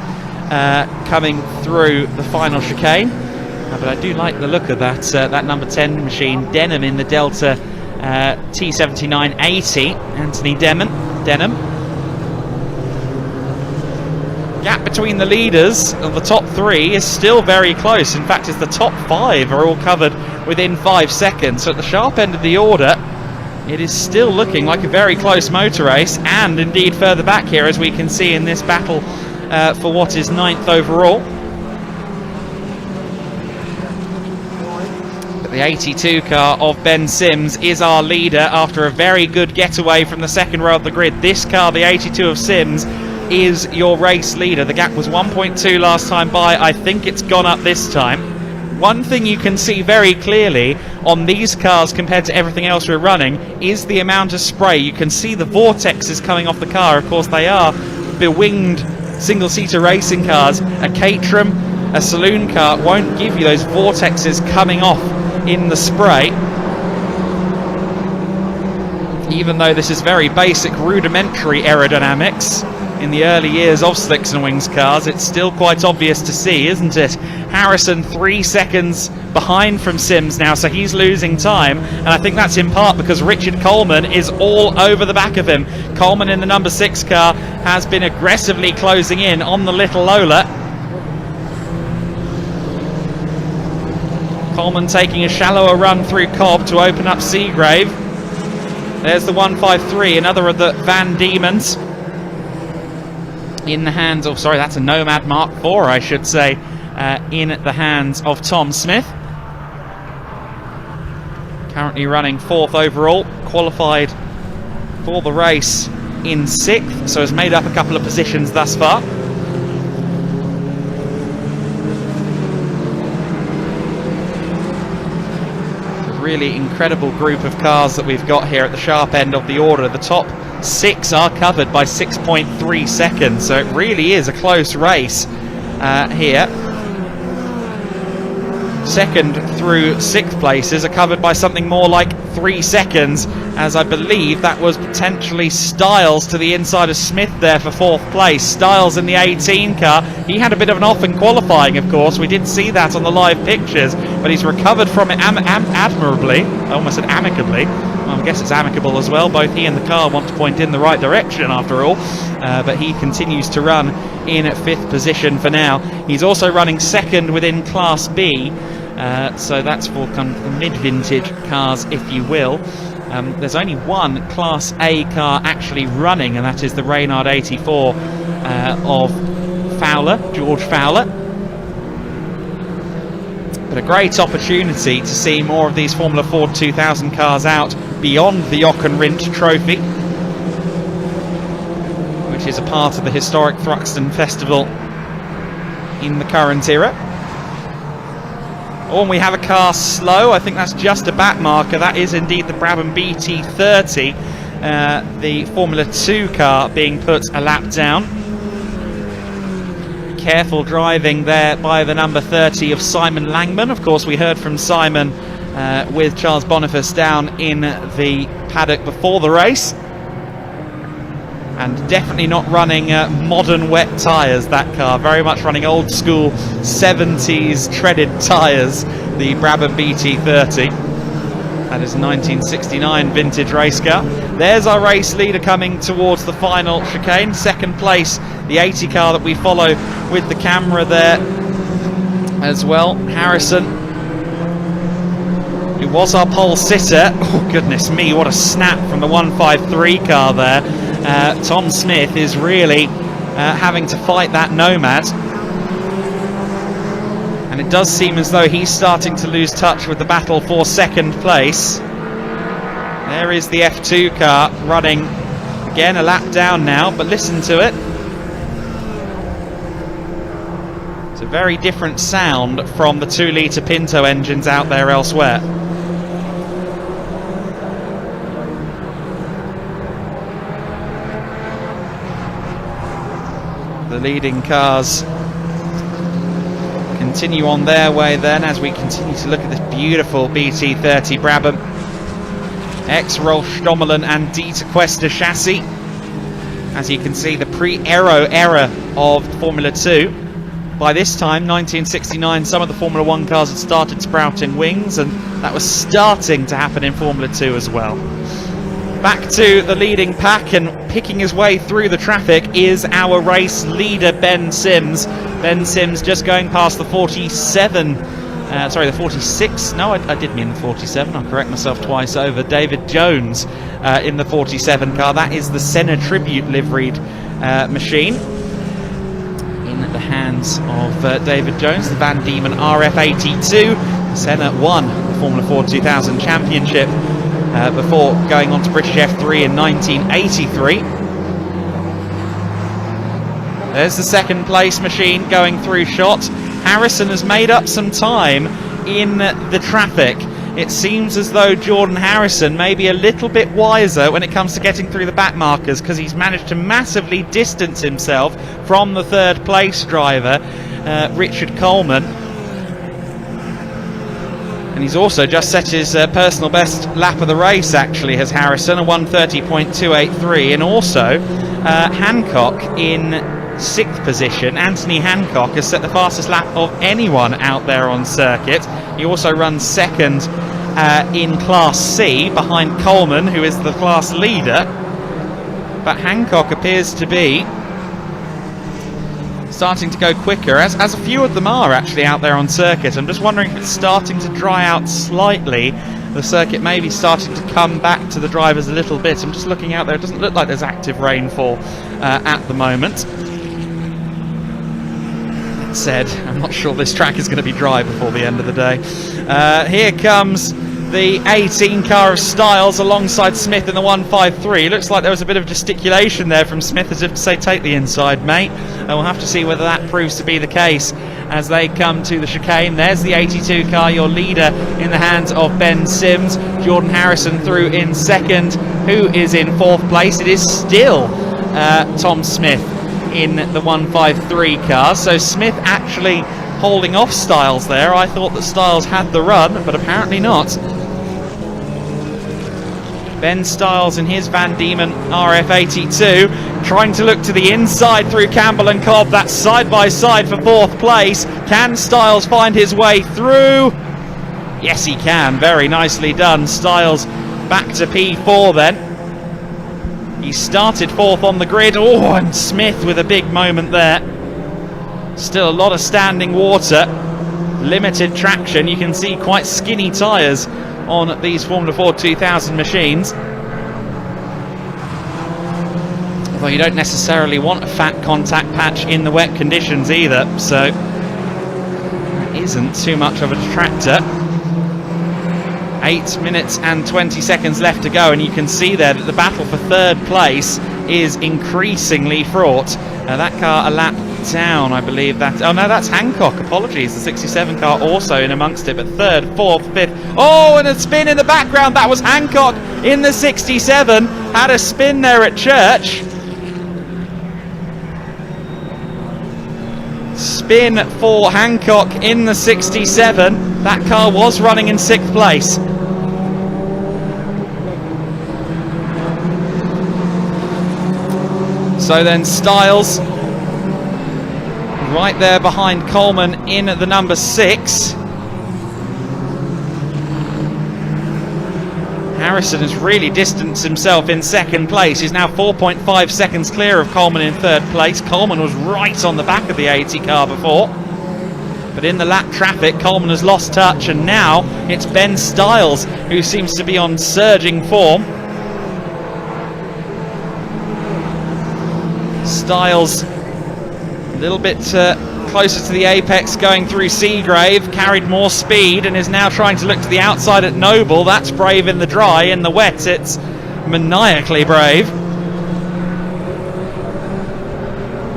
coming through the final chicane. But I do like the look of that that number 10 machine. Denham in the Delta T7980. Anthony Denham. Gap between the leaders of the top 3 is still very close. In fact, it's the top 5 are all covered within 5 seconds. So at the sharp end of the order, it is still looking like a very close motor race, and indeed further back here, as we can see in this battle for what is 9th overall. But the 82 car of Ben Sims is our leader after a very good getaway from the second row of the grid. This car, the 82 of Sims, is your race leader. The gap was 1.2 last time by. I think it's gone up this time. One thing you can see very clearly on these cars compared to everything else we're running is the amount of spray. You can see the vortexes coming off the car. Of course, they are bewinged single-seater racing cars. A Caterham, a Saloon car won't give you those vortexes coming off in the spray. Even though this is very basic, rudimentary aerodynamics in the early years of Slicks and Wings cars, it's still quite obvious to see, isn't it? Harrison 3 seconds behind from Sims now, so he's losing time, and I think that's in part because Richard Coleman is all over the back of him. Coleman in the number 6 car has been aggressively closing in on the little Lola. Coleman taking a shallower run through Cobb to open up Seagrave. There's the 153, another of the Van Diemens. In the hands of, sorry, that's a Nomad Mark IV, I should say, in the hands of Tom Smith. Currently running 4th overall, qualified for the race in 6th, so has made up a couple of positions thus far. A really incredible group of cars that we've got here at the sharp end of the order. The top 6 are covered by 6.3 seconds, so it really is a close race here. Second through 6th places are covered by something more like 3 seconds, as I believe that was potentially Styles to the inside of Smith there for 4th place. Styles in the 18 car, he had a bit of an off in qualifying, of course, we did see that on the live pictures, but he's recovered from it admirably. I almost said amicably. Well, I guess it's amicable as well. Both he and the car want to point in the right direction after all, but he continues to run in at 5th position for now. He's also running 2nd within Class B, so that's for kind of the mid-vintage cars, if you will. There's only one Class A car actually running, and that is the Reynard 84 of Fowler, George Fowler. But a great opportunity to see more of these Formula Ford 2000 cars out beyond the Auchenrint Trophy, which is a part of the historic Thruxton Festival in the current era. Oh, and we have a car slow. I think that's just a back marker. That is indeed the Brabham BT30, the Formula 2 car being put a lap down. Careful driving there by the number 30 of Simon Langman. Of course, we heard from Simon with Charles Boniface down in the paddock before the race. And definitely not running modern wet tyres, that car. Very much running old school 70s treaded tyres, the Brabham BT30. That is a 1969 vintage race car. There's our race leader coming towards the final chicane. 2nd place, the 80 car that we follow with the camera there as well. Harrison, who was our pole sitter. Oh, goodness me, what a snap from the 153 car there. Tom Smith is really having to fight that Nomad, and it does seem as though he's starting to lose touch with the battle for 2nd place. There is the F2 car running again, a lap down now, but listen to it. It's a very different sound from the 2-litre Pinto engines out there elsewhere. The leading cars continue on their way then, as we continue to look at this beautiful BT30 Brabham. Ex-Rolf Stommelen and Dieter Quester chassis. As you can see, the pre-Aero era of Formula 2. By this time, 1969, some of the Formula 1 cars had started sprouting wings, and that was starting to happen in Formula 2 as well. Back to the leading pack, and picking his way through the traffic is our race leader, Ben Sims. Ben Sims just going past the 47, the 46, no, I did mean the 47, I'll correct myself twice over. David Jones in the 47 car. That is the Senna Tribute liveried machine in the hands of David Jones, the Van Diemen RF82. Senna won the Formula Ford 2000 Championship before going on to British F3 in 1983. There's the 2nd place machine going through shot. Harrison has made up some time in the traffic. It seems as though Jordan Harrison may be a little bit wiser when it comes to getting through the back markers, because he's managed to massively distance himself from the 3rd place driver, Richard Coleman. And he's also just set his personal best lap of the race, actually, has Harrison, a 1:30.283. And also Hancock in 6th position. Anthony Hancock has set the fastest lap of anyone out there on circuit. He also runs 2nd in Class C behind Coleman, who is the class leader. But Hancock appears to be starting to go quicker, as a few of them are actually out there on circuit. I'm just wondering if it's starting to dry out slightly. The circuit may be starting to come back to the drivers a little bit. I'm just looking out there. It doesn't look like there's active rainfall at the moment. Said, I'm not sure this track is going to be dry before the end of the day. Here comes the 18 car of Styles alongside Smith in the 153. Looks like there was a bit of gesticulation there from Smith, as if to say, take the inside, mate. And we'll have to see whether that proves to be the case as they come to the chicane. There's the 82 car, your leader, in the hands of Ben Sims. Jordan Harrison through in second. Who is in fourth place? It is still Tom Smith in the 153 car. So Smith actually holding off Styles there. I thought that Styles had the run, but apparently not. Ben Styles in his Van Diemen RF82 trying to look to the inside through Campbell and Cobb. That's side by side for fourth place. Can Styles find his way through? Yes, he can. Very nicely done. Styles back to P4 then. He started fourth on the grid. Oh, and Smith with a big moment there. Still a lot of standing water. Limited traction. You can see quite skinny tyres on these Formula 4 2000 machines. Although you don't necessarily want a fat contact patch in the wet conditions either, so it isn't too much of a detractor. 8 minutes and 20 seconds left to go, and you can see there that the battle for third place is increasingly fraught. That car a lap down, I believe that. Oh no, that's Hancock. Apologies. The 67 car also in amongst it, but third, fourth, fifth. Oh, and a spin in the background. That was Hancock in the 67. Had a spin there at Church. Spin for Hancock in the 67. That car was running in sixth place. So then Styles right there behind Coleman in the number 6. Harrison has really distanced himself in second place. He's now 4.5 seconds clear of Coleman in third place. Coleman was right on the back of the 80 car before, but in the lap traffic Coleman has lost touch, and now it's Ben Styles who seems to be on surging form. Styles a little bit closer to the apex going through Seagrave, carried more speed and is now trying to look to the outside at Noble. That's brave in the dry. In the wet it's maniacally brave.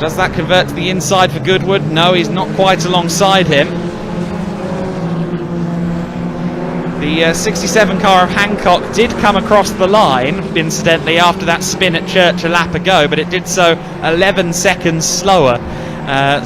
Does that convert to the inside for Goodwood? No, he's not quite alongside him. The 67 car of Hancock did come across the line, incidentally, after that spin at Church a lap ago, but it did so 11 seconds slower.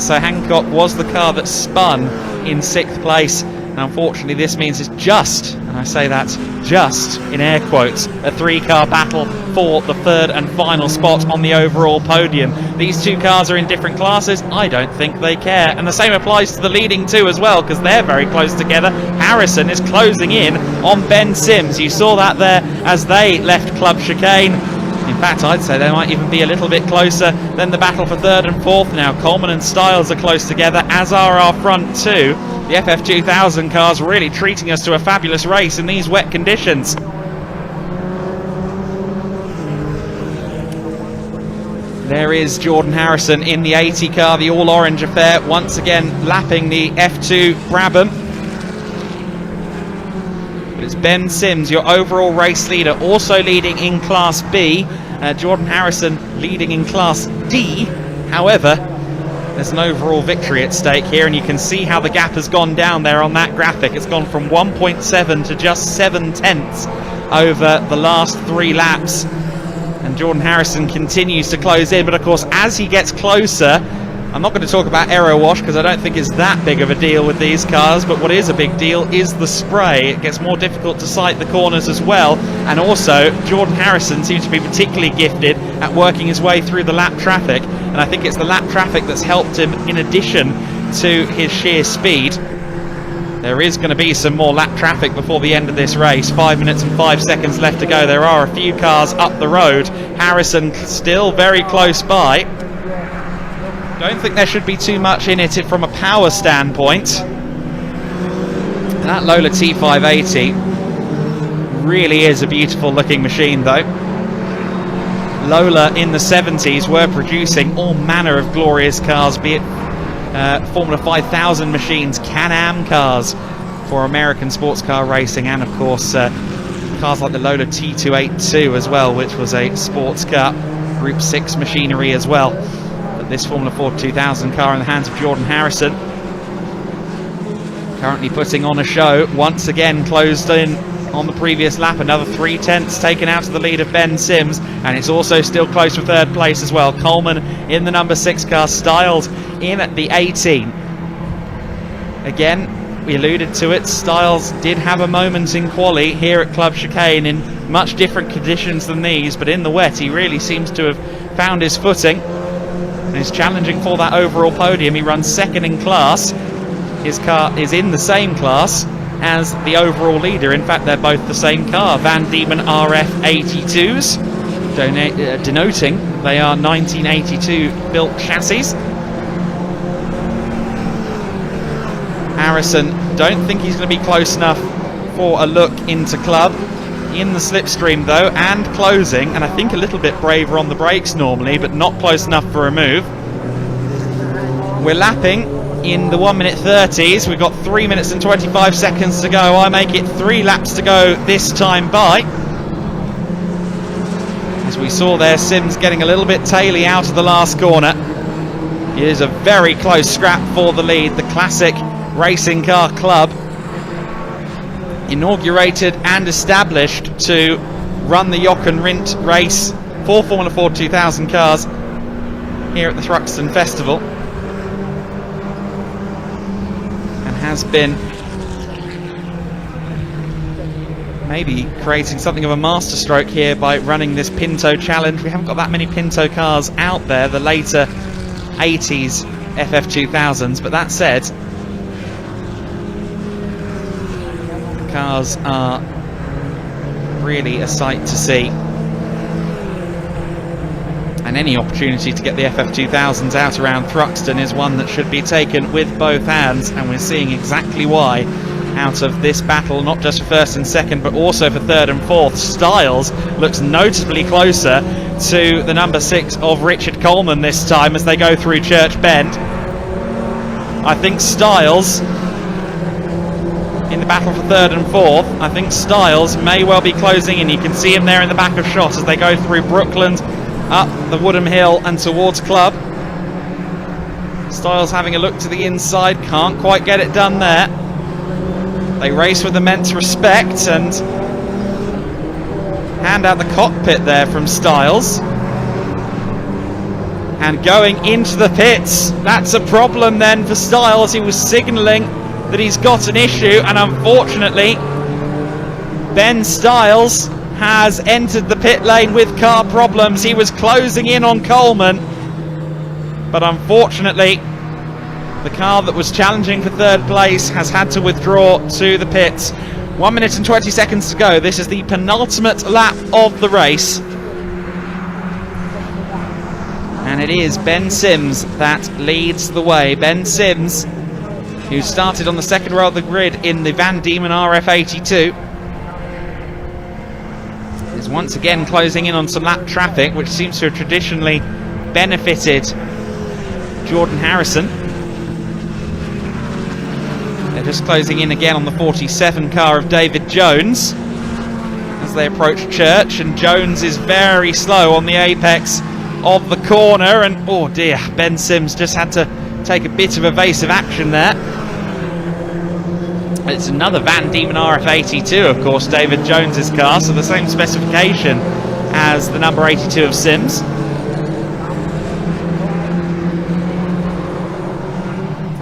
So Hancock was the car that spun in sixth place. And unfortunately, this means it's just, and I say that just in air quotes, a three-car battle for the third and final spot on the overall podium. These two cars are in different classes. I don't think they care. And the same applies to the leading two as well, because they're very close together. Harrison is closing in on Ben Sims. You saw that there as they left Club Chicane. In fact, I'd say they might even be a little bit closer than the battle for third and fourth now. Coleman and Styles are close together, as are our front two. The FF2000 cars really treating us to a fabulous race in these wet conditions. There is Jordan Harrison in the 80 car, the all-orange affair, once again lapping the F2 Brabham. But it's Ben Sims, your overall race leader, also leading in Class B. Jordan Harrison leading in Class D. However, there's an overall victory at stake here, and you can see how the gap has gone down there on that graphic. It's gone from 1.7 to just 7/10 over the last 3 laps. And Jordan Harrison continues to close in, but of course, as he gets closer, I'm not going to talk about aero wash because I don't think it's that big of a deal with these cars, but what is a big deal is the spray. It gets more difficult to sight the corners as well, and also Jordan Harrison seems to be particularly gifted at working his way through the lap traffic, and I think it's the lap traffic that's helped him in addition to his sheer speed. There is going to be some more lap traffic before the end of this race. 5 minutes and 5 seconds left to go. There are a few cars up the road. Harrison still very close by. Don't think there should be too much in it from a power standpoint. That Lola T580 really is a beautiful looking machine though. Lola in the 70s were producing all manner of glorious cars, be it Formula 5000 machines, Can-Am cars, for American sports car racing, and of course cars like the Lola T282 as well, which was a sports car Group 6 machinery as well. But this Formula Ford 2000 car in the hands of Jordan Harrison, currently putting on a show. Once again closed in on the previous lap, another 3/10 taken out of the lead of Ben Sims, and it's also still close for third place as well. Coleman in the number 6 car, Styles in at the 18. Again, we alluded to it, Styles did have a moment in quali here at Club Chicane in much different conditions than these, but in the wet he really seems to have found his footing and is challenging for that overall podium. He runs second in class. His car is in the same class as the overall leader. In fact, they're both the same car, Van Diemen RF 82s, denoting they are 1982 built chassis. Harrison, don't think he's going to be close enough for a look into club. In the slipstream though, and closing, and I think a little bit braver on the brakes normally, but not close enough for a move. We're lapping in the 1 minute 30s. We've got 3 minutes and 25 seconds to go. I make it 3 laps to go this time by. As we saw there, Sims getting a little bit taily out of the last corner. It is a very close scrap for the lead. The classic racing car club, inaugurated and established to run the Jochen Rindt race for Formula Ford 2000 cars here at the Thruxton Festival, and has been maybe creating something of a masterstroke here by running this Pinto challenge. We haven't got that many Pinto cars out there, the later 80s FF2000s, but that said, cars are really a sight to see, and any opportunity to get the FF2000s out around Thruxton is one that should be taken with both hands, and we're seeing exactly why out of this battle, not just for first and second but also for third and fourth. Styles looks noticeably closer to the number 6 of Richard Coleman this time as they go through Church Bend. I think Styles in the battle for third and fourth, I think Styles may well be closing in. You can see him there in the back of shot as they go through Brookland, up the Woodham Hill and towards Club. Styles having a look to the inside, can't quite get it done there. They race with immense respect and hand out the cockpit there from Styles. And going into the pits, that's a problem then for Styles. He was signalling that he's got an issue, and unfortunately Ben Styles has entered the pit lane with car problems. He was closing in on Coleman, but unfortunately the car that was challenging for third place has had to withdraw to the pits. 1 minute and 20 seconds to go. This is the penultimate lap of the race, and it is Ben Sims that leads the way. Ben Sims, who started on the second row of the grid in the Van Diemen RF82, is once again closing in on some lap traffic, which seems to have traditionally benefited Jordan Harrison. They're just closing in again on the 47 car of David Jones as they approach Church, and Jones is very slow on the apex of the corner, and oh dear, Ben Sims just had to take a bit of evasive action there. It's another Van Diemen RF82, of course, David Jones's car, so the same specification as the number 82 of Sims.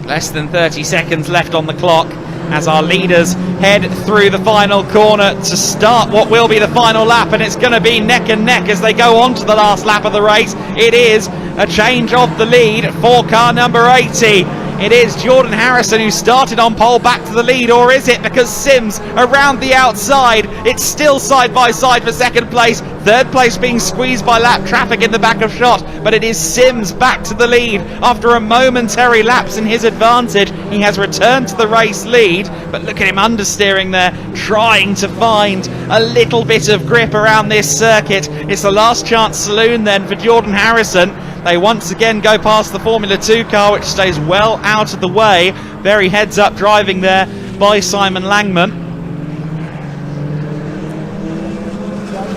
Less than 30 seconds left on the clock as our leaders head through the final corner to start what will be the final lap, and it's going to be neck and neck as they go on to the last lap of the race. It is a change of the lead for car number 80. It is Jordan Harrison who started on pole back to the lead, or is it because Sims around the outside? It's still side by side for second place, third place being squeezed by lap traffic in the back of shot, but it is Sims back to the lead after a momentary lapse in his advantage. He has returned to the race lead, but look at him understeering there, trying to find a little bit of grip around this circuit. It's the last chance saloon then for Jordan Harrison. They once again go past the Formula 2 car, which stays well out of the way. Very heads up driving there passed by Simon Langman.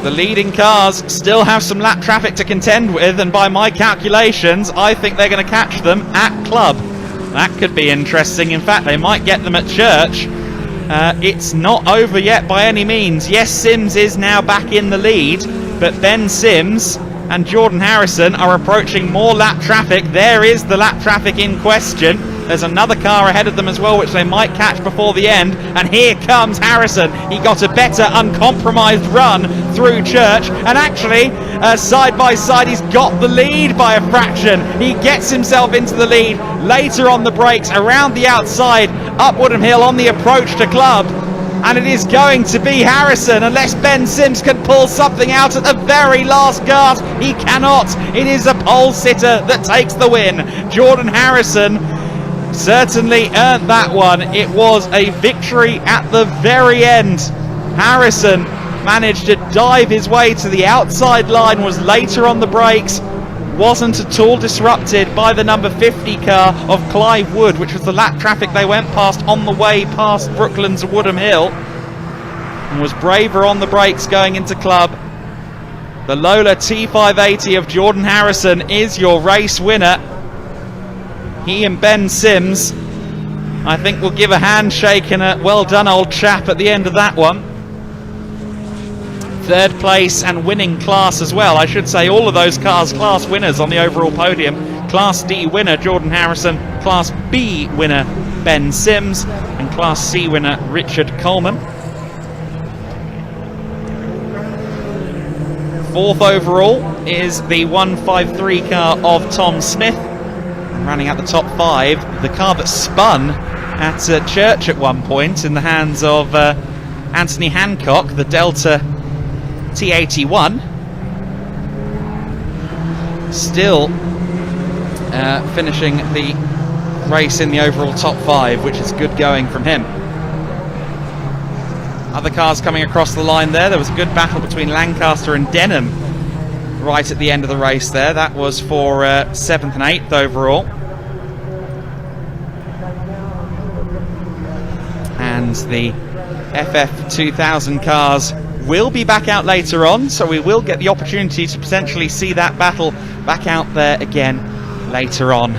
The leading cars still have some lap traffic to contend with, and by my calculations, I think they're going to catch them at Club. That could be interesting. In fact, they might get them at Church. It's not over yet by any means. Yes, Sims is now back in the lead, but Ben Sims and Jordan Harrison are approaching more lap traffic. There is the lap traffic in question. There's another car ahead of them as well, which they might catch before the end. And here comes Harrison. He got a better uncompromised run through Church. And actually, side by side, he's got the lead by a fraction. He gets himself into the lead later on the brakes, around the outside, up Woodham Hill on the approach to Club. And it is going to be Harrison, unless Ben Sims can pull something out at the very last gasp. He cannot. It is a pole sitter that takes the win. Jordan Harrison certainly earned that one. It was a victory at the very end. Harrison managed to dive his way to the outside line, was later on the brakes, wasn't at all disrupted by the number 50 car of Clive Wood, which was the lap traffic they went past on the way past Brooklands and Woodham Hill, and was braver on the brakes going into Club. The Lola T580 of Jordan Harrison is your race winner. He and Ben Sims, I think, will give a handshake and a well done old chap at the end of that one. Third place and winning class as well. I should say all of those cars class winners on the overall podium. Class D winner Jordan Harrison, Class B winner Ben Sims, and Class C winner Richard Coleman. Fourth overall is the 153 car of Tom Smith. Running out the top five, the car that spun at Church at one point in the hands of Anthony Hancock, the Delta T81. Still finishing the race in the overall top five, which is good going from him. Other cars coming across the line there. There was a good battle between Lancaster and Denham right at the end of the race there. That was for 7th and 8th overall. And the FF2000 cars will be back out later on, so we will get the opportunity to potentially see that battle back out there again later on.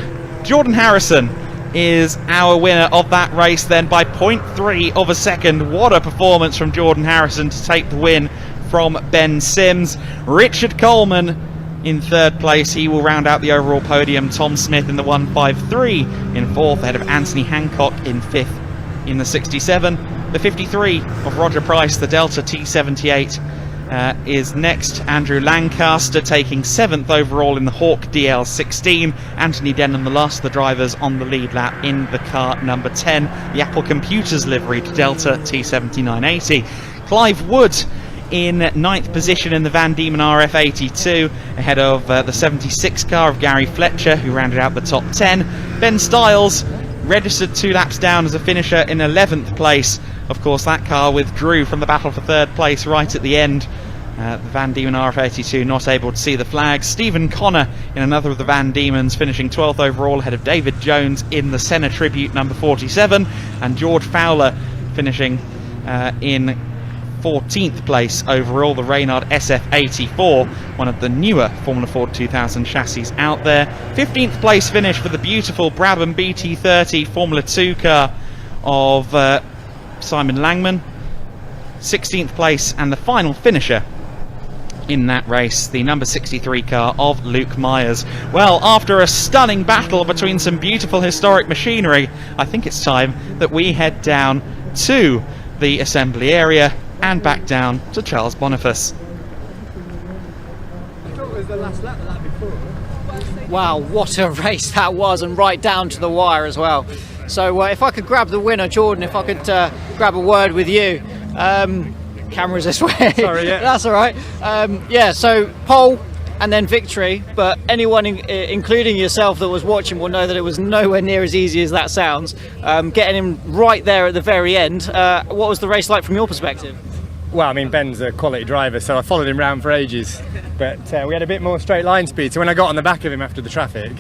Jordan Harrison is our winner of that race then by 0.3 of a second. What a performance from Jordan Harrison to take the win from Ben Sims. Richard Coleman in third place. He will round out the overall podium. Tom Smith in the 153 in fourth, ahead of Anthony Hancock in fifth in the 67. The 53 of Roger Price, the Delta T78, is next. Andrew Lancaster taking 7th overall in the Hawk DL16. Anthony Denham, the last of the drivers on the lead lap in the car number 10, the Apple Computers liveried Delta T7980. Clive Wood in 9th position in the Van Diemen RF82, ahead of the 76 car of Gary Fletcher, who rounded out the top 10. Ben Stiles registered 2 laps down as a finisher in 11th place. Of course, that car withdrew from the battle for third place right at the end. The Van Diemen RF82 not able to see the flag. Stephen Connor in another of the Van Diemens, finishing 12th overall, ahead of David Jones in the Senna Tribute number 47, and George Fowler finishing in 14th place overall, the Reynard SF84, one of the newer Formula Ford 2000 chassis out there. 15th place finish for the beautiful Brabham BT30 Formula 2 car of Simon Langman. 16th place and the final finisher in that race, the number 63 car of Luke Myers. Well, after a stunning battle between some beautiful historic machinery, I think it's time that we head down to the assembly area and back down to Charles Boniface. Wow, what a race that was, and right down to the wire as well. So if I could grab the winner, Jordan, if I could grab a word with you. Camera's this way. Sorry, yeah. That's all right. Yeah, so pole and then victory, but anyone, including yourself that was watching, will know that it was nowhere near as easy as that sounds. Getting him right there at the very end, what was the race like from your perspective? Well, I mean, Ben's a quality driver, so I followed him round for ages, but we had a bit more straight line speed, so when I got on the back of him after the traffic,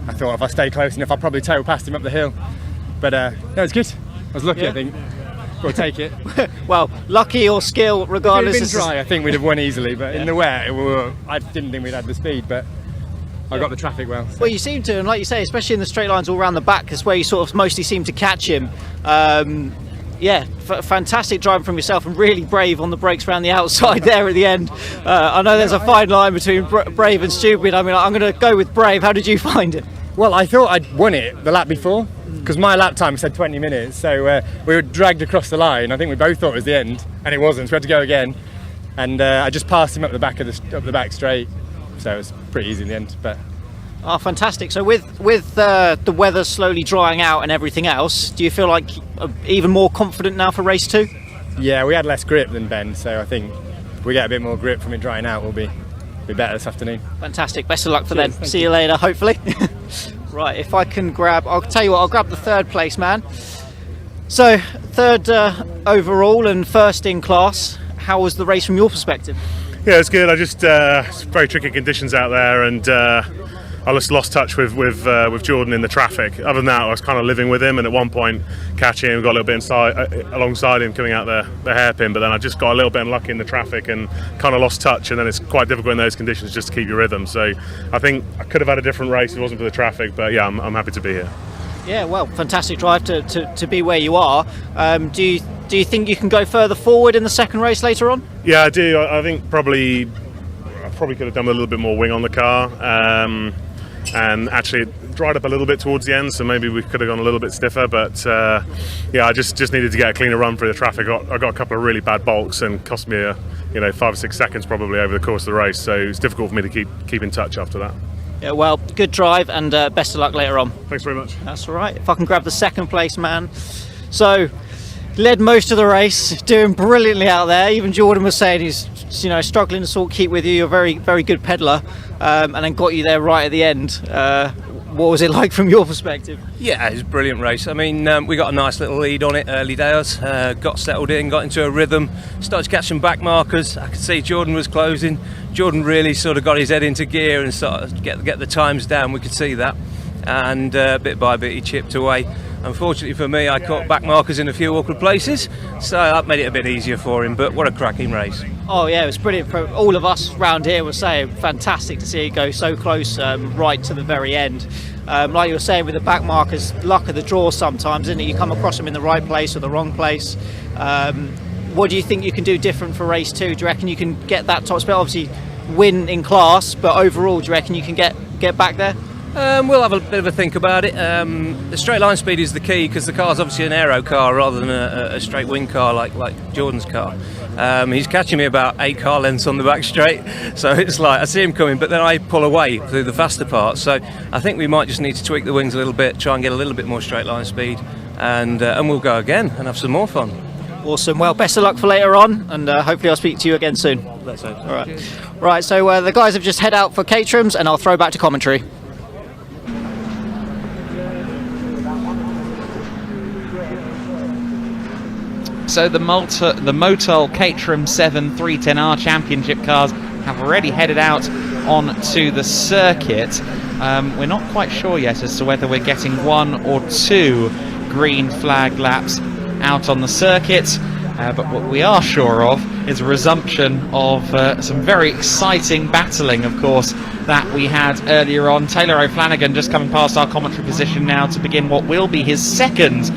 I thought if I stay close enough I'll probably tow past him up the hill, but no, it's good. I was lucky, Yeah. I think. We'll take it. Well, lucky or skill, regardless. If it had been dry, I think we'd have won easily, but in the wet, I didn't think we'd had the speed, but I got the traffic well. So. Well, you seem to, and like you say, especially in the straight lines all around the back, that's where you sort of mostly seem to catch him. Yeah, fantastic driving from yourself, and really brave on the brakes around the outside there at the end. I know there's a fine line between brave and stupid. I mean, I'm going to go with brave. How did you find it? Well, I thought I'd won it the lap before, because my lap time said 20 minutes, so we were dragged across the line. I think we both thought it was the end, and it wasn't, so we had to go again. And I just passed him up the back straight, so it was pretty easy in the end. But Oh, fantastic. So with the weather slowly drying out and everything else, do you feel like even more confident now for race 2? yeah, we had less grip than Ben, so I think if we get a bit more grip from it drying out, we'll be better this afternoon. Fantastic. Best of luck for Cheers, them. thank See you later, hopefully. Right, if I can grab, I'll tell you what, I'll grab the third place man. So, third overall and first in class. How was the race from your perspective? Yeah, it's good. I just it's very tricky conditions out there, and I just lost touch with Jordan in the traffic. Other than that, I was kind of living with him, and at one point catching him, got a little bit alongside him coming out the hairpin, but then I just got a little bit unlucky in the traffic and kind of lost touch, and then it's quite difficult in those conditions just to keep your rhythm. So I think I could have had a different race if it wasn't for the traffic, but yeah, I'm happy to be here. Yeah, well, fantastic drive to be where you are. Do you think you can go further forward in the second race later on? Yeah, I do. I think probably could have done a little bit more wing on the car, and actually it dried up a little bit towards the end, so maybe we could have gone a little bit stiffer. But yeah, I just needed to get a cleaner run through the traffic. I got a couple of really bad bolts and cost me 5 or 6 seconds probably over the course of the race. So it's difficult for me to keep in touch after that. Yeah, well, good drive and best of luck later on. Thanks very much. That's all right. If I can grab the second place man. So, led most of the race, doing brilliantly out there. Even Jordan was saying he's struggling to sort of keep with you. You're a very, very good peddler, and then got you there right at the end. What was it like from your perspective? Yeah, it was a brilliant race. I mean, we got a nice little lead on it early days, got settled in, got into a rhythm, started to catch some back markers. I could see Jordan was closing. Jordan really sort of got his head into gear and started to get the times down. We could see that, and bit by bit he chipped away. Unfortunately for me, I caught back markers in a few awkward places, so that made it a bit easier for him, but what a cracking race. Oh yeah, it was brilliant. For all of us round here were saying fantastic to see it go so close right to the very end. Like you were saying with the back markers, luck of the draw sometimes, isn't it? You come across them in the right place or the wrong place. What do you think you can do different for race 2? Do you reckon you can get that top split? Obviously win in class, but overall do you reckon you can get back there? We'll have a bit of a think about it. The straight line speed is the key, because the car's obviously an aero car rather than a straight wing car like Jordan's car. He's catching me about 8 car lengths on the back straight, so it's like I see him coming, but then I pull away through the faster part. So I think we might just need to tweak the wings a little bit, try and get a little bit more straight line speed, and we'll go again and have some more fun. Awesome. Well, best of luck for later on, and hopefully I'll speak to you again soon. Let's hope. All right. Right. So the guys have just head out for Caterham's, and I'll throw back to commentary. So the Motul Caterham 7 310R Championship cars have already headed out onto the circuit. We're not quite sure yet as to whether we're getting 1 or 2 green flag laps out on the circuit, but what we are sure of is a resumption of some very exciting battling, of course, that we had earlier on. Taylor O'Flanagan just coming past our commentary position now to begin what will be his second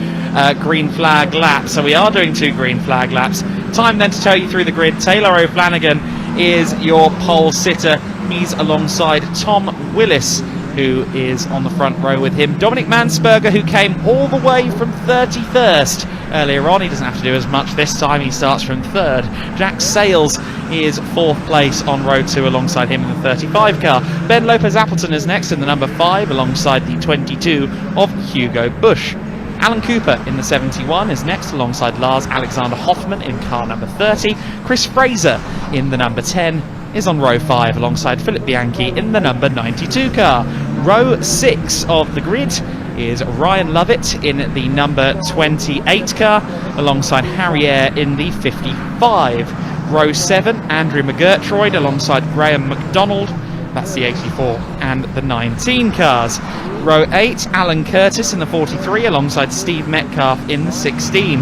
green flag lap. So we are doing 2 green flag laps. Time then to tell you through the grid. Taylor O'Flanagan is your pole sitter. He's alongside Tom Willis, who is on the front row with him. Dominic Mansberger, who came all the way from 31st earlier on. He doesn't have to do as much this time. He starts from 3rd. Jack Sales is 4th place on row 2 alongside him in the 35 car. Ben Lopez-Appleton is next in the number 5 alongside the 22 of Hugo Bush. Alan Cooper in the 71 is next alongside Lars Alexander Hoffman in car number 30. Chris Fraser in the number 10 is on row 5 alongside Philip Bianchi in the number 92 car. Row 6 of the grid is Ryan Lovett in the number 28 car alongside Harry Eyre in the 55. Row 7, Andrew McGurtroyd alongside Graham McDonald That's the 84 and the 19 cars. Row 8, Alan Curtis in the 43 alongside Steve Metcalf in the 16.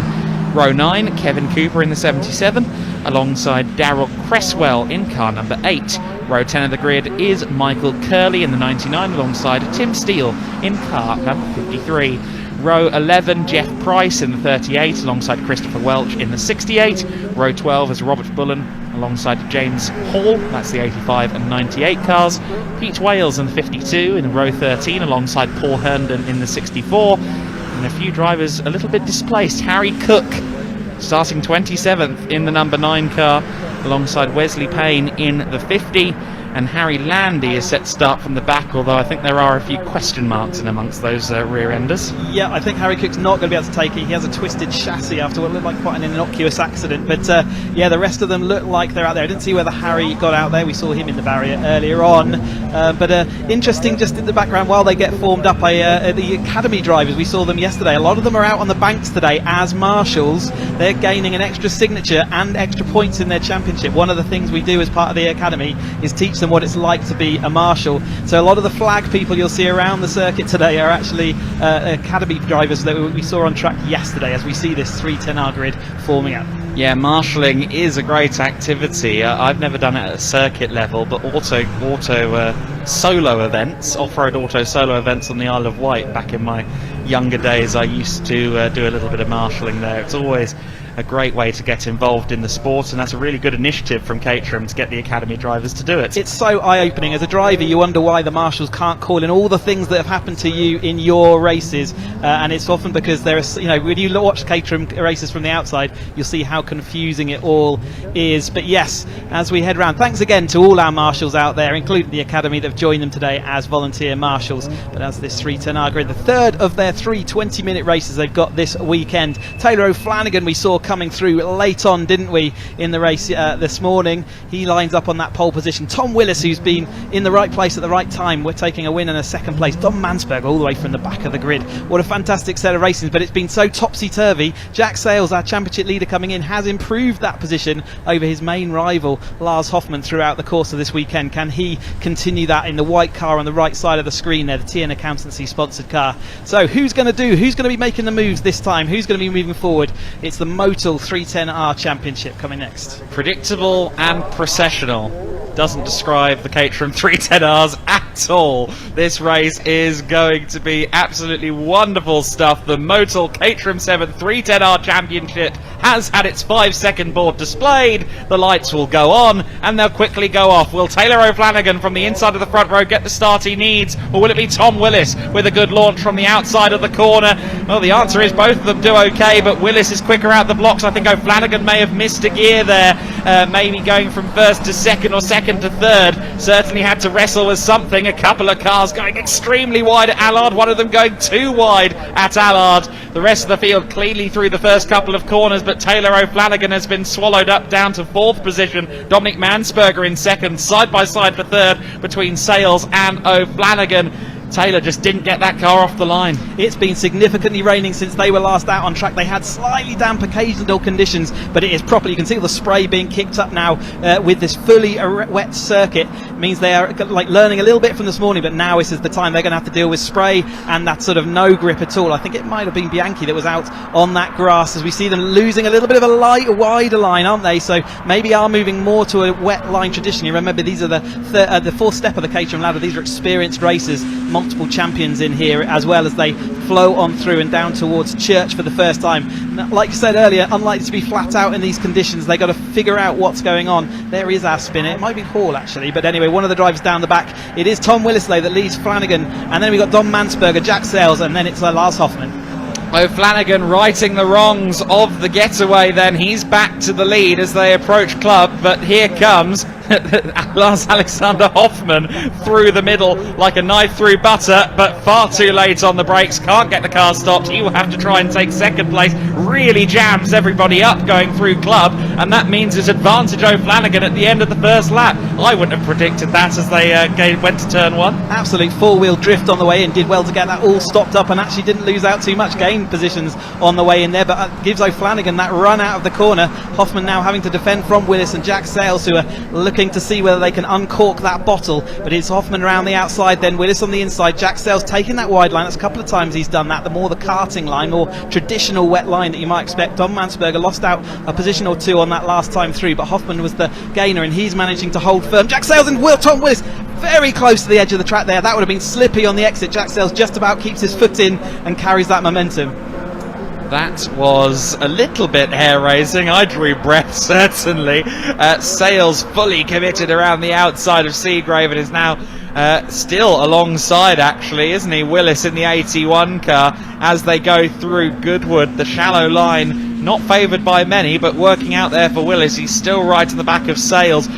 Row 9, Kevin Cooper in the 77 alongside Darryl Cresswell in car number 8. Row 10 of the grid is Michael Curley in the 99 alongside Tim Steele in car number 53. Row 11, Jeff Price in the 38 alongside Christopher Welch in the 68. Row 12 is Robert Bullen alongside James Hall, that's the 85 and 98 cars. Pete Wales in the 52 in row 13 alongside Paul Herndon in the 64. And a few drivers a little bit displaced. Harry Cook starting 27th in the number 9 car alongside Wesley Payne in the 50. And Harry Landy is set to start from the back, although I think there are a few question marks in amongst those rear enders. Yeah, I think Harry Cook's not going to be able to take it. He has a twisted chassis after what looked like quite an innocuous accident. But yeah, the rest of them look like they're out there. I didn't see whether Harry got out there. We saw him in the barrier earlier on. But interesting, just in the background, while they get formed up, the academy drivers, we saw them yesterday. A lot of them are out on the banks today as marshals. They're gaining an extra signature and extra points in their championship. One of the things we do as part of the academy is teach them what it's like to be a marshal. So a lot of the flag people you'll see around the circuit today are actually academy drivers that we saw on track yesterday, as we see this 310R grid forming up. Yeah, marshalling is a great activity. I've never done it at a circuit level, but auto solo events, off-road auto solo events on the Isle of Wight back in my younger days, I used to do a little bit of marshalling there. It's always a great way to get involved in the sport, and that's a really good initiative from Caterham to get the academy drivers to do it. It's so eye-opening. As a driver, you wonder why the marshals can't call in all the things that have happened to you in your races, and it's often because there is, when you watch Caterham races from the outside, you'll see how confusing it all is. But yes, as we head round, thanks again to all our marshals out there, including the academy that have joined them today as volunteer marshals. But as this 310R grid, the third of their 3 20-minute races they've got this weekend. Taylor O'Flanagan we saw coming through late on, didn't we, in the race this morning. He lines up on that pole position. Tom Willis, who's been in the right place at the right time, we're taking a win and a second place. Dom Mansberg all the way from the back of the grid. What a fantastic set of races, but it's been so topsy-turvy. Jack Sales, our championship leader coming in, has improved that position over his main rival Lars Hoffman throughout the course of this weekend. Can he continue that in the white car on the right side of the screen there, the TN Accountancy sponsored car? So who's going to be making the moves this time? Who's going to be moving forward? It's the Motul 310R Championship coming next. Predictable and processional. Doesn't describe the Caterham 310Rs at all. This race is going to be absolutely wonderful stuff. The Motul Caterham 7 310R Championship has had its 5-second board displayed. The lights will go on and they'll quickly go off. Will Taylor O'Flanagan from the inside of the front row get the start he needs, or will it be Tom Willis with a good launch from the outside of the corner? Well, the answer is both of them do okay, but Willis is quicker out the blocks. I think O'Flanagan may have missed a gear there, maybe going from first to second or second to third. Certainly had to wrestle with something. A couple of cars going extremely wide at Allard, one of them going too wide at Allard. The rest of the field cleanly through the first couple of corners, but Taylor O'Flanagan has been swallowed up down to 4th position. Dominic Mansberger in second, side by side for third between Sales and O'Flanagan. Taylor just didn't get that car off the line. It's been significantly raining since they were last out on track. They had slightly damp occasional conditions, but it is properly, you can see all the spray being kicked up now with this fully wet circuit. It means they are like learning a little bit from this morning, but now this is the time they're going to have to deal with spray and that sort of no grip at all. I think it might have been Bianchi that was out on that grass, as we see them losing a little bit of a wider line, aren't they? So maybe are moving more to a wet line tradition. You remember, these are the fourth step of the Caterham ladder. These are experienced racers, multiple champions in here, as well as they flow on through and down towards Church for the first time. Like I said earlier, unlikely to be flat out in these conditions. They've got to figure out what's going on. There is our spinner. It might be Hall actually, but anyway, one of the drivers down the back. It is Tom Willisley that leads Flanagan, and then we've got Dom Mansberger, Jack Sales, and then it's Lars Hoffman. O'Flanagan righting the wrongs of the getaway then. He's back to the lead as they approach club, but here comes Lars Alexander Hoffman through the middle like a knife through butter, but far too late on the brakes. Can't get the car stopped. He will have to try and take second place. Really jams everybody up going through club, and that means it's advantage O'Flanagan at the end of the first lap. I wouldn't have predicted that as they went to turn one. Absolute four-wheel drift on the way in. Did well to get that all stopped up and actually didn't lose out too much. Gained positions on the way in there, but gives O'Flanagan that run out of the corner. Hoffman now having to defend from Willis and Jack Sales, who are looking looking to see whether they can uncork that bottle, but it's Hoffman around the outside, then Willis on the inside. Jack Sales taking that wide line. That's a couple of times he's done that, the more the karting line, more traditional wet line that you might expect. Dom Mansberger lost out a position or two on that last time through, but Hoffman was the gainer, and he's managing to hold firm. Jack Sales and Tom Willis very close to the edge of the track there. That would have been slippy on the exit. Jack Sales just about keeps his foot in and carries that momentum. That was a little bit hair-raising. I drew breath, certainly. Sales fully committed around the outside of Seagrave and is now still alongside, actually, isn't he? Willis in the 81 car as they go through Goodwood. The shallow line, not favoured by many, but working out there for Willis. He's still right in the back of Sales.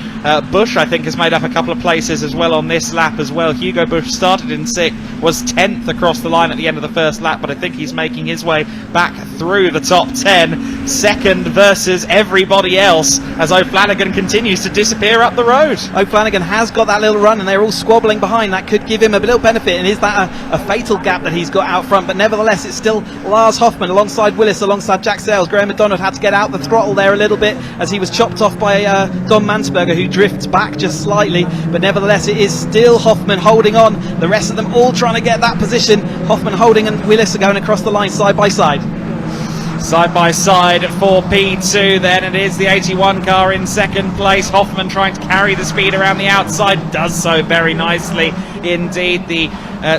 Bush, I think, has made up a couple of places as well on this lap as well. Hugo Bush started in 6th, was 10th across the line at the end of the first lap, but I think he's making his way back through the top 10. Second versus everybody else as O'Flanagan continues to disappear up the road. O'Flanagan has got that little run and they're all squabbling behind. That could give him a little benefit, and is that a fatal gap that he's got out front? But nevertheless, it's still Lars Hoffman alongside Willis, alongside Jack Sales. Graham McDonald had to get out the throttle there a little bit as he was chopped off by Don Mansberger, who drifts back just slightly, but nevertheless it is still Hoffman holding on. The rest of them all trying to get that position. Hoffman holding and Willis are going across the line side by side. Side by side for P2 then. It is the 81 car in second place. Hoffman trying to carry the speed around the outside, does so very nicely indeed. The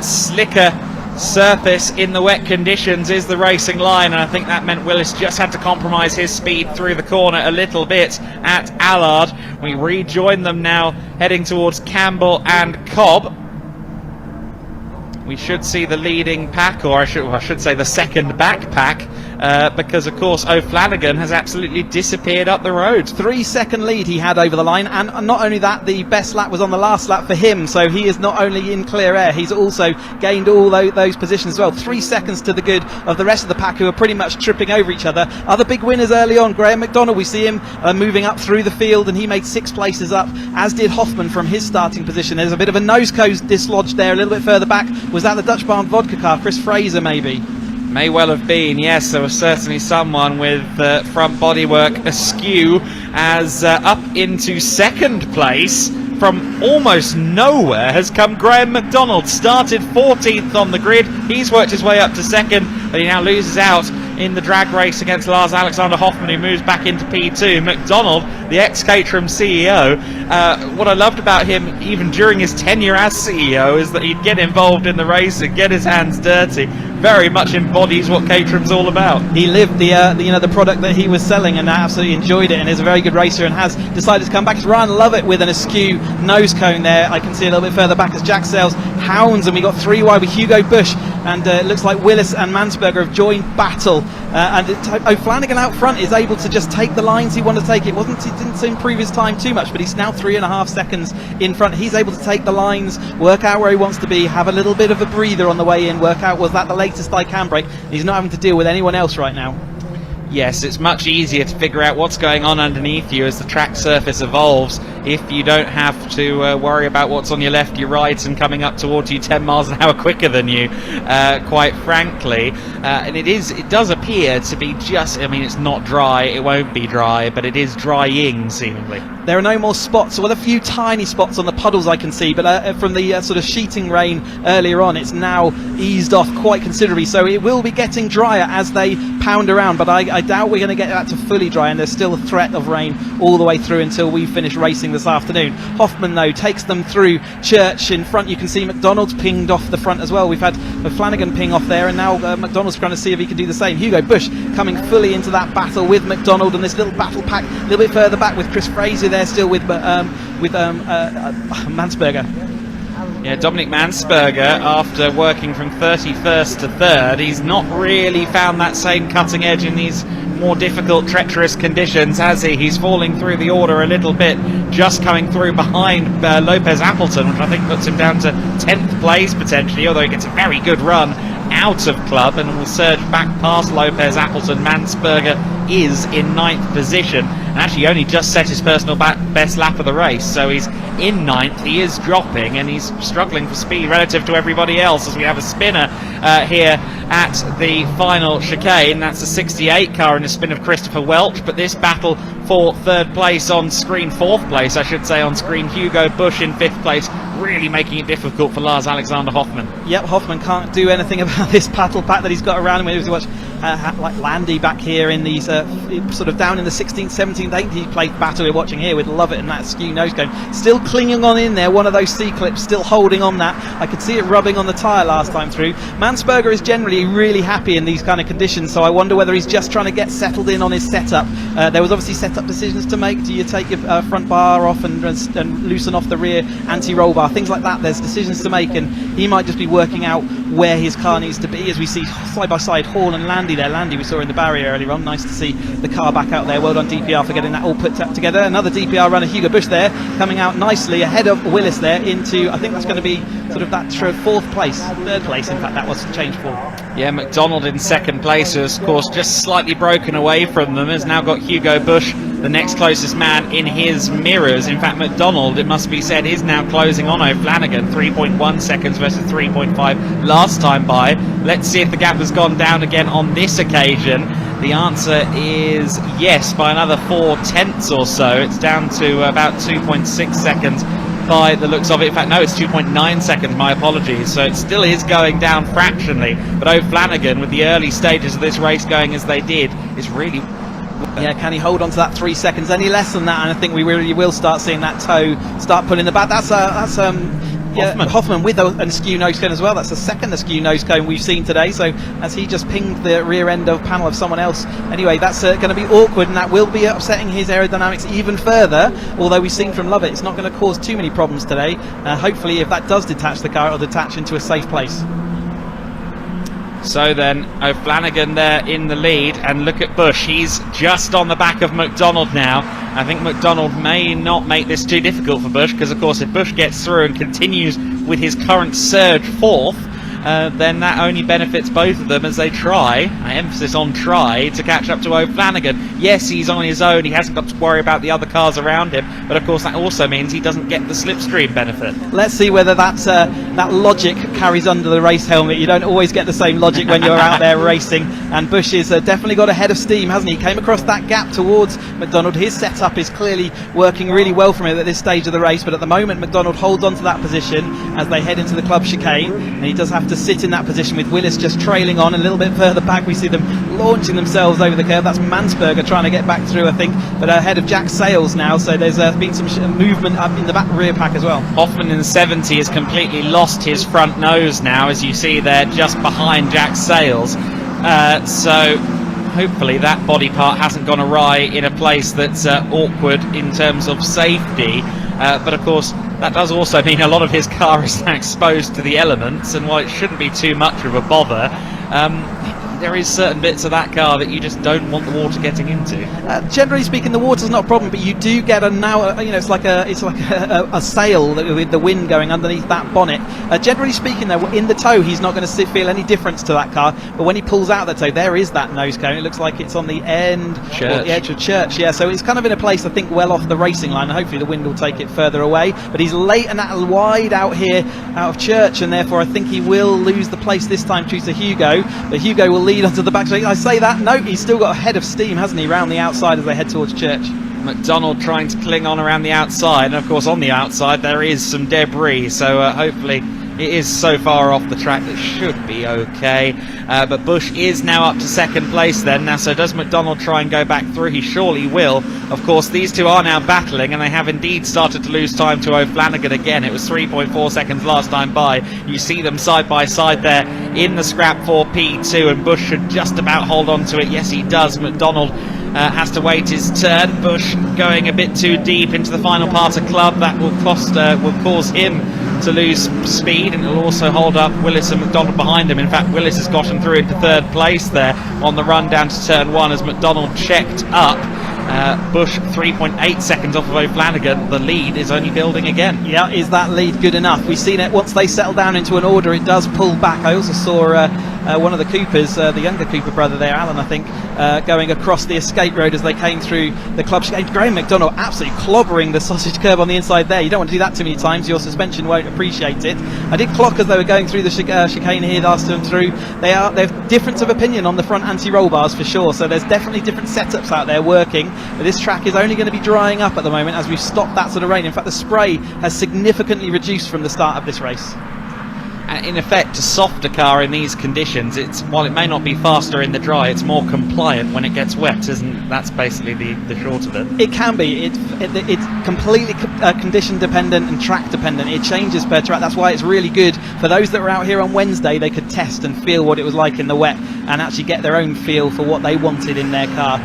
slicker surface in the wet conditions is the racing line, and I think that meant Willis just had to compromise his speed through the corner a little bit at Allard. We rejoin them now heading towards Campbell and Cobb. We should see the leading pack, or I should say the second backpack, because of course O'Flanagan has absolutely disappeared up the road. 3-second lead he had over the line, and not only that, the best lap was on the last lap for him, so he is not only in clear air, he's also gained all those positions as well. 3 seconds to the good of the rest of the pack, who are pretty much tripping over each other. Other big winners early on, Graham McDonald, we see him moving up through the field, and he made 6 places up, as did Hoffman from his starting position. There's a bit of a nose cone dislodged there a little bit further back. Was that the Dutch Barn vodka car? Chris Fraser, maybe? May well have been, yes. There was certainly someone with front bodywork askew, as up into second place from almost nowhere has come Graham McDonald. Started 14th on the grid. He's worked his way up to second, but he now loses out in the drag race against Lars Alexander Hoffman, who moves back into P2. McDonald, the ex-Caterham CEO, what I loved about him even during his tenure as CEO is that he'd get involved in the race and get his hands dirty. Very much embodies what Caterham's all about. He lived the product that he was selling and absolutely enjoyed it, and is a very good racer and has decided to come back. Ryan Lovett with an askew nose cone there. I can see a little bit further back as Jack Sales hounds, and we got 3 wide with Hugo Bush, and it looks like Willis and Mansberger have joined battle, and O'Flanagan out front is able to just take the lines he wanted to take. It didn't improve his time too much, but he's now 3.5 seconds in front. He's able to take the lines, work out where he wants to be, have a little bit of a breather on the way in, work out was that the latest I can break. He's not having to deal with anyone else right now. Yes, it's much easier to figure out what's going on underneath you as the track surface evolves if you don't have to worry about what's on your left, your right, and coming up towards you 10 miles an hour quicker than you, quite frankly. And it does appear to be just, I mean, it's not dry, it won't be dry, but it is drying, seemingly. There are no more spots, well, a few tiny spots on the puddles I can see, but from the sort of sheeting rain earlier on, it's now eased off quite considerably, so it will be getting drier as they pound around, but I doubt we're going to get that to fully dry, and there's still a threat of rain all the way through until we finish racing this afternoon. Hoffman, though, takes them through Church in front. You can see McDonald's pinged off the front as well. We've had Flanagan ping off there, and now McDonald's trying to see if he can do the same. Hugo Bush coming fully into that battle with McDonald, and this little battle pack a little bit further back with Chris Fraser there still with Mansberger. Yeah, Dominic Mansberger, after working from 31st to 3rd, he's not really found that same cutting edge in these more difficult, treacherous conditions, has he? He's falling through the order a little bit, just coming through behind Lopez Appleton, which I think puts him down to 10th place potentially, although he gets a very good run out of club and will surge back past Lopez Appleton. Mansberger is in 9th position, and actually only just set his personal best lap of the race, so he's in 9th. He is dropping, and he's struggling for speed relative to everybody else, as we have a spinner here at the final chicane. That's the 68 car in the spin of Christopher Welch, but this battle for third place on screen, fourth place I should say on screen, Hugo Busch in fifth place, really making it difficult for Lars Alexander Hoffmann. Yep, Hoffmann can't do anything about this battle pack that he's got around him. He watch like Landy back here in these sort of down in the 16th, 17th, 18th place battle we're watching here with Lovett and that skew nose cone still clinging on in there, one of those C-clips still holding on that. I could see it rubbing on the tyre last time through. Mansberger is generally really happy in these kind of conditions, so I wonder whether he's just trying to get settled in on his setup. There was obviously setup decisions to make. Do you take your front bar off and loosen off the rear anti-roll bar, things like that? There's decisions to make, and he might just be working out where his car needs to be, as we see side by side Hall and Landy there. Landy we saw in the barrier earlier on. Nice to see the car back out there. Well done DPR for getting that all put together. Another DPR runner, Hugo Busch there, coming out nicely ahead of Willis there into, I think that's going to be sort of that fourth place, third place in fact that was changed for. Yeah, McDonald in second place, who of course just slightly broken away from them, has now got Hugo Busch, the next closest man, in his mirrors. In fact, McDonald, it must be said, is now closing on O'Flanagan, 3.1 seconds versus 3.5 last time by. Let's see if the gap has gone down again on this occasion. The answer is yes, by another 4/10 or so. It's down to about 2.6 seconds by the looks of it. In fact, no, it's 2.9 seconds, my apologies. So it still is going down fractionally. But O'Flanagan, with the early stages of this race going as they did, is really... Yeah, can he hold on to that 3 seconds any less than that? And I think we really will start seeing that toe start pulling the back. That's Hoffmann with an askew nose cone as well. That's the second askew nose cone we've seen today. So as he just pinged the rear end of panel of someone else. Anyway, that's going to be awkward, and that will be upsetting his aerodynamics even further. Although we've seen from Lovett, it's not going to cause too many problems today. Hopefully, if that does detach the car, it'll detach into a safe place. So then O'Flanagan there in the lead, and look at Busch, he's just on the back of McDonald now. I think McDonald may not make this too difficult for Busch, because of course if Busch gets through and continues with his current surge fourth, then that only benefits both of them as they try, emphasis on try, to catch up to O'Flanagan. Yes, he's on his own, he hasn't got to worry about the other cars around him, but of course that also means he doesn't get the slipstream benefit. Let's see whether that logic carries under the race helmet. You don't always get the same logic when you're out there racing, and Busch has definitely got a head of steam, hasn't he? He came across that gap towards McDonald. His setup is clearly working really well for him at this stage of the race, but at the moment McDonald holds on to that position as they head into the club chicane, and he does have to sit in that position with Willis just trailing on. A little bit further back we see them launching themselves over the curve. That's Mansberger trying to get back through, I think, but ahead of Jack Sales now, so there's been some movement up in the back rear pack as well. Hoffmann in the 70 has completely lost his front nose now, as you see there, just behind Jack Sales. So hopefully that body part hasn't gone awry in a place that's awkward in terms of safety. But of course that does also mean a lot of his car is now exposed to the elements, and while it shouldn't be too much of a bother, there is certain bits of that car that you just don't want the water getting into. Generally speaking, the water's not a problem, but you do get it's like a sail with the wind going underneath that bonnet. Generally speaking, though, in the toe, he's not going to feel any difference to that car. But when he pulls out the toe, there is that nose cone. It looks like it's on the end, or the edge of Church. Yeah, so it's kind of in a place, I think, well off the racing line. And hopefully, the wind will take it further away. But he's late and wide out here, out of Church, and therefore I think he will lose the place this time to Hugo. But Hugo will lead onto the back straight. I say that, no, he's still got a head of steam, hasn't he, round the outside as they head towards Church. McDonald trying to cling on around the outside, and of course on the outside there is some debris, so hopefully it is so far off the track that should be okay. But Busch is now up to second place then. Now, so does McDonald try and go back through? He surely will. Of course, these two are now battling, and they have indeed started to lose time to O'Flanagan again. It was 3.4 seconds last time by. You see them side by side there in the scrap for P2, and Busch should just about hold on to it. Yes, he does. McDonald has to wait his turn. Busch going a bit too deep into the final part of club. That will cause him to lose speed, and it'll also hold up Willis and McDonald behind him. In fact, Willis has gotten through into third place there on the run down to turn one as McDonald checked up. Busch 3.8 seconds off of O'Flanagan. The lead is only building again. Yeah, is that lead good enough? We've seen it once they settle down into an order, it does pull back. I also saw one of the Coopers, the younger Cooper brother there, Alan, I think, going across the escape road as they came through the club chicane. Graham McDonald absolutely clobbering the sausage curb on the inside there. You don't want to do that too many times, your suspension won't appreciate it. I did clock as they were going through the chicane here last time through. They have difference of opinion on the front anti-roll bars for sure, so there's definitely different setups out there working, but this track is only going to be drying up at the moment as we've stopped that sort of rain. In fact, the spray has significantly reduced from the start of this race. And in effect, a softer car in these conditions, while it may not be faster in the dry, it's more compliant when it gets wet, isn't that's basically the short of it? It can be. It's completely condition dependent and track dependent. It changes per track. That's why it's really good for those that were out here on Wednesday. They could test and feel what it was like in the wet and actually get their own feel for what they wanted in their car.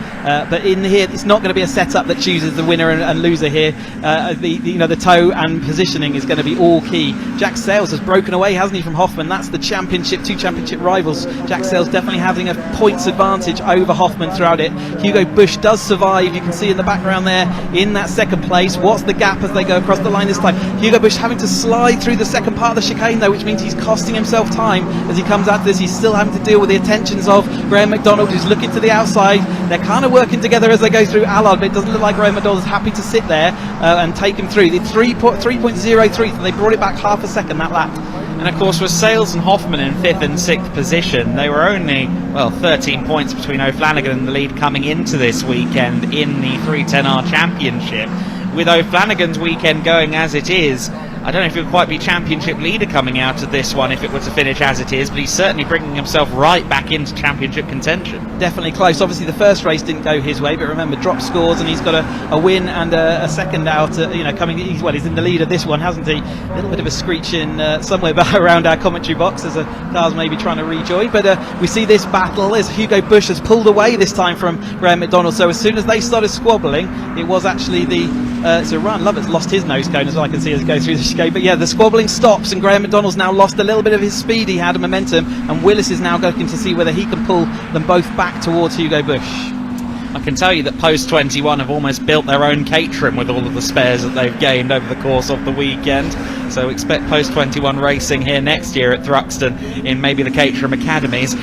But in here, it's not going to be a setup that chooses the winner and loser here. The tow and positioning is going to be all key. Jack Sales has broken away, hasn't he, from Hoffman? That's the two championship rivals. Jack Sales definitely having a points advantage over Hoffman throughout it. Hugo Bush does survive. You can see in the background there in that second place. What's the gap as they go across the line this time? Hugo Bush having to slide through the second part of the chicane though, which means he's costing himself time as he comes out of this. He's still having to deal with the attentions of Graham McDonald, who's looking to the outside. They're kind of working together as they go through Allard, but it doesn't look like Graham McDonald is happy to sit there and take him through. The 3.03, so they brought it back half a second that lap. And of course, with Sales and Hoffman in 5th and 6th position, they were only 13 points between O'Flanagan and the lead coming into this weekend in the 310R Championship. With O'Flanagan's weekend going as it is, I don't know if he'll quite be championship leader coming out of this one if it were to finish as it is, but he's certainly bringing himself right back into championship contention. Definitely close. Obviously the first race didn't go his way, but remember, drop scores and he's got a win and a second out, coming. He's in the lead of this one, hasn't he? A little bit of a screech in somewhere around our commentary box as cars maybe trying to rejoin, but we see this battle as Hugo Bush has pulled away this time from Graham McDonald. So as soon as they started squabbling, it was actually so Ryan Lovett's lost his nose cone as I can see as he goes through the chicane. But yeah, the squabbling stops and Graham McDonald's now lost a little bit of his speed he had, momentum, and Willis is now looking to see whether he can pull them both back towards Hugo Bush. I can tell you that Post 21 have almost built their own Caterham with all of the spares that they've gained over the course of the weekend. So expect Post 21 racing here next year at Thruxton in maybe the Caterham Academies.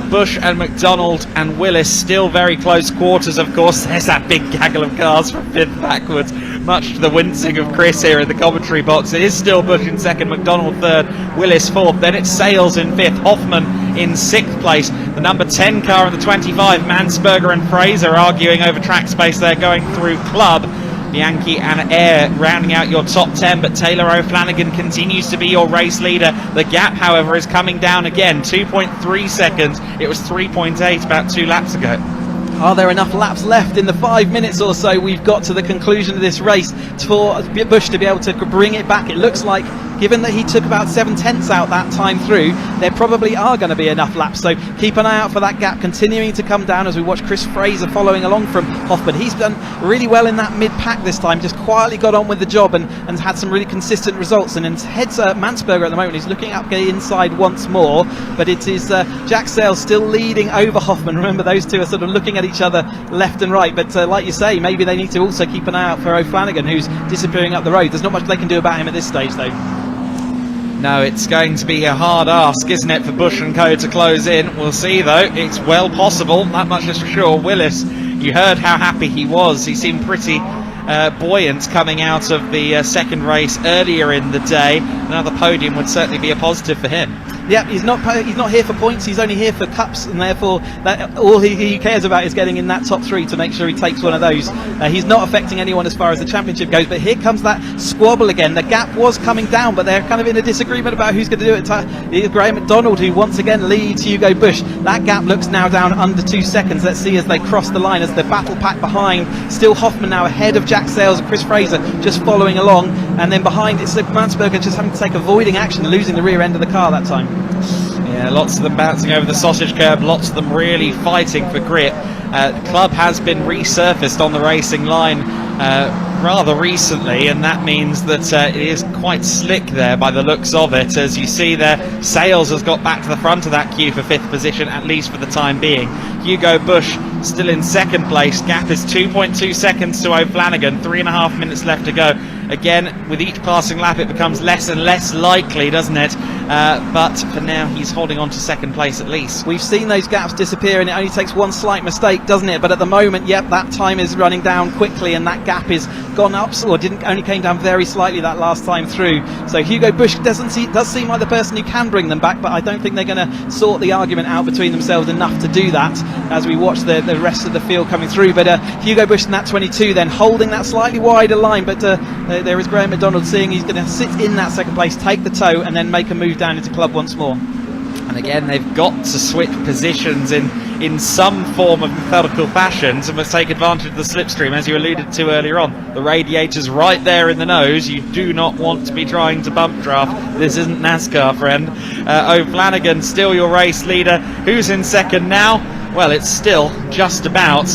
Bush and McDonald and Willis still very close quarters, of course. There's that big gaggle of cars from 5th backwards, much to the wincing of Chris here in the commentary box. It is still Bush in 2nd, McDonald 3rd, Willis 4th. Then it's Sales in 5th, Hoffman in 6th place. The number 10 car in the 25, Mansberger and Fraser arguing over track space there going through Club. Bianchi and Air rounding out your top 10, but Taylor O'Flanagan continues to be your race leader. The gap, however, is coming down again, 2.3 seconds. It was 3.8 about 2 laps ago. Are there enough laps left in the 5 minutes or so we've got to the conclusion of this race for Bush to be able to bring it back? It looks like, given that he took about 7/10 out that time through, there probably are going to be enough laps. So keep an eye out for that gap continuing to come down as we watch Chris Fraser following along from Hoffman. He's done really well in that mid-pack this time, just quietly got on with the job and had some really consistent results. And then heads Mansberger at the moment. He's looking up the inside once more, but it is Jack Sales still leading over Hoffman. Remember, those two are sort of looking at each other left and right, but like you say, maybe they need to also keep an eye out for O'Flanagan, who's disappearing up the road. There's not much they can do about him at this stage though. No, it's going to be a hard ask, isn't it, for Bush and Co to close in. We'll see though, it's well possible, that much is for sure. Willis, you heard how happy he was. He seemed pretty buoyant coming out of the second race earlier in the day. Another podium would certainly be a positive for him. Yeah, he's not here for points, he's only here for cups, and therefore all he cares about is getting in that top 3 to make sure he takes one of those. He's not affecting anyone as far as the championship goes, but here comes that squabble again. The gap was coming down, but they're kind of in a disagreement about who's going to do it. It's Graham McDonald who once again leads Hugo Bush. That gap looks now down under 2 seconds. Let's see as they cross the line, as the battle pack behind. Still Hoffman now ahead of Jack Sales and Chris Fraser just following along, and then behind it's Mansberger just having to take avoiding action, losing the rear end of the car that time. Yeah, lots of them bouncing over the sausage curb, lots of them really fighting for grip. Club has been resurfaced on the racing line rather recently, and that means that it is quite slick there by the looks of it. As you see there, Sales has got back to the front of that queue for 5th position, at least for the time being. Hugo Bush still in 2nd place. Gap is 2.2 seconds to O'Flanagan, 3.5 minutes left to go. Again, with each passing lap it becomes less and less likely, doesn't it? But for now he's holding on to second place at least. We've seen those gaps disappear, and it only takes one slight mistake, doesn't it? But at the moment, yep, that time is running down quickly, and that gap is gone up, or only came down very slightly that last time through. So Hugo Bush does seem like the person who can bring them back, but I don't think they're going to sort the argument out between themselves enough to do that as we watch the rest of the field coming through. But Hugo Bush in that 22 then holding that slightly wider line, but there is Graham McDonald seeing he's going to sit in that second place, take the tow, and then make a move down into club once more. And again, they've got to switch positions in some form of methodical fashion to take advantage of the slipstream, as you alluded to earlier on. The radiator's right there in the nose. You do not want to be trying to bump draft. This isn't NASCAR, friend. O'Flanagan, still your race leader. Who's in second now? Well, it's still just about...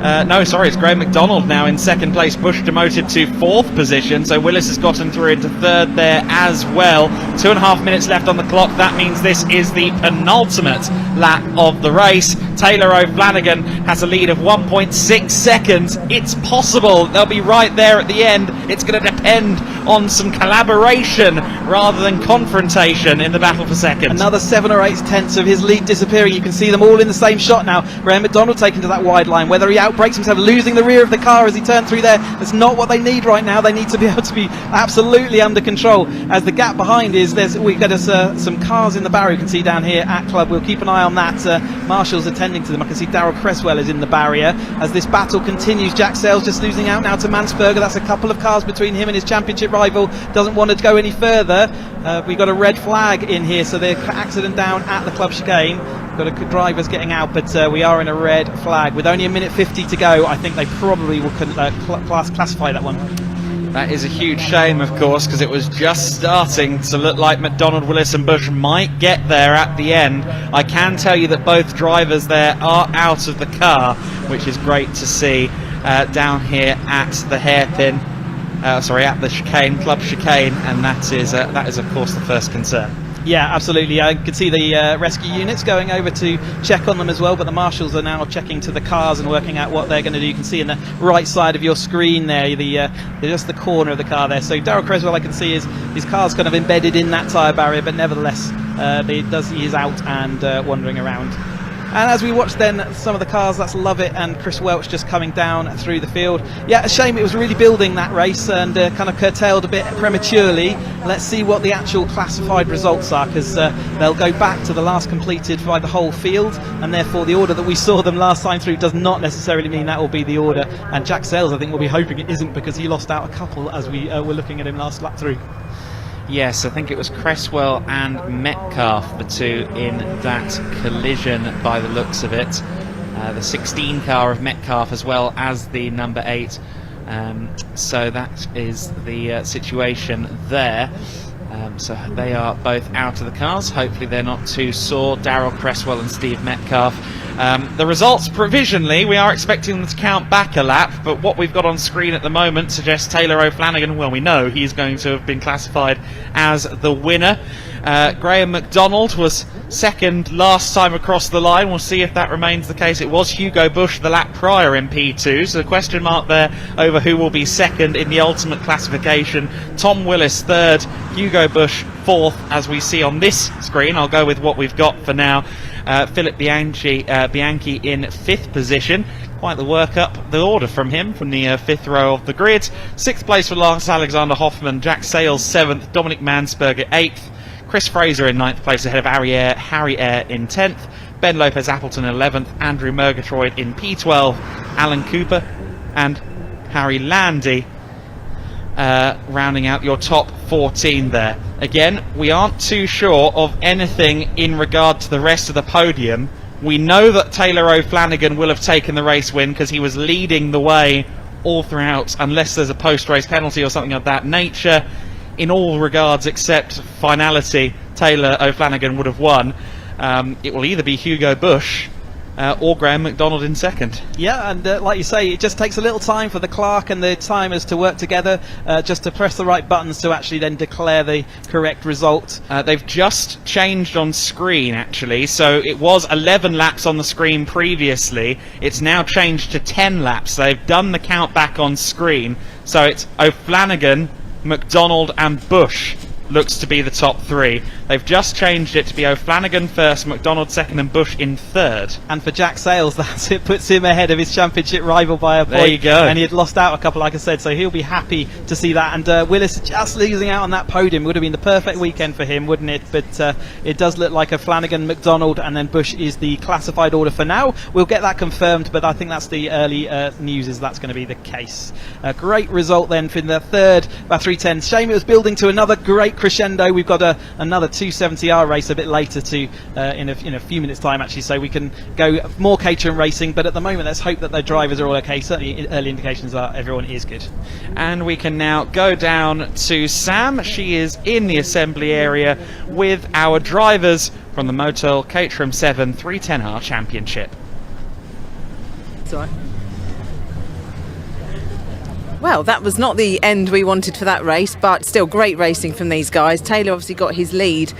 it's Graham McDonald now in second place. Bush demoted to fourth position, so Willis has gotten through into third there as well. 2.5 minutes left on the clock. That means this is the penultimate lap of the race. Taylor O'Flanagan has a lead of 1.6 seconds. It's possible they'll be right there at the end. It's going to depend on some collaboration rather than confrontation in the battle for second. Another 7 or 8 tenths of his lead disappearing. You can see them all in the same shot now. Graham McDonald taken to that wide line. Whether he outbreaks himself, losing the rear of the car as he turned through there, that's not what they need right now. They need to be able to be absolutely under control, as the gap behind is we've got some cars in the barrier. You can see down here at club. We'll keep an eye on that. Marshall's attending to them. I can see Darrell Cresswell is in the barrier as this battle continues. Jack Sales just losing out now to Mansberger. That's a couple of cars between him and his championship rival. Doesn't want to go any further. We've got a red flag in here, so the accident down at the club chicane. Got a drivers getting out, but we are in a red flag with only 1:50 to go. I think they probably will classify that one. That is a huge shame, of course, because it was just starting to look like McDonald, Willis and Bush might get there at the end. I can tell you that both drivers there are out of the car, which is great to see down here at the hairpin. At the chicane, club chicane, and that is of course the first concern. Yeah, absolutely. I can see the rescue units going over to check on them as well, but the marshals are now checking to the cars and working out what they're going to do. You can see in the right side of your screen there, just the corner of the car there. So Darrell Creswell, I can see his car's kind of embedded in that tyre barrier, but nevertheless, he is out and wandering around. And as we watch then some of the cars, that's Lovett and Chris Welch just coming down through the field. Yeah, a shame it was really building that race and kind of curtailed a bit prematurely. Let's see what the actual classified results are, because they'll go back to the last completed by the whole field, and therefore the order that we saw them last time through does not necessarily mean that will be the order. And Jack Sales, I think, will be hoping it isn't, because he lost out a couple as we were looking at him last lap through. Yes, I think it was Cresswell and Metcalf, the two in that collision by the looks of it. The 16 car of Metcalf as well as the number 8. So that is the situation there. So they are both out of the cars. Hopefully they're not too sore. Darrell Cresswell and Steve Metcalf. The results provisionally, we are expecting them to count back a lap, but what we've got on screen at the moment suggests Taylor O'Flanagan, well, we know he's going to have been classified as the winner. Graham McDonald was second last time across the line. We'll see if that remains the case. It was Hugo Bush the lap prior in P2, so a question mark there over who will be second in the ultimate classification. Tom Willis third, Hugo Bush fourth, as we see on this screen. I'll go with what we've got for now. Philip Bianchi in fifth position. Quite the work up the order from him from the fifth row of the grid. Sixth place for Lance Alexander Hoffman. Jack Sales seventh. Dominic Mansberger eighth. Chris Fraser in ninth place ahead of Harry Eyre in 10th. Ben Lopez Appleton 11th. Andrew Murgatroyd in P12. Alan Cooper and Harry Landy rounding out your top 14 there. Again, we aren't too sure of anything in regard to the rest of the podium. We know that Taylor O'Flanagan will have taken the race win because he was leading the way all throughout, unless there's a post-race penalty or something of that nature. In all regards except finality, Taylor O'Flanagan would have won. It will either be Hugo Bush or Graham McDonald in second. Yeah, and like you say, it just takes a little time for the clerk and the timers to work together just to press the right buttons to actually then declare the correct result. They've just changed on screen, actually, so it was 11 laps on the screen previously. It's now changed to 10 laps. They've done the count back on screen, so it's O'Flanagan McDonald and Bush looks to be the top three. They've just changed it to be O'Flanagan first, McDonald second and Bush in third. And for Jack Sales, that's it, puts him ahead of his championship rival by a point. There you go. And he had lost out a couple, like I said, so he'll be happy to see that. And Willis just losing out on that podium would have been the perfect weekend for him, wouldn't it? But it does look like O'Flanagan, McDonald and then Bush is the classified order for now. We'll get that confirmed, but I think that's the early news is that's going to be the case. A great result then for the third by 310. Shame it was building to another great crescendo. We've got another 270R race a bit later to in a few minutes time actually, so we can go more Caterham racing, but at the moment let's hope that their drivers are all okay. Certainly early indications are everyone is good. And we can now go down to Sam. She is in the assembly area with our drivers from the Motul Caterham 7 310R Championship. Sorry. Well, that was not the end we wanted for that race, but still great racing from these guys. Taylor obviously got his lead,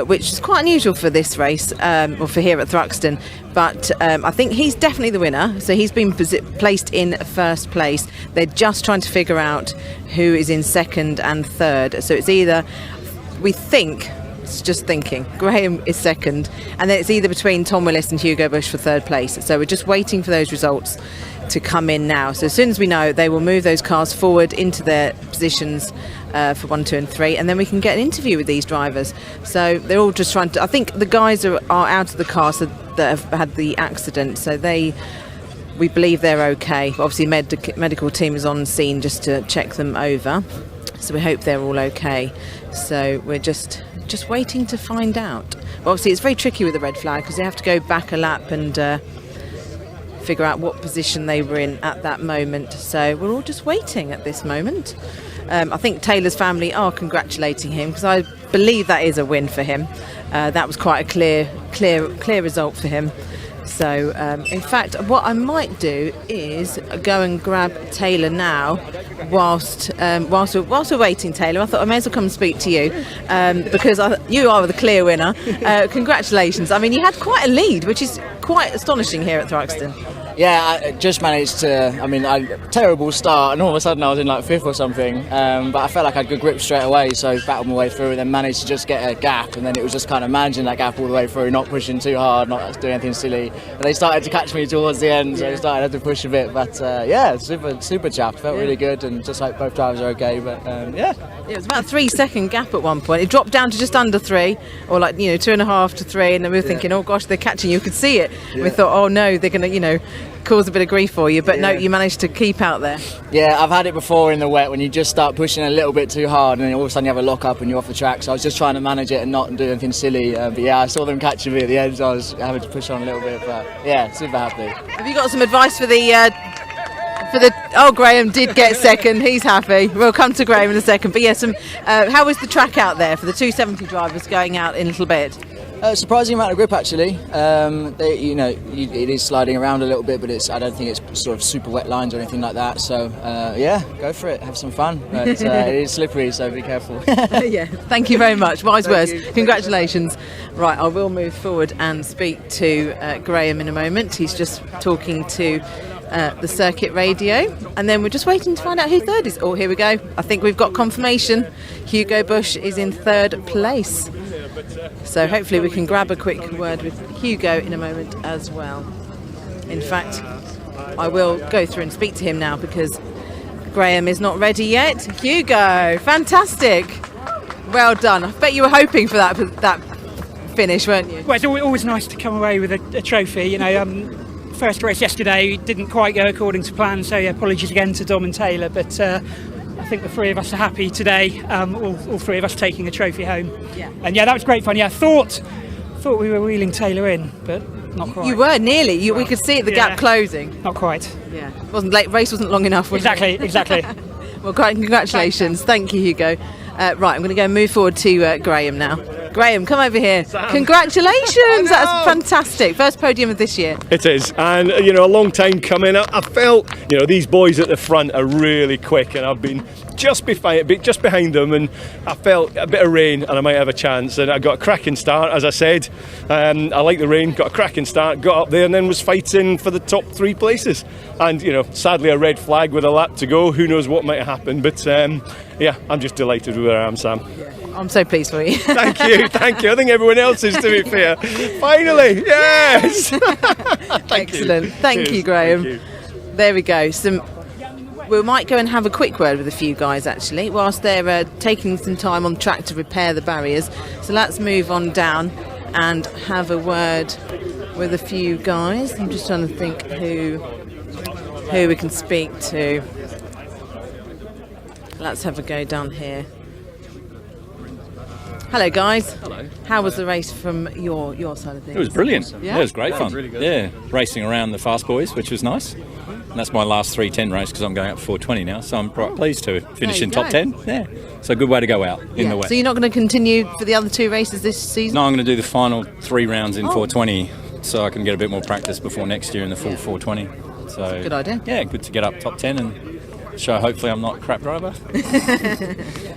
which is quite unusual for this race, or for here at Thruxton. But I think he's definitely the winner. So he's been placed in first place. They're just trying to figure out who is in second and third. So it's either, we think, it's just thinking, Graham is second, and then it's either between Tom Willis and Hugo Bush for third place. So we're just waiting for those results to come in now. So as soon as we know, they will move those cars forward into their positions for 1, 2 and 3, and then we can get an interview with these drivers. So they're all just trying to, I think the guys are out of the car that have had the accident, so we believe they're okay. Obviously medical team is on scene just to check them over, so we hope they're all okay. So we're just waiting to find out. But obviously it's very tricky with the red flag because they have to go back a lap and figure out what position they were in at that moment. So we're all just waiting at this moment. I think Taylor's family are congratulating him because I believe that is a win for him. That was quite a clear result for him. So in fact, what I might do is go and grab Taylor now whilst we're waiting. Taylor, I thought I may as well come and speak to you because you are the clear winner. Congratulations. I mean, you had quite a lead, which is quite astonishing here at Thruxton. Yeah, I just managed to, terrible start, and all of a sudden I was in like 5th or something, but I felt like I had good grip straight away, so battled my way through and then managed to just get a gap, and then it was just kind of managing that gap all the way through, not pushing too hard, not doing anything silly. But they started to catch me towards the end, so I started to push a bit, but super chuffed, felt really good, and just hope both drivers are okay, but yeah. It was about a 3-second gap at one point. It dropped down to just under 3, or 2.5 to 3, and then we were thinking, oh gosh, they're catching you. You could see it. Yeah. We thought, oh no, they're going to, cause a bit of grief for you, but no, you managed to keep out there. Yeah, I've had it before in the wet when you just start pushing a little bit too hard, and then all of a sudden you have a lock up and you're off the track. So I was just trying to manage it and not do anything silly. But yeah, I saw them catching me at the end, so I was having to push on a little bit. But yeah, super happy. Have you got some advice for the? Oh, Graham did get second. He's happy. We'll come to Graham in a second. But yes, how was the track out there for the 270 drivers going out in a little bit? Surprising amount of grip actually. It is sliding around a little bit, but I don't think it's sort of super wet lines or anything like that. So yeah, go for it. Have some fun. But it is slippery, so be careful. Yeah, thank you very much. Wise words. Congratulations. Right, I will move forward and speak to Graham in a moment. He's just talking to the circuit radio, and then we're just waiting to find out who third is. Oh, here we go. I think we've got confirmation. Hugo Bush is in third place. So hopefully we can grab a quick word with Hugo in a moment as well. In fact, I will go through and speak to him now because Graham is not ready yet. Hugo, fantastic. Well done. I bet you were hoping for that finish, weren't you? Well, it's always nice to come away with a trophy. First race yesterday didn't quite go according to plan, so yeah, apologies again to Dom and Taylor, but I think the three of us are happy today, all three of us taking a trophy home. Yeah. And yeah, that was great fun. Yeah, I thought we were wheeling Taylor in, but not quite. You were nearly. We could see the gap closing. Not quite. Yeah. Race wasn't long enough, was it? Exactly. Well, great, congratulations. Thank you, Hugo. Right, I'm going to go and move forward to Graham now. Graham, come over here. Congratulations! That's fantastic. First podium of this year. It is, and you know, a long time coming. I felt, you know, these boys at the front are really quick, and I've been just behind them, and I felt a bit of rain, and I might have a chance. And I got a cracking start, as I said. I like the rain. Got a cracking start, got up there, and then was fighting for the top 3 places. And you know, sadly, a red flag with a lap to go. Who knows what might happen? But yeah, I'm just delighted with where I am, Sam. I'm so pleased for you. Thank you. I think everyone else is, to be fair. Finally, yes. Excellent. Thank you, Graham. Thank you. There we go. We might go and have a quick word with a few guys, actually, whilst they're taking some time on track to repair the barriers. So let's move on down and have a word with a few guys. I'm just trying to think who we can speak to. Let's have a go down here. Hello, guys. Hello. How was the race from your side of things? It was brilliant. Yeah? It was great fun. Really good. Yeah, racing around the fast boys, which was nice. And that's my last 3:10 race because I'm going up 4:20 now, so I'm quite pleased to finish in top 10. Yeah, so a good way to go out in the wet. So you're not going to continue for the other 2 races this season? No, I'm going to do the final 3 rounds in 4:20, so I can get a bit more practice before next year in the full 4:20. So good idea. Yeah, good to get up top 10 and show hopefully I'm not a crap driver.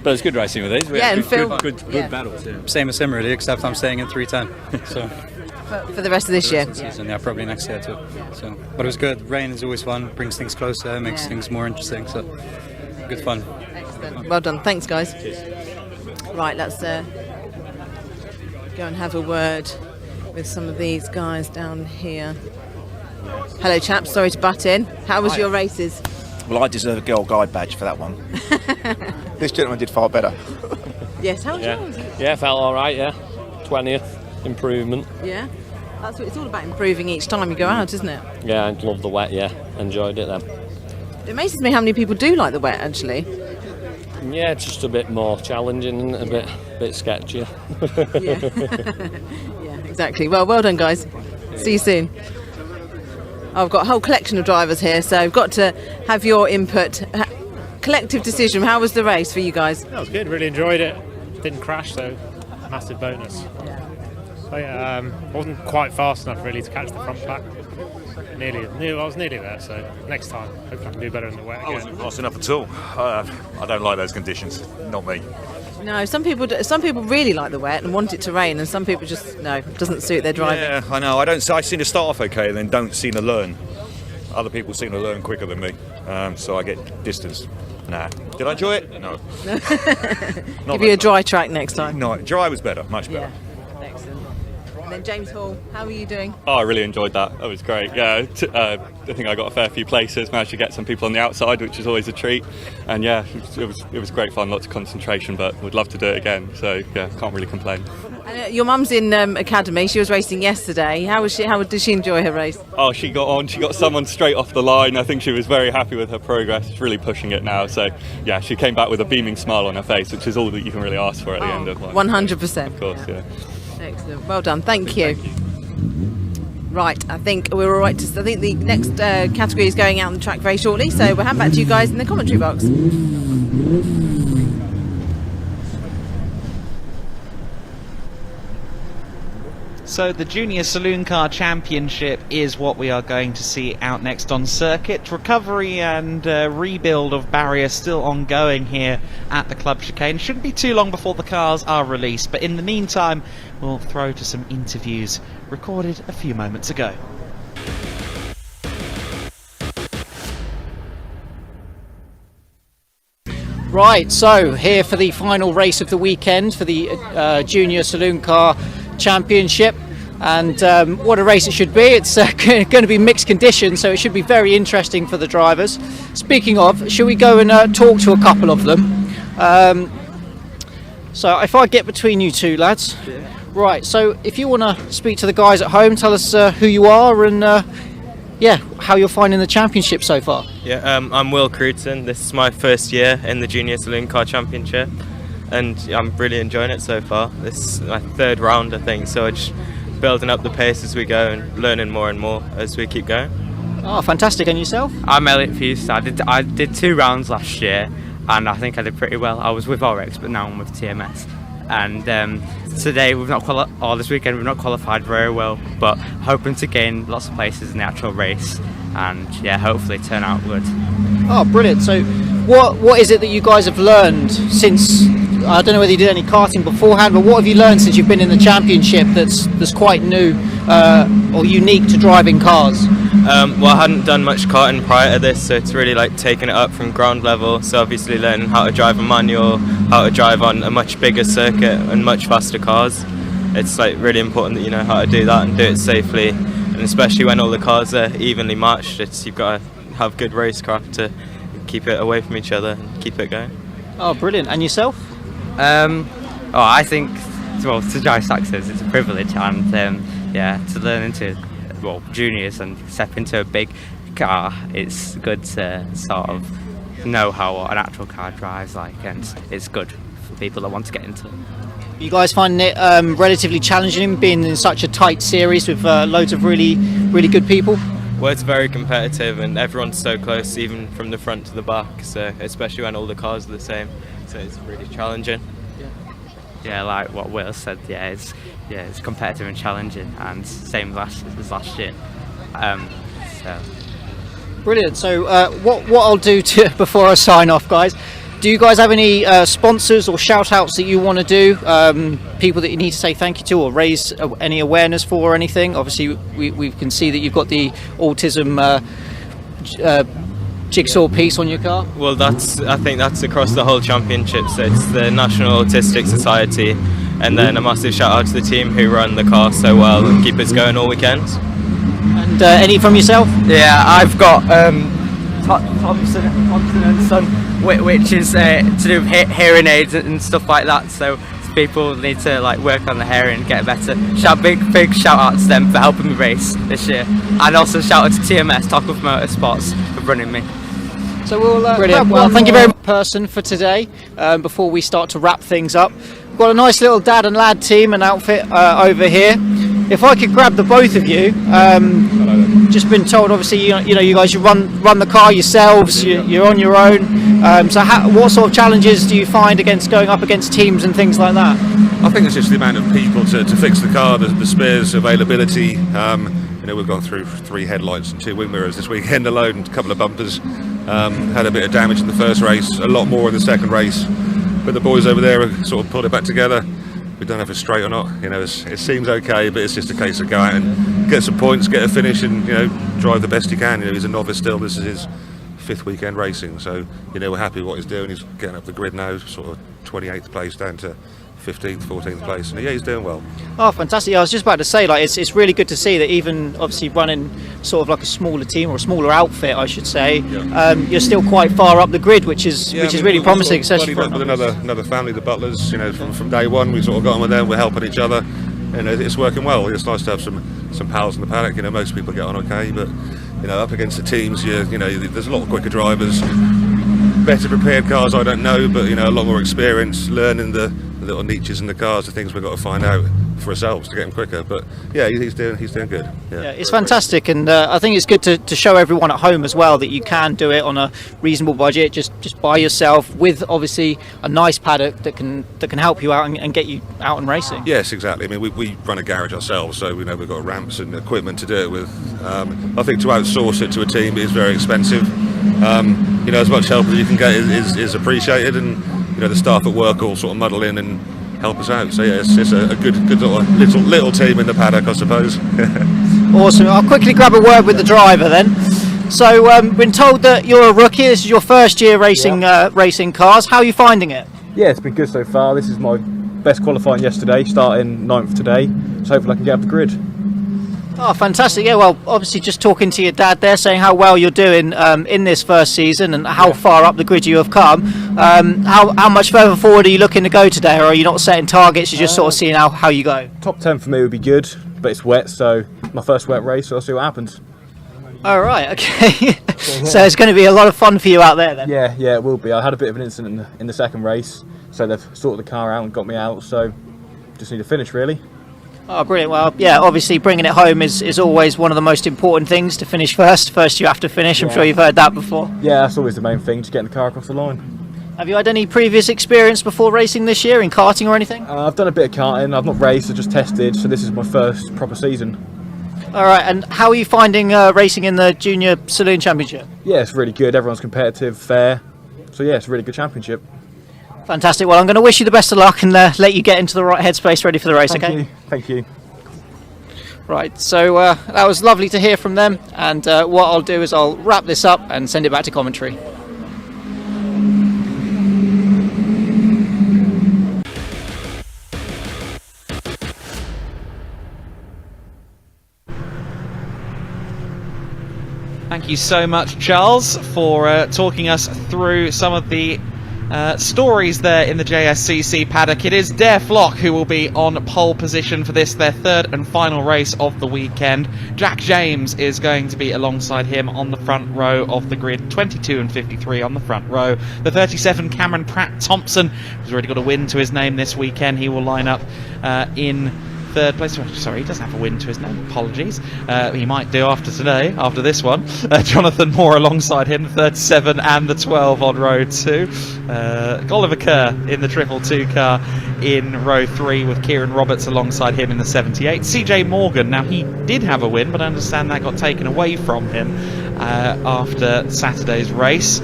But it's good racing with these. We had good battles. Yeah. Same as him really, except I'm staying in 310. So for the rest of this year. Yeah, probably next year too. So, but it was good. Rain is always fun. Brings things closer, makes things more interesting. So good fun. Excellent. Well done. Thanks, guys. Right, let's go and have a word with some of these guys down here. Hello, chaps. Sorry to butt in. How was your races? Well, I deserve a Girl Guide badge for that one. This gentleman did far better. Yes, how was yours? Yeah, felt all right, yeah. 20th, improvement. Yeah, that's what it's all about, improving each time you go out, isn't it? Yeah, I love the wet, yeah. Enjoyed it then. It amazes me how many people do like the wet, actually. Yeah, it's just a bit more challenging and a bit sketchier. Yeah, exactly. Well done, guys. See you soon. I've got a whole collection of drivers here, so I've got to have your input. Collective decision, how was the race for you guys? That was good, really enjoyed it. Didn't crash, so massive bonus. But wasn't quite fast enough really to catch the front pack. I was nearly there, so next time hopefully I can do better in the wet again. I wasn't fast enough at all. I don't like those conditions, not me. No, some people really like the wet and want it to rain, and some people just it doesn't suit their driving. Yeah, I know. I seem to start off okay and then don't seem to learn. Other people seem to learn quicker than me, so I get distance. Nah. Did I enjoy it? No. Give you a dry track next time. No, dry was better, much better. Yeah, excellent. And then James Hall, how are you doing? Oh, I really enjoyed that. That was great. Yeah, I think I got a fair few places. Managed to get some people on the outside, which is always a treat. And yeah, it was great fun. Lots of concentration, but would love to do it again. So yeah, can't really complain. Your mum's in academy. She was racing yesterday. How was she? How did she enjoy her race? Oh, she got on. She got someone straight off the line. I think she was very happy with her progress. She's really pushing it now. So yeah, she came back with a beaming smile on her face, which is all that you can really ask for at the end of 100%. Of course, yeah. Excellent. Well done. Thank you. Right, I think we're all right. I think the next category is going out on the track very shortly, so we'll hand back to you guys in the commentary box. So the Junior Saloon Car Championship is what we are going to see out next on circuit. Recovery and rebuild of barriers still ongoing here at the Club Chicane. Shouldn't be too long before the cars are released, but in the meantime we'll throw to some interviews recorded a few moments ago. Right, so here for the final race of the weekend for the Junior Saloon Car Championship, and what a race it should be. It's going to be mixed conditions, so it should be very interesting for the drivers. Speaking of, shall we go and talk to a couple of them? So if I get between you two lads. Right, so if you want to speak to the guys at home, tell us who you are and how you're finding the championship so far. I'm Will Thruxton. This is my first year in the Junior Saloon Car Championship, and I'm really enjoying it so far. This is my third round, I think, so I'm just building up the pace as we go and learning more and more as we keep going. Oh, fantastic. And yourself? I'm Elliot Fuse. I did 2 rounds last year, and I think I did pretty well. I was with RX, but now I'm with TMS. and today this weekend we've not qualified very well, but hoping to gain lots of places in the actual race, and yeah, hopefully turn out good. Oh, brilliant! So, what is it that you guys have learned since? I don't know whether you did any karting beforehand, but what have you learned since you've been in the championship that's quite new or unique to driving cars? Well, I hadn't done much karting prior to this, so it's really like taking it up from ground level. So obviously learning how to drive a manual, how to drive on a much bigger circuit and much faster cars. It's like really important that you know how to do that and do it safely, and especially when all the cars are evenly matched. You've got to have good racecraft to keep it away from each other and keep it going. Oh, brilliant! And yourself? I think, well, to drive Saxons, it's a privilege, and to learn into juniors and step into a big car, it's good to sort of know how an actual car drives like, and it's good for people that want to get into it. You guys finding it relatively challenging being in such a tight series with loads of really good people? Well, it's very competitive and everyone's so close, even from the front to the back, so especially when all the cars are the same, so it's really challenging. Yeah, like what Will said, it's competitive and challenging, and same as last year. So. Brilliant. So what I'll do before I sign off, guys, do you guys have any sponsors or shout outs that you want to do, people that you need to say thank you to or raise any awareness for or anything? Obviously we can see that you've got the autism jigsaw piece on your car. Well, I think that's across the whole championship, so it's the National Autistic Society, and then a massive shout out to the team who run the car so well and keep us going all weekend. And any from yourself? Yeah, I've got Thompson and Son, which is to do with hearing aids and stuff like that, so people need to like work on the hearing and get better. Big shout out to them for helping me race this year, and also shout out to TMS, Top of Motorsports, for running me. So we'll brilliant. Well, thank you very much, person, for today. Before we start to wrap things up, we've got a nice little dad and lad team and outfit over here. If I could grab the both of you, just been told obviously you guys run the car yourselves, you're on your own. So what sort of challenges do you find going up against teams and things like that? I think it's just the amount of people to fix the car, the spares availability. We've gone through 3 headlights and 2 wing mirrors this weekend alone, a couple of bumpers. Had a bit of damage in the first race, a lot more in the second race, but the boys over there have sort of pulled it back together. We don't know if it's straight or not. It seems okay, but it's just a case of go out and get some points, get a finish, and drive the best he can. He's a novice still. This is his 5th weekend racing, so we're happy with what he's doing. He's getting up the grid now, sort of 28th place down to 15th, 14th place, and he's doing well. Oh, fantastic! I was just about to say, it's really good to see that even obviously running sort of like a smaller team or a smaller outfit, I should say, you're still quite far up the grid, which is really promising. Especially with another family, the Butlers. From day one, we sort of got on with them. We're helping each other, and it's working well. It's nice to have some pals in the paddock. Most people get on okay, but up against the teams, there's a lot of quicker drivers, better prepared cars. I don't know, but a lot more experience, learning the little niches in the cars, the things we've got to find out for ourselves to get him quicker. But he's doing good. It's fantastic, and I think it's good to show everyone at home as well that you can do it on a reasonable budget, just by yourself, with obviously a nice paddock that can help you out and get you out and racing. Yes, exactly. We run a garage ourselves, so we've got ramps and equipment to do it with. I think to outsource it to a team is very expensive. As much help as you can get is appreciated, and the staff at work all sort of muddle in and help us out. So it's a good little team in the paddock, I suppose. Awesome. I'll quickly grab a word with the driver then. So been told that you're a rookie. This is your first year racing cars. How are you finding it? Yeah, it's been good so far. This is my best qualifying yesterday, starting 9th today. So hopefully I can get up the grid. Oh, fantastic. Yeah, well, obviously just talking to your dad there, saying how well you're doing in this first season and how far up the grid you have come. How much further forward are you looking to go today, or are you not setting targets, you're just sort of seeing how you go? Top 10 for me would be good, but it's wet, so my first wet race, so I'll see what happens. All right, okay. So it's going to be a lot of fun for you out there then? Yeah, it will be. I had a bit of an incident in the second race, so they've sorted the car out and got me out, so just need to finish really. Oh, brilliant. Well, yeah, obviously bringing it home is always one of the most important things, to finish first. First you have to finish. I'm sure you've heard that before. Yeah, that's always the main thing, just getting the car across the line. Have you had any previous experience before racing this year in karting or anything? I've done a bit of karting. I've not raced, I've just tested, so this is my first proper season. All right, and how are you finding racing in the Junior Saloon Championship? Yeah, it's really good. Everyone's competitive, fair. So yeah, it's a really good championship. Fantastic. Well, I'm going to wish you the best of luck and let you get into the right headspace ready for the race, okay? Thank you. Right, so that was lovely to hear from them, and what I'll do is I'll wrap this up and send it back to commentary. Thank you so much, Charles, for talking us through some of the stories there in the JSCC paddock. It is Dare Flock who will be on pole position for this, their third and final race of the weekend. Jack James is going to be alongside him on the front row of the grid, 22 and 53 on the front row. The 37 Cameron Pratt-Thompson, who's already got a win to his name this weekend, he will line up in third place. Sorry, he doesn't have a win to his name. Apologies. He might do after today, after this one. Jonathan Moore alongside him, the 37 and the 12 on row 2. Oliver Kerr in the 222 car in row 3 with Kieran Roberts alongside him in the 78. CJ Morgan, now he did have a win, but I understand that got taken away from him after Saturday's race.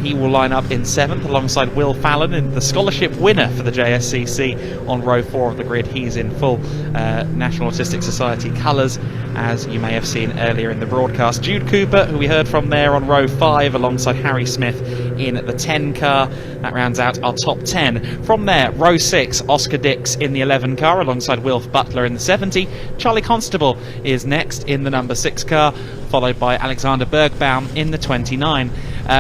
He will line up in 7th alongside Will Fallon, in the scholarship winner for the JSCC on row 4 of the grid. He's in full National Autistic Society colours, as you may have seen earlier in the broadcast. Jude Cooper, who we heard from there, on row 5 alongside Harry Smith in the 10 car. That rounds out our top 10. From there, row 6, Oscar Dix in the 11 car alongside Wilf Butler in the 70. Charlie Constable is next in the number 6 car, followed by Alexander Bergbaum in the 29.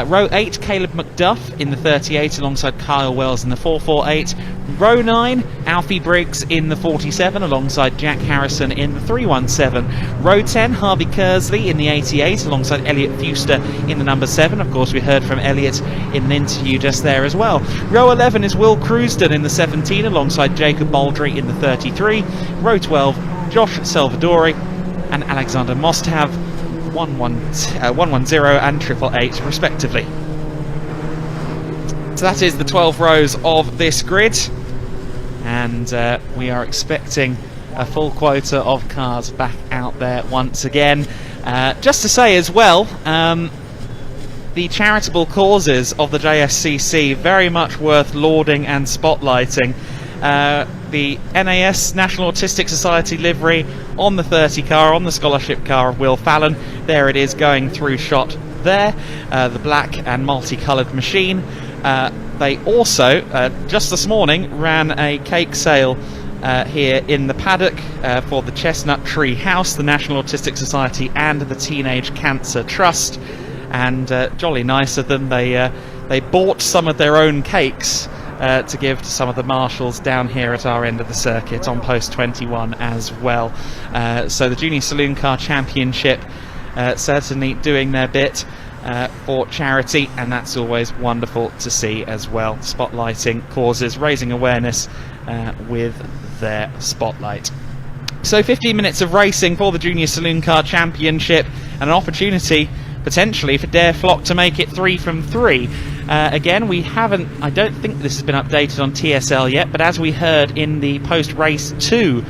Row 8, Caleb McDuff in the 38 alongside Kyle Wells in the 448. Row 9, Alfie Briggs in the 47 alongside Jack Harrison in the 317. Row 10, Harvey Kersley in the 88 alongside Elliot Fuster in the number 7. Of course, we heard from Elliot in an interview just there as well. Row 11 is Will Crewston in the 17 alongside Jacob Baldry in the 33. Row 12, Josh Salvadori and Alexander Mosthav, 110 and 888 respectively. So that is the 12 rows of this grid, and we are expecting a full quota of cars back out there once again. Just to say as well, the charitable causes of the JSCC very much worth lauding and spotlighting. The NAS National Autistic Society livery on the 30 car, on the scholarship car of Will Fallon. There it is going through shot there, the black and multicoloured machine. They also, just this morning, ran a cake sale here in the paddock for the Chestnut Tree House, the National Autistic Society and the Teenage Cancer Trust. And jolly nice of them, they bought some of their own cakes to give to some of the marshals down here at our end of the circuit on post 21 as well. So the Junior Saloon Car Championship certainly doing their bit for charity, and that's always wonderful to see as well. Spotlighting causes, raising awareness with their spotlight. So 15 minutes of racing for the Junior Saloon Car Championship, and an opportunity potentially for Dare Flock to make it 3 from 3. Again, we haven't, I don't think this has been updated on TSL yet, but as we heard in the post-race 2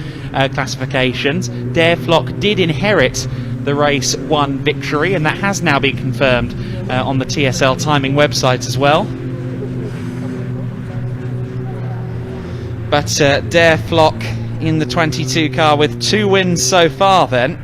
classifications, Dare Flock did inherit the race 1 victory, and that has now been confirmed on the TSL timing website as well. But Dare Flock in the 22 car with 2 wins so far then,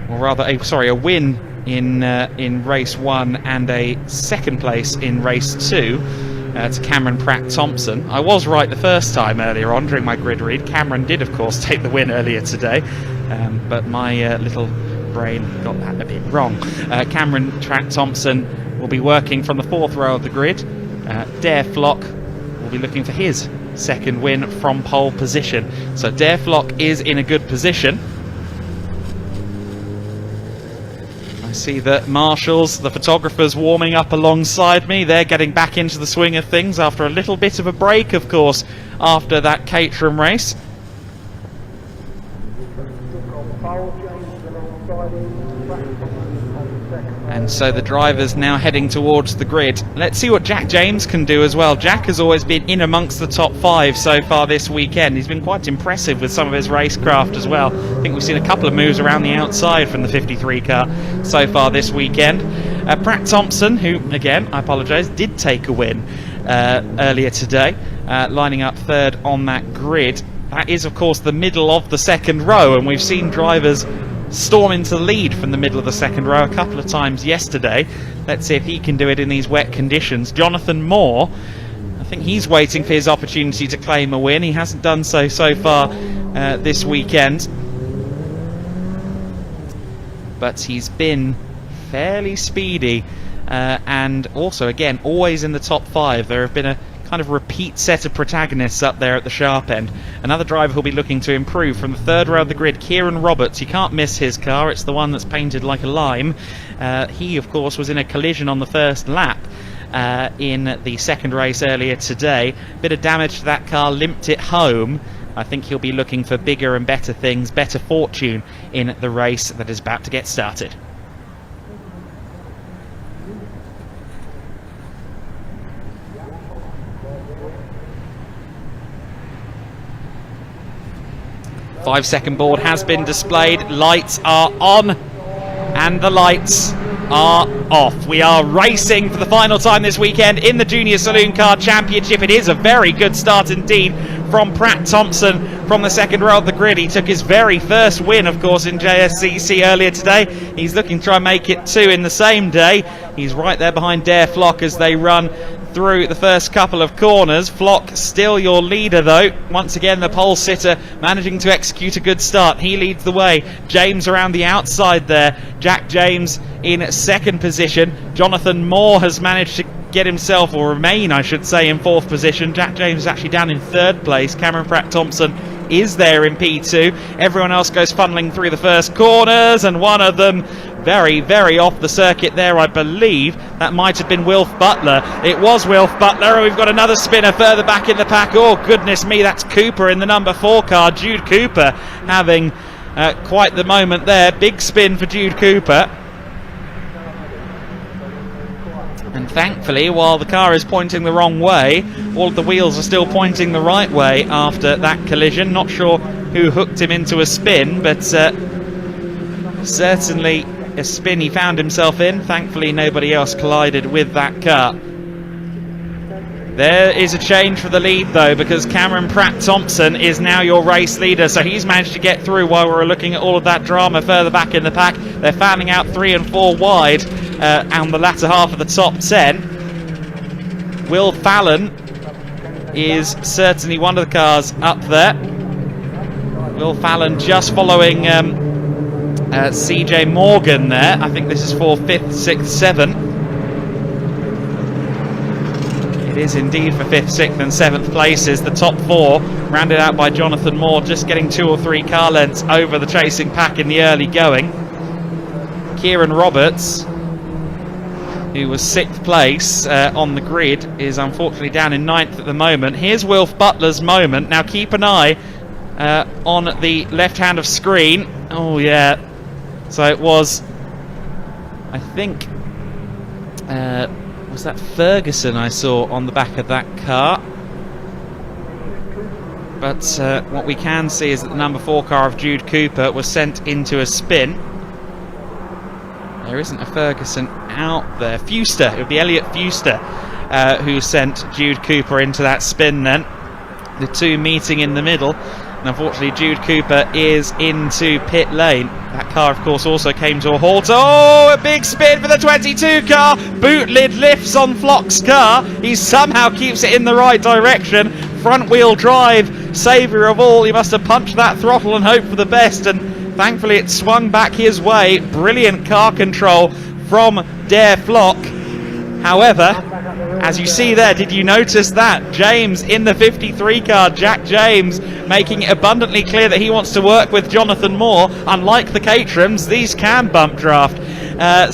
or rather a win in race 1 and a second place in race 2 to Cameron Pratt-Thompson. I was right the first time earlier on during my grid read. Cameron did of course take the win earlier today, but my little brain got that a bit wrong. Cameron Pratt-Thompson will be working from the 4th row of the grid. Dare Flock will be looking for his second win from pole position. So Dare Flock is in a good position. I see the marshals, the photographers warming up alongside me. They're getting back into the swing of things after a little bit of a break, of course, after that Caterham race. And so the driver's now heading towards the grid. Let's see what Jack James can do as well. Jack has always been in amongst the top 5 so far this weekend. He's been quite impressive with some of his racecraft as well. I think we've seen a couple of moves around the outside from the 53 car so far this weekend. Pratt Thompson, who, again, I apologise, did take a win earlier today, lining up third on that grid. That is, of course, the middle of the second row, and we've seen drivers storm into the lead from the middle of the second row a couple of times yesterday. Let's see if he can do it in these wet conditions. Jonathan Moore, I think he's waiting for his opportunity to claim a win. He hasn't done so far this weekend, but he's been fairly speedy, and also, again, always in the top 5. There have been a kind of repeat set of protagonists up there at the sharp end. Another driver who'll be looking to improve from the third row of the grid, Kieran Roberts. You can't miss his car, it's the one that's painted like a lime. He, of course, was in a collision on the first lap in the second race earlier today. Bit of damage to that car, limped it home. I think he'll be looking for bigger and better things, better fortune in the race that is about to get started. Five-second board has been displayed. Lights are on and the lights are off. We are racing for the final time this weekend in the Junior Saloon Car Championship. It is a very good start indeed from Pratt Thompson from the second row of the grid. He took his very first win, of course, in JSCC earlier today. He's looking to try and make it 2 in the same day. He's right there behind Dare Flock as they run through the first couple of corners. Flock still your leader though. Once again the pole sitter managing to execute a good start. He leads the way. James around the outside there. Jack James in second position. Jonathan Moore has managed to get himself, or remain I should say, in fourth position. Jack James is actually down in third place. Cameron Pratt Thompson is there in P2. Everyone else goes funneling through the first corners, and one of them very, very off the circuit there, I believe. That might have been Wilf Butler. It was Wilf Butler, and we've got another spinner further back in the pack. Oh, goodness me, that's Cooper in the number 4 car. Jude Cooper having quite the moment there. Big spin for Jude Cooper. And thankfully, while the car is pointing the wrong way, all of the wheels are still pointing the right way after that collision. Not sure who hooked him into a spin, but certainly a spin he found himself in. Thankfully, nobody else collided with that car. There is a change for the lead though, because Cameron Pratt Thompson is now your race leader, so he's managed to get through while we're looking at all of that drama further back in the pack. They're fanning out 3 and 4 wide on the latter half of the top 10. Will Fallon is certainly one of the cars up there. Will Fallon just following CJ Morgan there. I think this is for 5th, 6th, 7th. It is indeed for 5th, 6th and 7th places. The top 4 rounded out by Jonathan Moore, just getting 2 or 3 car lengths over the chasing pack in the early going. Kieran Roberts, who was 6th place on the grid, is unfortunately down in 9th at the moment. Here's Wilf Butler's moment. Now keep an eye on the left hand of screen. Oh yeah, so it was, I think, was that Ferguson I saw on the back of that car? But what we can see is that the number 4 car of Jude Cooper was sent into a spin. There isn't a Ferguson out there. Fuster, it would be Elliot Fuster who sent Jude Cooper into that spin then. The two meeting in the middle. And unfortunately Jude Cooper is into pit lane. That car of course also came to a halt. Oh, a big spin for the 22 car. Boot lid lifts on Flock's car. He somehow keeps it in the right direction. Front wheel drive, saviour of all. He must have punched that throttle and hoped for the best, and thankfully it swung back his way. Brilliant car control from Dare Flock. However, as you see there, did you notice that? James in the 53 car, Jack James, making it abundantly clear that he wants to work with Jonathan Moore. Unlike the Caterhams, these can bump draft.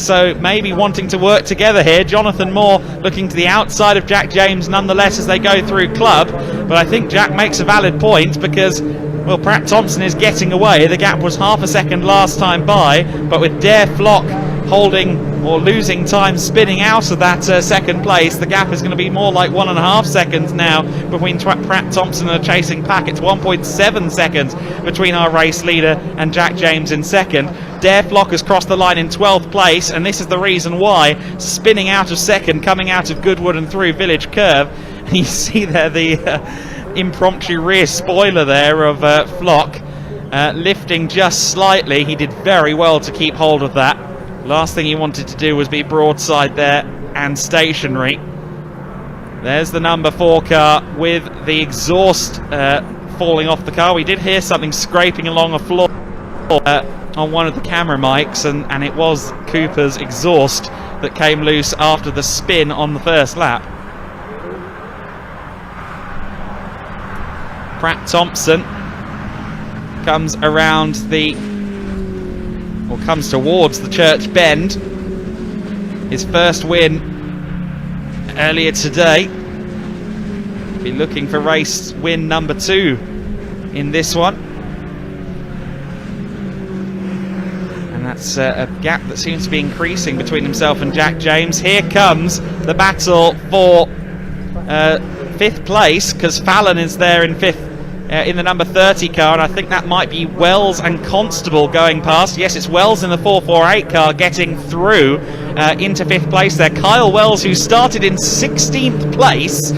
So maybe wanting to work together here. Jonathan Moore looking to the outside of Jack James nonetheless as they go through club. But I think Jack makes a valid point, because Well, Pratt Thompson is getting away. The gap was half a second last time by, but with Dare Flock holding or losing time spinning out of that second place, the gap is going to be more like 1.5 seconds now between Pratt Thompson and the chasing pack. It's 1.7 seconds between our race leader and Jack James in second. Dare Flock has crossed the line in 12th place, and this is the reason why, spinning out of second, coming out of Goodwood and through Village Curve. And you see there the impromptu rear spoiler there of Flock lifting just slightly. He did very well to keep hold of that. Last thing he wanted to do was be broadside there and stationary. There's the number 4 car with the exhaust falling off the car. We did hear something scraping along a floor on one of the camera mics, and it was Cooper's exhaust that came loose after the spin on the first lap. Pratt Thompson comes around comes towards the Church Bend. His first win earlier today. Be looking for race win number 2 in this one. And that's a gap that seems to be increasing between himself and Jack James. Here comes the battle for 5th place, because Fallon is there in 5th in the number 30 car, and I think that might be Wells and Constable going past. Yes, it's Wells in the 448 car getting through into 5th place there. Kyle Wells, who started in 16th place,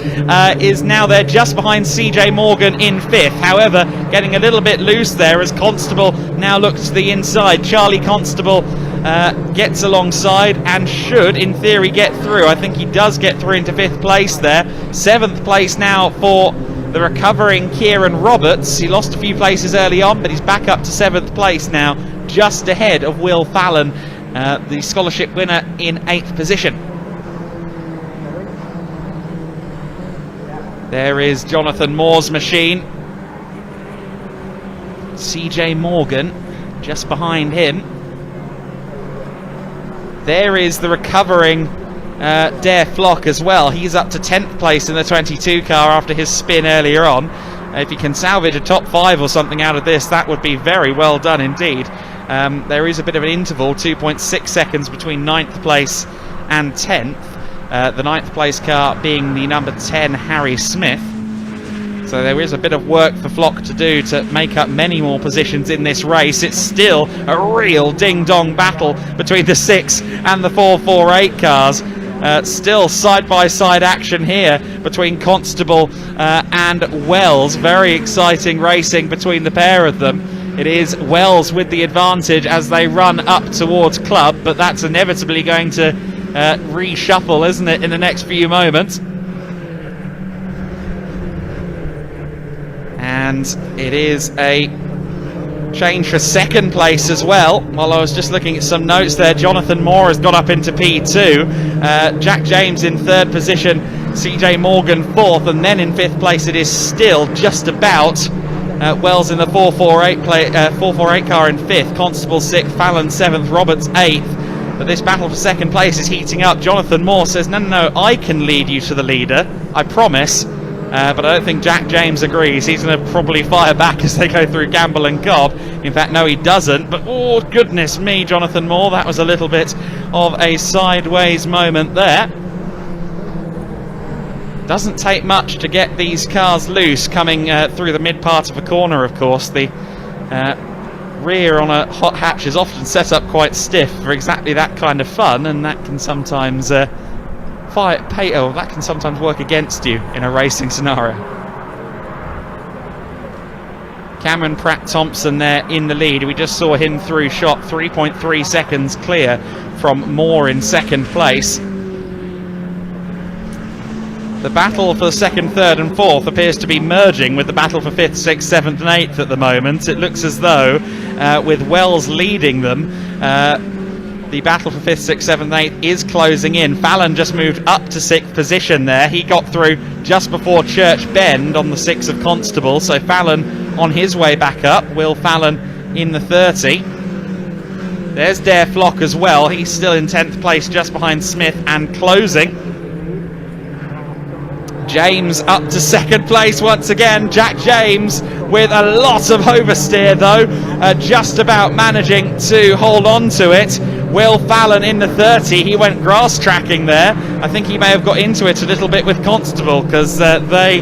is now there just behind CJ Morgan in 5th. However, getting a little bit loose there as Constable now looks to the inside. Charlie Constable gets alongside and should, in theory, get through. I think he does get through into 5th place there. 7th place now for the recovering Kieran Roberts. He lost a few places early on, but he's back up to 7th place now, just ahead of Will Fallon, the scholarship winner, in 8th position. There is Jonathan Moore's machine. CJ Morgan just behind him. There is the recovering Dare Flock as well. He's up to 10th place in the 22 car after his spin earlier on. If he can salvage a top 5 or something out of this, that would be very well done indeed. There is a bit of an interval, 2.6 seconds between 9th place and 10th. The 9th place car being the number 10 Harry Smith. So there is a bit of work for Flock to do to make up many more positions in this race. It's still a real ding-dong battle between the 6 and the 448 cars. Still side-by-side action here between Constable and Wells. Very exciting racing between the pair of them. It is Wells with the advantage as they run up towards Club, but that's inevitably going to reshuffle, isn't it, in the next few moments. And it is a change for 2nd place as well. While I was just looking at some notes there, Jonathan Moore has got up into P2. Jack James in 3rd position, CJ Morgan 4th, and then in 5th place it is still just about Wells in the 448 car in 5th, Constable 6th, Fallon 7th, Roberts 8th. But this battle for 2nd place is heating up. Jonathan Moore says, no, I can lead you to the leader, I promise. But I don't think Jack James agrees. He's going to probably fire back as they go through Gamble and Cobb. In fact, no, he doesn't. But, oh, goodness me, Jonathan Moore, that was a little bit of a sideways moment there. Doesn't take much to get these cars loose coming through the mid part of a corner, of course. The rear on a hot hatch is often set up quite stiff for exactly that kind of fun, and that can sometimes that can sometimes work against you in a racing scenario. Cameron Pratt Thompson there in the lead. We just saw him through shot, 3.3 seconds clear from Moore in 2nd place. The battle for 2nd, 3rd and 4th appears to be merging with the battle for 5th, 6th, 7th and 8th at the moment. It looks as though with Wells leading them, the battle for 5th, 6th, 7th, 8th is closing in. Fallon just moved up to 6th position there. He got through just before Church Bend on the 6 of Constable. So Fallon on his way back up. Will Fallon in the 30. There's Dare Flock as well. He's still in 10th place just behind Smith and closing. James up to second place once again. Jack James with a lot of oversteer though, just about managing to hold on to it. Will Fallon in the 30, he went grass tracking there. I think he may have got into it a little bit with Constable because they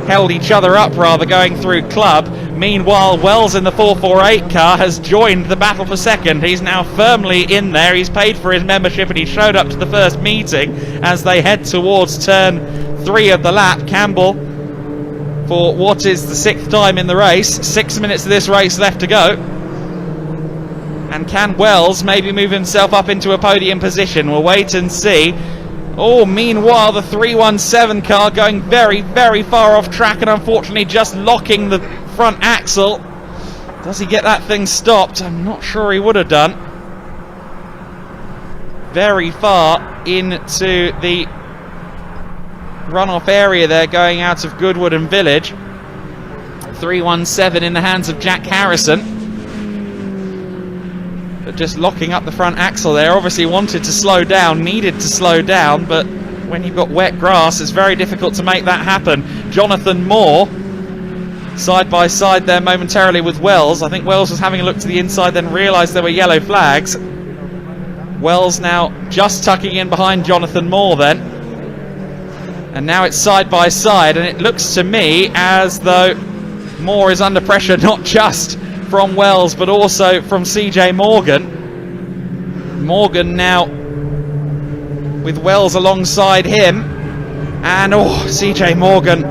held each other up rather going through club. Meanwhile, Wells in the 448 car has joined the battle for second. He's now firmly in there. He's paid for his membership and he showed up to the first meeting as they head towards turn 3 of the lap. Campbell, for what is the 6th time in the race, 6 minutes of this race left to go. And can Wells maybe move himself up into a podium position? We'll wait and see. Oh, meanwhile, the 317 car going very, very far off track and unfortunately just locking the front axle. Does he get that thing stopped? I'm not sure he would have done. Very far into the runoff area there, going out of Goodwood and Village. 317 in the hands of Jack Harrison. But just locking up the front axle there. Obviously wanted to slow down, needed to slow down, but when you've got wet grass, it's very difficult to make that happen. Jonathan Moore, side by side there momentarily with Wells. I think Wells was having a look to the inside, then realised there were yellow flags. Wells now just tucking in behind Jonathan Moore then. And now it's side by side, and it looks to me as though Moore is under pressure, not just from Wells, but also from CJ Morgan. Morgan now with Wells alongside him. And CJ Morgan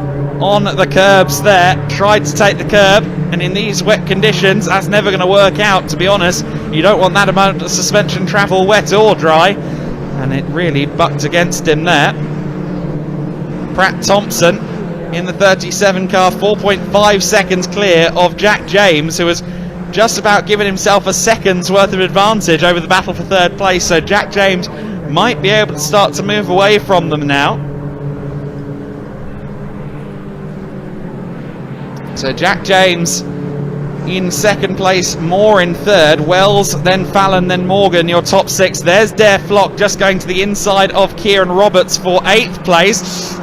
on the curbs there. Tried to take the curb, and in these wet conditions, that's never going to work out, to be honest. You don't want that amount of suspension travel, wet or dry. And it really bucked against him there. Pratt Thompson in the 37 car, 4.5 seconds clear of Jack James, who has just about given himself a second's worth of advantage over the battle for third place. So Jack James might be able to start to move away from them now. So Jack James in second place, Moore in third, Wells, then Fallon, then Morgan, your top 6. There's Dare Flock just going to the inside of Kieran Roberts for 8th place.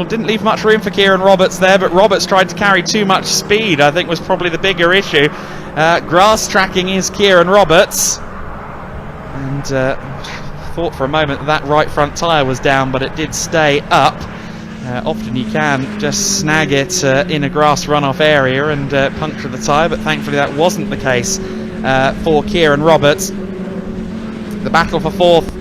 Didn't leave much room for Kieran Roberts there, but Roberts tried to carry too much speed, I think was probably the bigger issue. Grass tracking is Kieran Roberts. And thought for a moment that right front tyre was down, but it did stay up. Often you can just snag it in a grass runoff area and puncture the tyre, but thankfully that wasn't the case for Kieran Roberts. The battle for 4th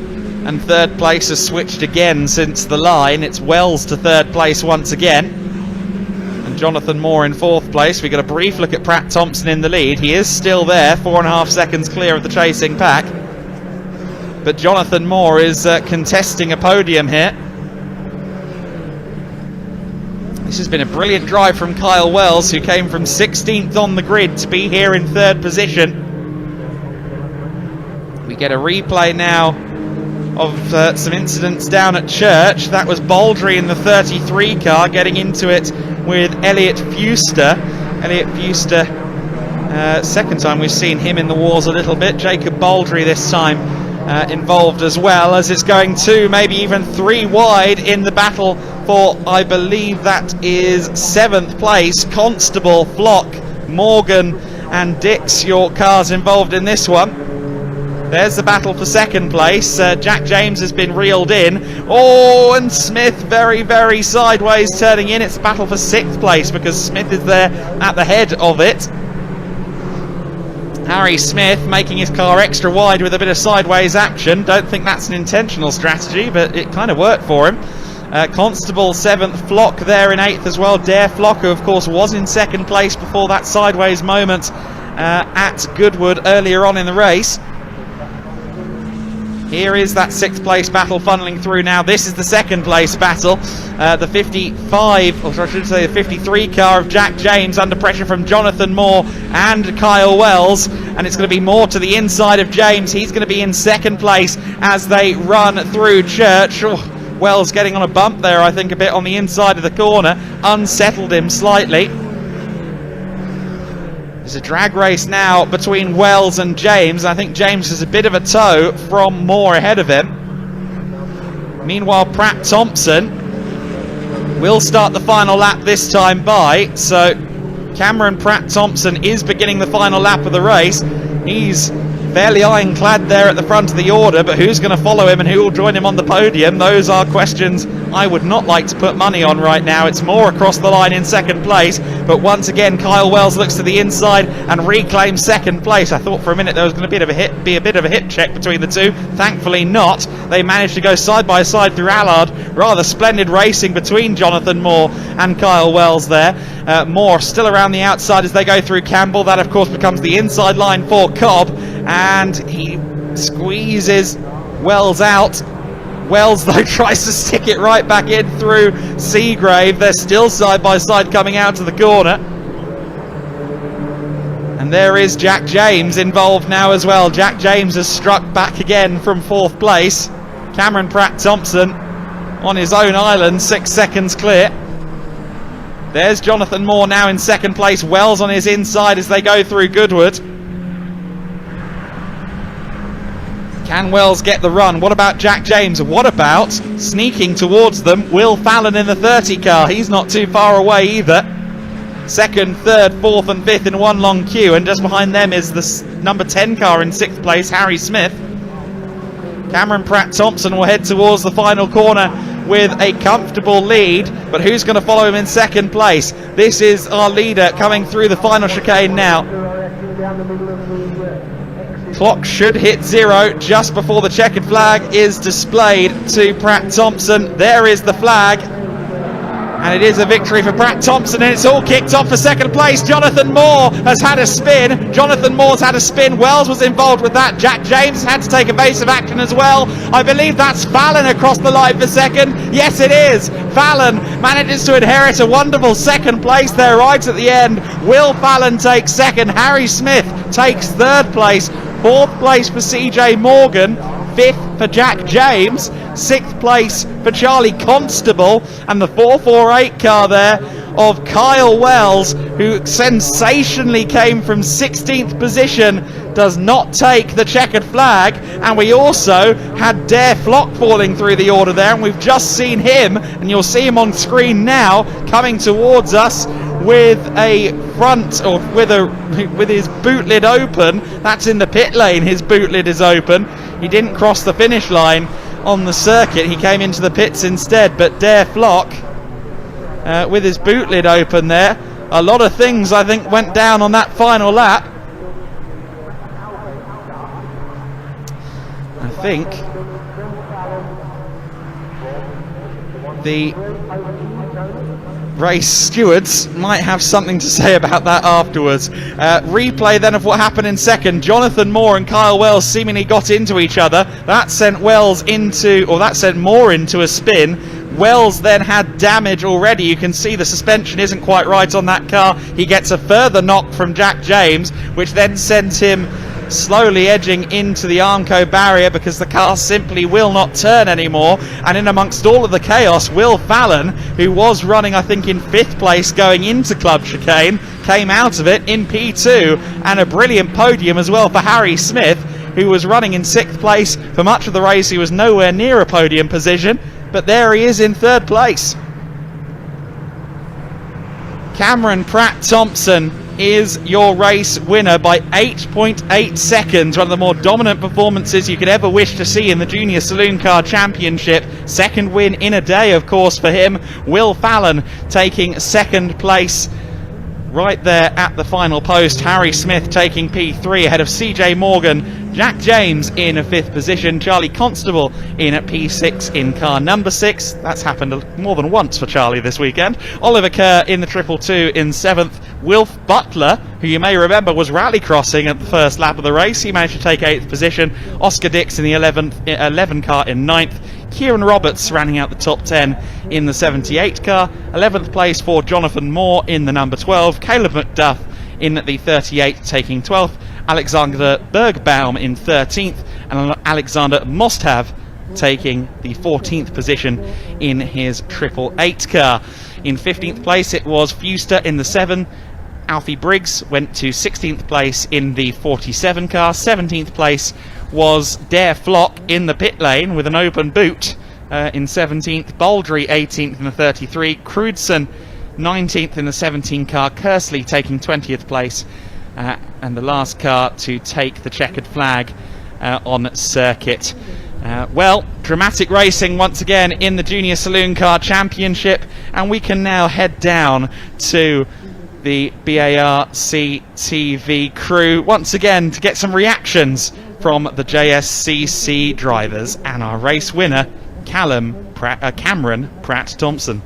and 3rd place has switched again since the line. It's Wells to 3rd place once again, and Jonathan Moore in 4th place. We got a brief look at Pratt Thompson in the lead. He is still there, 4.5 seconds clear of the chasing pack, but Jonathan Moore is contesting a podium here. This has been a brilliant drive from Kyle Wells, who came from 16th on the grid to be here in 3rd position. We get a replay now of some incidents down at Church. That was Baldry in the 33 car getting into it with Elliot Fuster. Elliot Fuster, second time we've seen him in the wars a little bit. Jacob Baldry this time involved as well, as it's going 2, maybe even 3 wide in the battle for, I believe that is 7th place. Constable, Flock, Morgan and Dix, your cars involved in this one. There's the battle for 2nd place. Jack James has been reeled in. And Smith very, very sideways turning in. It's a battle for 6th place because Smith is there at the head of it. Harry Smith making his car extra wide with a bit of sideways action. Don't think that's an intentional strategy, but it kind of worked for him. Constable 7th, Flock there in 8th as well. Dare Flock, who of course was in 2nd place before that sideways moment at Goodwood earlier on in the race. Here is that 6th place battle funneling through now. This is the 2nd place battle. The 55, or I should say the 53 car of Jack James under pressure from Jonathan Moore and Kyle Wells. And it's going to be Moore to the inside of James. He's going to be in 2nd place as they run through Church. Wells getting on a bump there, I think, a bit on the inside of the corner. Unsettled him slightly. There's a drag race now between Wells and James. I think James has a bit of a tow from Moore ahead of him. Meanwhile, Pratt Thompson will start the final lap this time by. So Cameron Pratt-Thompson is beginning the final lap of the race. He's fairly ironclad there at the front of the order, but who's going to follow him and who will join him on the podium? Those are questions I would not like to put money on right now. It's Moore across the line in second place, but once again Kyle Wells looks to the inside and reclaims second place. I thought for a minute there was going to be a bit of a hip check between the two. Thankfully not. They managed to go side by side through Allard. Rather splendid racing between Jonathan Moore and Kyle Wells there. Moore still around the outside as they go through Campbell. That of course becomes the inside line for Cobb, and he squeezes Wells out. Wells though tries to stick it right back in through Seagrave. They're still side by side coming out to the corner, and there is Jack James involved now as well. Jack James has struck back again from 4th place. Cameron Pratt-Thompson on his own island, 6 seconds clear. There's Jonathan Moore now in 2nd place. Wells on his inside as they go through Goodwood. Can Wells get the run? What about Jack James? What about sneaking towards them? Will Fallon in the 30 car. He's not too far away either. 2nd, 3rd, 4th and 5th in one long queue, and just behind them is the number 10 car in 6th place, Harry Smith. Cameron Pratt-Thompson will head towards the final corner with a comfortable lead, but who's going to follow him in 2nd place? This is our leader coming through the final chicane now. Clock should hit 0 just before the checkered flag is displayed to Pratt-Thompson. There is the flag, and it is a victory for Pratt-Thompson, and it's all kicked off for 2nd place. Jonathan Moore has had a spin. Jonathan Moore's had a spin. Wells was involved with that. Jack James had to take evasive action as well. I believe that's Fallon across the line for 2nd. Yes, it is. Fallon manages to inherit a wonderful 2nd place there right at the end. Will Fallon takes 2nd. Harry Smith takes 3rd place. 4th place for CJ Morgan. 5th for Jack James, 6th place for Charlie Constable, and the 448 car there of Kyle Wells, who sensationally came from 16th position, does not take the checkered flag. And we also had Dare Flock falling through the order there, and we've just seen him, and you'll see him on screen now, coming towards us with a front, or with his boot lid open. That's in the pit lane, his boot lid is open. He didn't cross the finish line on the circuit, he came into the pits instead. But Dare Flock with his boot lid open there. A lot of things I think went down on that final lap. I think the race stewards might have something to say about that afterwards. Replay then of what happened in 2nd. Jonathan Moore and Kyle Wells seemingly got into each other. That sent Moore into a spin. Wells then had damage already. You can see the suspension isn't quite right on that car. He gets a further knock from Jack James, which then sent him slowly edging into the Armco barrier because the car simply will not turn anymore. And in amongst all of the chaos, Will Fallon, who was running I think in 5th place going into Club Chicane, came out of it in P2, and a brilliant podium as well for Harry Smith, who was running in 6th place for much of the race. He was nowhere near a podium position, but there he is in 3rd place. Cameron Pratt-Thompson is your race winner by 8.8 seconds. One of the more dominant performances you could ever wish to see in the Junior Saloon Car Championship. 2nd win in a day, of course, for him. Will Fallon taking 2nd place right there at the final post. Harry Smith taking P3 ahead of CJ Morgan. Jack James in 5th position. Charlie Constable in at P6 in car number 6. That's happened more than once for Charlie this weekend. Oliver Kerr in the 222 in 7th. Wilf Butler, who you may remember was rally crossing at the first lap of the race, he managed to take 8th position. Oscar Dix in the 11 car in 9th. Kieran Roberts rounding out the top 10 in the 78 car. 11th place for Jonathan Moore in the number 12. Caleb McDuff in the 38 taking 12th. Alexander Bergbaum in 13th, and Alexander Mosthav taking the 14th position in his 888 car. In 15th place it was Fuster in the 7. Alfie Briggs went to 16th place in the 47 car. 17th place was Dare Flock in the pit lane with an open boot. in 17th, Baldry 18th in the 33, Crudson 19th in the 17 car, Kersley taking 20th place, and the last car to take the checkered flag on circuit. Well, dramatic racing once again in the Junior Saloon Car Championship, and we can now head down to the BARC TV crew once again to get some reactions from the JSCC drivers and our race winner, Cameron Pratt-Thompson.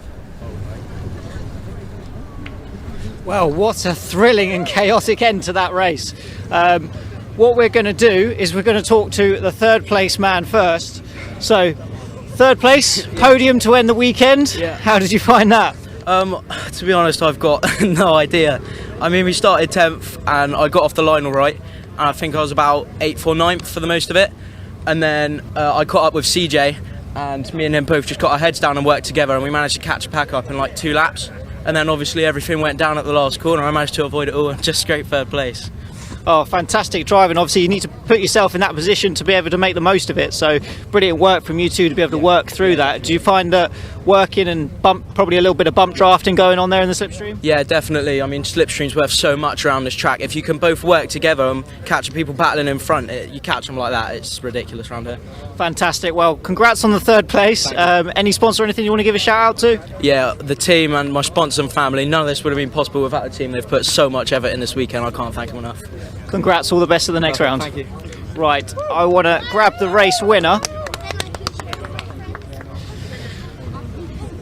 Well, what a thrilling and chaotic end to that race. What we're going to do is we're going to talk to the third place man first. So, third place, podium to end the weekend. Yeah. How did you find that? To be honest, I've got no idea. I mean, we started 10th and I got off the line all right. And I think I was about 8th or 9th for the most of it. And then I caught up with CJ, and me and him both just got our heads down and worked together, and we managed to catch a pack up in like 2 laps. And then obviously everything went down at the last corner. I managed to avoid it all and just scraped third place. Oh, fantastic driving. Obviously, you need to put yourself in that position to be able to make the most of it. So, brilliant work from you two to be able to work through that. Do you find that working and probably a little bit of bump drafting going on there in the slipstream? Yeah, definitely. I mean, slipstream's worth so much around this track. If you can both work together and catch people battling in front, you catch them like that, it's ridiculous around here. Fantastic. Well, congrats on the third place. Any sponsor or anything you want to give a shout out to? Yeah, the team and my sponsor and family. None of this would have been possible without the team. They've put so much effort in this weekend. I can't thank them enough. Congrats, all the best for the next round. Thank you. Right, I want to grab the race winner.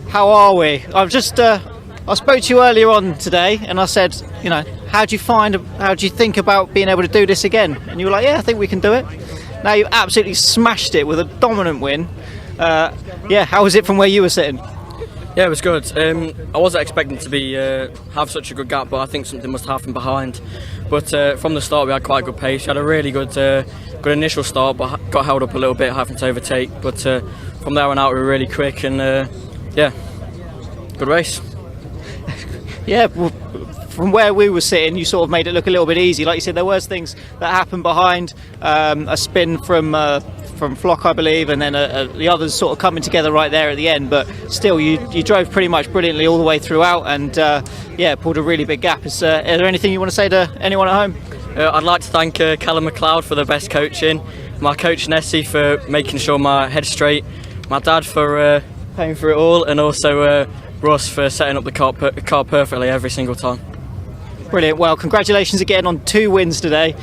How are we? I've just I spoke to you earlier on today, and I said, you know, how do you think about being able to do this again? And you were like, yeah, I think we can do it. Now you absolutely smashed it with a dominant win. Yeah, how was it from where you were sitting? Yeah, it was good. I wasn't expecting to be have such a good gap, but I think something must have happened behind. But from the start, we had quite a good pace. We had a really good initial start, but got held up a little bit, having to overtake. But from there on out, we were really quick, and yeah, good race. Yeah, well, from where we were sitting, you sort of made it look a little bit easy. Like you said, there was things that happened behind, a spin from Flock, I believe, and then the others sort of coming together right there at the end. But still, you drove pretty much brilliantly all the way throughout, and yeah, pulled a really big gap. Is there anything you want to say to anyone at home? I'd like to thank Callum McLeod for the best coaching, my coach Nessie for making sure my head's straight, my dad for paying for it all, and also Ross for setting up the car perfectly every single time. Brilliant. Well, congratulations again on 2 wins today.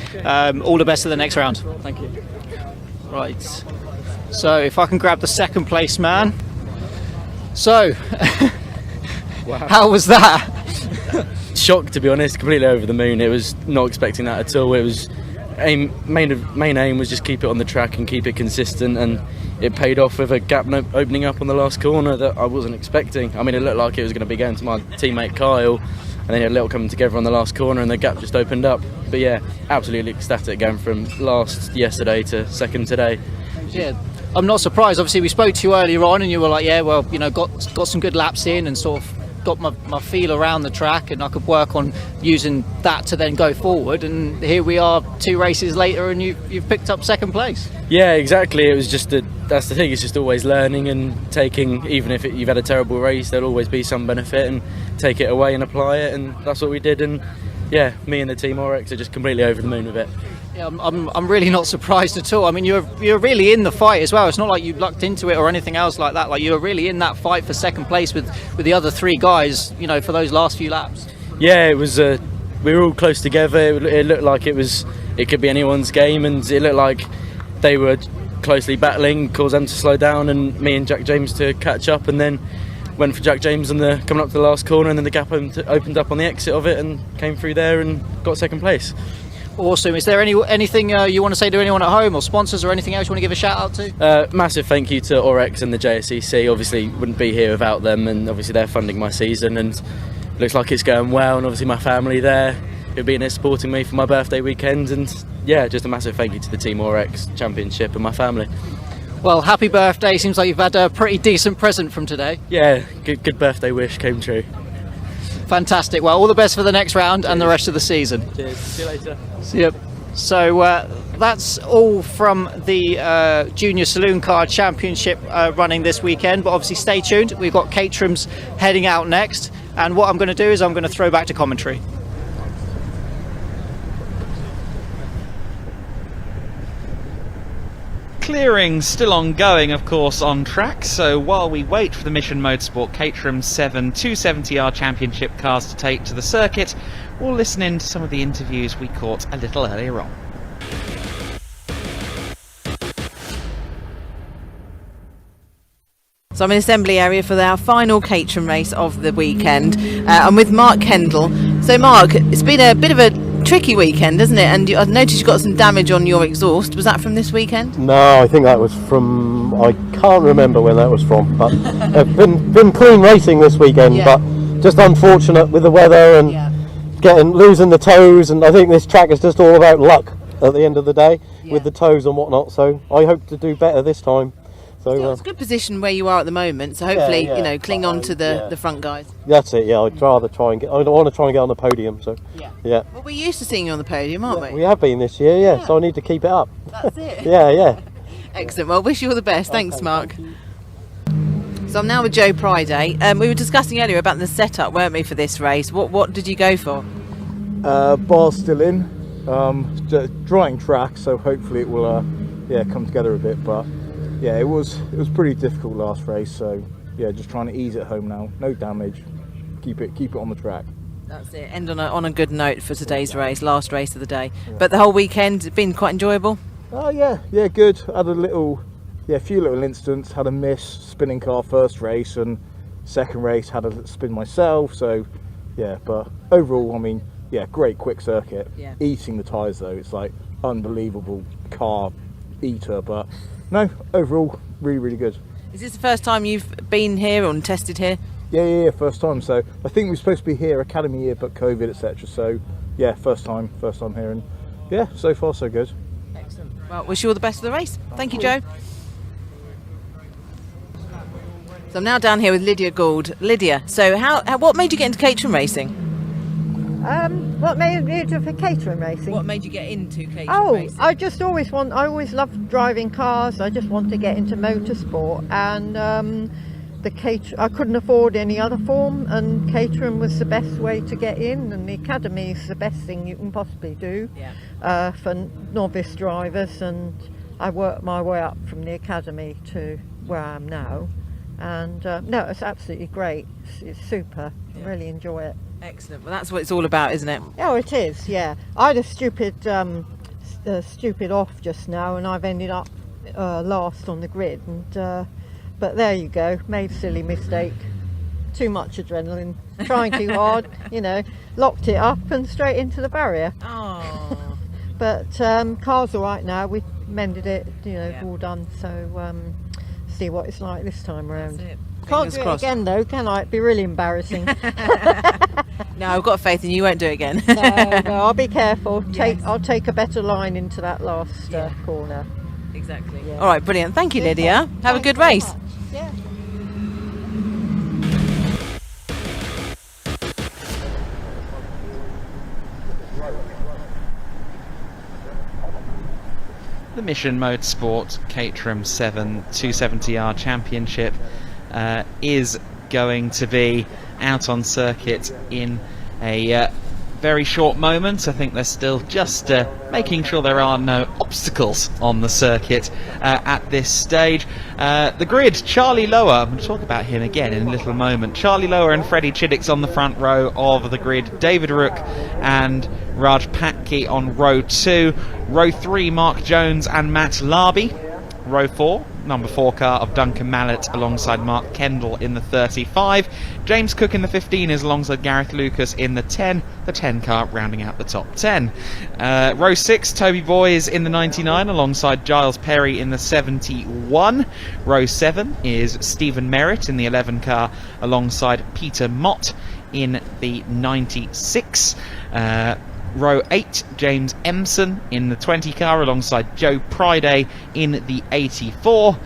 All the best for the next round. Thank you. Right. So if I can grab the second place man. So, wow. How was that? Shocked, to be honest. Completely over the moon. It was not expecting that at all. It was main aim was just keep it on the track and keep it consistent, and it paid off with a gap opening up on the last corner that I wasn't expecting. I mean, it looked like it was going to be going to my teammate Kyle, and then a little coming together on the last corner, and the gap just opened up. But yeah, absolutely ecstatic going from last yesterday to second today. Yeah, I'm not surprised. Obviously, we spoke to you earlier on, and you were like, yeah, well, you know, got some good laps in and sort of got my feel around the track, and I could work on using that to then go forward. And here we are 2 races later, and you've picked up second place. Yeah, exactly. It was just that's the thing. It's just always learning and taking. Even if you've had a terrible race, there'll always be some benefit, and take it away and apply it. And that's what we did. And yeah, me and the team Oryx are just completely over the moon with it. Yeah, I'm really not surprised at all. I mean, you're really in the fight as well. It's not like you lucked into it or anything else like that. Like, you're really in that fight for second place with the other 3 guys, you know, for those last few laps. Yeah, it was. We were all close together. It looked like it could be anyone's game, and it looked like they were closely battling, caused them to slow down, and me and Jack James to catch up, and then went for Jack James on coming up to the last corner, and then the gap opened up on the exit of it, and came through there and got second place. Awesome. Is there anything you want to say to anyone at home, or sponsors, or anything else you want to give a shout out to? Massive thank you to Oryx and the JSCC. Obviously wouldn't be here without them, and obviously they're funding my season, and looks like it's going well, and obviously my family there who've been here supporting me for my birthday weekend, and yeah, just a massive thank you to the Team Oryx Championship and my family. Well, happy birthday. Seems like you've had a pretty decent present from today. Yeah, good birthday wish came true. Fantastic. Well, all the best for the next round and the rest of the season. Cheers. See you later. See you. So that's all from the Junior Saloon Car Championship running this weekend. But obviously stay tuned. We've got Caterham's heading out next. And what I'm going to do is I'm going to throw back to commentary. Clearing still ongoing, of course, on track. So while we wait for the Mission Motorsport Caterham 7 270R Championship cars to take to the circuit, we'll listen in to some of the interviews we caught a little earlier on. So I'm in assembly area for our final Caterham race of the weekend. I'm with Mark Kendall. So Mark, it's been a bit of a tricky weekend, isn't it? And I've noticed you got some damage on your exhaust. Was that from this weekend? No, I think that was from, I can't remember when that was from, but I've been clean racing this weekend, but just unfortunate with the weather and losing the toes, and I think this track is just all about luck at the end of the day with the toes and whatnot, so I hope to do better this time. So it's a good position where you are at the moment, so hopefully cling on to the front guys. That's it, I'd rather try and get, I want to try and get on the podium, so yeah. Well, we're used to seeing you on the podium, aren't we? We have been this year, so I need to keep it up. That's it. yeah. Excellent, well, wish you all the best. Thanks, Mark. So I'm now with Joe Priday. We were discussing earlier about the setup, weren't we, for this race? What did you go for? Bar's still in, drying track, so hopefully it will come together a bit, but yeah, it was pretty difficult last race, so yeah, just trying to ease it home now. No damage, keep it on the track. That's it. End on a good note for today's race, last race of the day. But the whole weekend has been quite enjoyable. Oh yeah, good. Had a few little incidents. Had a miss spinning car first race, and second race had a spin myself. So yeah, but overall, I mean, yeah, great quick circuit. Yeah. Eating the tyres though, it's like unbelievable car eater, but. No, overall, really good. Is this the first time you've been here or tested here? Yeah, first time. So I think we're supposed to be here academy year, but COVID, etc. So yeah, first time here, and yeah, so far so good. Excellent. Well, wish you all the best for the race. Thank you, Joe. So I'm now down here with Lydia Gould. Lydia, so what made you get into Caterham racing? What made me do for Caterham racing? What made you get into Caterham racing? I always loved driving cars. I just wanted to get into motorsport, and I couldn't afford any other form, and Caterham was the best way to get in, and the academy is the best thing you can possibly do for novice drivers, and I worked my way up from the academy to where I am now, and no, it's absolutely great. It's super. I really enjoy it. Excellent. Well, that's what it's all about, isn't it? Oh, it is. Yeah. I had a stupid off just now, and I've ended up last on the grid. And but there you go. Made a silly mistake. Too much adrenaline. Trying too hard. Locked it up and straight into the barrier. Oh. But car's all right now. We've mended it. All done. So see what it's like this time around. That's it. Can't do it again though, can I? It'd be really embarrassing. No, I've got faith in you won't do it again. No, I'll be careful. I'll take a better line into that last corner. Exactly. Yeah. All right, brilliant. Thank you, Lydia. Have a good race. Yeah. The Mission Motorsport Caterham 7 270R Championship is going to be out on circuit in a very short moment. I think they're still just making sure there are no obstacles on the circuit at this stage. The grid, Charlie Lower, I'm going to talk about him again in a little moment. Charlie Lower and Freddie Chiddick's on the front row of the grid. David Rook and Raj Patki on row 2. Row 3, Mark Jones and Matt Larby. Row 4, number 4 car of Duncan Mallet alongside Mark Kendall in the 35. James Cook in the 15 is alongside Gareth Lucas in the 10. The 10 car rounding out the top 10. Row 6, Toby Boys in the 99 alongside Giles Perry in the 71. Row 7 is Stephen Merritt in the 11 car alongside Peter Mott in the 96. Row 8, James Empson in the 20 car alongside Joe Priday in the 84.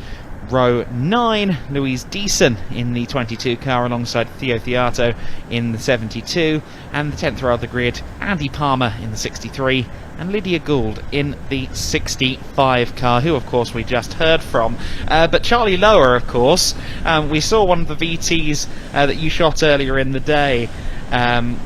row 9, Louise Deason in the 22 car alongside Theo Theato in the 72, and the 10th row of the grid, Andy Palmer in the 63, and Lydia Gould in the 65 car, who of course we just heard from. But Charlie Lower, of course, we saw one of the VTs that you shot earlier in the day,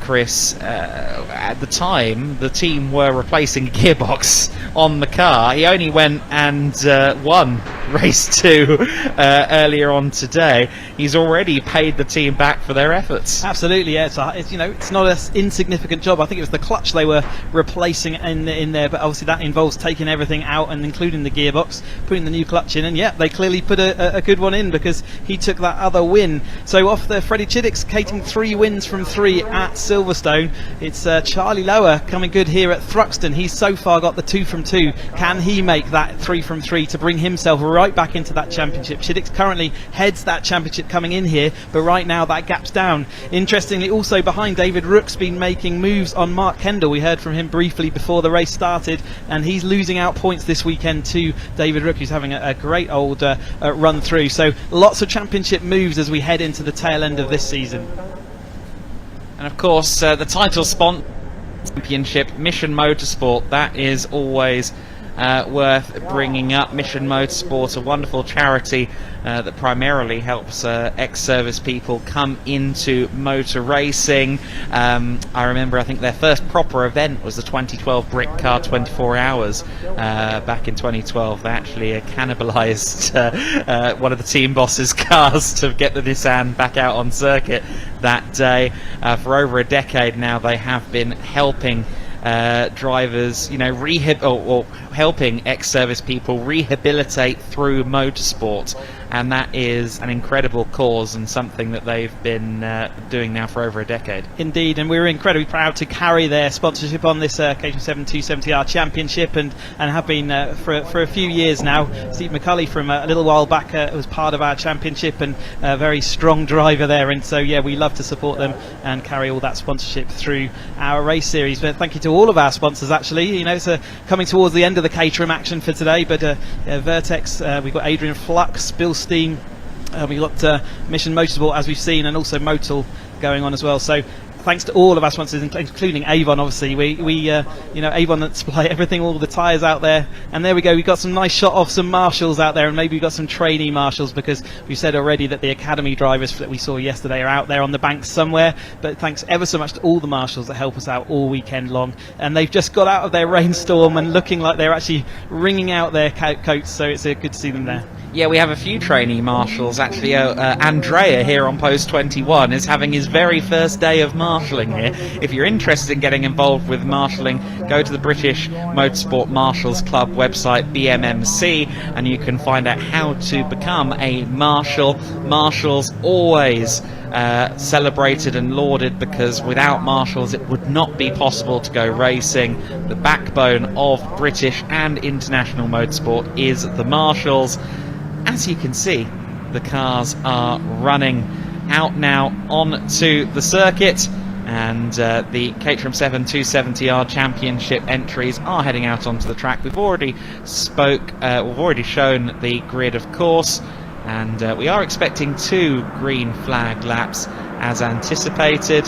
Chris. At the time, the team were replacing a gearbox on the car. He only went and won race 2 earlier on today. He's already paid the team back for their efforts. Absolutely, yeah. It's not an insignificant job. I think it was the clutch they were replacing in there, but obviously that involves taking everything out and including the gearbox, putting the new clutch in, and yeah, they clearly put a good one in because he took that other win. So off there, Freddie Chiddick's taking 3 wins from 3 at Silverstone. It's Charlie Lower coming good here at Thruxton. He's so far got the 2 from 2. Can he make that 3 from 3 to bring himself right back into that championship? Chiddick currently heads that championship coming in here, but right now that gap's down. Interestingly, also behind, David Rook's been making moves on Mark Kendall. We heard from him briefly before the race started, and he's losing out points this weekend to David Rook, who's having a great old run through. So lots of championship moves as we head into the tail end of this season. And of course, the title sponsor championship, Mission Motorsport, that is always worth bringing up. Mission Motorsport, a wonderful charity that primarily helps ex-service people come into motor racing. I remember, I think their first proper event was the 2012 Brick Car 24 Hours back in 2012. They actually cannibalised one of the team boss's cars to get the Nissan back out on circuit that day. For over a decade now, they have been helping drivers, or helping ex-service people rehabilitate through motorsport, and that is an incredible cause and something that they've been doing now for over a decade. Indeed, and we're incredibly proud to carry their sponsorship on this Caterham 270R Championship, and have been for a few years now. Steve McCulley from a little while back was part of our championship, and a very strong driver there, and so yeah, we love to support them and carry all that sponsorship through our race series. But thank you to all of our sponsors, actually. It's coming towards the end of the Caterham action for today, but Vertex, we've got Adrian Flux, Bill Steam, we've got Mission Motorsport, as we've seen, and also Motul going on as well. So thanks to all of our sponsors, including Avon. Obviously, we Avon that supply everything, all the tyres out there. And there we go. We've got some nice shot of some marshals out there, and maybe we've got some trainee marshals, because we've said already that the academy drivers that we saw yesterday are out there on the banks somewhere. But thanks ever so much to all the marshals that help us out all weekend long. And they've just got out of their rainstorm and looking like they're actually wringing out their coats. So it's good to see them there. Yeah, we have a few trainee marshals. Actually, Andrea here on post 21 is having his very first day of marshalling here. If you're interested in getting involved with marshalling, go to the British Motorsport Marshals Club website, BMMC, and you can find out how to become a marshal. Marshals always celebrated and lauded, because without marshals it would not be possible to go racing. The backbone of British and international motorsport is the marshals. As you can see, the cars are running out now onto the circuit, and the Caterham 270R Championship entries are heading out onto the track. We've already shown the grid, of course, and we are expecting 2 green flag laps as anticipated.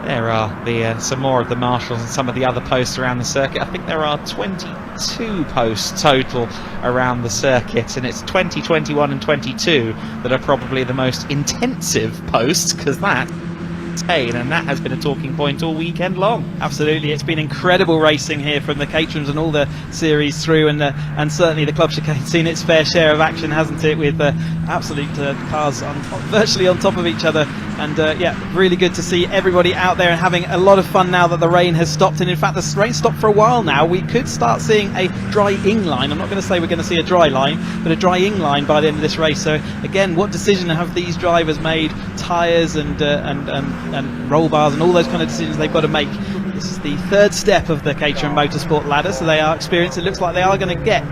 There are some more of the marshals and some of the other posts around the circuit. I think there are 22 posts total around the circuit, and it's 20, 21 and 22 that are probably the most intensive posts, because and that has been a talking point all weekend long. Absolutely, it's been incredible racing here from the Caterhams and all the series through, and certainly the Club Chicane's seen its fair share of action, hasn't it, with absolute cars virtually on top of each other. And yeah, really good to see everybody out there and having a lot of fun now that the rain has stopped. And in fact, the rain stopped for a while now. We could start seeing a drying line. I'm not going to say we're going to see a dry line, but a drying line by the end of this race. So again, what decision have these drivers made? Tyres and roll bars and all those kind of decisions they've got to make. This is the 3rd step of the Caterham Motorsport ladder, so they are experienced. It looks like they are going to get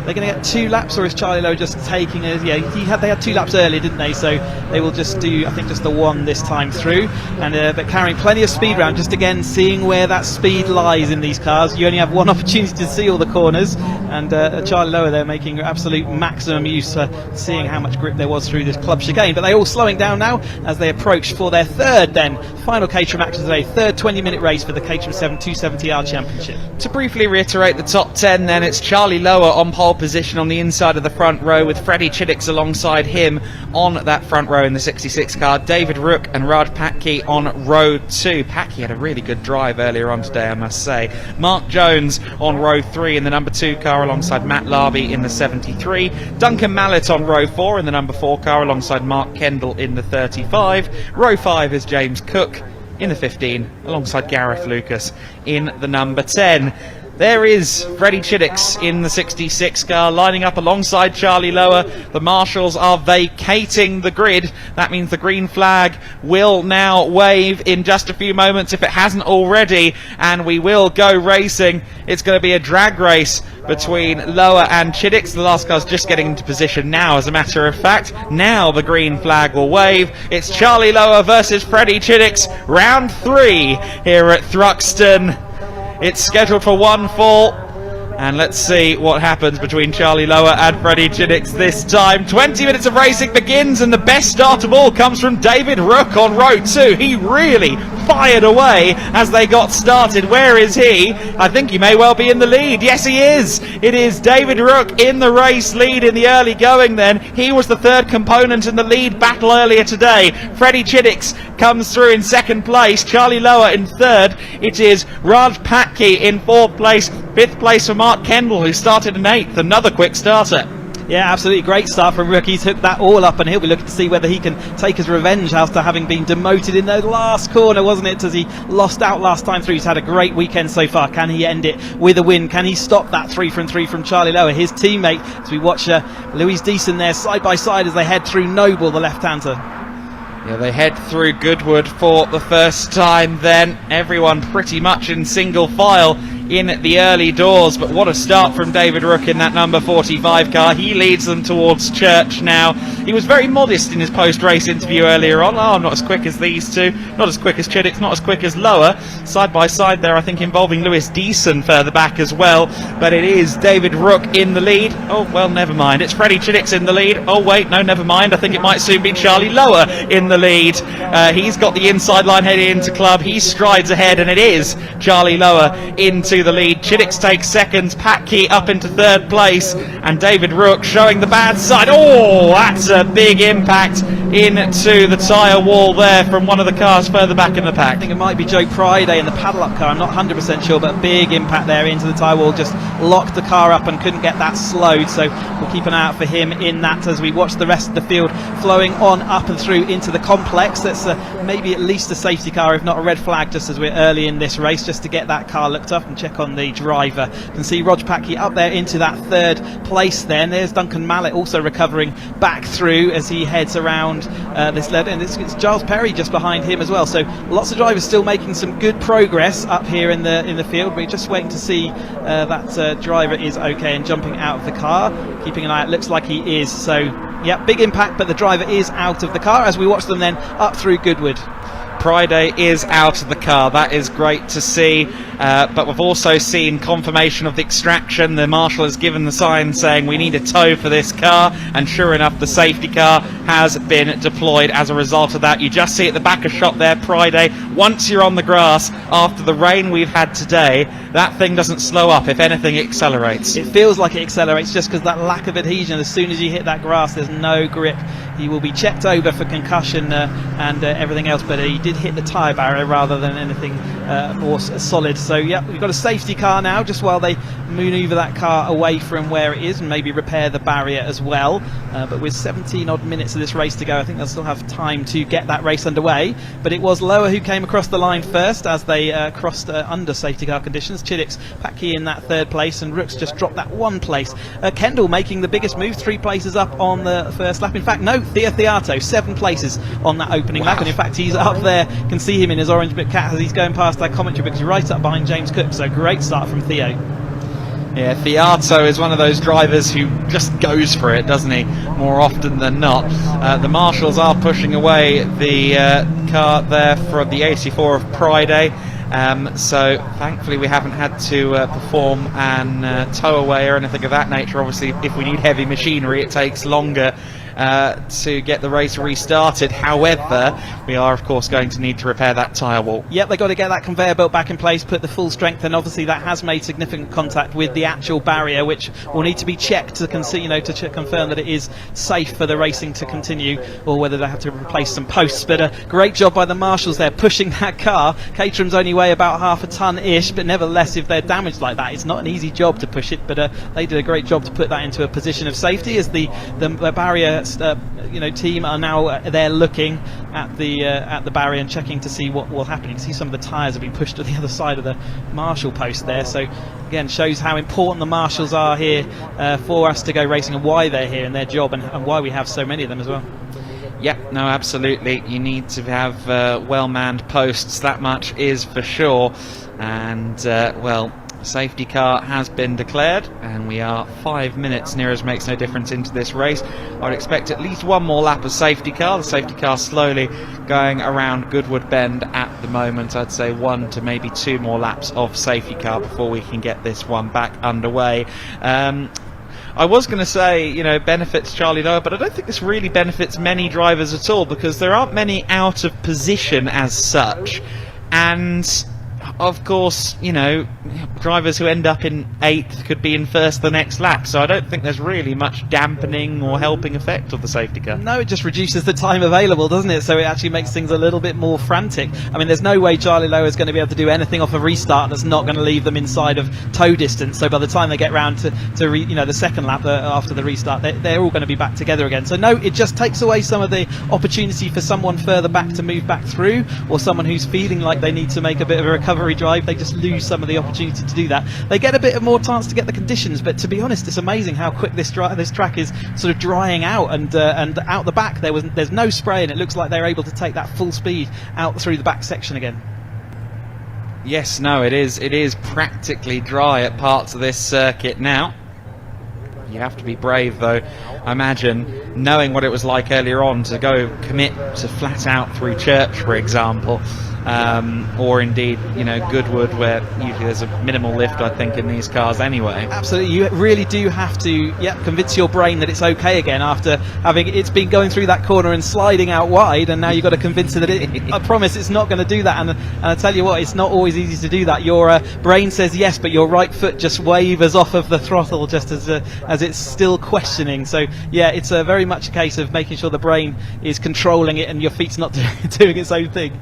they're going to get 2 laps, or is Charlie Lowe just taking a... Yeah, they had 2 laps earlier, didn't they? So they will just do, I think, just the 1 this time through. And but carrying plenty of speed round, just again seeing where that speed lies in these cars. You only have 1 opportunity to see all the corners, and Charlie Lowe there making absolute maximum use, seeing how much grip there was through this club chicane. But they're all slowing down now as they approach for their third, then, final Caterham action today, third 20-minute race for the Caterham 270R Championship. To briefly reiterate the top 10 then, it's Charlie Lowe on pole position on the inside of the front row, with Freddie Chiddicks alongside him on that front row in the 66 car, David Rook and Raj Patki on row 2. Patki had a really good drive earlier on today, I must say. Mark Jones on row 3 in the number 2 car alongside Matt Larby in the 73. Duncan Mallet on row 4 in the number 4 car alongside Mark Kendall in the 35. Row 5 is James Cook in the 15 alongside Gareth Lucas in the number 10. There is Freddie Chiddicks in the 66 car, lining up alongside Charlie Lowe. The marshals are vacating the grid. That means the green flag will now wave in just a few moments, if it hasn't already, and we will go racing. It's going to be a drag race between Lowe and Chiddicks. The last car's just getting into position now, as a matter of fact. Now the green flag will wave. It's Charlie Lowe versus Freddie Chiddicks, round 3 here at Thruxton. It's scheduled for 1 fall, and let's see what happens between Charlie Lowe and Freddie Chiddicks this time. 20 minutes of racing begins, and the best start of all comes from David Rook on row 2. He really fired away as they got started. Where is he? I think he may well be in the lead. Yes, he is. It is David Rook in the race lead in the early going then. He was the 3rd component in the lead battle earlier today. Freddie Chiddicks comes through in 2nd place. Charlie Lowe in 3rd. It is Raj Patki in 4th place. 5th place for Mark Kendall, who started in 8th. Another quick starter. Yeah, absolutely great start from Rook. He's hooked that all up, and he'll be looking to see whether he can take his revenge after having been demoted in the last corner, wasn't it, as he lost out last time through. He's had a great weekend so far. Can he end it with a win? Can he stop that 3 from 3 from Charlie Lowe, his teammate, as we watch Louise Deason there side by side as they head through Noble, the left-hander. Yeah, they head through Goodwood for the first time then. Everyone pretty much in single file in the early doors, but what a start from David Rook in that number 45 car. He leads them towards Church now. He was very modest in his post-race interview earlier on. Oh, I'm not as quick as these two, not as quick as Chiddicks, not as quick as Lowe. Side by side there, I think, involving Lewis Deason further back as well, but it is David Rook in the lead. Oh, well, never mind. It's Freddie Chiddicks in the lead. Oh, wait, no, never mind. I think it might soon be Charlie Lowe in the lead. He's got the inside line heading into club. He strides ahead, and it is Charlie Lowe into the lead. Chiddicks takes 2nd, Patki up into 3rd place, and David Rook showing the bad side. Oh, that's a big impact into the tyre wall there from one of the cars further back in the pack. I think it might be Joe Priday in the paddle-up car. I'm not 100% sure, but a big impact there into the tyre wall. Just locked the car up and couldn't get that slowed, so we'll keep an eye out for him in that as we watch the rest of the field flowing on up and through into the complex. That's maybe at least a safety car, if not a red flag, just as we're early in this race, just to get that car looked up and check on the driver. You can see Rog Patki up there into that 3rd place then. There's Duncan Mallet also recovering back through as he heads around this lead, and it's Giles Perry just behind him as well. So lots of drivers still making some good progress up here in the field. We're just waiting to see that driver is okay and jumping out of the car. Keeping an eye out, looks like he is. So yeah, big impact, but the driver is out of the car as we watch them then up through Goodwood. Priday is out of the car. That is great to see, but we've also seen confirmation of the extraction. The marshal has given the sign saying we need a tow for this car, and sure enough the safety car has been deployed as a result of that. You just see at the back of shot there, Priday, once you're on the grass after the rain we've had today, that thing doesn't slow up. If anything, it accelerates. It feels like it accelerates just because that lack of adhesion. As soon as you hit that grass, there's no grip. He will be checked over for concussion and everything else, but he did hit the tyre barrier rather than anything more solid. So yeah, we've got a safety car now, just while they manoeuvre that car away from where it is and maybe repair the barrier as well. But with 17 odd minutes of this race to go, I think they'll still have time to get that race underway. But it was Lowe who came across the line first as they crossed under safety car conditions. Chiddicks, Patki in that 3rd place, and Rooks just dropped that 1 place. Kendall making the biggest move, 3 places up on the first lap. In fact, no, Thea Theato, 7 places on that opening lap, and in fact he's up there. Can see him in his orange bit cat as he's going past that commentary, because he's right up behind James Cook. So great start from Theo. Yeah, Fiato is one of those drivers who just goes for it, doesn't he? More often than not. The marshals are pushing away the car there from the 84 of Friday. So thankfully we haven't had to perform and tow away or anything of that nature. Obviously, if we need heavy machinery, it takes longer to get the race restarted. However, we are of course going to need to repair that tyre wall. Yep, they've got to get that conveyor belt back in place, put the full strength, and obviously that has made significant contact with the actual barrier, which will need to be checked to confirm that it is safe for the racing to continue, or whether they have to replace some posts. But a great job by the marshals there pushing that car. Caterham's only weigh about half a ton-ish, but nevertheless, if they're damaged like that, it's not an easy job to push it. But they did a great job to put that into a position of safety, as the barrier team are now there looking at the barrier and checking to see what will happen. You can see some of the tyres have been pushed to the other side of the marshal post there, so again shows how important the marshals are here for us to go racing, and why they're here in their job, and why we have so many of them as well. Yep, no, absolutely. You need to have well-manned posts, that much is for sure. And well, safety car has been declared, and we are 5 minutes, near as makes no difference, into this race. I'd expect at least one more lap of safety car. The safety car slowly going around Goodwood Bend at the moment. I'd say 1 to maybe 2 more laps of safety car before we can get this one back underway. I was going to say, benefits Charlie Lower, but I don't think this really benefits many drivers at all, because there aren't many out of position as such. And of course, drivers who end up in 8th could be in 1st the next lap, so I don't think there's really much dampening or helping effect of the safety car. No, it just reduces the time available, doesn't it? So it actually makes things a little bit more frantic. I mean, there's no way Charlie Lowe is going to be able to do anything off a restart that's not going to leave them inside of tow distance. So by the time they get round to the second lap after the restart, they're all going to be back together again. So no, it just takes away some of the opportunity for someone further back to move back through, or someone who's feeling like they need to make a bit of a recovery drive. They just lose some of the opportunity to do that. They get a bit of more chance to get the conditions, but to be honest, it's amazing how quick this track is sort of drying out, and out the back there's no spray, and it looks like they're able to take that full speed out through the back section again. Yes, no, it is practically dry at parts of this circuit now. You have to be brave, though, I imagine, knowing what it was like earlier on, to go commit to flat out through Church, for example. Or indeed, Goodwood, where usually there's a minimal lift, I think, in these cars anyway. Absolutely, you really do have to convince your brain that it's okay again after it's been going through that corner and sliding out wide, and now you've got to convince it that I promise it's not going to do that. And I tell you what, it's not always easy to do that. Your brain says yes, but your right foot just wavers off of the throttle just as it's still questioning. So yeah, it's very much a case of making sure the brain is controlling it and your feet's not doing its own thing.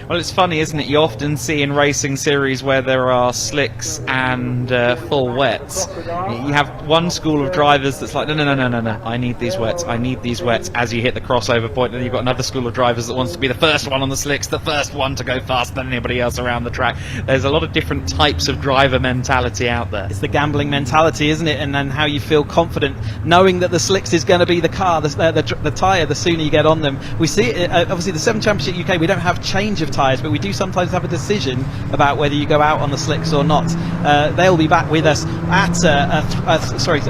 Well, it's funny, isn't it? You often see in racing series where there are slicks and full wets, you have one school of drivers that's like, no, I need these wets, as you hit the crossover point, and you've got another school of drivers that wants to be the first one on the slicks, the first one to go faster than anybody else around the track. There's a lot of different types of driver mentality out there. It's the gambling mentality, isn't it? And then how you feel confident knowing that the slicks is going to be the car, the tyre, the sooner you get on them. We see it, obviously the 7 Championship UK, we don't have change of tyres, but we do sometimes have a decision about whether you go out on the slicks or not. They'll be back with us at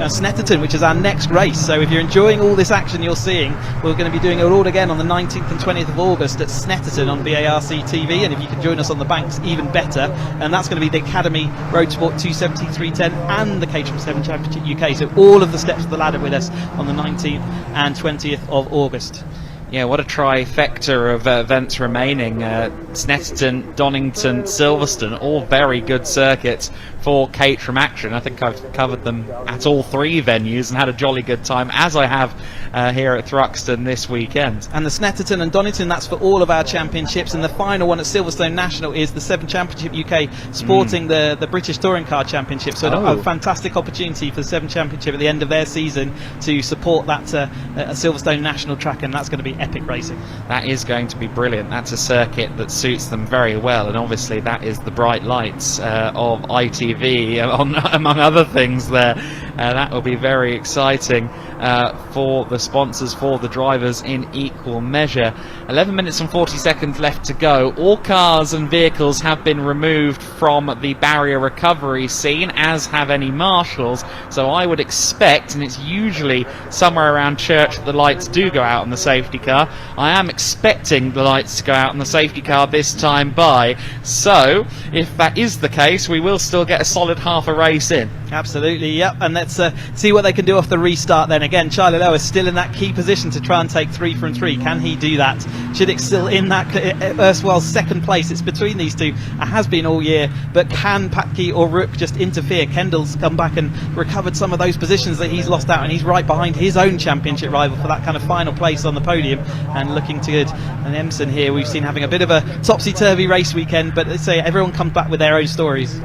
Snetterton, which is our next race. So if you're enjoying all this action you're seeing, we're going to be doing it all again on the 19th and 20th of August at Snetterton on BARC TV, and if you can join us on the banks, even better. And that's going to be the Academy Road Sport 270, 310 and the Caterham 7 Championship UK. So all of the steps of the ladder with us on the 19th and 20th of August. Yeah, what a trifecta of events remaining. Snetterton, Donington, Silverstone, all very good circuits for Caterham action. I think I've covered them at all 3 venues and had a jolly good time, as I have here at Thruxton this weekend. And the Snetterton and Donington, that's for all of our championships, and the final one at Silverstone National is the 7 Championship UK, sporting the British Touring Car Championship. So a fantastic opportunity for the 7 Championship at the end of their season to support that Silverstone National track, and that's going to be epic racing. That is going to be brilliant. That's a circuit that suits them very well, and obviously that is the bright lights of ITV among other things there. That will be very exciting for the sponsors, for the drivers in equal measure. 11 minutes and 40 seconds left to go. All cars and vehicles have been removed from the barrier recovery scene, as have any marshals. So I would expect, and it's usually somewhere around Church that the lights do go out on the safety car. I am expecting the lights to go out on the safety car this time by. So if that is the case, we will still get a solid half a race in. Absolutely, yep. And let's see what they can do off the restart then. Again, Charlie Lowe is still in that key position to try and take 3 from 3. Can he do that? Chiddick's still in that erstwhile second place. It's between these two. It has been all year. But can Patke or Rook just interfere? Kendall's come back and recovered some of those positions that he's lost out, and he's right behind his own championship rival for that kind of final place on the podium, and looking good. And Emson here, we've seen having a bit of a topsy-turvy race weekend, but let's say everyone comes back with their own stories.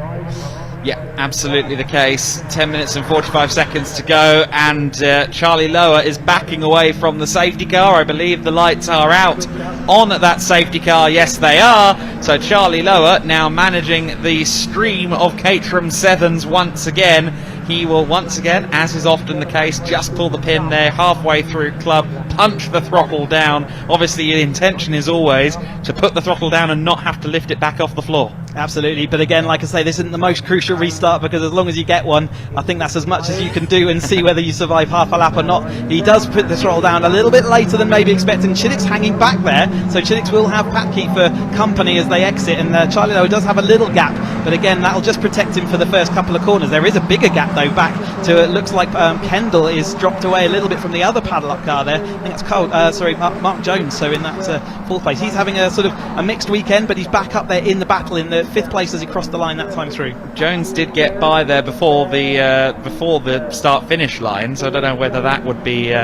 Yeah, absolutely the case. 10 minutes and 45 seconds to go, and Charlie Lower is backing away from the safety car. I believe the lights are out on that safety car. Yes, they are. So Charlie Lower now managing the stream of Caterham 7s once again. He will once again, as is often the case, just pull the pin there halfway through club, punch the throttle down. Obviously the intention is always to put the throttle down and not have to lift it back off the floor. Absolutely, but again, like I say, this isn't the most crucial restart, because as long as you get one, I think that's as much as you can do and see whether you survive half a lap or not. He does put the throttle down a little bit later than maybe expecting. Chiddick's hanging back there, so Chiddick's will have Patke for company as they exit, and Charlie Lowe does have a little gap, but again, that'll just protect him for the first couple of corners. There is a bigger gap though back to, it looks like Kendall is dropped away a little bit from the other padlock car there. I think it's Mark Jones, so in that fourth place. He's having a sort of a mixed weekend, but he's back up there in the battle in the fifth place as he crossed the line that time through. Jones did get by there before the start-finish line, so I don't know whether that would be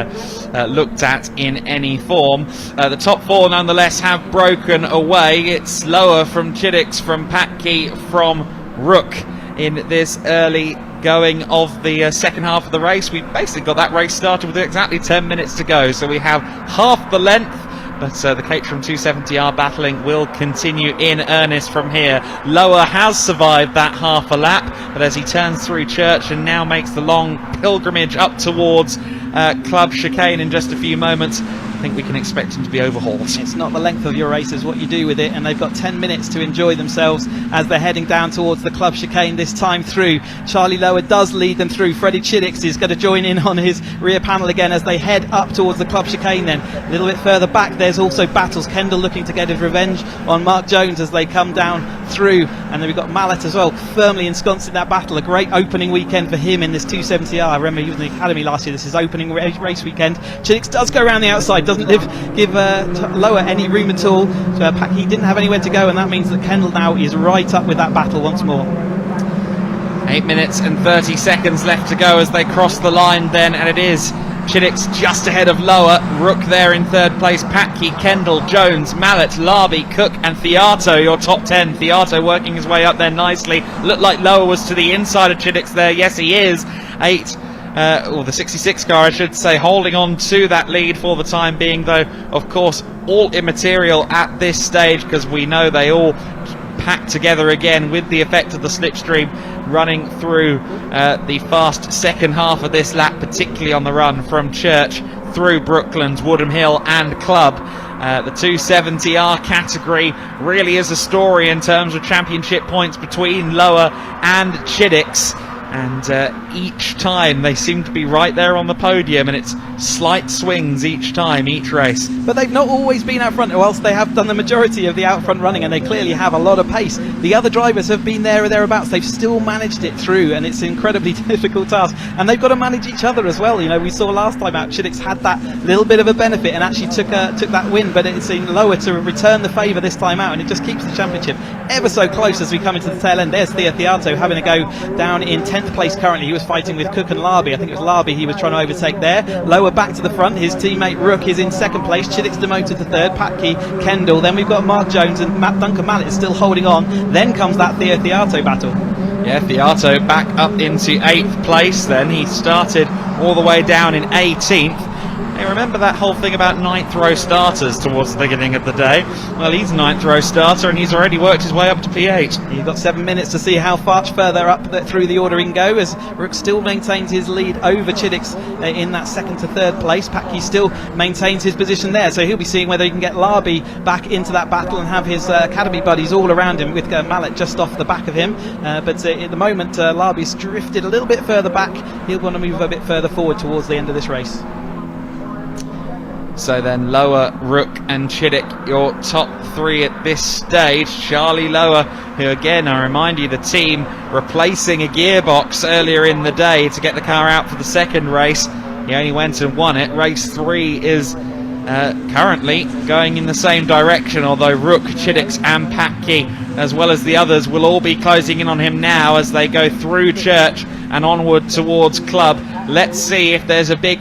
looked at in any form. The top four nonetheless have broken away. It's Lower from Chiddick's, from Patke, from Rook in this early going of the second half of the race. We basically got that race started with exactly 10 minutes to go, so we have half the length, but the Caterham 270R battling will continue in earnest from here. Lower has survived that half a lap, but as he turns through Church and now makes the long pilgrimage up towards Club Chicane in just a few moments, I think we can expect him to be overhauled. It's not the length of your race, it's what you do with it, and they've got 10 minutes to enjoy themselves as they're heading down towards the Club Chicane this time through. Charlie Lower does lead them through. Freddie Chiddick is going to join in on his rear panel again as they head up towards the Club Chicane then. A little bit further back there's also battles. Kendall looking to get his revenge on Mark Jones as they come down through, and then we've got Mallet as well firmly ensconced in that battle. A great opening weekend for him in this 270R. I remember he was in the Academy last year. This is opening race weekend. Chiddick does go around the outside, doesn't give Lower any room at all. So he didn't have anywhere to go, and that means that Kendall now is right up with that battle once more. 8 minutes and 30 seconds left to go as they cross the line then, and it is Chiddick's just ahead of Lower. Rook there in third place. Patke, Kendall, Jones, Mallet, Larby, Cook and Theato, your top 10. Theato working his way up there nicely. Looked like Lower was to the inside of Chiddick's there. Yes, he is. Or the 66 car, I should say, holding on to that lead for the time being, though, of course, all immaterial at this stage, because we know they all pack together again with the effect of the slipstream running through the fast second half of this lap, particularly on the run from Church through Brooklands, Woodham Hill and Club. The 270R category really is a story in terms of championship points between Lower and Chiddick's, and each time they seem to be right there on the podium, and it's slight swings each time, each race. But they've not always been out front, whilst they have done the majority of the out front running, and they clearly have a lot of pace. The other drivers have been there or thereabouts. They've still managed it through, and it's an incredibly difficult task, and they've got to manage each other as well. You know, we saw last time out Chiddick's had that little bit of a benefit and actually took that win, but it's in Lower to return the favour this time out, and it just keeps the championship ever so close as we come into the tail end. There's Theato having a go down in 10th place currently. He was fighting with Cook and Larby. I think it was Larby he was trying to overtake there. Lower back to the front. His teammate Rook is in second place. Chiddick's demoted to third. Patke, Kendall. Then we've got Mark Jones, and Duncan Mallet is still holding on. Then comes that Theato battle. Yeah, Theato back up into 8th place then. He started all the way down in 18th. Hey, remember that whole thing about 9th row starters towards the beginning of the day? Well, he's a 9th row starter and he's already worked his way up to P8. You've got 7 minutes to see how far further up through the order he can go, as Rook still maintains his lead over Chiddix in that 2nd to 3rd place. Patke still maintains his position there, so he'll be seeing whether he can get Larby back into that battle and have his academy buddies all around him, with Mallet just off the back of him. But at the moment, Larby's drifted a little bit further back. He'll want to move a bit further forward towards the end of this race. So then Lower, Rook and Chiddick, your top 3 at this stage. Charlie Lower, who again, I remind you, the team replacing a gearbox earlier in the day to get the car out for the 2nd race. He only went and won it. Race 3 is currently going in the same direction, although Rook, Chiddix and Patke, as well as the others, will all be closing in on him now as they go through Church and onward towards Club. Let's see if there's a big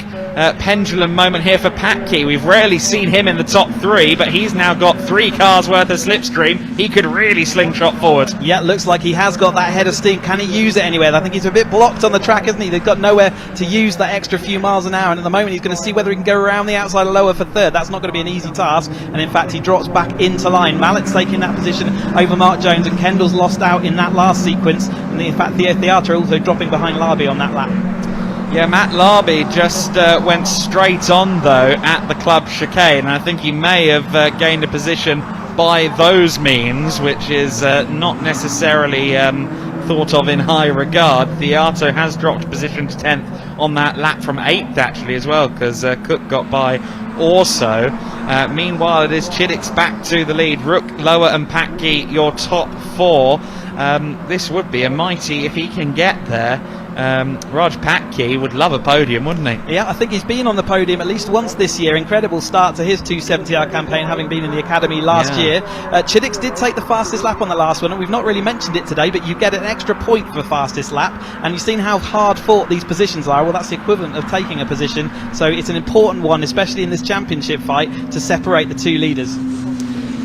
pendulum moment here for Patke. We've rarely seen him in the top 3, but he's now got 3 cars worth of slipstream. He could really slingshot forward. Yeah, looks like he has got that head of steam. Can he use it anywhere? I think he's a bit blocked on the track, isn't he? They've got nowhere to use that extra few miles an hour, and at the moment he's going to see whether he can go around the outside of Lower for 3rd. That's not going to be an easy task, and in fact he drops back into line. Mallett's taking that position over Mark Jones, and Kendall's lost out in that last sequence, and in fact Theatre also dropping behind Larby on that lap. Yeah, Matt Larby just went straight on though at the Club chicane, and I think he may have gained a position by those means, which is not necessarily thought of in high regard. Theatre has dropped position to 10th on that lap from 8th actually as well, because Cook got by also. Meanwhile, it is Chiddix back to the lead. Rook, Lower and Patke, your top 4. This would be a mighty if he can get there. Raj Patke would love a podium, wouldn't he? Yeah, I think he's been on the podium at least once this year. Incredible start to his 270R campaign, having been in the academy last year. Chiddix did take the fastest lap on the last one, and we've not really mentioned it today, but you get an extra point for fastest lap, and you've seen how hard fought these positions are. Well, that's the equivalent of taking a position, so it's an important one, especially in this championship fight, to separate the 2 leaders.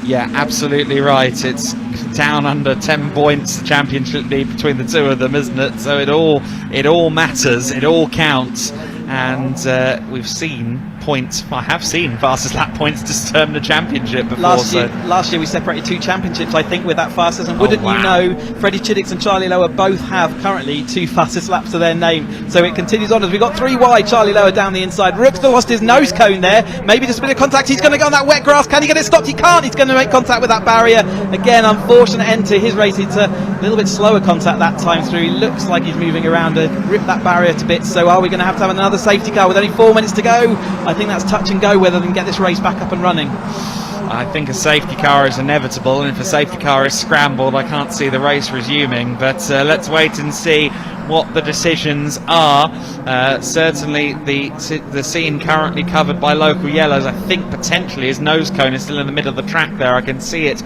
Yeah, absolutely right. It's down under 10 points, the championship lead between the 2 of them, isn't it? So it all matters, it all counts, and we've seen points. I have seen fastest lap points determine the championship before. Last year we separated 2 championships, I think, with that fastest. And wouldn't you know, Freddie Chiddix and Charlie Lower both have currently 2 fastest laps to their name. So it continues on as we've got 3 wide. Charlie Lower down the inside. Rook still lost his nose cone there. Maybe just a bit of contact. He's going to go on that wet grass. Can he get it stopped? He can't. He's going to make contact with that barrier. Again, unfortunate end to his race. It's a little bit slower contact that time through. He looks like he's moving around to rip that barrier to bits. So are we going to have another safety car with only 4 minutes to go? I think that's touch and go whether they can get this race back up and running. I think a safety car is inevitable, and if a safety car is scrambled, I can't see the race resuming. But let's wait and see what the decisions are. Certainly the scene currently covered by local yellows. I think potentially his nose cone is still in the middle of the track there. I can see it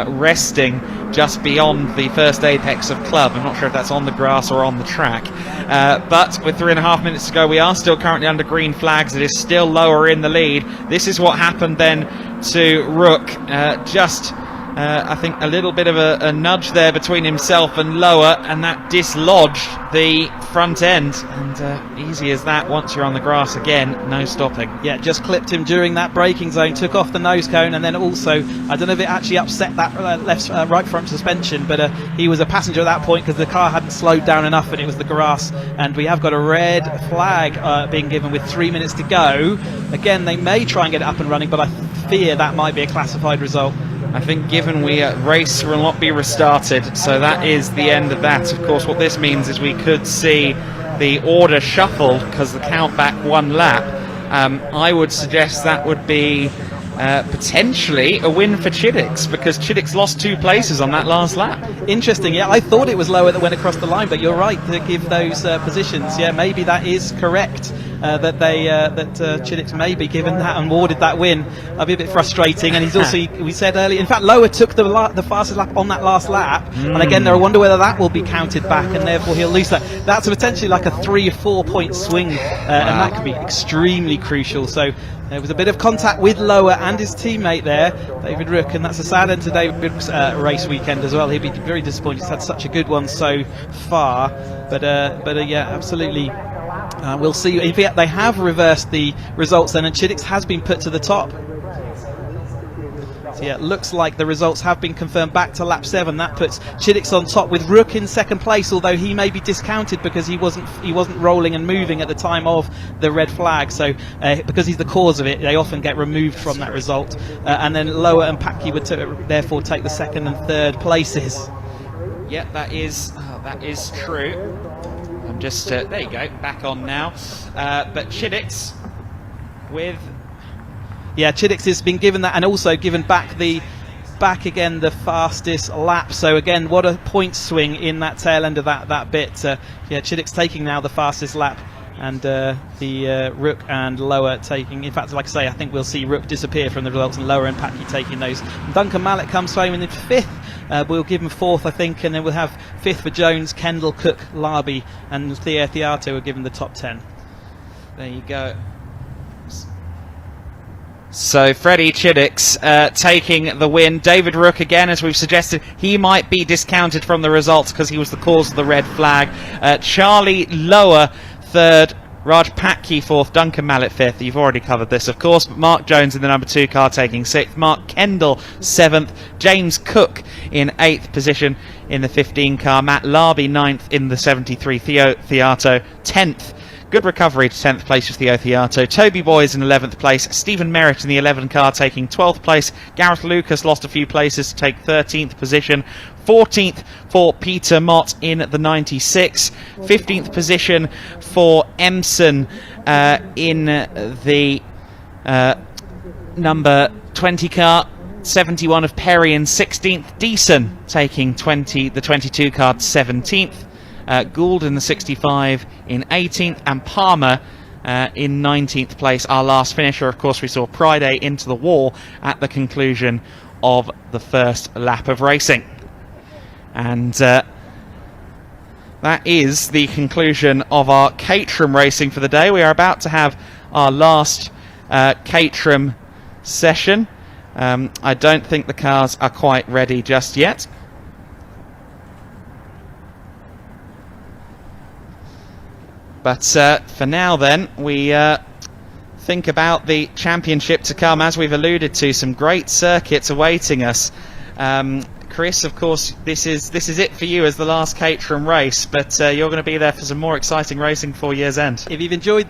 resting just beyond the first apex of Club. I'm not sure if that's on the grass or on the track. But with 3.5 minutes to go, we are still currently under green flags. It is still Lower in the lead. This is what happened then to Rook. I think a little bit of a nudge there between himself and Lower, and that dislodged the front end, and easy as that once you're on the grass again, no stopping. Yeah, just clipped him during that braking zone, took off the nose cone, and then also, I don't know if it actually upset that right front suspension, but he was a passenger at that point because the car hadn't slowed down enough and it was the grass, and we have got a red flag being given with 3 minutes to go. Again, they may try and get it up and running, but I fear that might be a classified result. I think given race will not be restarted, so that is the end of that. Of course, what this means is we could see the order shuffled because the count back 1 lap. I would suggest that would be potentially a win for Chiddix, because Chiddix lost 2 places on that last lap. Interesting. Yeah, I thought it was Lower that went across the line, but you're right to give those positions. Yeah, maybe that is correct. That Chiddix may be given that and awarded that win. That'd be a bit frustrating. And he's also, we said earlier, in fact, Lower took the fastest lap on that last lap. And again, I wonder whether that will be counted back, and therefore he'll lose that. That's potentially like a 3 or 4 point swing, and that could be extremely crucial. So there was a bit of contact with Lower and his teammate there, David Rook, and that's a sad end to David Rook's race weekend as well. He'd be very disappointed. He's had such a good one so far, but yeah, absolutely We'll see if they have reversed the results then, and Chiddix has been put to the top. So yeah, it looks like the results have been confirmed back to lap 7. That puts Chiddix on top with Rook in second place, although he may be discounted because he wasn't rolling and moving at the time of the red flag. So because he's the cause of it, they often get removed from that result. And then Lower and Packy would therefore take the second and third places. Yeah, that is true. I'm just there you go, back on now. But Chiddix with. Yeah, Chiddix has been given that, and also given back the fastest lap. So again, what a point swing in that tail end of that bit. Yeah, Chiddix taking now the fastest lap, and the Rook and Lower taking. In fact, like I say, I think we'll see Rook disappear from the results, and Lower and Packy taking those. Duncan Mallet comes home in 5th. We'll give him 4th, I think, and then we'll have 5th for Jones, Kendall, Cook, Larby, and Thea Theato will give him the top 10. There you go. So Freddie Chiddix taking the win. David Rook, again, as we've suggested, he might be discounted from the results because he was the cause of the red flag. Charlie Lower 3rd, Raj Packy 4th, Duncan Mallet 5th. You've already covered this, of course. But Mark Jones in the number 2 car taking 6th. Mark Kendall 7th. James Cook in 8th position in the 15 car. Matt Larby 9th in the 73. Theo Theato 10th. Good recovery to 10th place with Theo Theato. Toby Boys in 11th place. Stephen Merritt in the 11 car taking 12th place. Gareth Lucas lost a few places to take 13th position. 14th for Peter Mott in the 96. 15th position for Emson in the number 20 car. 71 of Perry in 16th. Deason taking the 22 car 17th. Gould in the 65 in 18th, and Palmer in 19th place. Our last finisher, of course, we saw Priday into the wall at the conclusion of the first lap of racing. And that is the conclusion of our Caterham racing for the day. We are about to have our last Caterham session. I don't think the cars are quite ready just yet. But for now then, we think about the championship to come. As we've alluded to, some great circuits awaiting us. Chris, of course, this is it for you as the last Caterham race, but you're going to be there for some more exciting racing before year's end. If you've enjoyed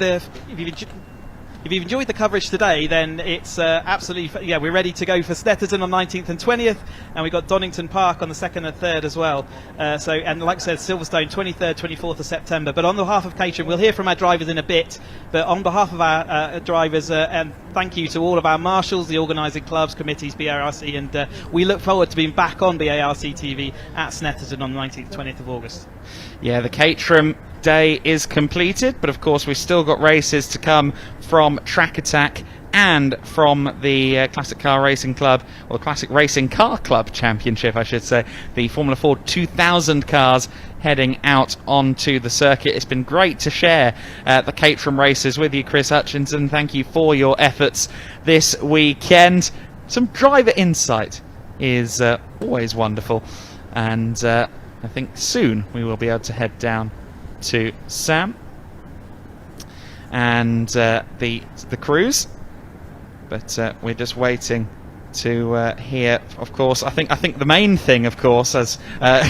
the coverage today, then it's absolutely, we're ready to go for Snetterton on 19th and 20th, and we've got Donington Park on the 2nd and 3rd as well. And like I said, Silverstone 23rd, 24th of September. But on behalf of Caterham, we'll hear from our drivers in a bit, but on behalf of our drivers, and thank you to all of our marshals, the organising clubs, committees, BARC, and we look forward to being back on BARC TV at Snetterton on the 19th, 20th of August. Yeah, the Caterham day is completed, but of course we've still got races to come from Track Attack and from the Classic Car Racing Club, or Classic Racing Car Club Championship, I should say. The Formula Ford 2000 cars heading out onto the circuit. It's been great to share the Caterham races with you, Chris Hutchinson. Thank you for your efforts this weekend. Some driver insight is always wonderful, and I think soon we will be able to head down to Sam and the cruise, but we're just waiting to hear, of course. I think the main thing, of course, as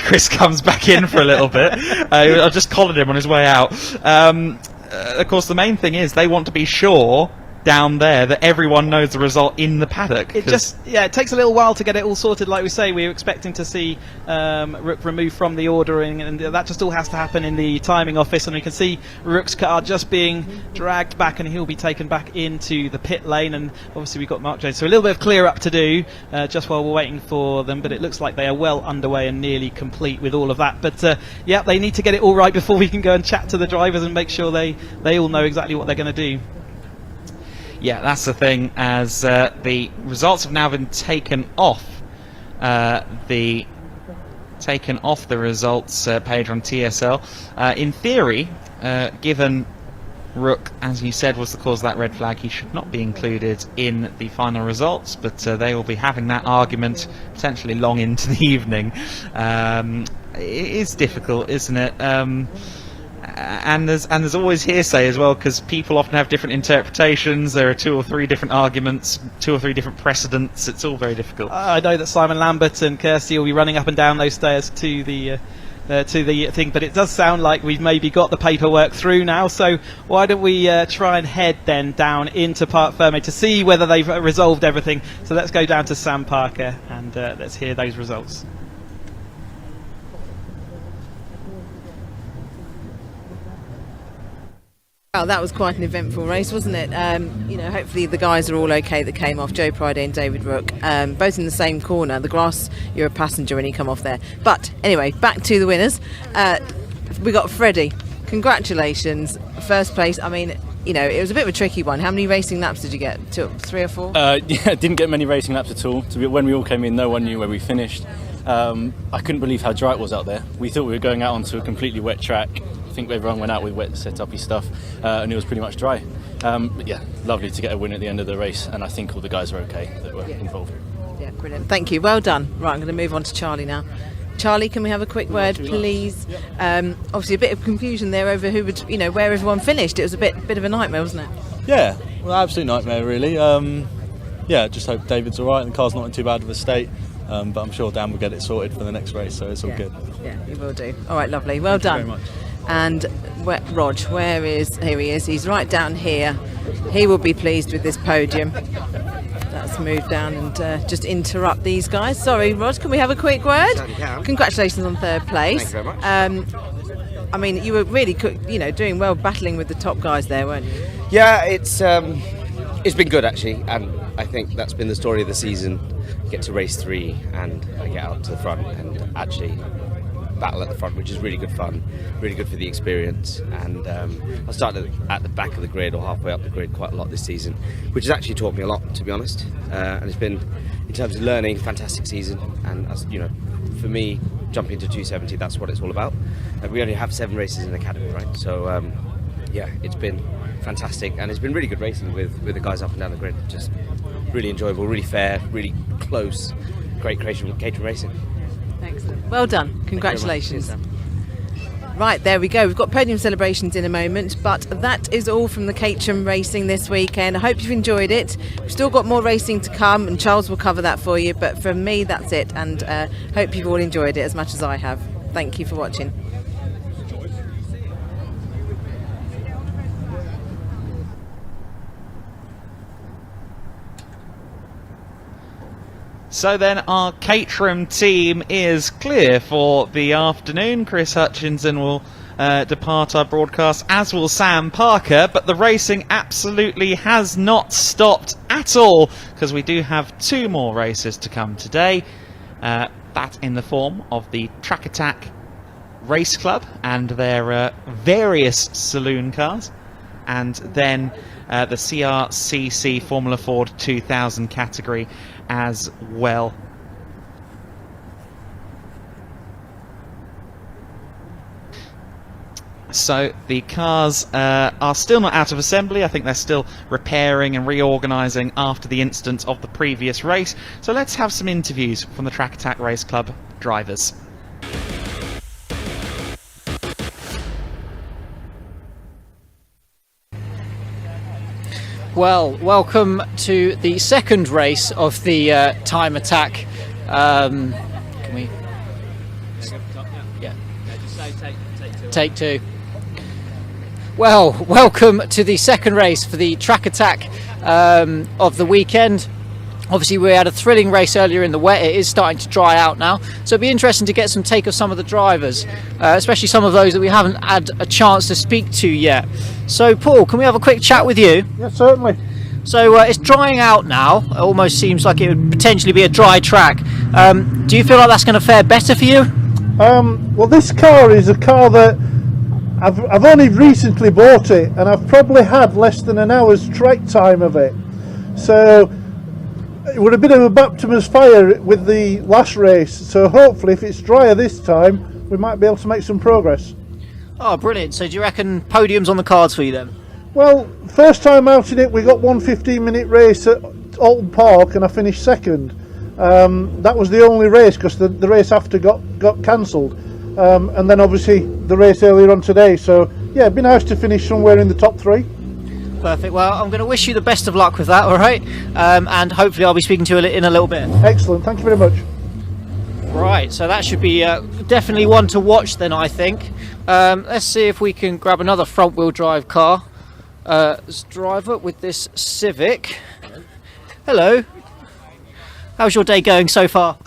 Chris comes back in for a little bit, I just collared him on his way out. Of course, the main thing is they want to be sure down there that everyone knows the result in the paddock. It takes a little while to get it all sorted. Like we say, we're expecting to see Rook removed from the ordering, and that just all has to happen in the timing office, and we can see Rook's car just being dragged back, and he'll be taken back into the pit lane. And obviously we've got Mark Jones, so a little bit of clear up to do just while we're waiting for them, but it looks like they are well underway and nearly complete with all of that. But yeah, they need to get it all right before we can go and chat to the drivers and make sure they all know exactly what they're going to do. Yeah, that's the thing, as the results have now been taken off the results page on TSL. In theory, given Rook, as you said, was the cause of that red flag, he should not be included in the final results, but they will be having that argument potentially long into the evening. It is difficult, isn't it? And there's always hearsay as well, because people often have different interpretations. There are 2 or 3 different arguments, 2 or 3 different precedents. It's all very difficult. I know that Simon Lambert and Kirsty will be running up and down those stairs to the thing, but it does sound like we've maybe got the paperwork through now. So why don't we try and head then down into Parc Fermé to see whether they've resolved everything. So let's go down to Sam Parker and let's hear those results. Well, that was quite an eventful race, wasn't it? You know, hopefully the guys are all okay that came off. Joe Priday and David Rook, both in the same corner. The grass, you're a passenger when you come off there. But anyway, back to the winners. We got Freddie. Congratulations, first place. I mean, you know, it was a bit of a tricky one. How many racing laps did you get? 3 or 4? Yeah, didn't get many racing laps at all. When we all came in, no one knew where we finished. I couldn't believe how dry it was out there. We thought we were going out onto a completely wet track. I think everyone went out with wet set-up-y stuff, and it was pretty much dry. But yeah, lovely to get a win at the end of the race, and I think all the guys are okay that were involved. Yeah, brilliant. Thank you. Well done. Right, I'm going to move on to Charlie now. Charlie, can we have a quick word, please? Obviously, a bit of confusion there over who would, you know, where everyone finished. It was a bit of a nightmare, wasn't it? Yeah, well, absolute nightmare, really. Yeah, just hope David's all right and the car's not in too bad of a state. But I'm sure Dan will get it sorted for the next race, so it's all good. Yeah, he will do. All right, lovely. Well done. Thank you very much. And Rog, here he is. He's right down here. He will be pleased with this podium. Let's move down and just interrupt these guys. Sorry, Rog, can we have a quick word? Congratulations on third place. Thank you very much. I mean, you were really, you know, doing well, battling with the top guys there, weren't you? Yeah, it's been good actually, and I think that's been the story of the season. Get to race 3 and I get out to the front and actually battle at the front, which is really good fun, really good for the experience. And I started at the back of the grid or halfway up the grid quite a lot this season, which has actually taught me a lot, to be honest. And it's been, in terms of learning, fantastic season. And as you know, for me, jumping to 270, that's what it's all about. And we only have 7 races in the academy, right? So yeah, it's been fantastic, and it's been really good racing with the guys up and down the grid. Just really enjoyable, really fair, really close, great Caterham racing. Excellent. Well done. Congratulations. Right, there we go. We've got podium celebrations in a moment, but that is all from the Caterham racing this weekend. I hope you've enjoyed it. We've still got more racing to come, and Charles will cover that for you, but from me, that's it, and hope you've all enjoyed it as much as I have. Thank you for watching. So then our Caterham team is clear for the afternoon. Chris Hutchinson will depart our broadcast, as will Sam Parker, but the racing absolutely has not stopped at all, because we do have 2 more races to come today. That in the form of the Track Attack Race Club and their various saloon cars, and then the CRCC Formula Ford 2000 category as well. So the cars are still not out of assembly. I think they're still repairing and reorganising after the incident of the previous race. So let's have some interviews from the Track Attack Race Club drivers. Well, welcome to the second race of the time attack. Can we? Yeah. Take 2. Well, welcome to the second race for the track attack of the weekend. Obviously, we had a thrilling race earlier in the wet. It is starting to dry out now, so it'll be interesting to get some take of some of the drivers, especially some of those that we haven't had a chance to speak to yet. So, Paul, can we have a quick chat with you? Yeah, certainly. So it's drying out now. It almost seems like it would potentially be a dry track. Do you feel like that's going to fare better for you? Well, this car is a car that I've only recently bought it, and I've probably had less than an hour's track time of it. So it was a bit of a baptism fire with the last race. So hopefully, if it's drier this time, we might be able to make some progress. Oh, brilliant. So do you reckon podium's on the cards for you then? Well, first time out in it, we got one 15-minute race at Alton Park, and I finished second. That was the only race, because the race after got cancelled. And then obviously the race earlier on today, so yeah, it'd be nice to finish somewhere in the top 3. Perfect. Well, I'm going to wish you the best of luck with that, all right? And hopefully I'll be speaking to you in a little bit. Excellent. Thank you very much. Right, so that should be definitely one to watch then, I think. Let's see if we can grab another front-wheel drive car. Let's drive up with this Civic. Hello. How's your day going so far?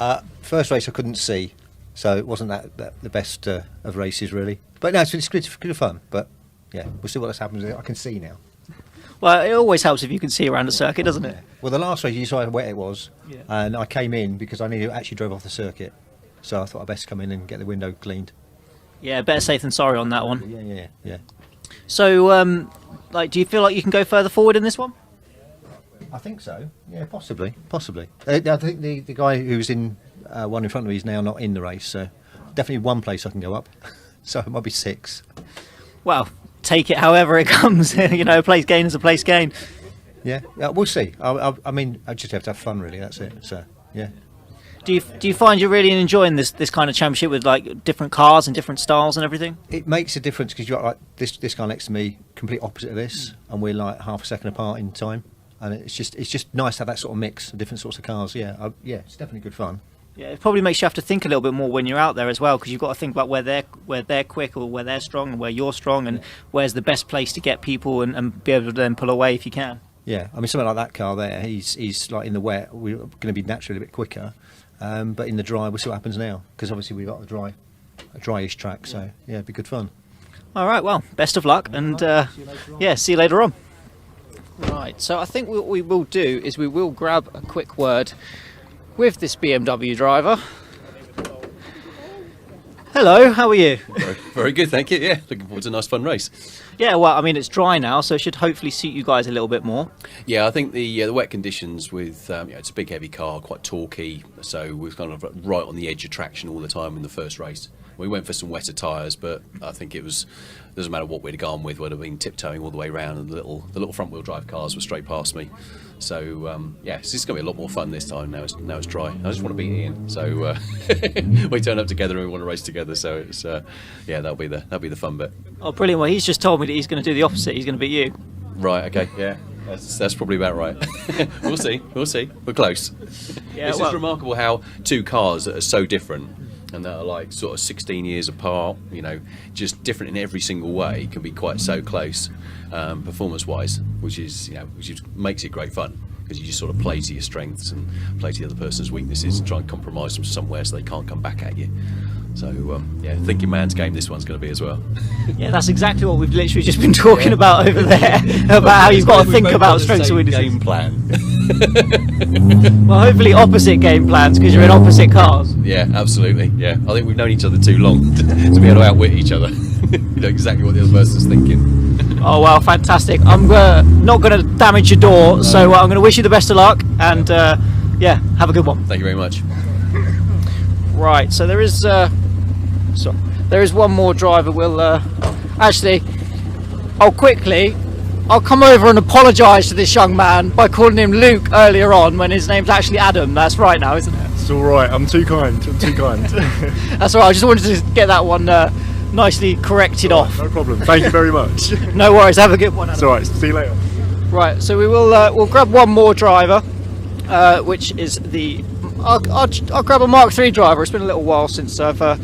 First race I couldn't see, so it wasn't that the best of races really. But no, it's good fun. But yeah, we'll see what happens. I can see now. Well, it always helps if you can see around the circuit, doesn't it? Well, the last race you saw how wet it was, and I came in because I nearly actually drove off the circuit. So I thought I'd best come in and get the window cleaned. Yeah, better safe than sorry on that one. Yeah. So, like, do you feel like you can go further forward in this one? I think so. Yeah, possibly. I think the guy who's in one in front of me is now not in the race, so definitely one place I can go up. So it might be 6. Well, take it however it comes. You know, a place gain is a place gain. Yeah, we'll see. I mean, I just have to have fun, really. That's it. So, yeah. Do you find you're really enjoying this kind of championship with like different cars and different styles and everything? It makes a difference because you've got like this car next to me, complete opposite of this, and we're like half a second apart in time, and it's just nice to have that sort of mix of different sorts of cars. Yeah, it's definitely good fun. Yeah, it probably makes you have to think a little bit more when you're out there as well, because you've got to think about where they're quick or where they're strong and where you're strong, and where's the best place to get people and be able to then pull away if you can. Yeah, I mean something like that car there, he's like in the wet, we're going to be naturally a bit quicker, but in the dry we'll see what happens now, because obviously we've got a dryish track, so yeah, it'd be good fun. All right, well, best of luck, and see you later on. Right, so I think what we will do is we will grab a quick word with this BMW driver. Hello, how are you? Very good, thank you. Yeah, looking forward to a nice fun race. Yeah, well, I mean, it's dry now, so it should hopefully suit you guys a little bit more. Yeah, I think the wet conditions with it's a big heavy car, quite torquey, so we're kind of right on the edge of traction all the time in the first race. We went for some wetter tyres, but I think doesn't matter what we'd have gone with, we'd have been tiptoeing all the way around, and the little front wheel drive cars were straight past me. So it's just going to be a lot more fun this time. Now it's dry. I just want to beat Ian. So we turn up together and we want to race together. So it's that'll be the fun bit. Oh, brilliant! Well, he's just told me that he's going to do the opposite. He's going to beat you. Right. Okay. Yeah. That's probably about right. We'll see. We're close. Yeah, it's just remarkable how two cars that are so different and that are like sort of 16 years apart, you know, just different in every single way, can be quite so close performance-wise, which makes it great fun, because you just sort of play to your strengths and play to the other person's weaknesses and try and compromise them somewhere so they can't come back at you. So, thinking man's game this one's going to be as well. Yeah, that's exactly what we've literally just been talking about over there, about how you've got to think about strengths and weaknesses. Game plan. Well, hopefully opposite game plans, because you're in opposite cars. Yeah, absolutely. Yeah, I think we've known each other too long to be able to outwit each other. You know exactly what the other person's thinking. Oh, well, fantastic. I'm not going to damage your door, so I'm going to wish you the best of luck, and have a good one. Thank you very much. Right, so there is one more driver. We'll I'll come over and apologise to this young man by calling him Luke earlier on when his name's actually Adam. That's right now, isn't it? It's all right. I'm too kind. That's all right. I just wanted to get that one nicely corrected off. No problem. Thank you very much. No worries. Have a good one, Adam. It's all right. See you later. Right. So we will we'll grab one more driver, which is I'll grab a Mark III driver. It's been a little while since I've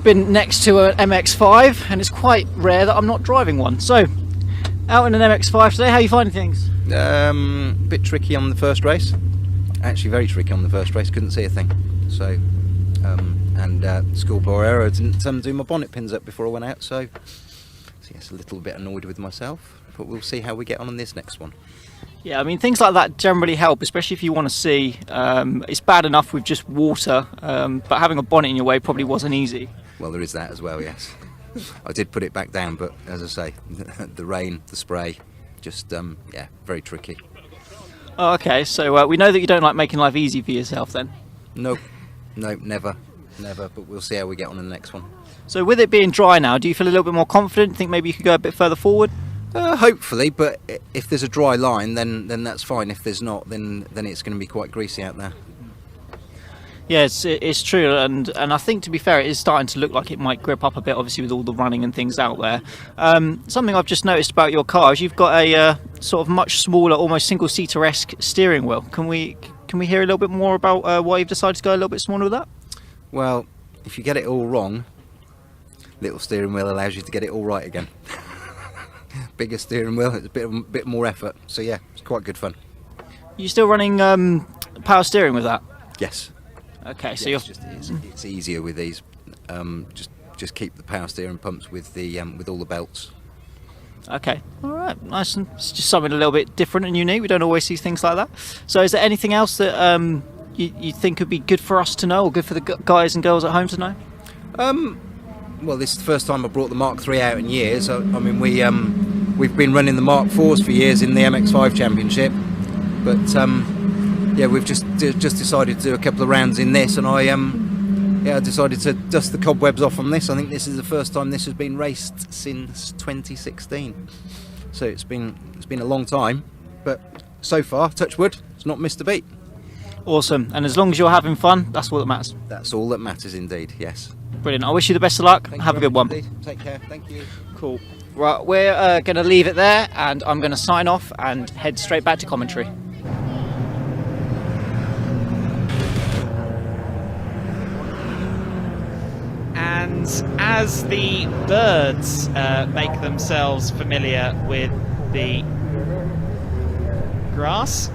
been next to an MX-5, and it's quite rare that I'm not driving one. So, out in an MX-5 today, how are you finding things? Bit tricky on the first race. Actually, very tricky on the first race. Couldn't see a thing. So, schoolboy error. Didn't do my bonnet pins up before I went out. So yes, a little bit annoyed with myself. But we'll see how we get on this next one. Yeah, I mean, things like that generally help, especially if you want to see. It's bad enough with just water, but having a bonnet in your way probably wasn't easy. Well, there is that as well, yes. I did put it back down, but as I say, the rain, the spray, just, very tricky. Oh, okay, so we know that you don't like making life easy for yourself then? Nope, never, but we'll see how we get on in the next one. So with it being dry now, do you feel a little bit more confident? Think maybe you could go a bit further forward? Hopefully, but if there's a dry line, then that's fine. If there's not, then it's going to be quite greasy out there. Yeah, it's true, and I think, to be fair, it is starting to look like it might grip up a bit, obviously with all the running and things out there. Something I've just noticed about your car is you've got a sort of much smaller, almost single-seater-esque steering wheel. Can we hear a little bit more about why you've decided to go a little bit smaller with that? Well, if you get it all wrong, little steering wheel allows you to get it all right again. Bigger steering wheel, it's a bit more effort. So yeah, it's quite good fun. You still running power steering with that? Yes. Okay, so it's easier with these. Just keep the power steering pumps with all the belts. Okay, all right, nice. And it's just something a little bit different and unique. We don't always see things like that. So, is there anything else that you think would be good for us to know, or good for the guys and girls at home to know? Well, this is the first time I brought the Mark III out in years. I mean, we've been running the Mark IVs for years in the MX5 Championship, but yeah, we've just decided to do a couple of rounds in this, and I decided to dust the cobwebs off on this. I think this is the first time this has been raced since 2016, so it's been a long time, but so far, touch wood, it's not missed a beat. Awesome, and as long as you're having fun, that's all that matters. That's all that matters indeed. Yes. Brilliant. I wish you the best of luck. Have a good one. Take care. Thank you. Cool. Right, we're going to leave it there, and I'm going to sign off and head straight back to commentary. And as the birds make themselves familiar with the grass,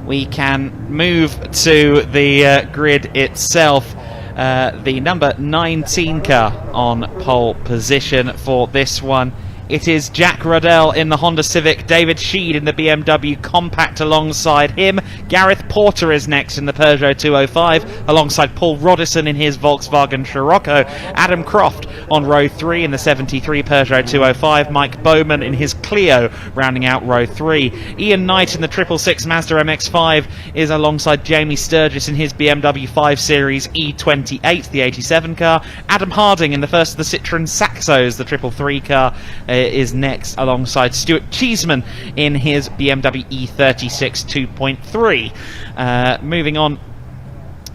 we can move to the grid itself. The number 19 car on pole position for this one. It is Jack Rodell in the Honda Civic, David Sheed in the BMW Compact alongside him. Gareth Porter is next in the Peugeot 205 alongside Paul Rodison in his Volkswagen Scirocco. Adam Croft on row 3 in the 73 Peugeot 205. Mike Bowman in his Clio rounding out row 3. Ian Knight in the 666 Mazda MX-5 is alongside Jamie Sturgis in his BMW 5 Series E28, the 87 car. Adam Harding in the first of the Citroen Saxos, the 333 car, is next alongside Stuart Cheeseman in his BMW E36 2.3. Moving on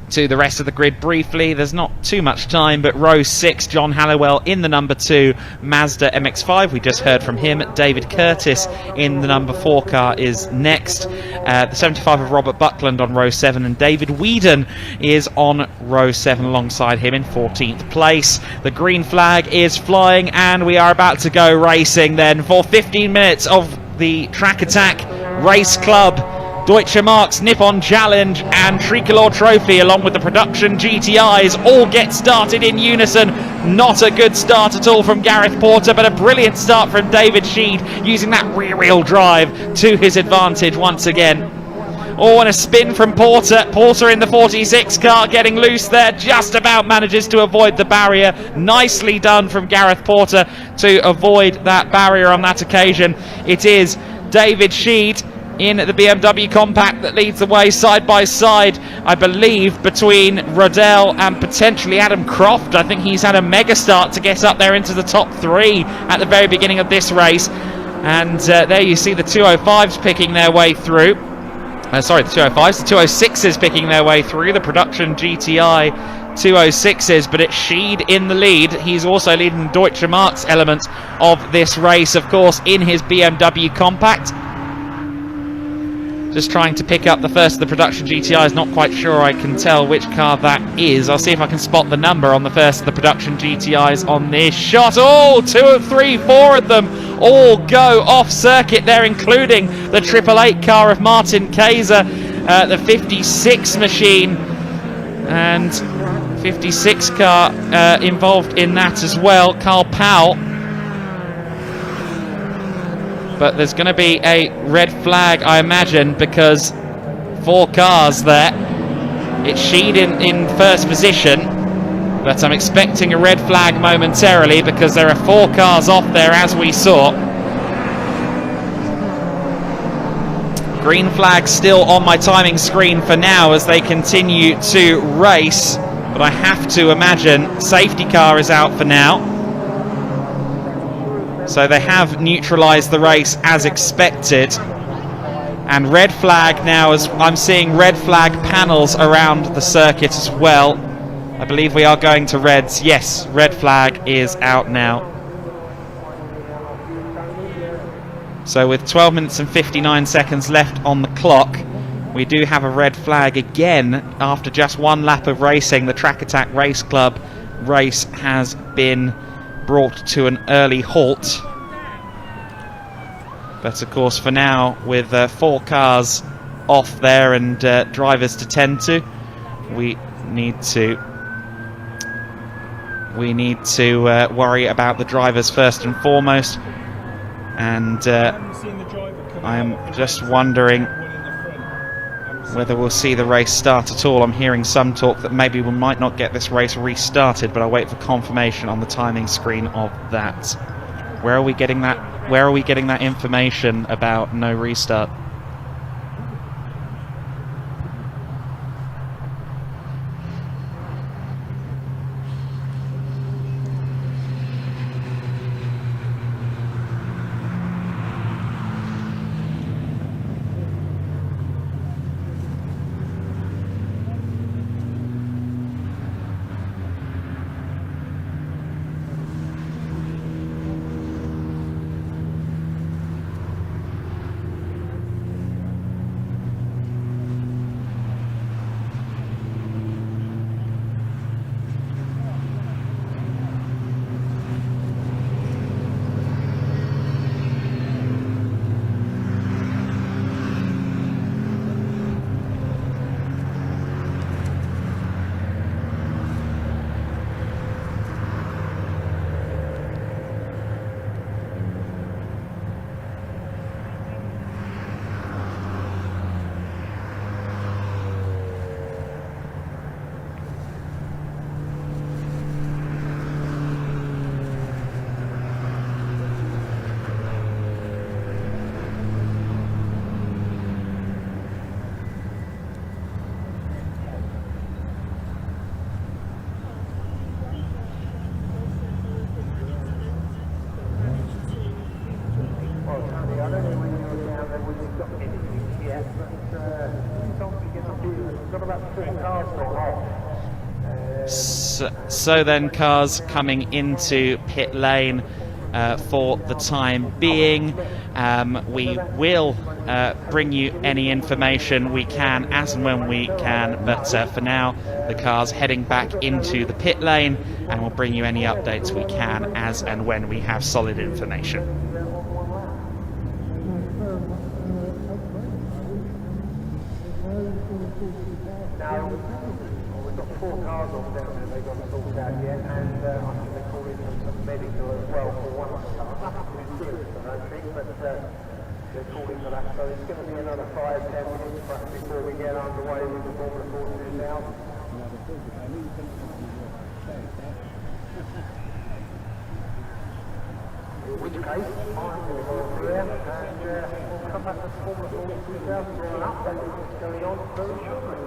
to the rest of the grid briefly, there's not too much time, but row 6, John Hallowell in the number 2 Mazda MX-5, we just heard from him. David Curtis in the number 4 car is next. The 75 of Robert Buckland on row 7, and David Whedon is on row 7 alongside him in 14th place. The green flag is flying, and we are about to go racing then for 15 minutes of the Track Attack Race Club Deutsche Marks Nippon Challenge and Tricolor Trophy, along with the production GTIs, all get started in unison. Not a good start at all from Gareth Porter, but a brilliant start from David Sheed, using that rear-wheel drive to his advantage once again. Oh, and a spin from Porter. Porter in the 46 car getting loose there, just about manages to avoid the barrier. Nicely done from Gareth Porter to avoid that barrier on that occasion. It is David Sheed in the BMW Compact that leads the way side by side, I believe, between Rodell and potentially Adam Croft. I think he's had a mega start to get up there into the top 3 at the very beginning of this race. And there you see the 205s picking their way through. Sorry, the 205s, the 206s picking their way through, the production GTI 206s, but it's Sheed in the lead. He's also leading the Deutsche Marks element of this race, of course, in his BMW Compact. Just trying to pick up the first of the production GTIs, not quite sure I can tell which car that is. I'll see if I can spot the number on the first of the production GTIs on this shot. Oh, 2, 3, 4 of them all go off circuit there, including the 888 car of Martin Kayser, the 56 machine, and 56 car involved in that as well, Carl Powell. But there's going to be a red flag, I imagine, because 4 cars there. It's Sheed in first position, but I'm expecting a red flag momentarily because there are 4 cars off there, as we saw. Green flag still on my timing screen for now as they continue to race, but I have to imagine safety car is out for now. So they have neutralised the race as expected. And red flag now, as I'm seeing red flag panels around the circuit as well. I believe we are going to reds. Yes, red flag is out now. So with 12 minutes and 59 seconds left on the clock, we do have a red flag again after just one lap of racing. The Track Attack Race Club race has been brought to an early halt. But of course, for now, with 4 cars off there and drivers to tend to, we need to worry about the drivers first and foremost. And I'm just wondering whether we'll see the race start at all. I'm hearing some talk that maybe we might not get this race restarted, but I'll wait for confirmation on the timing screen of that. Where are we getting that? Where are we getting that information about no restart? So then cars coming into pit lane for the time being. We will bring you any information we can as and when we can, but for now the car's heading back into the pit lane, and we'll bring you any updates we can as and when we have solid information. We've got 4 cars on down there, they've got sorted out yet, and I think they're calling them some medical as well for one of the cars. Nothing too serious, I don't think, but they're calling for that. So it's going to be another 5-10 minutes perhaps before we get underway with the Formula 4 2000. In which case, I'm going to go through here, and we'll come back to Formula 4 2000 for an update of what's going on very shortly.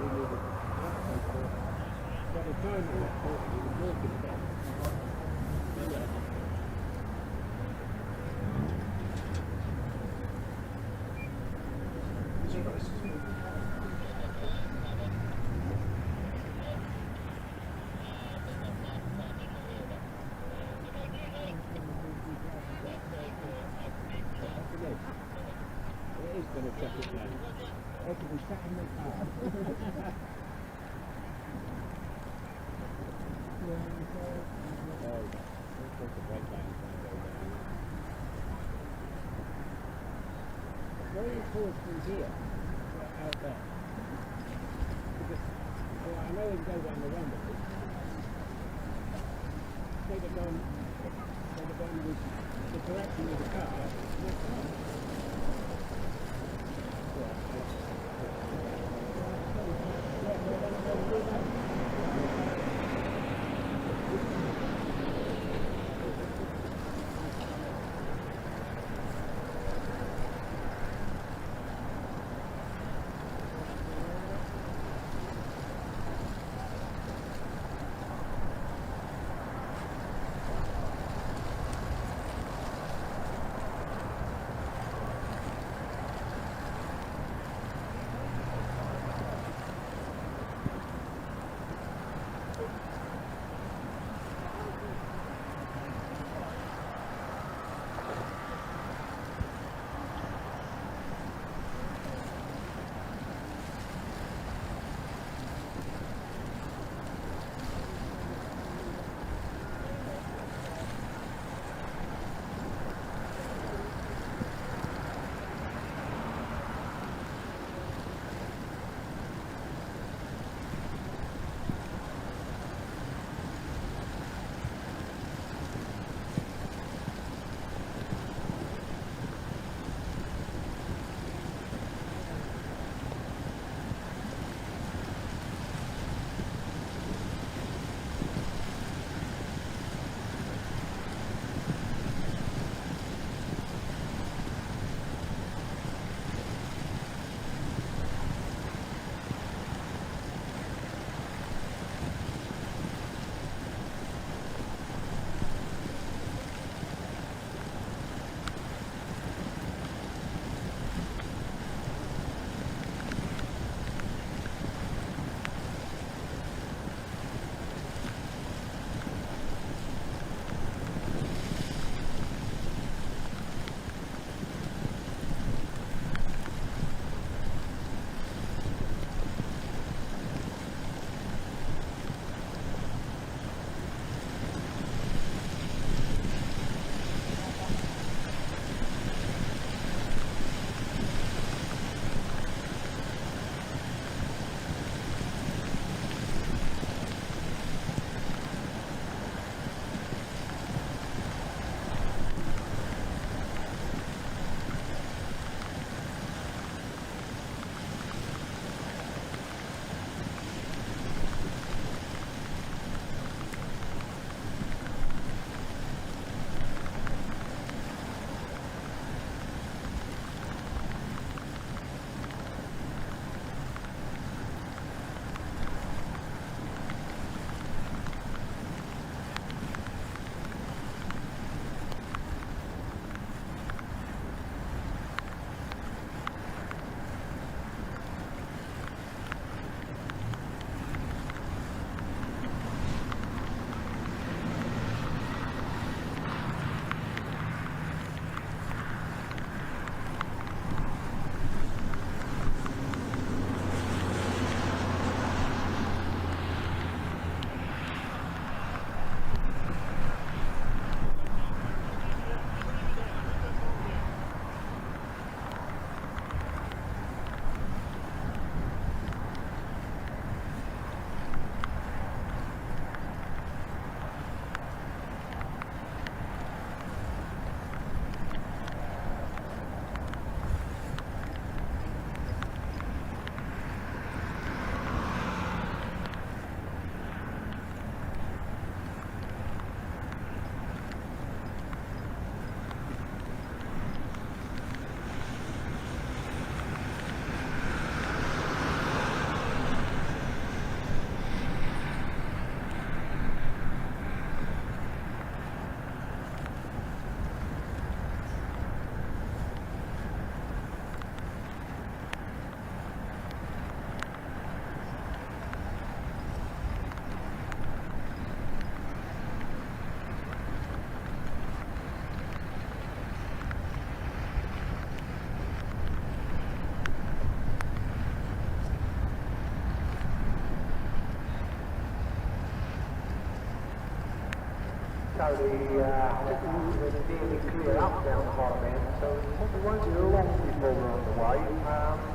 So I think the route nearly clear up down the bottom end, so it probably won't be long before we're on the way.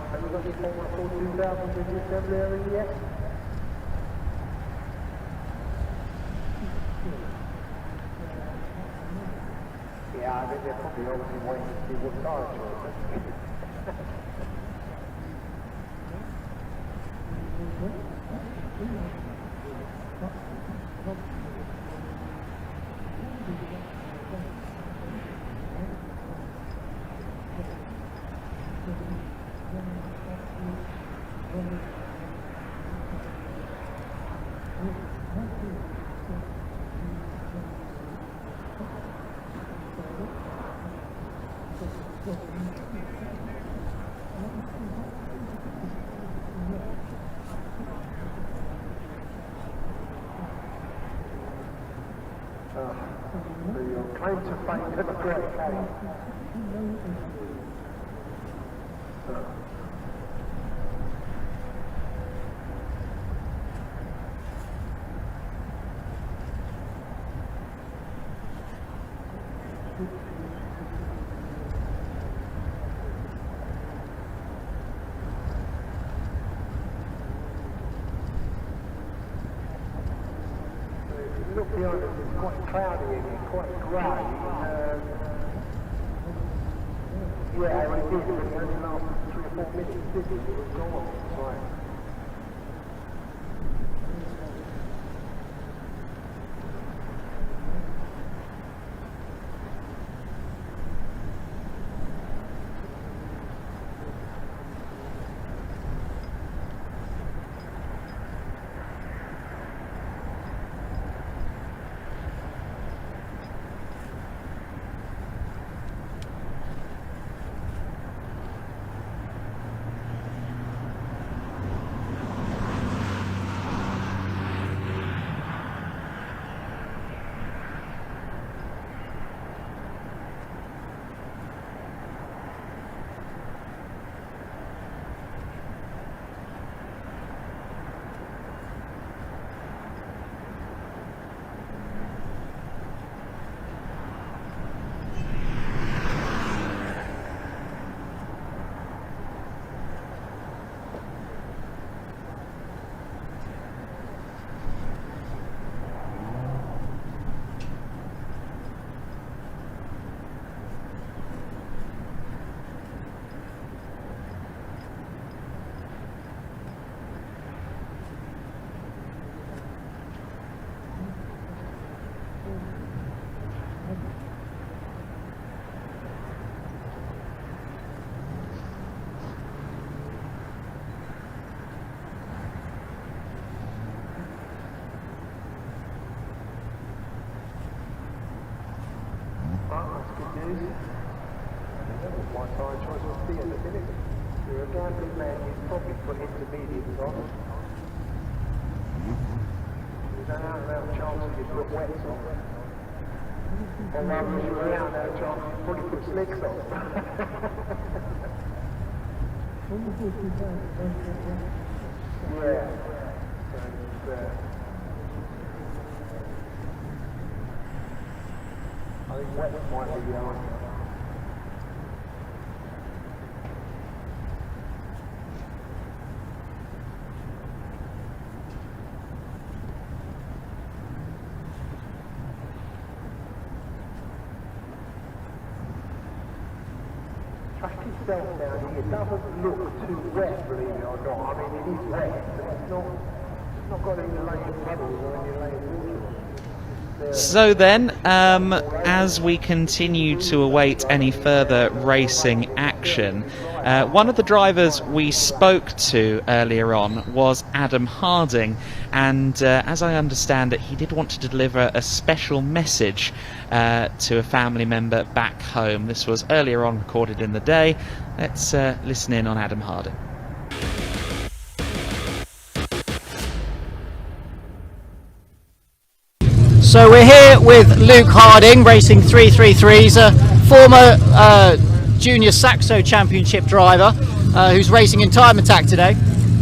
Have you got your Formula 4 2000 with you February yet? Yeah, I think they're probably obviously waiting to see what tyre choice. So your claim to fame is great, Harry. Look behind us, it's quite cloudy in here, quite grey. Yeah, it did, but it only lasted 3 or 4 minutes, didn't it? It was gone. Right. My tyre choice will be at the minute. If you're a gambling man, you'd probably put intermediates on. There's an out-and-out chance that you'd put wets on. Or rather, if you're an out-and-out chance, you'd probably put slicks on. Yeah. So, I think wet might be the answer. Track itself down here doesn't look too wet, believe it or not. I mean, it is wet, but it's not got any layered puddles or any layered water. So then, as we continue to await any further racing action, one of the drivers we spoke to earlier on was Adam Harding, and as I understand it, he did want to deliver a special message to a family member back home. This was earlier on, recorded in the day. Let's listen in on Adam Harding. So we're here with Luke Harding, racing 333s, a former Junior Saxo Championship driver who's racing in Time Attack today.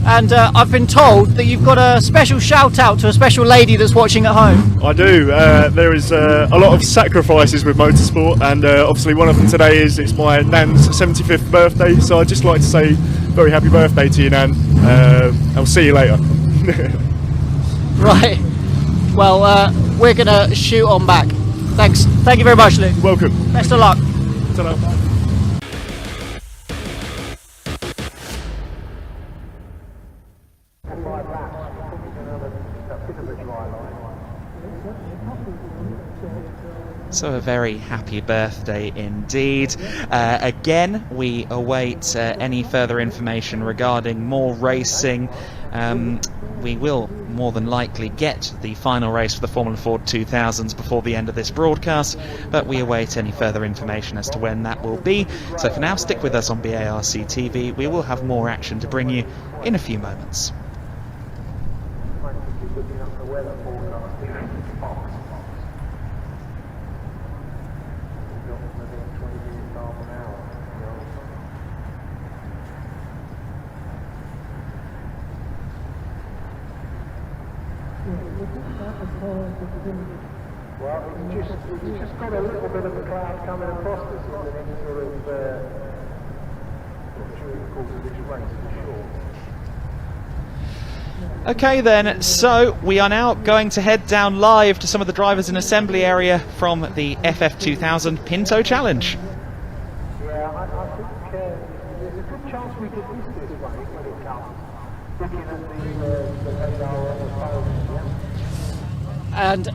And I've been told that you've got a special shout out to a special lady that's watching at home. I do. There is a lot of sacrifices with motorsport, and obviously one of them today is it's my nan's 75th birthday, so I'd just like to say very happy birthday to you, Nan. I'll see you later. Right. Well, we're going to shoot on back. Thanks. Thank you very much, Luke. Welcome. Best of luck. Ta-ra. So a very happy birthday indeed. Again, we await any further information regarding more racing. We will more than likely get the final race for the Formula Ford 2000s before the end of this broadcast, but we await any further information as to when that will be. So for now, stick with us on BARC TV. We will have more action to bring you in a few moments. Well, it's just got a little bit of a cloud coming across this in the next sort of during the course of this race, for sure. Okay then, so we are now going to head down live to some of the drivers in assembly area from the FF2000 Pinto Challenge. Yeah, I think there's a good chance we could miss this race when it comes, looking at the radar on the phone, yeah. And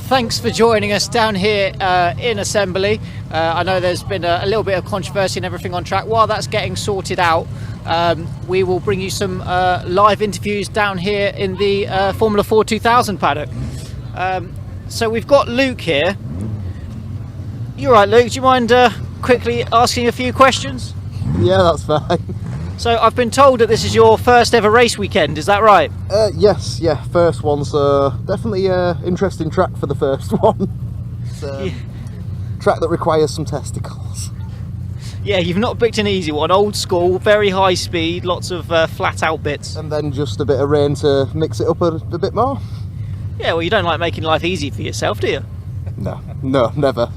thanks for joining us down here in assembly. I know there's been a little bit of controversy and everything on track. While that's getting sorted out, we will bring you some live interviews down here in the Formula 4 2000 paddock. So we've got Luke here. You're right, Luke, do you mind quickly asking a few questions? Yeah, that's fine. So I've been told that this is your first ever race weekend, is that right? Yes, yeah, first one, so definitely interesting track for the first one. It's a track that requires some testicles. Yeah, you've not picked an easy one. Old school, very high speed, lots of flat out bits. And then just a bit of rain to mix it up a bit more. Yeah, well, you don't like making life easy for yourself, do you? No, never.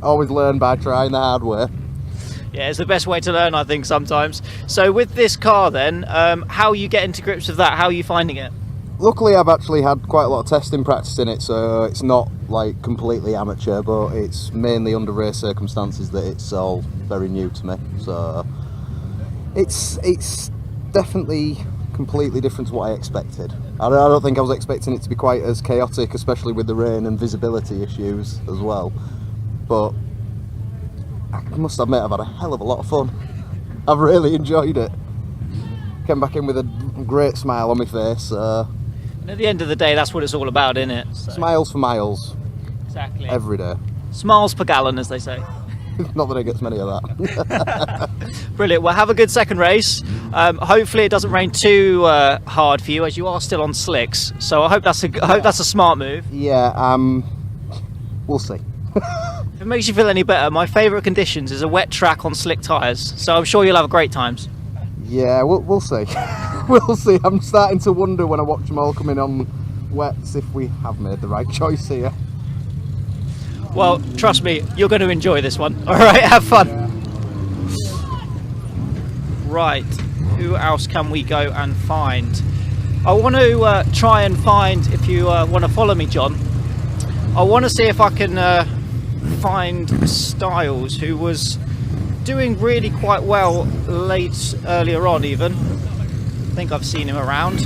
Always learn by trying the hard way. Yeah, it's the best way to learn, I think, sometimes. So with this car then, how are you getting to grips with that? How are you finding it? Luckily, I've actually had quite a lot of testing practice in it, so it's not like completely amateur, but it's mainly under race circumstances that it's all very new to me. So it's definitely completely different to what I expected. I don't think I was expecting it to be quite as chaotic, especially with the rain and visibility issues as well. But I must admit, I've had a hell of a lot of fun. I've really enjoyed it. Came back in with a great smile on my face. And at the end of the day, that's what it's all about, isn't it? So. Smiles for miles. Exactly. Every day. Smiles per gallon, as they say. Not that it gets many of that. Brilliant. Well, have a good second race. Hopefully it doesn't rain too hard for you, as you are still on slicks. So I hope that's a smart move. Yeah, we'll see. If it makes you feel any better, my favourite conditions is a wet track on slick tyres, so I'm sure you'll have great times. Yeah, we'll see. We'll see. I'm starting to wonder when I watch them all coming on wets if we have made the right choice here. Well, trust me, you're going to enjoy this one. Alright, have fun. Right, who else can we go and find? I want to try and find, if you want to follow me, John, I want to see if I can find Styles, who was doing really quite well earlier on even. I think I've seen him around.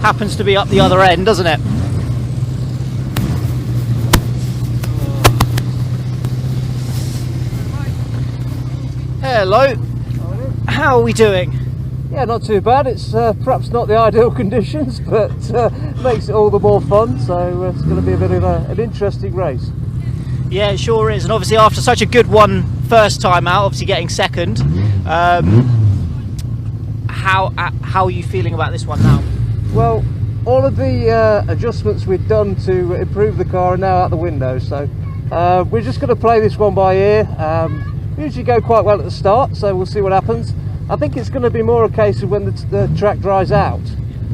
Happens to be up the other end, doesn't it? Hello. How are we doing? Yeah, not too bad. It's perhaps not the ideal conditions, but makes it all the more fun. So it's going to be a bit of an interesting race. Yeah, it sure is. And obviously, after such a good one first time out, obviously getting second, how are you feeling about this one now? Well, all of the adjustments we've done to improve the car are now out the window. So we're just going to play this one by ear. We usually go quite well at the start, so we'll see what happens. I think it's going to be more a case of when the track dries out.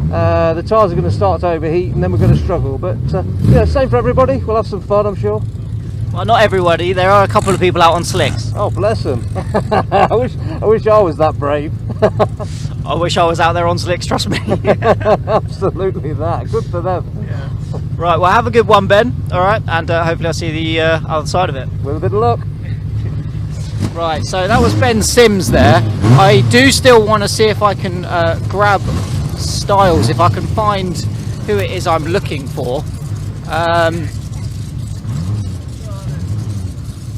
The tyres are going to start to overheat and then we're going to struggle. But yeah, same for everybody. We'll have some fun, I'm sure. Well, not everybody. There are a couple of people out on slicks. Oh, bless them. I wish I was that brave. I wish I was out there on slicks, trust me. Absolutely that. Good for them. Yeah. Right, well, have a good one, Ben. All right, and hopefully I'll see the other side of it. With a bit of luck. Right, so that was Ben Sims there. I do still want to see if I can grab Styles, if I can find who it is I'm looking for.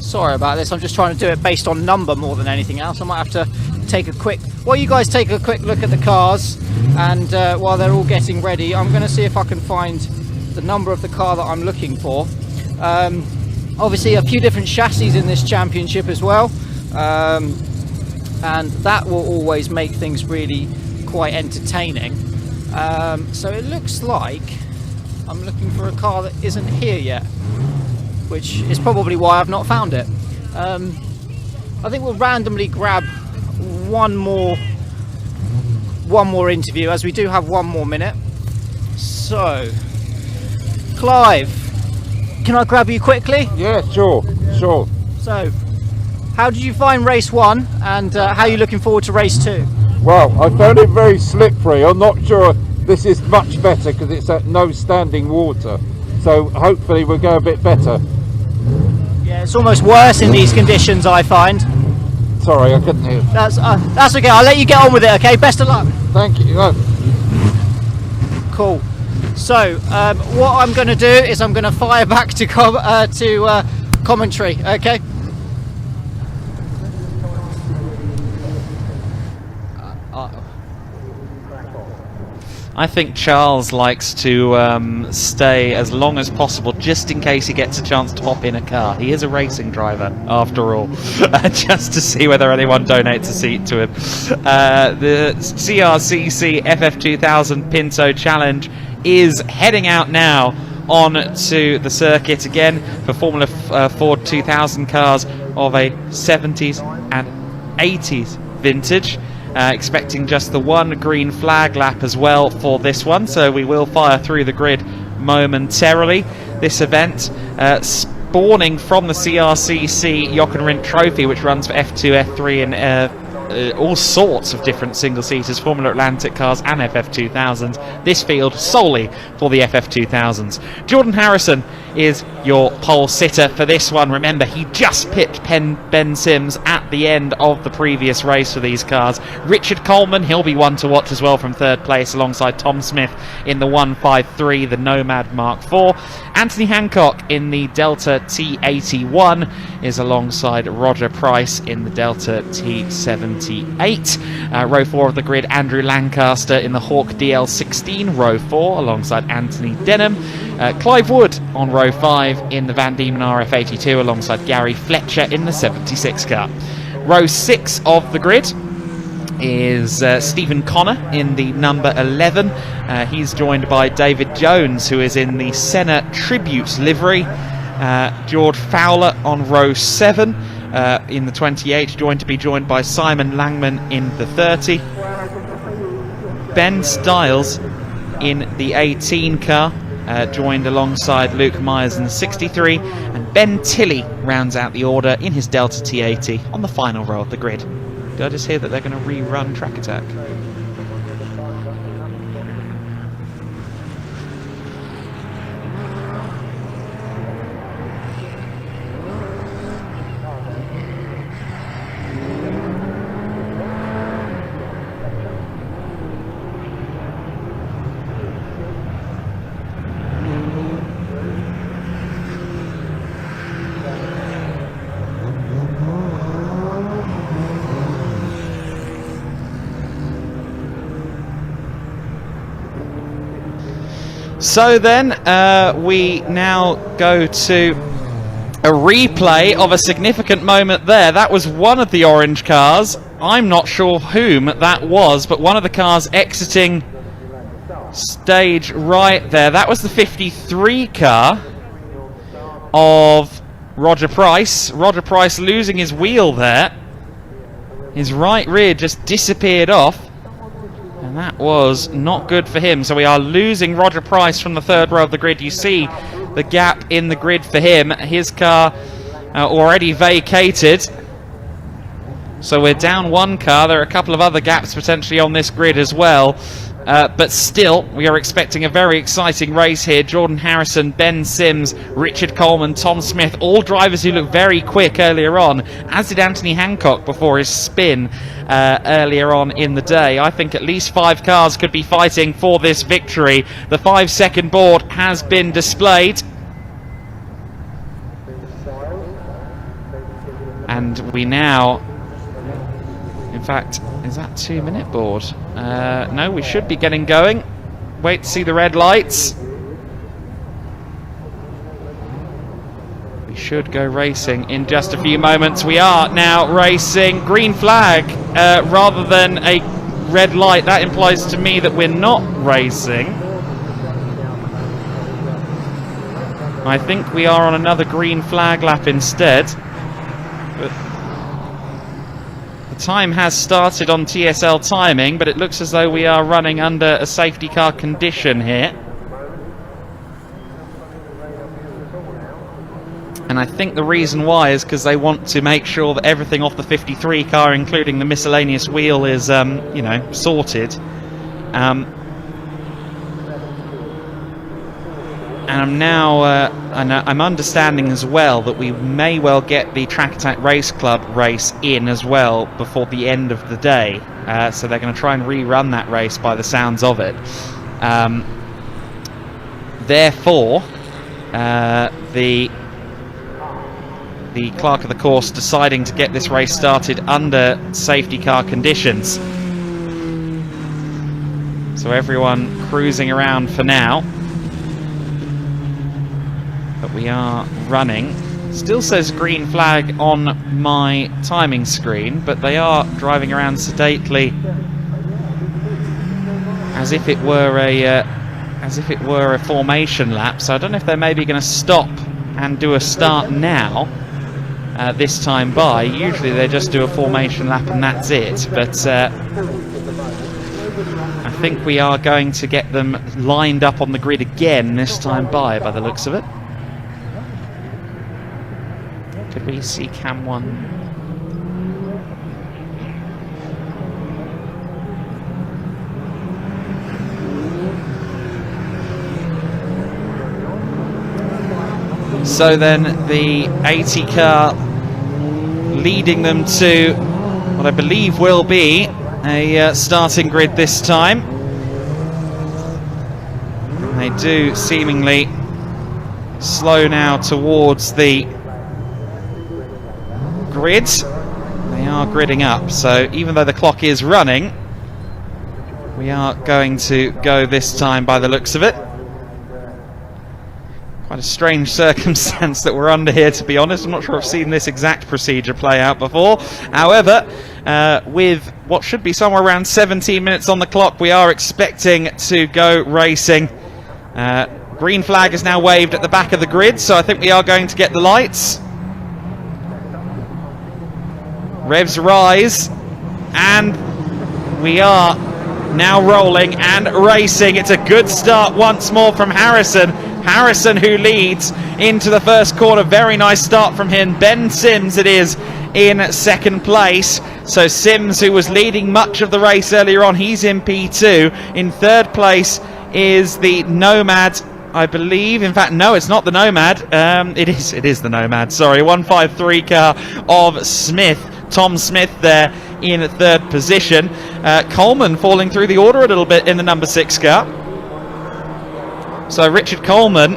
Sorry about this, I'm just trying to do it based on number more than anything else. I might have to take a quick... Well, you guys take a quick look at the cars, and while they're all getting ready, I'm going to see if I can find the number of the car that I'm looking for. Obviously a few different chassis in this championship as well, and that will always make things really quite entertaining. So it looks like I'm looking for a car that isn't here yet, which is probably why I've not found it. I think we'll randomly grab one more interview, as we do have one more minute. So, Clive, can I grab you quickly? Yeah, sure. So, how did you find race 1, and how are you looking forward to race 2? Well, I found it very slippery. I'm not sure this is much better because it's at no standing water. So hopefully we'll go a bit better. Yeah, it's almost worse in these conditions, I find. Sorry, I couldn't hear. That's okay. I'll let you get on with it. Okay, best of luck. Thank you. Cool. So what I'm going to do is I'm going to fire back to commentary. Okay. I think Charles likes to stay as long as possible, just in case he gets a chance to hop in a car. He is a racing driver, after all, just to see whether anyone donates a seat to him. The CRCC FF2000 Pinto Challenge is heading out now on to the circuit again for Formula Ford 2000 cars of a 70s and 80s vintage. Expecting just the one green flag lap as well for this one, so we will fire through the grid momentarily. This event spawning from the CRCC Jochen Trophy, which runs for F2, F3 and all sorts of different single-seaters, Formula Atlantic cars and FF2000s. This field solely for the FF2000s. Jordan Harrison is your pole sitter for this one. Remember, he just pipped Ben Sims at the end of the previous race for these cars. Richard Coleman, he'll be one to watch as well from third place alongside Tom Smith in the 153, the Nomad Mark IV. Anthony Hancock in the Delta T81 is alongside Roger Price in the Delta T78. Row 4 of the grid, Andrew Lancaster in the Hawk DL16, row 4 alongside Anthony Denham. Clive Wood on row 5 in the Van Diemen RF82 alongside Gary Fletcher in the 76 car. Row 6 of the grid is Stephen Connor in the number 11. He's joined by David Jones, who is in the Senna Tribute livery. George Fowler on row 7 in the 28, to be joined by Simon Langman in the 30. Ben Stiles in the 18 car, joined alongside Luke Myers in the 63, and Ben Tilley rounds out the order in his Delta T80 on the final row of the grid. Did I just hear that they're going to rerun Track Attack? So then we now go to a replay of a significant moment there. That was one of the orange cars. I'm not sure whom that was, but one of the cars exiting stage right there. That was the 53 car of Roger Price. Roger Price losing his wheel there. His right rear just disappeared off. And that was not good for him. So we are losing Roger Price from the third row of the grid. You see the gap in the grid for him. His car already vacated. So we're down one car. There are a couple of other gaps potentially on this grid as well. But still, we are expecting a very exciting race here. Jordan Harrison, Ben Sims, Richard Coleman, Tom Smith, all drivers who looked very quick earlier on, as did Anthony Hancock before his spin earlier on in the day. I think at least 5 cars could be fighting for this victory. The 5-second board has been displayed. And we now... In fact, is that 2-minute board? No, we should be getting going. Wait to see the red lights. We should go racing in just a few moments. We are now racing. Green flag rather than a red light. That implies to me that we're not racing. I think we are on another green flag lap instead. But the time has started on TSL timing, but it looks as though we are running under a safety car condition here. And I think the reason why is because they want to make sure that everything off the 53 car, including the miscellaneous wheel, is, you know, sorted. And I'm now, I'm understanding as well that we may well get the Track Attack Race Club race in as well before the end of the day. So they're going to try and rerun that race by the sounds of it. Therefore, the clerk of the course deciding to get this race started under safety car conditions. So everyone cruising around for now. But we are running. Still says green flag on my timing screen, but they are driving around sedately as if it were a formation lap. So I don't know if they're maybe going to stop and do a start now. This time by. Usually they just do a formation lap and that's it, but I think we are going to get them lined up on the grid again this time by the looks of it. Could we see cam 1? So then the 80 car leading them to what I believe will be a starting grid this time. They do seemingly slow now towards the grid. They are gridding up, so even though the clock is running, we are going to go this time by the looks of it. Quite a strange circumstance that we're under here, to be honest. I'm not sure I've seen this exact procedure play out before. However, with what should be somewhere around 17 minutes on the clock, we are expecting to go racing. Green flag is now waved at the back of the grid, so I think we are going to get the lights. Revs rise, and we are now rolling and racing. It's a good start once more from Harrison. Harrison who leads into the first corner. Very nice start from him. Ben Sims it is in second place. So Sims, who was leading much of the race earlier on, he's in P2. In third place is the Nomad, I believe. In fact, no, it's not the Nomad. It is the Nomad. Sorry, 153 car of Smith. Tom Smith there in third position. Coleman falling through the order a little bit in the number 6 car. So Richard Coleman,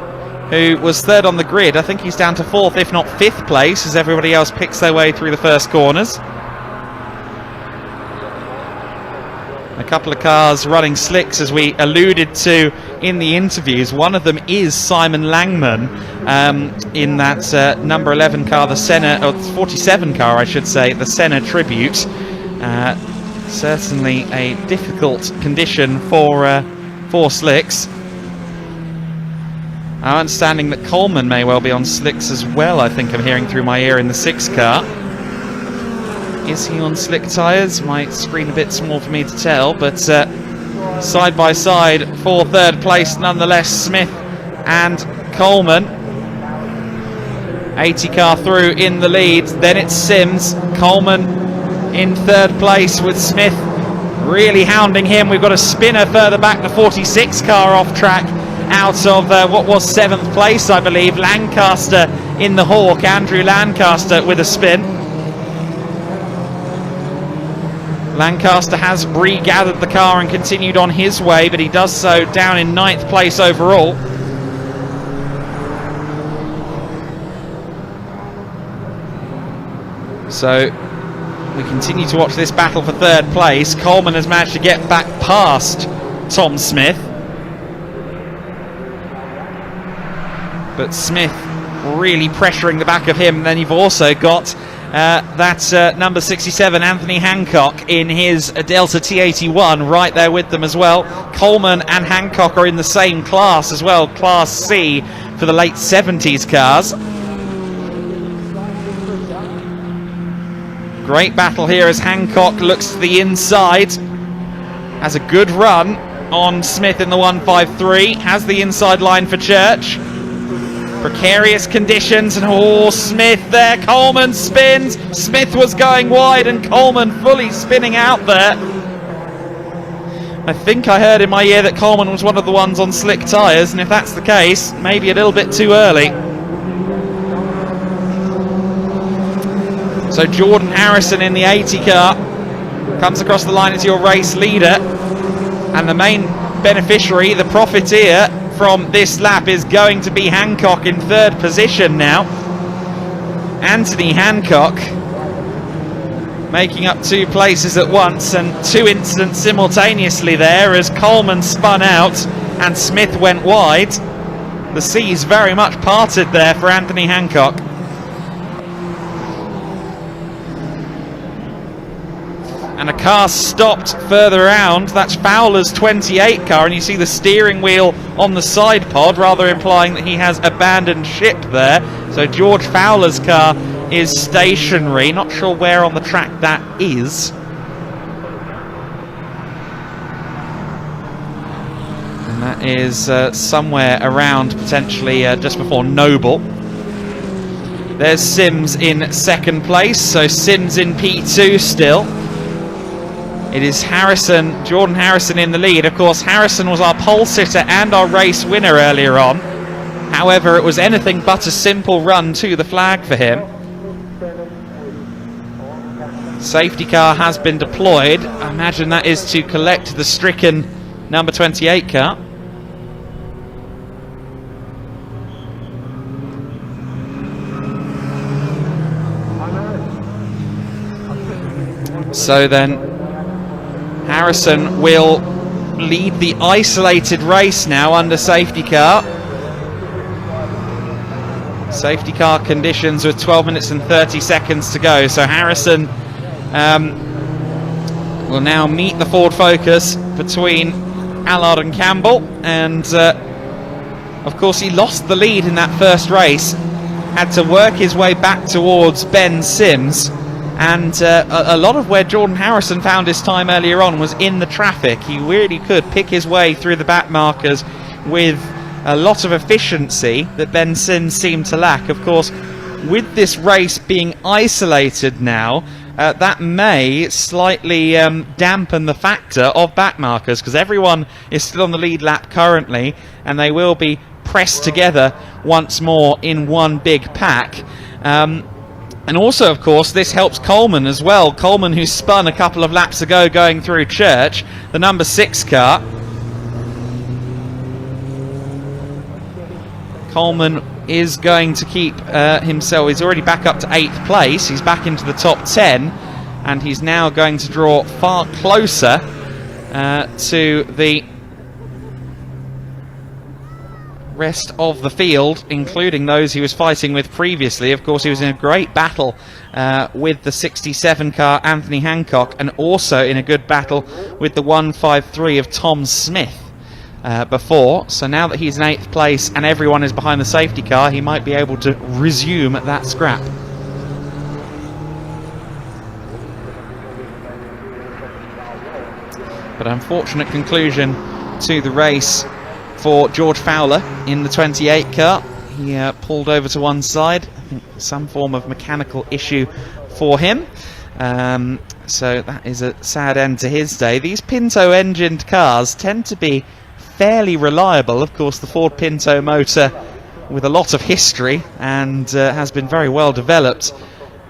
who was third on the grid, I think he's down to 4th, if not 5th place, as everybody else picks their way through the first corners. A couple of cars running slicks, as we alluded to in the interviews. One of them is Simon Langman in that number 11 car, the Senna, or 47 car, I should say, the Senna Tribute. Certainly a difficult condition for slicks. Our understanding that Coleman may well be on slicks as well, I think I'm hearing through my ear in the 6 car. Is he on slick tyres? My screen a bit small for me to tell, but side by side for 3rd place nonetheless, Smith and Coleman. 80 car through in the lead, then it's Sims. Coleman in 3rd place with Smith really hounding him. We've got a spinner further back, the 46 car off track out of what was 7th place, I believe. Lancaster in the Hawk, Andrew Lancaster with a spin. Lancaster has regathered the car and continued on his way, but he does so down in 9th place overall. So we continue to watch this battle for 3rd place. Coleman has managed to get back past Tom Smith, but Smith really pressuring the back of him. And then you've also got that number 67 Anthony Hancock in his Delta T81 right there with them as well. Coleman and Hancock are in the same class as well, Class C for the late 70s cars. Great battle here as Hancock looks to the inside, has a good run on Smith in the 153, has the inside line for Church. Precarious conditions, and Smith there. Coleman spins. Smith was going wide and Coleman fully spinning out there. I think I heard in my ear that Coleman was one of the ones on slick tyres, and if that's the case, maybe a little bit too early. So Jordan Harrison in the 80 car comes across the line as your race leader, and the main beneficiary, the profiteer from this lap, is going to be Hancock in 3rd position now. Anthony Hancock making up 2 places at once, and 2 incidents simultaneously there as Coleman spun out and Smith went wide. The seas very much parted there for Anthony Hancock. And a car stopped further around. That's Fowler's 28 car, and you see the steering wheel on the side pod, rather implying that he has abandoned ship there. So George Fowler's car is stationary. Not sure where on the track that is. And that is somewhere around, potentially just before Noble. There's Sims in 2nd place, so Sims in P2 still. It is Harrison, Jordan Harrison in the lead. Of course, Harrison was our pole sitter and our race winner earlier on. However, it was anything but a simple run to the flag for him. Safety car has been deployed. I imagine that is to collect the stricken number 28 car. So then Harrison will lead the isolated race now under safety car. Safety car conditions with 12 minutes and 30 seconds to go. So Harrison will now meet the Ford Focus between Allard and Campbell. And of course he lost the lead in that first race. Had to work his way back towards Ben Sims. And a lot of where Jordan Harrison found his time earlier on was in the traffic. He really could pick his way through the back markers with a lot of efficiency that Ben Sims seemed to lack. Of course, with this race being isolated now, that may slightly dampen the factor of back markers, because everyone is still on the lead lap currently, and they will be pressed together once more in one big pack. And also, of course, this helps Coleman as well. Coleman, who spun a couple of laps ago going through Church, the number 6 car. Coleman is going to keep himself, he's already back up to 8th place. He's back into the top 10, and he's now going to draw far closer to the rest of the field, including those he was fighting with previously. Of course, he was in a great battle with the 67 car Anthony Hancock, and also in a good battle with the 153 of Tom Smith. before. So now that he's in 8th place and everyone is behind the safety car, he might be able to resume that scrap. But unfortunate conclusion to the race for George Fowler in the 28 car. He pulled over to one side. I think some form of mechanical issue for him. So that is a sad end to his day. These Pinto engined cars tend to be fairly reliable. Of course, the Ford Pinto motor with a lot of history and has been very well developed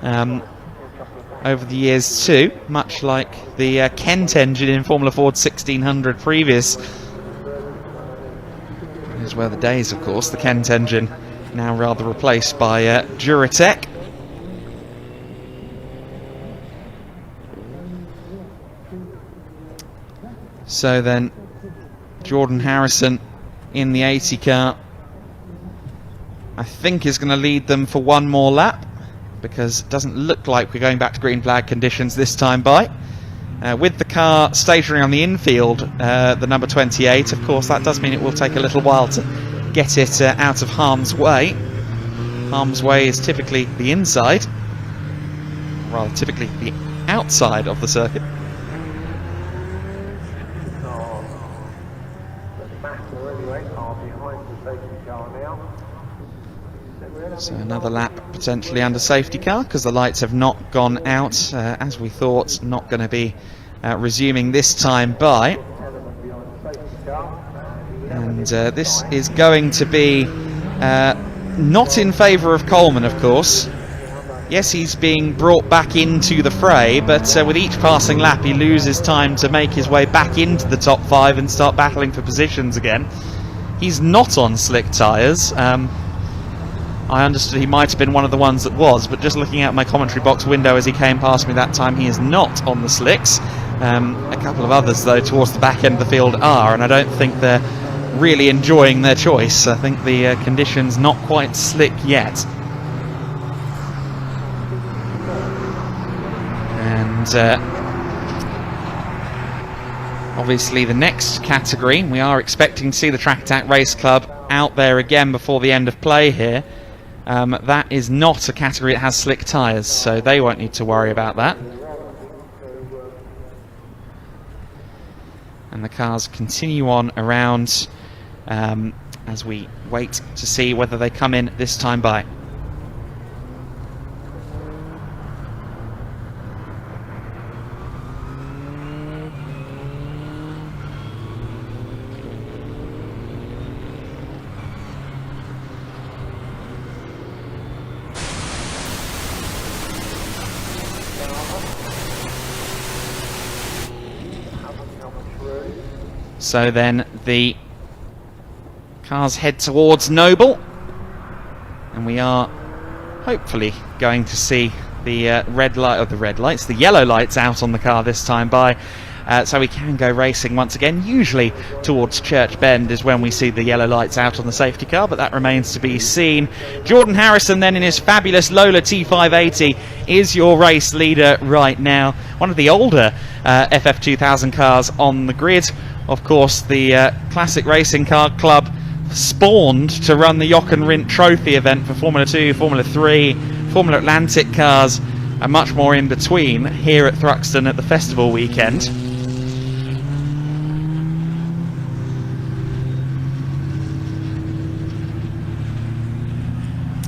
over the years too, much like the Kent engine in Formula Ford 1600 previous. These were the days, of course. The Kent engine now rather replaced by Duratec. So then Jordan Harrison in the 80 car, I think, is going to lead them for one more lap, because it doesn't look like we're going back to green flag conditions this time by. With the car stationary on the infield, the number 28, of course, that does mean it will take a little while to get it out of harm's way. Harm's way is typically the inside, rather typically the outside of the circuit. So another lap potentially under safety car, because the lights have not gone out as we thought, not going to be resuming this time by. And this is going to be not in favour of Coleman, of course. Yes, he's being brought back into the fray, but with each passing lap he loses time to make his way back into the top 5 and start battling for positions again. He's not on slick tyres. I understood he might have been one of the ones that was, but just looking out my commentary box window as he came past me that time, he is not on the slicks. A couple of others, though, towards the back end of the field are, and I don't think they're really enjoying their choice. I think the conditions not quite slick yet. And obviously the next category, we are expecting to see the Track Attack Race Club out there again before the end of play here. That is not a category that has slick tyres, so they won't need to worry about that. And the cars continue on around as we wait to see whether they come in this time by. So then the cars head towards Noble, and we are hopefully going to see the the yellow lights out on the car this time by, so we can go racing once again. Usually towards Church Bend is when we see the yellow lights out on the safety car, but that remains to be seen. Jordan Harrison then in his fabulous Lola T580 is your race leader right now. One of the older FF2000 cars on the grid. Of course, the Classic Racing Car Club spawned to run the Jochen Rindt Trophy event for Formula 2, Formula 3, Formula Atlantic cars, and much more in between here at Thruxton at the festival weekend.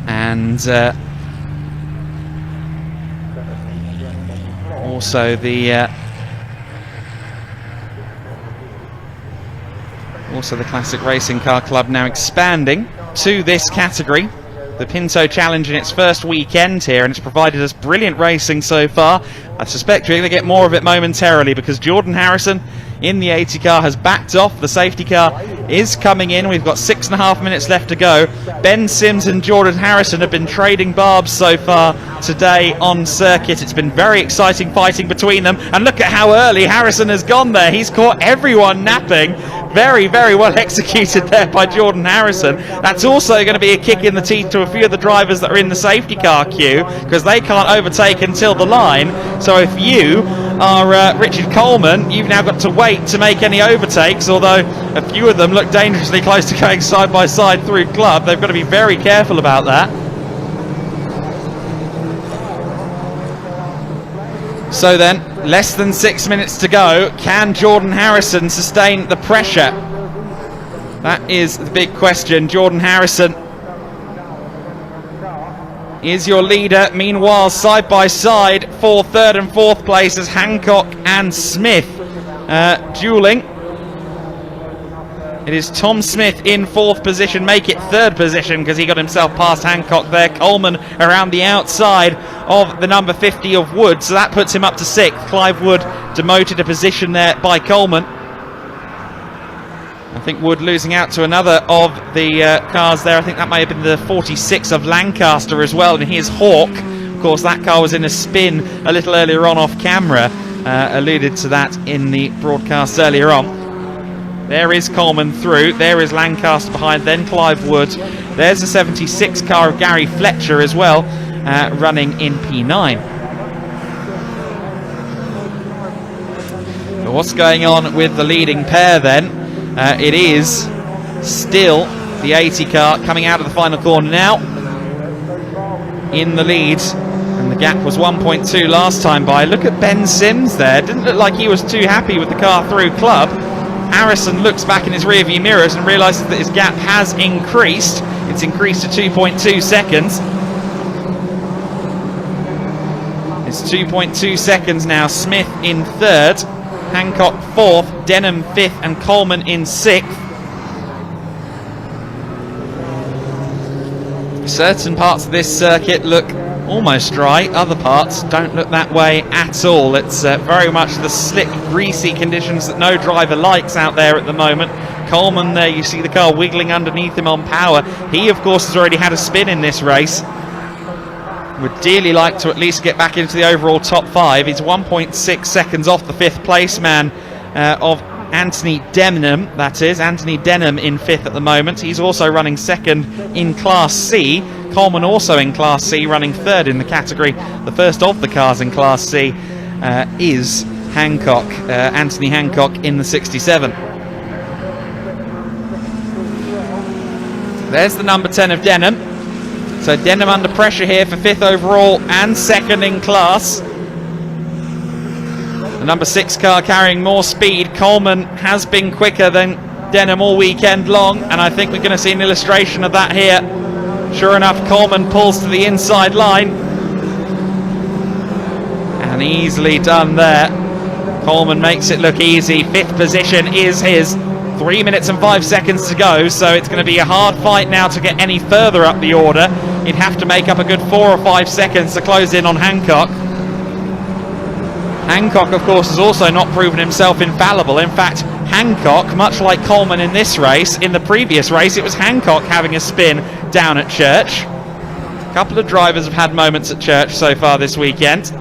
And also the Classic Racing Car Club now expanding to this category. The Pinto Challenge in its first weekend here, and it's provided us brilliant racing so far. I suspect you're going to get more of it momentarily, because Jordan Harrison in the 80 car has backed off. The safety car is coming in. We've got 6.5 minutes left to go. Ben Sims and Jordan Harrison have been trading barbs so far today on circuit. It's been very exciting fighting between them, and look at how early Harrison has gone there. He's caught everyone napping. Very, very well executed there by Jordan Harrison. That's also going to be a kick in the teeth to a few of the drivers that are in the safety car queue, because they can't overtake until the line. So if you are Richard Coleman, you've now got to wait to make any overtakes, although a few of them look dangerously close to going side by side through club. They've got to be very careful about that. So then, less than 6 minutes to go. Can Jordan Harrison sustain the pressure? That is the big question. Jordan Harrison is your leader. Meanwhile, side by side for third and fourth places, Hancock and Smith dueling. It is Tom Smith in fourth position, make it third position because he got himself past Hancock there. Coleman around the outside of the number 50 of Wood, so that puts him up to sixth. Clive Wood demoted a position there by Coleman. I think Wood losing out to another of the cars there. I think that may have been the 46 of Lancaster as well, and here's Hawk. Of course, that car was in a spin a little earlier on off camera. Alluded to that in the broadcast earlier on. There is Coleman through, there is Lancaster behind, then Clive Wood. There's the 76 car of Gary Fletcher as well, running in P9. But what's going on with the leading pair then? It is still the 80 car coming out of the final corner now, in the lead. And the gap was 1.2 last time by. Look at Ben Sims there, didn't look like he was too happy with the car through club. Harrison looks back in his rearview mirrors and realises that his gap has increased. It's increased to 2.2 seconds. It's 2.2 seconds now. Smith in third, Hancock fourth, Denham fifth, and Coleman in sixth. Certain parts of this circuit look almost dry, other parts don't look that way at all. It's very much the slick, greasy conditions that no driver likes out there at the moment. Coleman there, you see the car wiggling underneath him on power. He of course has already had a spin in this race. Would dearly like to at least get back into the overall top five. He's 1.6 seconds off the fifth place man of Anthony Denham, that is. Anthony Denham in fifth at the moment. He's also running second in Class C. Coleman also in Class C, running third in the category. The first of the cars in Class C is Hancock, Anthony Hancock in the 67. There's the number 10 of Denham. So Denham under pressure here for fifth overall and second in class. The number 6 car carrying more speed. Coleman has been quicker than Denham all weekend long, and I think we're going to see an illustration of that here. Sure enough, Coleman pulls to the inside line. And easily done there. Coleman makes it look easy. Fifth position is his. 3 minutes and 5 seconds to go, so it's going to be a hard fight now to get any further up the order. He'd have to make up a good 4 or 5 seconds to close in on Hancock. Hancock, of course, has also not proven himself infallible. In fact, Hancock, much like Coleman in this race, in the previous race, it was Hancock having a spin down at Church. A couple of drivers have had moments at Church so far this weekend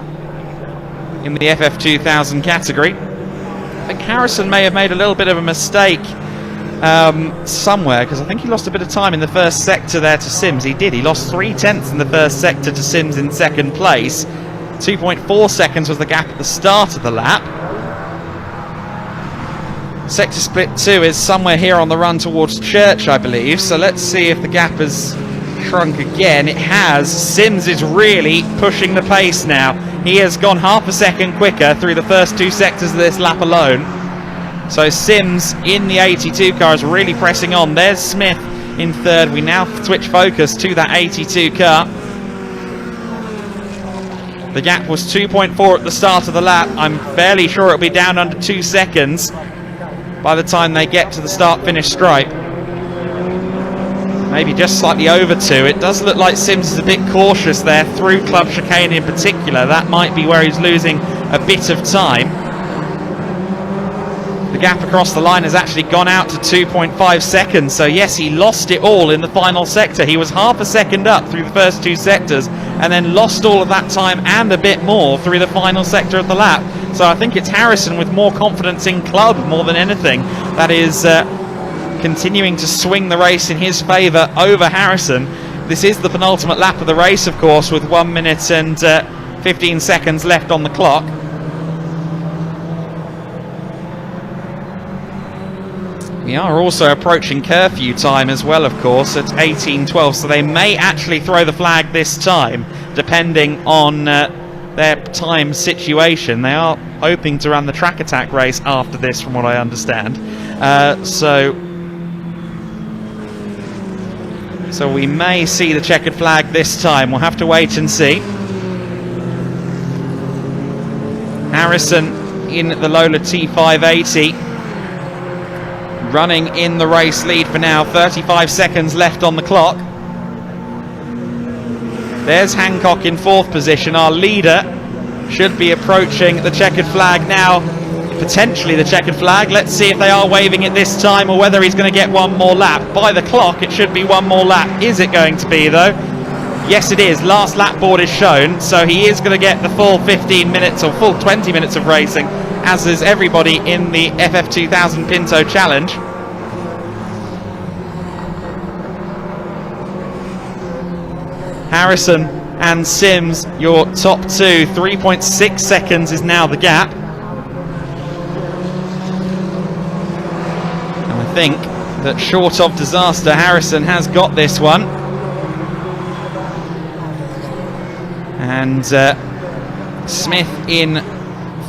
in the FF2000 category. I think Harrison may have made a little bit of a mistake somewhere, because I think he lost a bit of time in the first sector there to Sims. He did. He lost 3/10 in the first sector to Sims in second place. 2.4 seconds was the gap at the start of the lap. Sector split 2 is somewhere here on the run towards Church, I believe. So let's see if the gap has shrunk again. It has. Sims is really pushing the pace now. He has gone half a second quicker through the first 2 sectors of this lap alone. So Sims in the 82 car is really pressing on. There's Smith in third. We now switch focus to that 82 car. The gap was 2.4 at the start of the lap. I'm fairly sure it'll be down under 2 seconds by the time they get to the start-finish stripe. Maybe just slightly over 2. It does look like Sims is a bit cautious there through club chicane in particular. That might be where he's losing a bit of time. The gap across the line has actually gone out to 2.5 seconds. So yes, he lost it all in the final sector. He was half a second up through the first 2 sectors and then lost all of that time and a bit more through the final sector of the lap. So I think it's Harrison with more confidence in club more than anything that is continuing to swing the race in his favour over Harrison. This is the penultimate lap of the race, of course, with 1 minute and 15 seconds left on the clock. We are also approaching curfew time as well, of course, at 18:12, so they may actually throw the flag this time, depending on their time situation. They are hoping to run the track attack race after this, from what I understand. So we may see the checkered flag this time. We'll have to wait and see. Harrison in the Lola T580. Running in the race lead for now, 35 seconds left on the clock. There's Hancock in 4th position. Our leader should be approaching the checkered flag now, potentially the checkered flag. Let's see if they are waving it this time or whether he's going to get one more lap. By the clock, it should be one more lap. Is it going to be, though? Yes, it is. Last lap board is shown, so he is going to get the full 15 minutes or full 20 minutes of racing, as is everybody in the FF2000 Pinto Challenge. Harrison and Sims, your top two. 3.6 seconds is now the gap. And I think that short of disaster, Harrison has got this one. And Smith in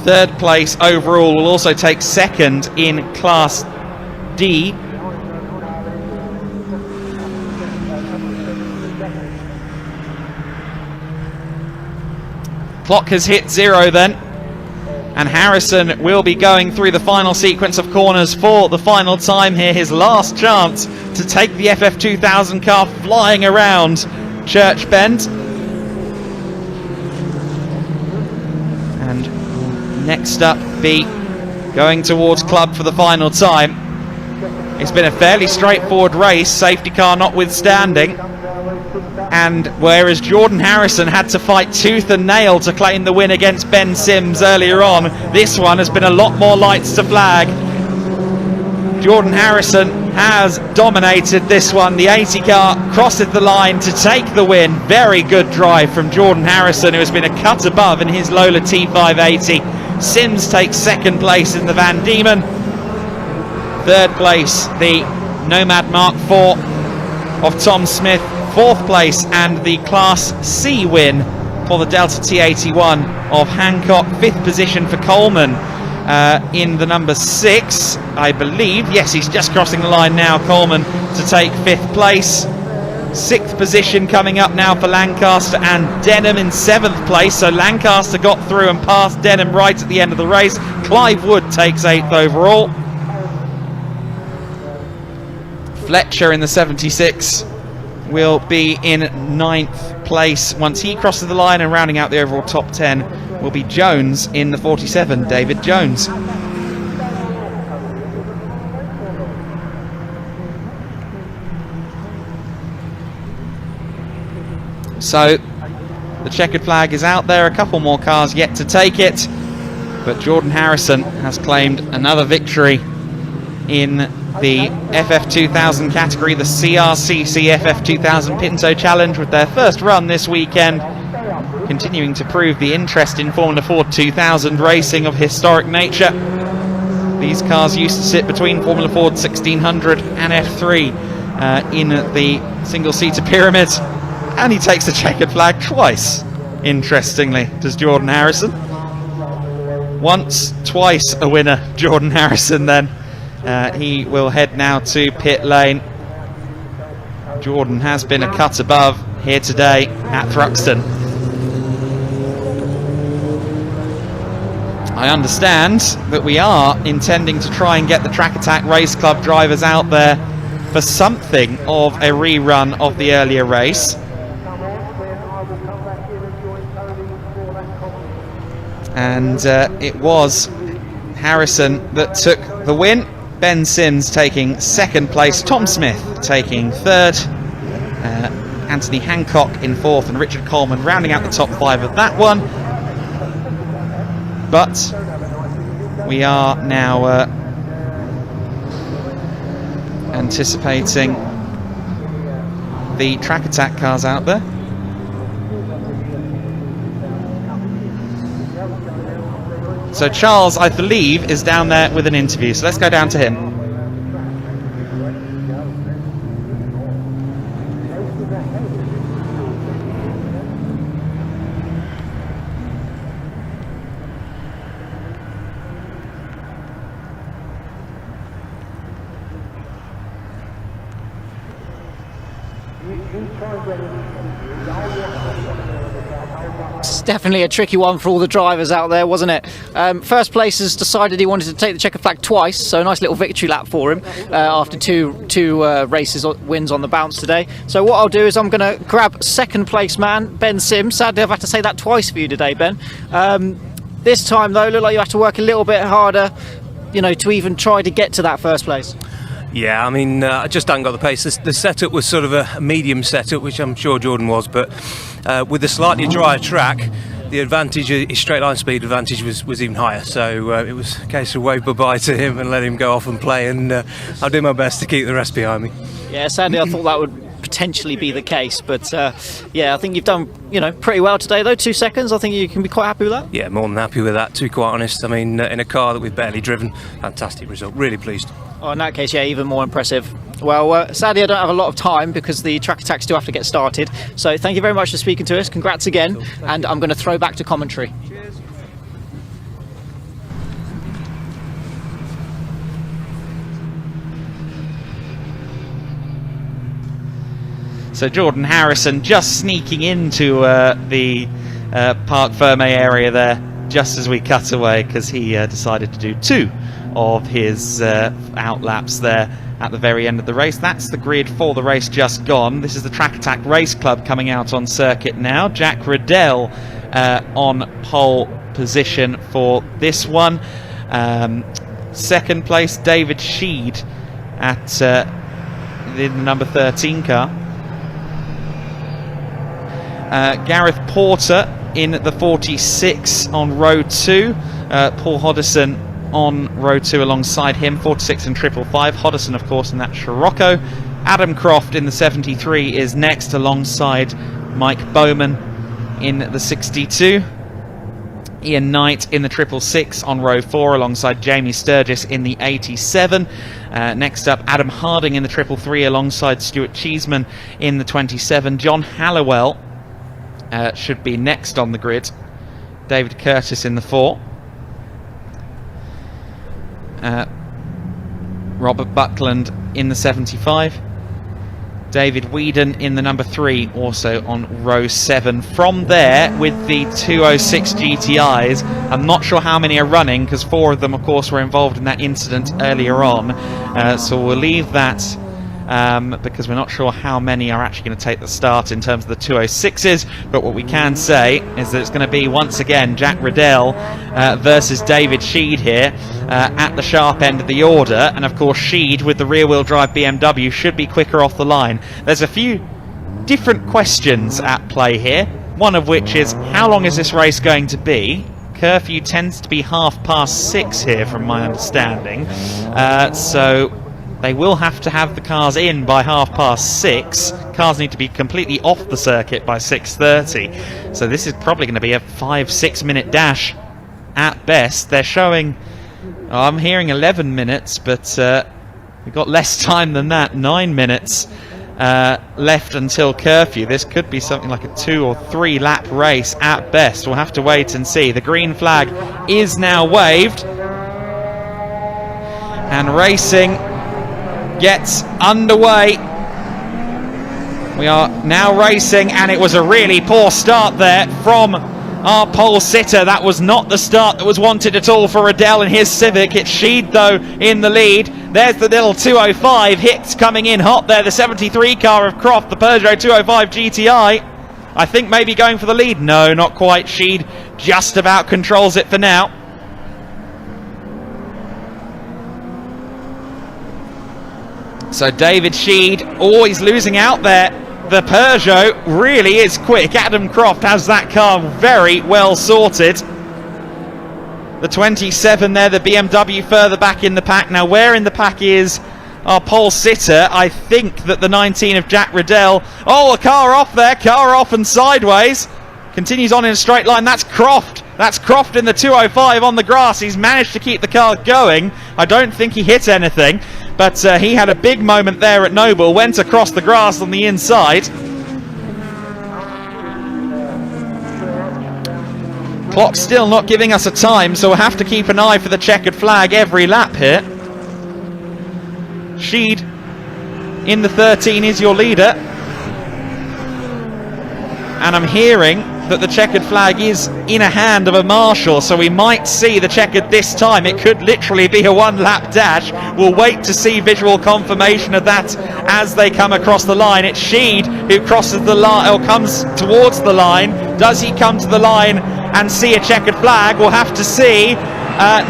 3rd place overall will also take 2nd in Class D. Clock has hit 0 then, and Harrison will be going through the final sequence of corners for the final time here. His last chance to take the FF2000 car flying around Church Bend. And next up be going towards club for the final time. It's been a fairly straightforward race, safety car notwithstanding. And whereas Jordan Harrison had to fight tooth and nail to claim the win against Ben Sims earlier on, this one has been a lot more lights to flag. Jordan Harrison has dominated this one. The 80 car crosses the line to take the win. Very good drive from Jordan Harrison, who has been a cut above in his Lola T580. Sims takes 2nd place in the Van Diemen. 3rd place, the Nomad Mark IV of Tom Smith. 4th place and the Class C win for the Delta T81 of Hancock. 5th position for Coleman in the number 6, I believe. Yes, he's just crossing the line now, Coleman, to take 5th place. 6th position coming up now for Lancaster and Denham in 7th place. So Lancaster got through and passed Denham right at the end of the race. Clive Wood takes 8th overall. Fletcher in the 76 will be in 9th place once he crosses the line, and rounding out the overall top 10 will be Jones in the 47, David Jones. So the checkered flag is out there, a couple more cars yet to take it, but Jordan Harrison has claimed another victory in the FF2000 category, the CRCC FF2000 Pinto Challenge, with their first run this weekend, continuing to prove the interest in Formula Ford 2000 racing of historic nature. These cars used to sit between Formula Ford 1600 and F3 in the single-seater pyramid, and he takes the checkered flag twice, interestingly, does Jordan Harrison. Once, twice a winner, Jordan Harrison then. He will head now to pit lane. Jordan has been a cut above here today at Thruxton. I understand that we are intending to try and get the Track Attack Race Club drivers out there for something of a rerun of the earlier race. And it was Harrison that took the win. Ben Sims taking second place, Tom Smith taking third, Anthony Hancock in fourth, and Richard Coleman rounding out the top 5 of that one. But we are now anticipating the track attack cars out there. So Charles, I believe, is down there with an interview, so let's go down to him. It's definitely a tricky one for all the drivers out there, wasn't it? First place has decided he wanted to take the checker flag twice, so a nice little victory lap for him after two races wins on the bounce today. So what I'll do is I'm going to grab second place man Ben Sims. Sadly, I've had to say that twice for you today, Ben. This time though, look like you have to work a little bit harder, you know, to even try to get to that first place. Yeah, I mean, I just haven't got the pace. The setup was sort of a medium setup, which I'm sure Jordan was, but with a slightly drier track, the advantage, his straight line speed advantage was even higher. So it was a case of wave bye-bye to him and let him go off and play, and I'll do my best to keep the rest behind me. Yeah, sadly I thought that would potentially be the case, but yeah, I think you've done, you know, pretty well today though. 2 seconds, I think you can be quite happy with that. Yeah, more than happy with that, to be quite honest. I mean, in a car that we've barely driven, fantastic result, really pleased. Oh, in that case, yeah, even more impressive. Well, sadly I don't have a lot of time because the track attacks do have to get started, so thank you very much for speaking to us, congrats again, and I'm going to throw back to commentary. Cheers. So Jordan Harrison just sneaking into the Parc Ferme area there just as we cut away, because he decided to do 2 of his outlaps there at the very end of the race. That's the grid for the race just gone. This is the Track Attack Race Club coming out on circuit now. Jack Riddell on pole position for this one. Second place, David Sheed at the number 13 car. Gareth Porter in the 46 on row 2. Paul Hodderson on row 2 alongside him, 46 and 555. Hodderson, of course, in that Scirocco. Adam Croft in the 73 is next alongside Mike Bowman in the 62. Ian Knight in the 666 on row 4 alongside Jamie Sturgis in the 87. Next up, Adam Harding in the 333 alongside Stuart Cheeseman in the 27. John Hallowell should be next on the grid. David Curtis in the 4. Robert Buckland in the 75. David Whedon in the number 3, also on row 7. From there, with the 206 GTIs, I'm not sure how many are running, because 4 of them, of course, were involved in that incident earlier on. So we'll leave that because we're not sure how many are actually going to take the start in terms of the 206s. But what we can say is that it's going to be, once again, Jack Riddell versus David Sheed here at the sharp end of the order. And of course, Sheed with the rear-wheel drive BMW should be quicker off the line. There's a few different questions at play here, one of which is, how long is this race going to be? Curfew tends to be 6:30 here, from my understanding. So they will have to have the cars in by 6:30. Cars need to be completely off the circuit by 6:30. So this is probably going to be a 5-6 minute dash at best. They're showing, I'm hearing 11 minutes, but we've got less time than that, 9 minutes left until curfew. This could be something like a 2 or 3 lap race at best. We'll have to wait and see. The green flag is now waved, and racing gets underway. We are now racing, and it was a really poor start there from our pole sitter. That was not the start that was wanted at all for Riddell and his Civic. It's Sheed, though, in the lead. There's the little 205 hits coming in hot there. The 73 car of Croft, the Peugeot 205 GTI. I think maybe going for the lead. No, not quite. Sheed just about controls it for now. So David Sheed always losing out there. The Peugeot really is quick. Adam Croft has that car very well sorted. The 27 there, the BMW further back in the pack. Now where in the pack is our pole sitter? I think that the 19 of Jack Riddell. Oh, a car off there, car off and sideways. Continues on in a straight line. That's Croft. That's Croft in the 205 on the grass. He's managed to keep the car going. I don't think he hit anything, but he had a big moment there at Noble. Went across the grass on the inside. Clock's still not giving us a time, so we'll have to keep an eye for the checkered flag every lap here. Sheed in the 13 is your leader. And I'm hearing that the checkered flag is in a hand of a marshal, so we might see the checkered this time. It could literally be a one-lap dash. We'll wait to see visual confirmation of that as they come across the line. It's Sheed who crosses the line, or comes towards the line. Does he come to the line and see a checkered flag? We'll have to see.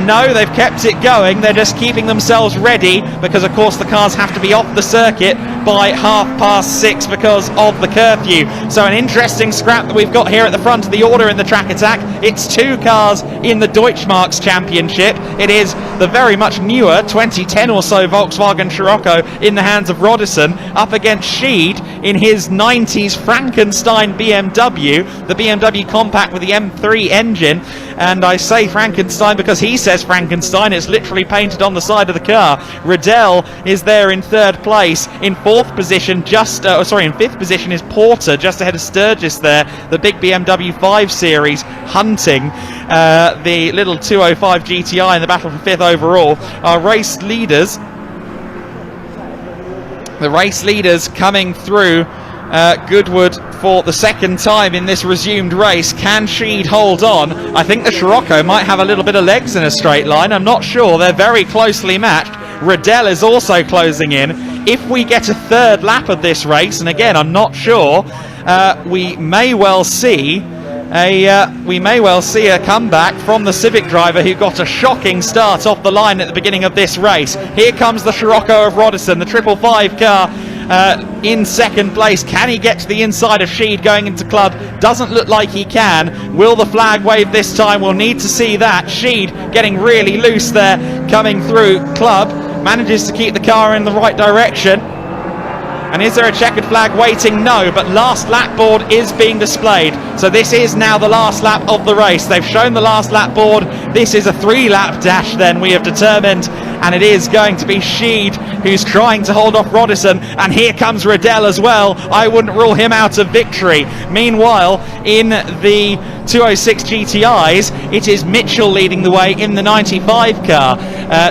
No, they've kept it going. They're just keeping themselves ready because, of course, the cars have to be off the circuit by 6:30 because of the curfew. So an interesting scrap that we've got here at the front of the order in the track attack. It's 2 cars in the Deutschmarks Championship. It is the very much newer 2010 or so Volkswagen Scirocco in the hands of Rodison up against Sheed in his 90s Frankenstein BMW, the BMW Compact with the M3 engine. And I say Frankenstein because he says Frankenstein. It's literally painted on the side of the car. Riddell is there in 3rd place. In 4th position, in 5th position is Porter, just ahead of Sturgis there. The big BMW 5 Series hunting the little 205 GTI in the battle for 5th overall. Our race leaders, coming through Goodwood for the 2nd time in this resumed race. Can Sheed hold on? I think the Scirocco might have a little bit of legs in a straight line. I'm not sure. They're very closely matched. Riddell is also closing in. If we get a 3rd lap of this race, and again, I'm not sure, we may well see a comeback from the Civic driver who got a shocking start off the line at the beginning of this race. Here comes the Scirocco of Rodison, the 555 car. In 2nd place. Can he get to the inside of Sheed going into club? Doesn't look like he can. Will the flag wave this time? We'll need to see that. Sheed getting really loose there coming through club. Manages to keep the car in the right direction. And is there a checkered flag waiting? No, but last lap board is being displayed. So this is now the last lap of the race. They've shown the last lap board. This is a 3-lap dash then, we have determined. And it is going to be Sheed who's trying to hold off Rodison. And here comes Riddell as well. I wouldn't rule him out of victory. Meanwhile, in the 206 GTIs, it is Mitchell leading the way in the 95 car.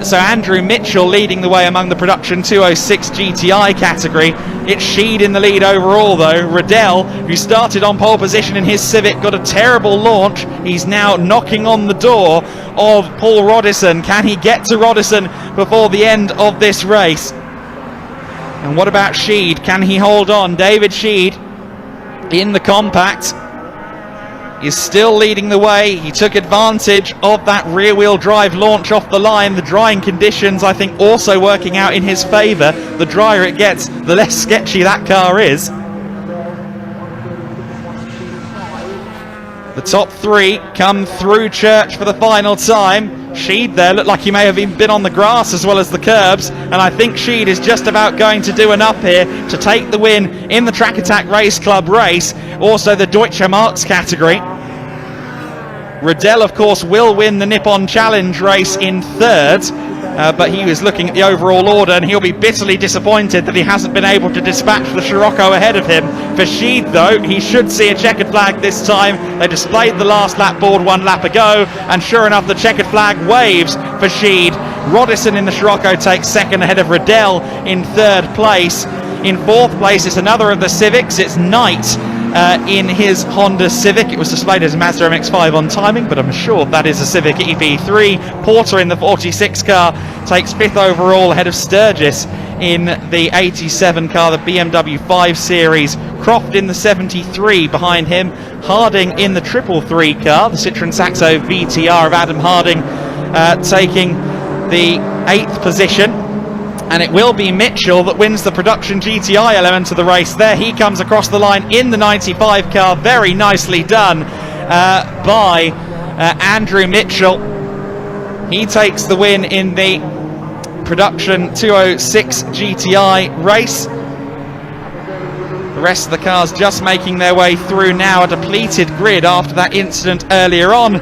So Andrew Mitchell leading the way among the production 206 GTI category. It's Sheed in the lead overall though. Riddell, who started on pole position in his Civic, got a terrible launch. He's now knocking on the door of Paul Rodison. Can he get to Rodison before the end of this race? And what about Sheed? Can he hold on? David Sheed in the compact is still leading the way. He took advantage of that rear-wheel drive launch off the line. The drying conditions, I think, also working out in his favour. The drier it gets, the less sketchy that car is. The top 3 come through church for the final time. Sheed there looked like he may have even been on the grass as well as the curbs, and I think Sheed is just about going to do enough here to take the win in the Track Attack Race Club race, also the Deutsche Marks category. Riddell, of course, will win the Nippon Challenge race in 3rd, but he was looking at the overall order and he'll be bitterly disappointed that he hasn't been able to dispatch the Scirocco ahead of him. For Sheed, though, he should see a checkered flag this time. They displayed the last lap board 1 lap ago, and sure enough, the checkered flag waves for Sheed. Rodison in the Scirocco takes 2nd ahead of Riddell in 3rd place. In 4th place, it's another of the Civics. It's Knight in his Honda Civic. It was displayed as a Mazda MX-5 on timing, but I'm sure that is a Civic EV3. Porter in the 46 car takes 5th overall ahead of Sturgis in the 87 car, the BMW 5 Series. Croft in the 73 behind him. Harding in the 333 car, the Citroen Saxo VTR of Adam Harding taking the 8th position. And it will be Mitchell that wins the production GTI element of the race there. He comes across the line in the 95 car. Very nicely done by Andrew Mitchell. He takes the win in the production 206 GTI race. The rest of the cars just making their way through now, a depleted grid after that incident earlier on.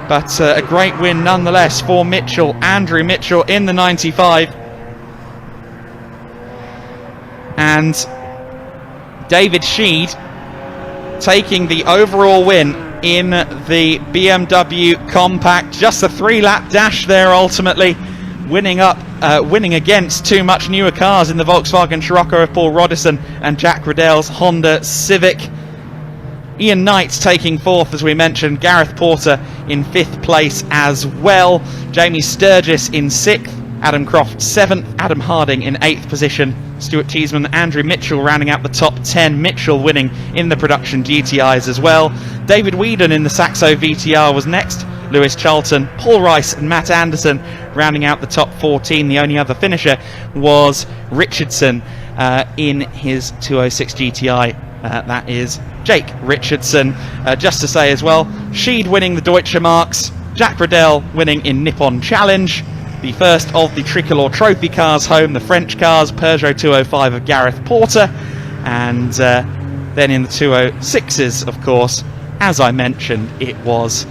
But a great win nonetheless for Mitchell, Andrew Mitchell in the 95. And David Sheed taking the overall win in the BMW Compact. Just a 3-lap dash there ultimately, winning against two much newer cars in the Volkswagen Scirocco of Paul Roddison and Jack Riddell's Honda Civic. Ian Knight taking fourth, as we mentioned. Gareth Porter in fifth place as well. Jamie Sturgis in sixth. Adam Croft seventh. Adam Harding in eighth position. Stuart Cheeseman, Andrew Mitchell rounding out the top 10. Mitchell winning in the production GTIs as well. David Whedon in the Saxo VTR was next. Lewis Charlton, Paul Rice and Matt Anderson rounding out the top 14. The only other finisher was Richardson in his 206 GTI. That is Jake Richardson. Just to say as well, Sheed winning the Deutsche Marks, Jack Riddell winning in Nippon Challenge. The first of the Tricolor Trophy cars home, the French cars, Peugeot 205 of Gareth Porter. And then in the 206s, of course, as I mentioned, it was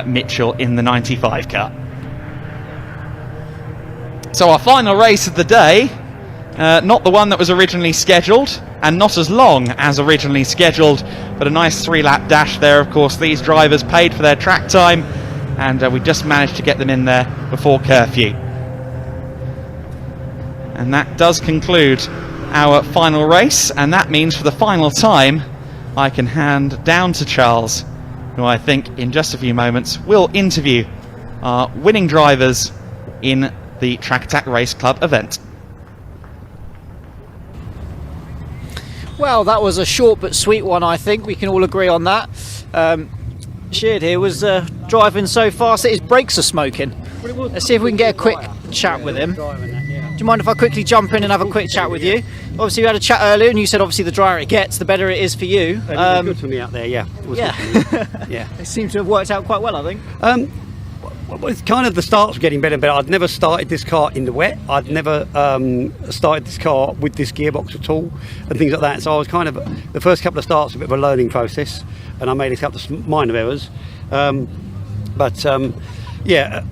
Mitchell in the 95 car. So our final race of the day, not the one that was originally scheduled, and not as long as originally scheduled, but a nice 3-lap dash there. Of course, these drivers paid for their track time, and we just managed to get them in there before curfew. And that does conclude our final race, and that means for the final time I can hand down to Charles, who I think in just a few moments will interview our winning drivers in the Track Attack Race Club event. Well, that was a short but sweet one, I think. We can all agree on that. Sheard here was driving so fast that his brakes are smoking. Let's see if we can get a quick chat with him. Do you mind if I quickly jump in and have a quick chat with you? Obviously, we had a chat earlier, and you said obviously the drier it gets, the better it is for you. It was good for me out there, yeah. It was good for me. Yeah. It seems to have worked out quite well, I think. Well, it's kind of the starts were getting better and better. I'd never started this car in the wet. I'd never started this car with this gearbox at all and things like that. So I was kind of, the first couple of starts, a bit of a learning process, and I made a couple of minor errors. Yeah,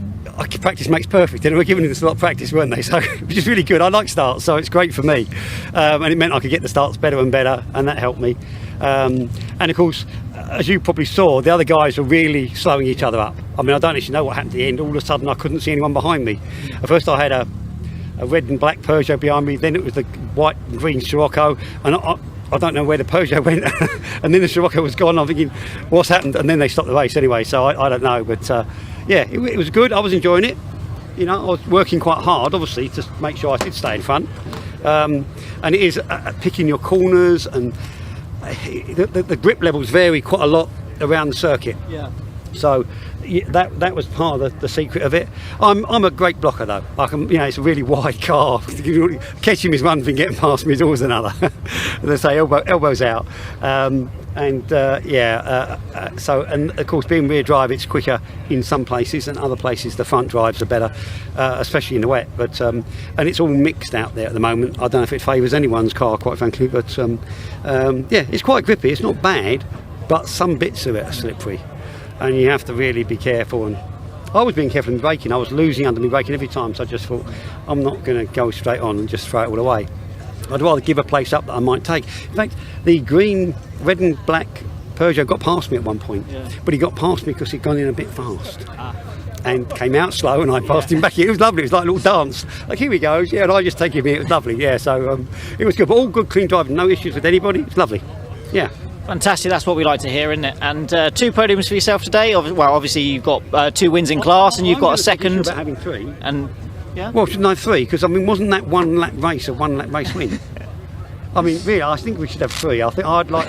practice makes perfect. They were giving us a lot of practice, weren't they? So, which is really good. I like starts, so it's great for me. And it meant I could get the starts better and better, and that helped me. And of course, as you probably saw, the other guys were really slowing each other up. I mean, I don't actually know what happened at the end. All of a sudden, I couldn't see anyone behind me. At first, I had a red and black Peugeot behind me. Then it was the white and green Scirocco, and I don't know where the Peugeot went. And then the Scirocco was gone. I'm thinking, what's happened? And then they stopped the race anyway. So I don't know, but yeah, it was good. I was enjoying it. You know, I was working quite hard, obviously, to make sure I did stay in front. And it is picking your corners, and the grip levels vary quite a lot around the circuit. Yeah. So that was part of the secret of it. I'm a great blocker though. I can, you know, it's a really wide car. Catching me is one thing, getting past me is always another. They say elbows out. So, and of course, being rear drive, it's quicker in some places, and other places the front drives are better, especially in the wet. But and it's all mixed out there at the moment. I don't know if it favours anyone's car, quite frankly. But yeah, it's quite grippy. It's not bad, but some bits of it are slippery, and you have to really be careful. And I was being careful in braking. I was losing under me braking every time, so I just thought I'm not going to go straight on and just throw it all away. I'd rather give a place up that I might take. In fact, the red and black Peugeot got past me at one point, but he got past me because he'd gone in a bit fast and came out slow, and I passed him back. It was lovely. It was like a little dance. Like, here he goes, yeah, and I just take him in. It was lovely, yeah. So it was good, but all good, clean driving, no issues with anybody. It's lovely, yeah. Fantastic, that's what we like to hear, isn't it? And 2 podiums for yourself today. Well, obviously you've got 2 wins in class, and you've got a second. About having 3. And yeah. Well, shouldn't I have 3? Because I mean, wasn't that 1 lap race a 1 lap race win? I mean, really, I think we should have 3. I think I'd like.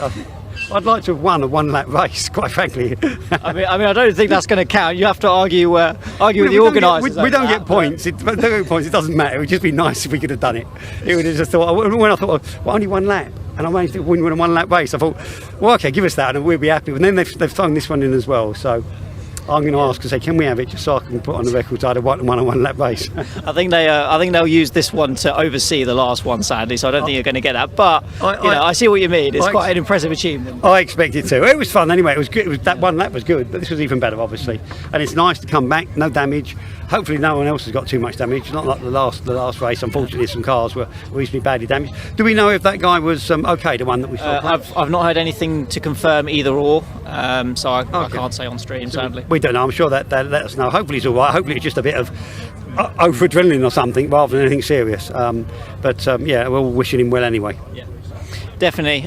I'd like to have won a one-lap race, quite frankly. I mean, I don't think that's going to count. You have to argue with the organisers. We don't get points. It doesn't matter. It would just be nice if we could have done it. It would have just thought, when I thought, well, only one lap, and I managed to win a one-lap race, I thought, well, okay, give us that, and we'll be happy. And then they've thrown this one in as well, so I'm going to ask and say, can we have it just so I can put on the record that I won a one-lap race? I think they'll use this one to oversee the last one, sadly. So I don't think you're going to get that. But I see what you mean. It's quite an impressive achievement. I expected to. It was fun anyway. It was good. That one lap was good, but this was even better, obviously. And it's nice to come back. No damage. Hopefully, no one else has got too much damage. Not like the last race. Unfortunately, some cars were reasonably badly damaged. Do we know if that guy was okay? The one that we saw. I've not heard anything to confirm either or. So I can't say on stream, sadly. We don't know. I'm sure that they'll let us know. Hopefully it's all right. Hopefully it's just a bit of over adrenaline or something rather than anything serious. But we're all wishing him well anyway. Yeah. Definitely,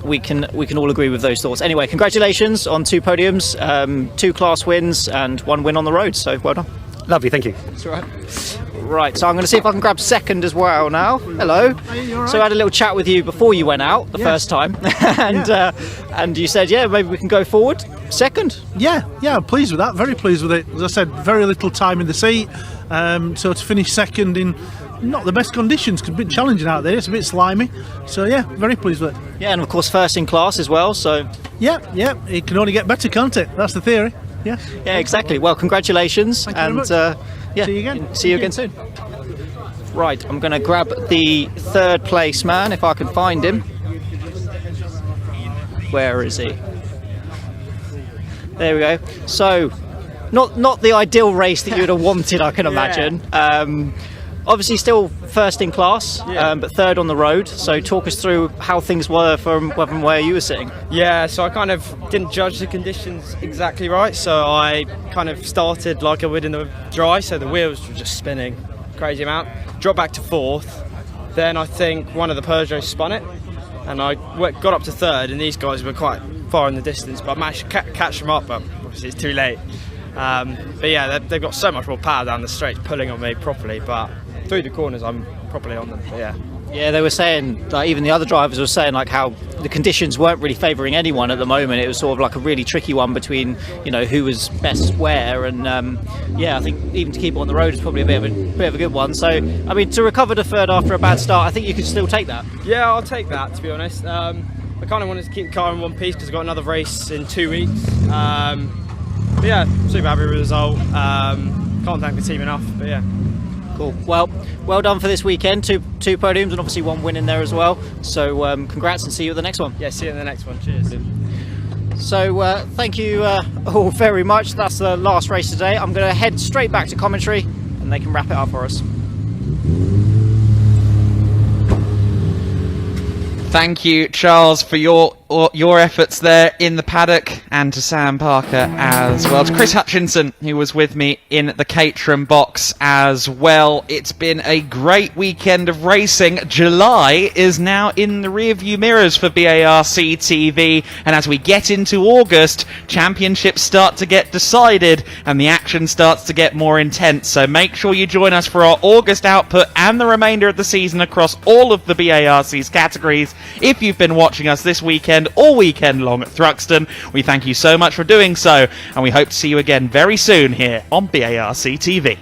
we can all agree with those thoughts. Anyway, congratulations on 2 podiums, 2 class wins, and 1 win on the road. So well done. Lovely, thank you. That's all right. Right, so I'm going to see if I can grab second as well now. Hello. So I had a little chat with you before you went out the first time, and you said, maybe we can go forward. Second. Yeah, I'm pleased with that. Very pleased with it. As I said, very little time in the seat. So to finish second in not the best conditions, it's a bit challenging out there. It's a bit slimy. So yeah, very pleased with it. Yeah, and of course first in class as well. So yeah, it can only get better, can't it? That's the theory. Yeah, exactly. Well, congratulations. Thank you very much. See you again. See you again soon. Right, I'm going to grab the 3rd place man if I can find him. Where is he? There we go. So, not the ideal race that you would have wanted, I can imagine. Obviously still first in class, but 3rd on the road. So talk us through how things were from where you were sitting. Yeah, so I kind of didn't judge the conditions exactly right. So I kind of started like I would in the dry, so the wheels were just spinning crazy amount. Dropped back to 4th. Then I think one of the Peugeots spun it, and I got up to 3rd, and these guys were quite far in the distance, but I managed to catch them up, but obviously it's too late. But yeah, they've got so much more power down the straight, pulling on me properly, but through the corners I'm properly on them. But yeah, they were saying, like, even the other drivers were saying, like, how the conditions weren't really favouring anyone at the moment. It was sort of like a really tricky one between, who was best where, and I think even to keep it on the road is probably a bit of a good one. So I mean, to recover the 3rd after a bad start, I think you could still take that. Yeah, I'll take that, to be honest. I kind of wanted to keep the car in one piece because I've got another race in 2 weeks. But yeah, super happy with the result. Can't thank the team enough, but yeah. Cool. Well done for this weekend. Two podiums and obviously 1 win in there as well. So congrats and see you at the next one. Yeah, see you in the next one. Cheers. So thank you all very much. That's the last race today. I'm going to head straight back to commentary and they can wrap it up for us. Thank you, Charles, for your efforts there in the paddock, and to Sam Parker as well. To Chris Hutchinson, who was with me in the Caterham box as well. It's been a great weekend of racing. July is now in the rearview mirrors for BARC TV, and as we get into August, championships start to get decided and the action starts to get more intense. So make sure you join us for our August output and the remainder of the season across all of the BARC's categories. If you've been watching us this weekend, all weekend long at Thruxton, we thank you so much for doing so, and we hope to see you again very soon here on BARC TV.